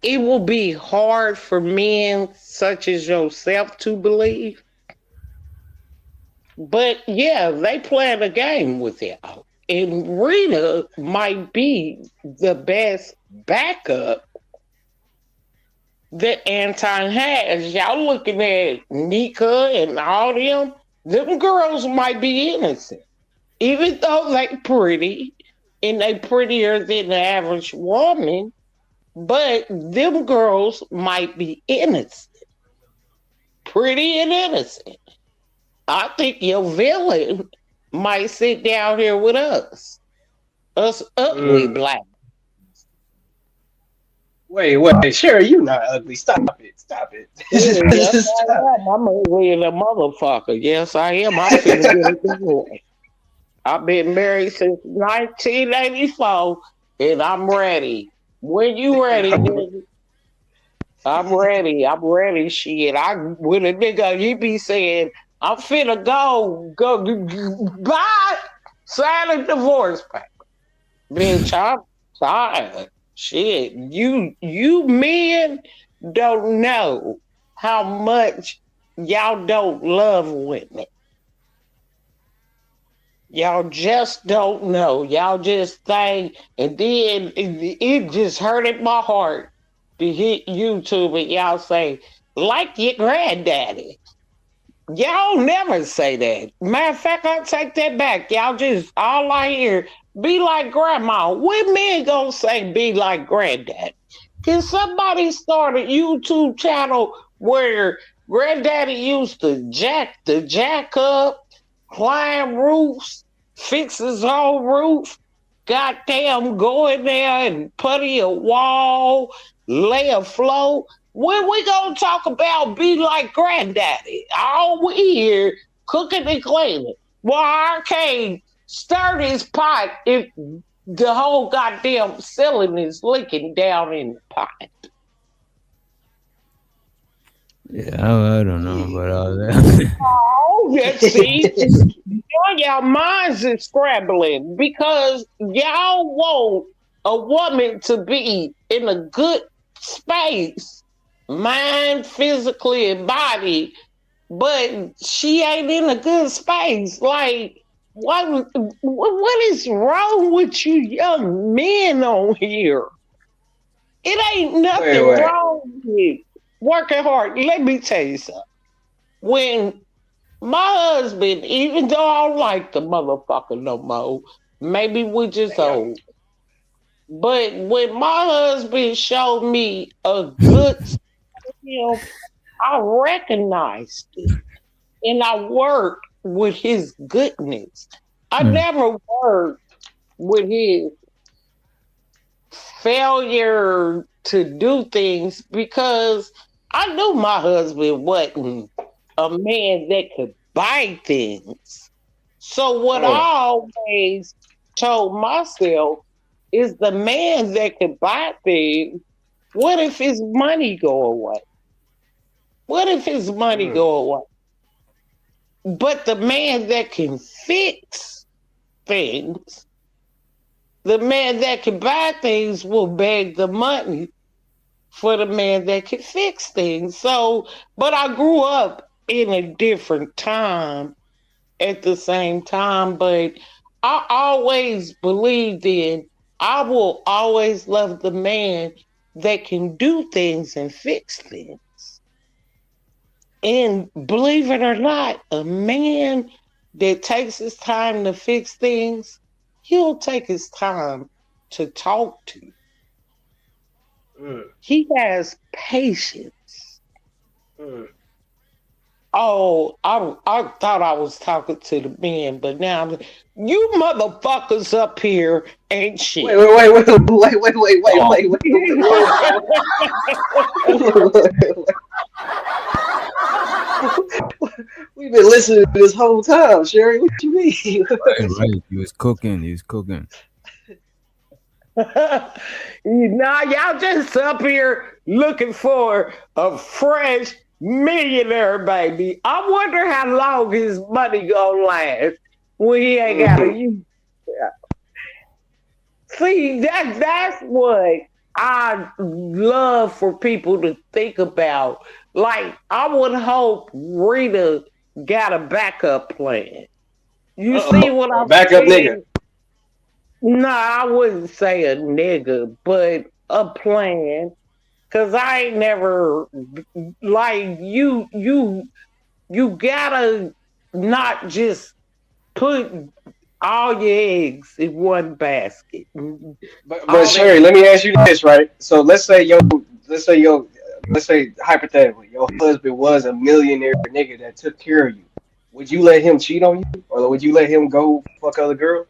it will be hard for men such as yourself to believe. But yeah, they playing a game with y'all. And Rita might be the best backup that Anton has. Y'all looking at Nika and all them girls might be innocent. Even though they pretty, and they prettier than the average woman, but them girls might be innocent. Pretty and innocent. I think your villain might sit down here with us. Us ugly black. Wait, Sherry, you not ugly. Stop it. Yes, I am. I'm ugly in a motherfucker. Yes, I am. I'm finna get a divorce. I've been married since 1984, and I'm ready. When you ready, nigga? I'm ready. Shit. With a nigga, he be saying, I'm finna go, bye, sign a divorce paper. Bitch, I'm tired. Shit, you men don't know how much y'all don't love women. Y'all just don't know. Y'all just think, and then it just hurted my heart to hit YouTube and y'all say, like your granddaddy. Y'all never say that. Matter of fact, I take that back. Y'all just, all I hear, be like grandma. When men gonna say be like granddad? Can somebody start a YouTube channel where granddaddy used to jack up, climb roofs, fix his own roof, goddamn go in there and putty a wall, lay a floor? When we gonna talk about be like granddaddy? All we hear cooking and cleaning. Well, I can't stir this pot if the whole goddamn ceiling is leaking down in the pot. Yeah, I don't know about all that. Oh, yeah, see, y'all minds is scrambling because y'all want a woman to be in a good space. Mind, physically, and body, but she ain't in a good space. Like, what is wrong with you young men on here? It ain't nothing wrong with working hard. Let me tell you something. When my husband, even though I don't like the motherfucker no more, maybe we just old. But when my husband showed me a good skill, I recognized it. And I worked with his goodness. I never worked with his failure to do things because I knew my husband wasn't a man that could buy things. So what I always told myself is the man that could buy things, what if his money go away? What if his money go away? But the man that can fix things, the man that can buy things will beg the money for the man that can fix things. So, but I grew up in a different time at the same time, but I always believed in, I will always love the man that can do things and fix things. And believe it or not, a man that takes his time to fix things, he'll take his time to talk to. He has patience. Oh, I thought I was talking to the men, but now I'm, you motherfuckers up here ain't shit. Wait. We've been listening to this whole time, Sherry. What you mean? Right. He was cooking. Nah, y'all just up here looking for a fresh millionaire baby. I wonder how long his money gonna last when he ain't got to use it. See, that's what I love for people to think about. Like, I would hope Rita got a backup plan. You see what I'm backup saying? nigga. No, I wouldn't say a nigga, but a plan. Cause I ain't never like you gotta not just put all your eggs in one basket. But Sherry, let me ask you this, right? So let's say hypothetically, your husband was a millionaire nigga that took care of you. Would you let him cheat on you, or would you let him go fuck other girls?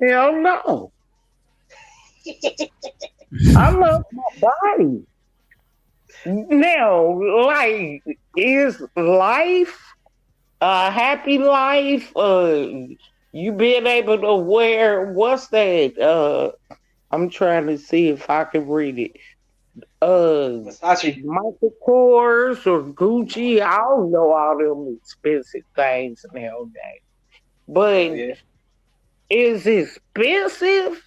Hell no. I love my body. Now, like, is life a happy life? You being able to wear, what's that? I'm trying to see if I can read it. Versace, Michael Kors or Gucci. I don't know all them expensive things nowadays. But is expensive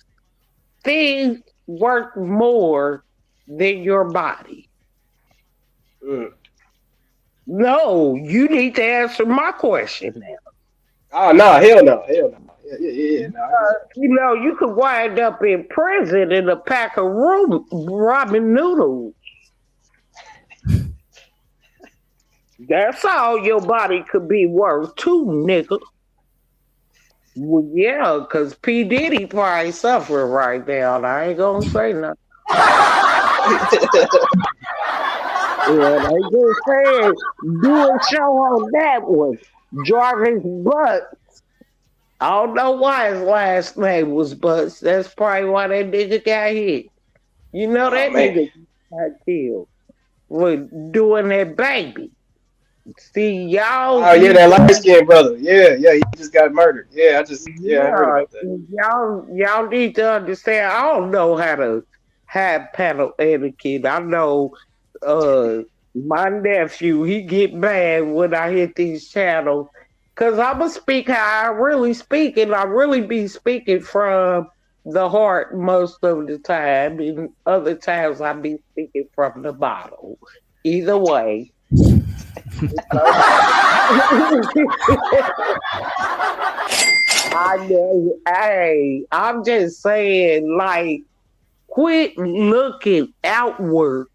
things worth more than your body? No, you need to answer my question now. Oh no, hell no. Yeah. You know, you could wind up in prison in a pack of ramen noodles. That's all your body could be worth too, nigga. Well, yeah, because P. Diddy probably suffering right now, and I ain't gonna say nothing. Yeah, they just said, do a show on that one. Jarvis Butts. I don't know why his last name was Butts. That's probably why that nigga got hit. You know that nigga got killed for doing that baby. See, y'all. Oh yeah, that light skinned brother. Yeah, he just got murdered. Yeah, I heard about that. Y'all need to understand. I don't know how to have panel etiquette. I know my nephew, he get mad when I hit these channels. Cause I'ma speak how I really speak, and I really be speaking from the heart most of the time, and other times I be speaking from the bottle. Either way. I know, hey, I'm just saying, like, Quit looking outward.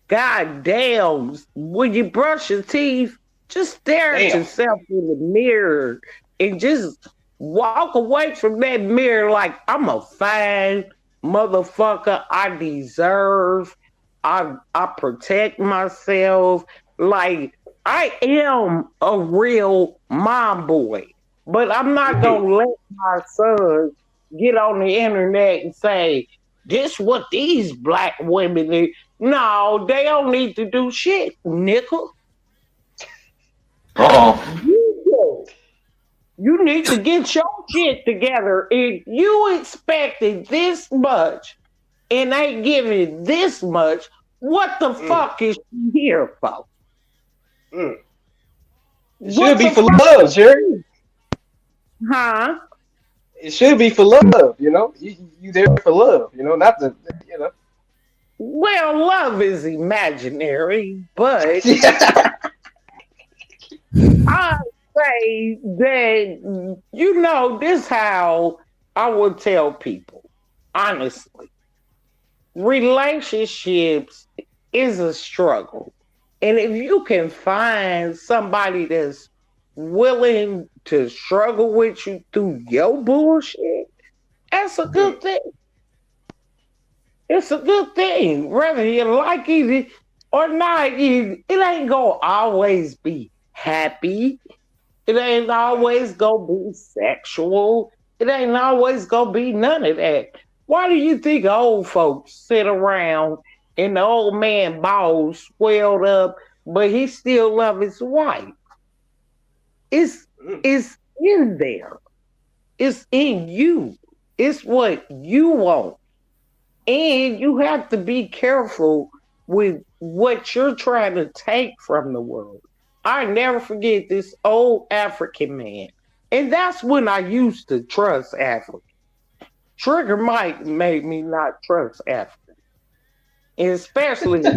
God damn. When you brush your teeth, just stare at yourself in the mirror and just walk away from that mirror like I'm a fine motherfucker. I deserve. I protect myself. Like I am a real mom boy. But I'm not gonna let my sons get on the internet and say, this what these black women need. No, they don't need to do shit, nickel. You need to get your shit together. If you expected this much and ain't giving this much, what the fuck is she here for? It should be for love, Jerry. Huh? It should be for love, you know. You there for love, you know, not the, you know. Well, love is imaginary, but I say that, you know, this how I would tell people, honestly. Relationships is a struggle. And if you can find somebody that's willing to struggle with you through your bullshit, that's a good thing. It's a good thing. Whether you like it or not, it ain't gonna always be happy. It ain't always gonna be sexual. It ain't always gonna be none of that. Why do you think old folks sit around and the old man balls swelled up, but he still love his wife? It's in there. It's in you. It's what you want. And you have to be careful with what you're trying to take from the world. I never forget this old African man. And that's when I used to trust Africa. Trigger Mike made me not trust Africa. And especially I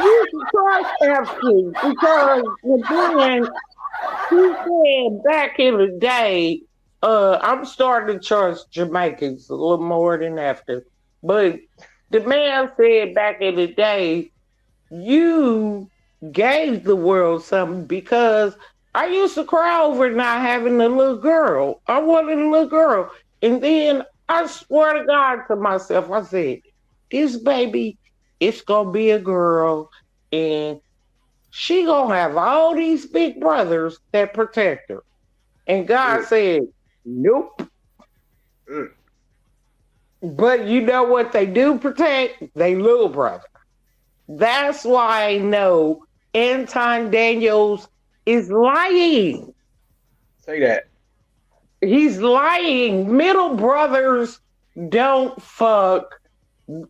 used to trust Africans because then he said back in the day, I'm starting to trust Jamaicans a little more than after. But the man said back in the day, you gave the world something, because I used to cry over not having a little girl. I wanted a little girl. And then I swear to God to myself, I said, this baby, it's going to be a girl, and she going to have all these big brothers that protect her. And God said, nope. But you know what they do protect? They little brother. That's why I know Anton Daniels is lying. Say that. He's lying. Middle brothers don't fuck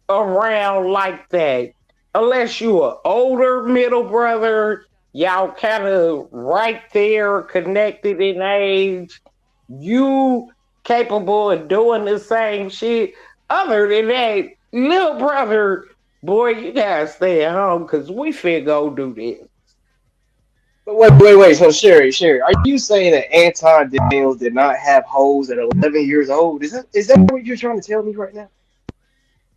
around like that. Unless you an older middle brother, y'all kind of right there, connected in age. You capable of doing the same shit. Other than that, little brother, boy, you gotta stay at home because we finna go do this. But wait. So Sherry, are you saying that Anton Daniels did not have hoes at 11 years old? Is that what you're trying to tell me right now?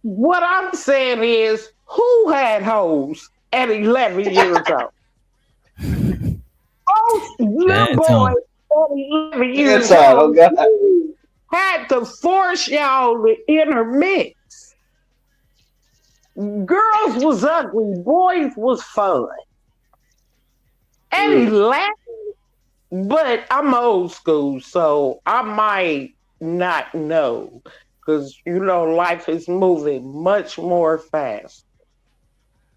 What I'm saying is, who had hoes at 11 years old? Oh, little boy at 11 years old. Had to force y'all to intermix. Girls was ugly, boys was fun. And 11, but I'm old school, so I might not know, because you know life is moving much more fast.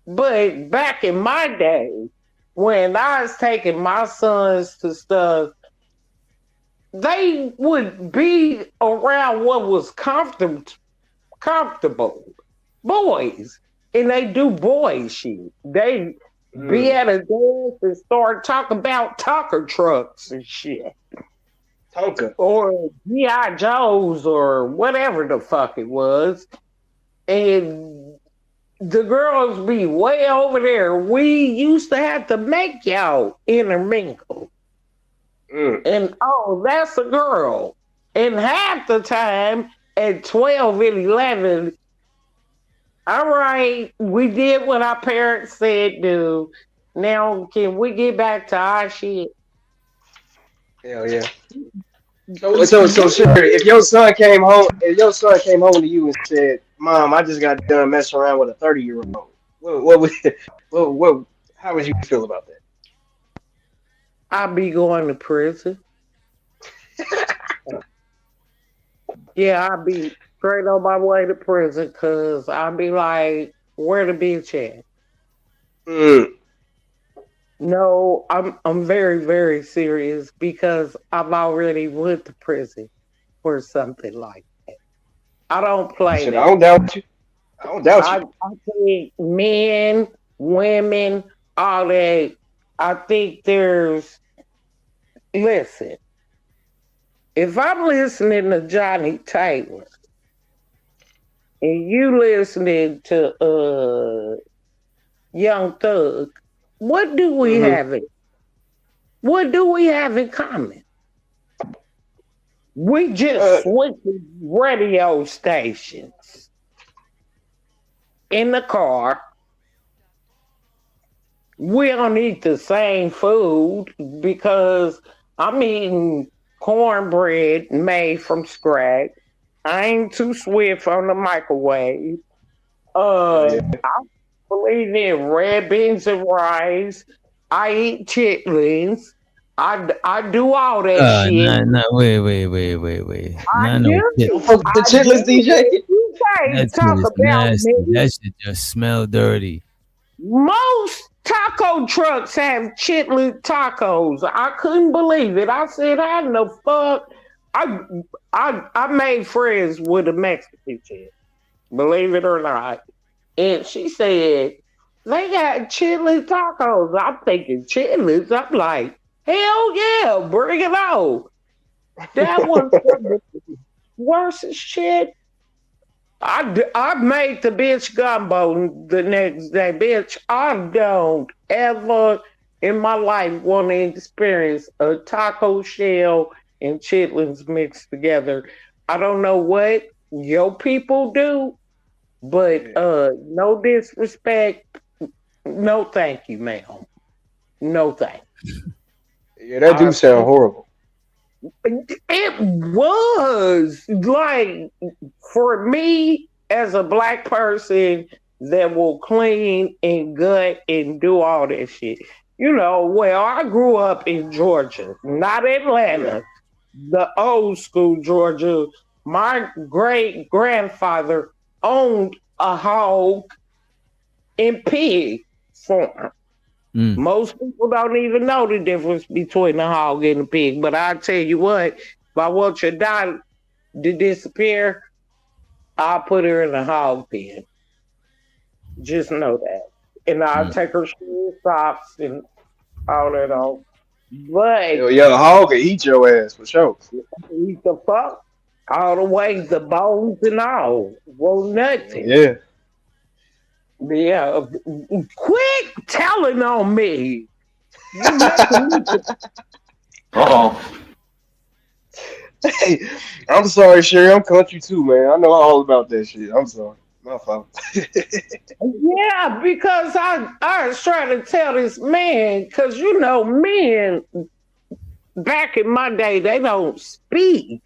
But back in my day, when I was taking my sons to stuff, they would be around what was comfortable boys, and they do boy shit. They be at a dance and start talking about Tucker trucks and shit. Tonka. Or G.I. Joes or whatever the fuck it was. And the girls be way over there. We used to have to make y'all intermingle. And oh, that's a girl. And half the time at 12 and 11, all right, we did what our parents said do. Now, can we get back to our shit? Hell yeah. So sure. If your son came home to you and said, "Mom, I just got done messing around with a 30-year-old," what how would you feel about that? I'd be going to prison. Yeah, I'd be straight on my way to prison because I'd be like, where the bitch at? No, I'm very, very serious because I've already went to prison for something like that. I don't play that. I don't doubt you. I don't doubt you. I think men, women, all that. I think listen, if I'm listening to Johnny Taylor and you listening to Young Thug, what do we have in? What do we have in common? We just switching radio stations in the car. We don't eat the same food because I'm eating cornbread made from scratch. I ain't too swift on the microwave. I believe in red beans and rice. I eat chitlins. I do all that shit. Wait. I No, do. The chitlins, DJ. You can't that talk shit is about nasty. me. That shit just smell dirty. Most taco trucks have chitlin tacos. I couldn't believe it. I said, how in the fuck? I made friends with a Mexican chick, believe it or not. And she said, they got chitlin tacos. I'm thinking chitlins. I'm like, hell yeah, bring it on. That was the worst shit. I made the bitch gumbo the next day. Bitch, I don't ever in my life want to experience a taco shell and chitlins mixed together. I don't know what your people do, but no disrespect. No thank you, ma'am. No thank you. Yeah, that do sound horrible. It was like, for me as a black person that will clean and gut and do all that shit. You know, well, I grew up in Georgia, not Atlanta, the old school Georgia. My great grandfather owned a hog and pig farm. Most people don't even know the difference between a hog and a pig. But I tell you what, if I want your daughter to disappear, I'll put her in a hog pen. Just know that. And I'll take her shoes, socks, and all that off. But a hog can eat your ass for sure. Eat the fuck all the way, the bones and all. Well, nothing. Yeah. Yeah. Quit telling on me. Hey, I'm sorry, Sherry. I'm country too, man. I know all about that shit. I'm sorry. My fault. Yeah, because I was trying to tell this man, because you know, men back in my day, they don't speak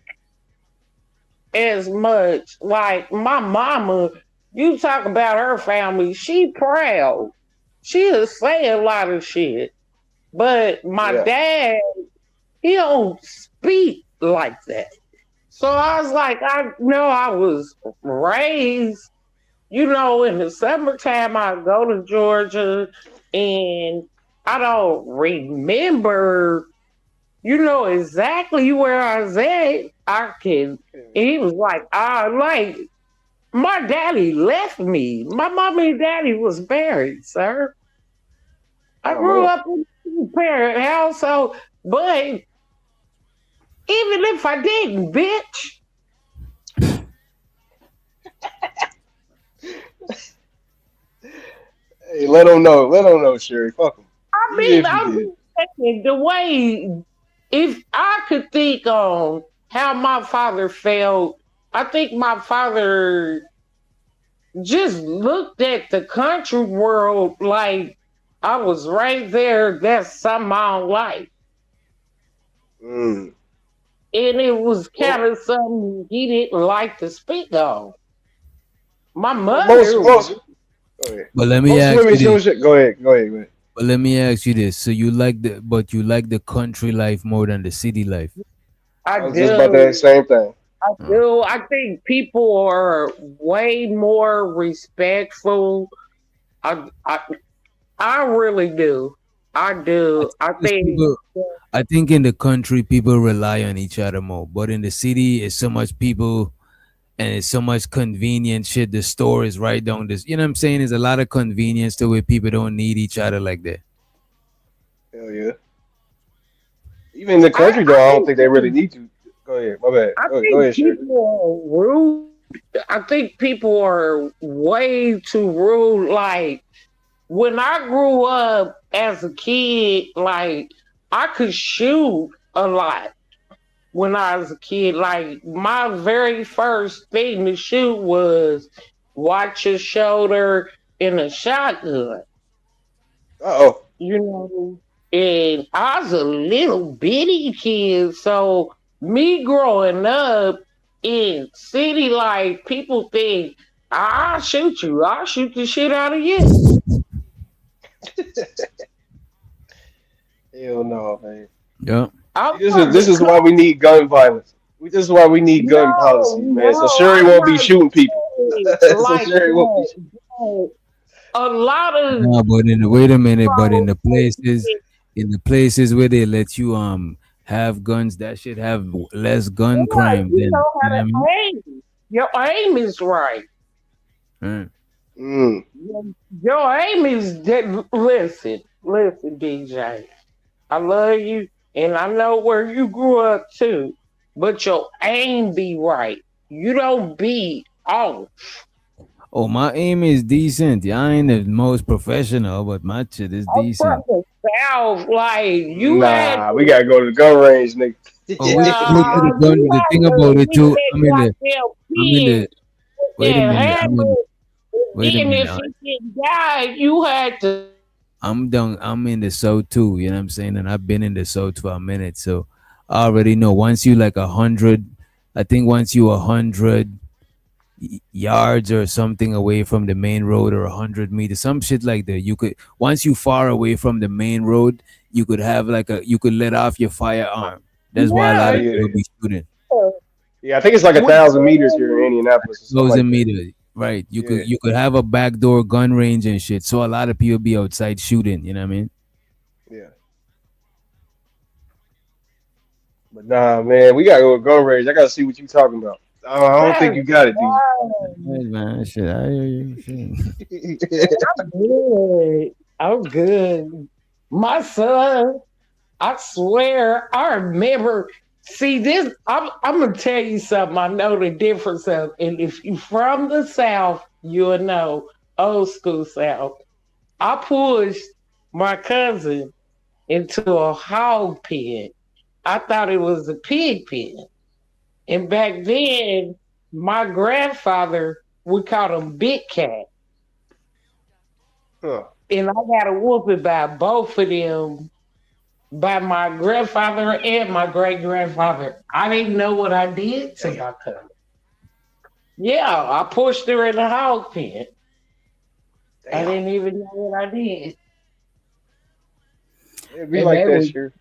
as much. Like my mama, you talk about her family, she proud. She'll say a lot of shit. But my dad, he don't speak like that. So I was like, I know I was raised, you know, in the summertime, I go to Georgia and I don't remember, you know, exactly where I was at. He was like, my daddy left me. My mom and daddy was married, sir. I grew up in a two-parent household, but even if I didn't, bitch. Hey, let them know. Let them know, Sherry. Fuck them. I mean, I'm thinking the way, if I could think on how my father felt. I think my father just looked at the country world like I was right there. That's something I don't like. Mm. And it was kind of something he didn't like to speak on. My mother. But let me Most ask women you show this. shit. Go ahead. But let me ask you this. So you like the country life more than the city life? I was just about that same thing. I do. I think people are way more respectful. I really do. I do. I think. I think in the country people rely on each other more, but in the city it's so much people and it's so much convenient shit. The store is right down this. You know what I'm saying? There's a lot of convenience to where people don't need each other like that. Hell yeah. Even in the country, though, I don't think they really need to. Go ahead. My bad. Go ahead, Sherry. People are rude. I think people are way too rude. Like when I grew up as a kid, like I could shoot a lot. When I was a kid, like my very first thing to shoot was watch your shoulder in a shotgun. Uh-oh. You know, and I was a little bitty kid, so me growing up in city life, people think I'll shoot you. I'll shoot the shit out of you. Hell no, man. Yeah. This is why we need gun violence. This is why we need gun policy, man. So Sherry won't be shooting people. So Sherry won't be. A lot of No, but wait a minute, but in the places where they let you have guns, that should have less gun crime you than know how you know to what I mean? aim. Your aim is right. Right. Your aim is that. Listen, DJ. I love you, and I know where you grew up too. But your aim be right. You don't be off. Oh, my aim is decent. Yeah, I ain't the most professional, but my shit is I'm decent. from the South, like you Nah, we gotta go to the gun range, nigga. Oh, wait, the thing about it too, I'm in the wait a minute. Wait a And minute. if you died, you had to. I'm in the South too, you know what I'm saying? And I've been in the South for a minute. So I already know once you like 100, I think once you 100 yards or something away from the main road or 100 meters, some shit like that, you could, once you far away from the main road, you could have you could let off your firearm. That's why a lot of people be shooting. Yeah, I think it's like 1,000 meters here in Indianapolis. 1,000 meters. Right. You could have a backdoor gun range and shit. So a lot of people be outside shooting, you know what I mean? Yeah. But nah, man, we gotta go to gun range. I gotta see what you talking about. I don't think you got it, DJ. Hey, man, shit, I hear you. I'm good. My son, I swear, I remember. See this, I'm gonna tell you something. I know the difference of, and if you from the South, you'll know old school South. I pushed my cousin into a hog pen. I thought it was a pig pen. And back then, my grandfather, we called him Big Cat. Huh. And I got a whooping by both of them, by my grandfather and my great grandfather. I didn't know what I did to my cousin. Yeah, I pushed her in the hog pen. I didn't even know what I did. It'd be like that, sure.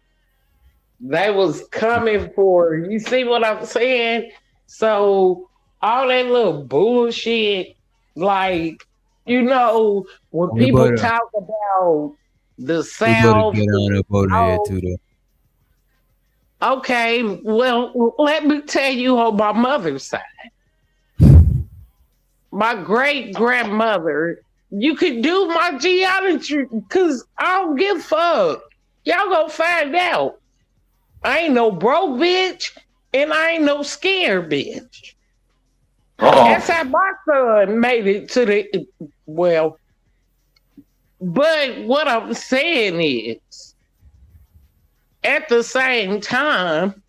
They was coming for her. You see what I'm saying? So all that little bullshit, like, you know, when people talk about the South. Get on up over here too, though. Okay, well, let me tell you on my mother's side. My great grandmother, you could do my geology because I don't give a fuck. Y'all gonna find out. I ain't no broke bitch and I ain't no scared bitch. That's how my son made it to the, well, but what I'm saying is, at the same time,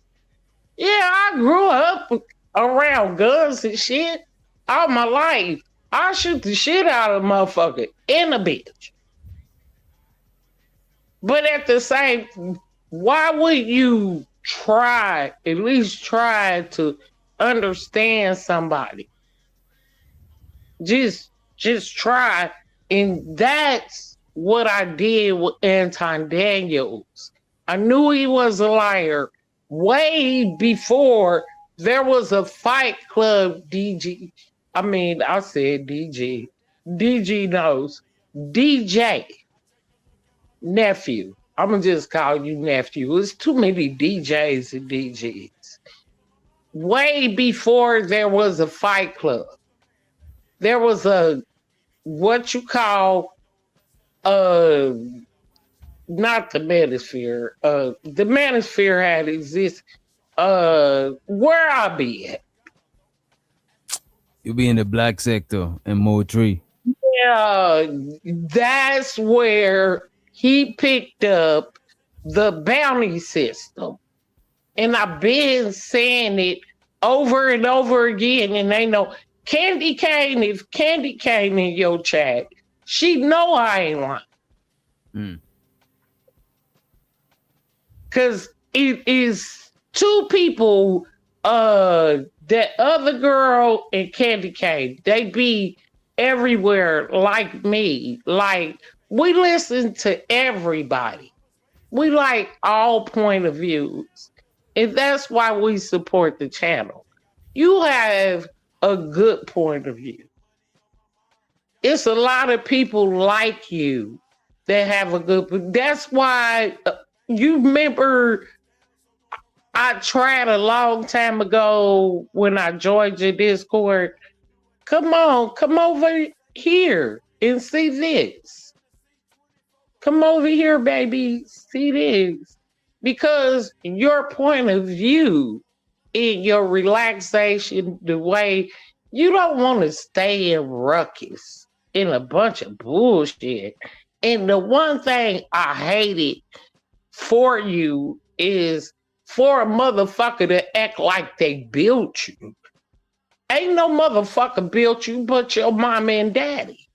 yeah, I grew up around guns and shit all my life. I shoot the shit out of a motherfucker in a bitch. But at the same, why would you try, at least try to understand somebody? Just try. And that's what I did with Anton Daniels. I knew he was a liar way before there was a Fight Club DG. I mean, I said DG. DG knows. DJ. Nephew. I'm going to just call you nephew. There's too many DJs and DGs. Way before there was a Fight Club, there was a, what you call, not the Manosphere. The Manosphere had existed. Where I be at? You'll be in the black sector in Moultrie. Yeah, that's where he picked up the bounty system. And I've been saying it over and over again, and they know Candy Cane, if Candy Cane in your chat, she know I ain't lying. Because it is two people, that other girl and Candy Cane, they be everywhere like me. Like, we listen to everybody. We like all point of views. And that's why we support the channel. You have a good point of view. It's a lot of people like you that have a good, that's why you remember I tried a long time ago when I joined your Discord. Come on, come over here and see this. Come over here, baby, see this. Because your point of view in your relaxation, the way you don't want to stay in ruckus in a bunch of bullshit. And the one thing I hated for you is for a motherfucker to act like they built you. Ain't no motherfucker built you but your mama and daddy.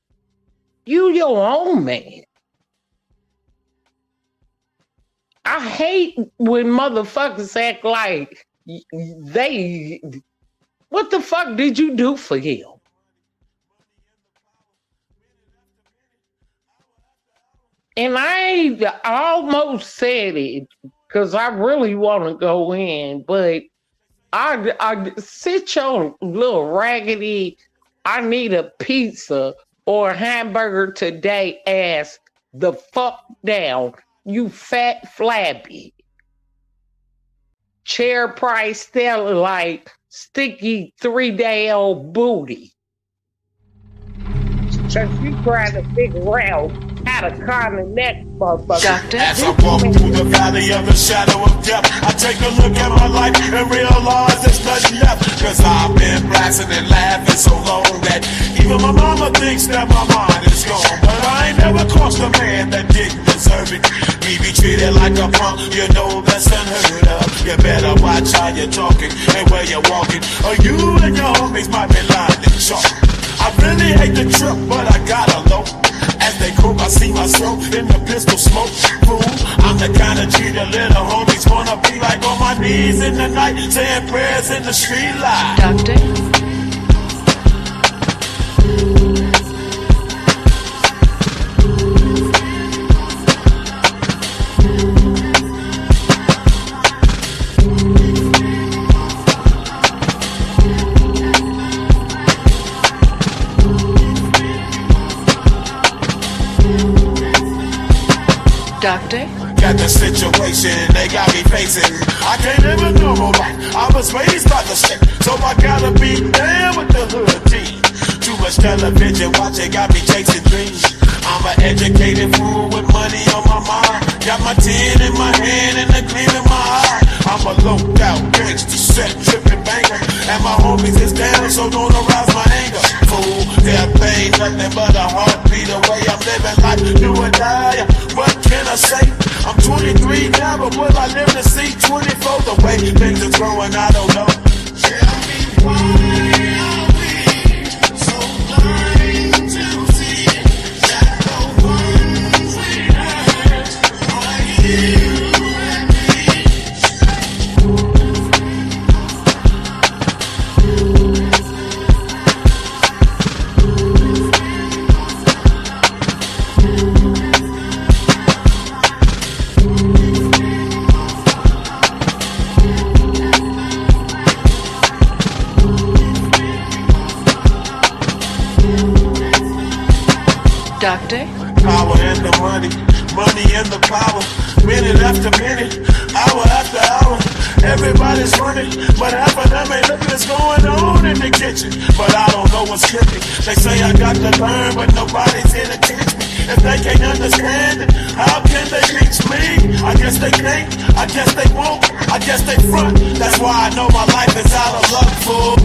You your own man. I hate when motherfuckers act like they, what the fuck did you do for him? And I almost said it because I really want to go in, but I sit your little raggedy, I need a pizza or a hamburger today ass the fuck down. You fat flabby. Chair price still like sticky 3-day-old booty. So you trying to figure out how to connect, motherfucker. As I walk through the valley of the shadow of death, I take a look at my life and realize there's nothing left. Cause I've been blasting and laughing so long that even my mama thinks that my mind is gone. But I ain't never crossed a man that didn't deserve it. Me be treated like a punk, you know that's unheard of. You better watch how you're talking and where you're walking, or you and your homies might be lying in chalk. I really hate the trip, but I gotta low. As they croak, I see myself in the pistol smoke. Fool, I'm the kind of G the little homies wanna be like, on my knees in the night, saying prayers in the street light. Doctor. Doctor? Got the situation they got me facing. I can't live a normal life. I was raised by the shit, so I gotta be there with the hood team. Too much television watching got me chasing dreams. I'm an educated fool with money on my mind. Got my tin in my hand and a gleam in my eye. I'm a loped out gangster, set tripping banker, and my homies is down, so don't arouse my anger. Fool, death ain't nothing but a heartbeat away. I'm living life, do or die. What can I say? I'm 23 now, but will I live to see 24? The way things are growing, I don't know. Doctor? Power and the money, money and the power. Minute after minute, hour after hour. Everybody's running, but half of them ain't looking what's going on in the kitchen. But I don't know what's cooking. They say I got to learn, but nobody's here to teach me. If they can't understand it, how can they reach me? I guess they can't, I guess they won't, I guess they front. That's why I know my life is out of luck, fool.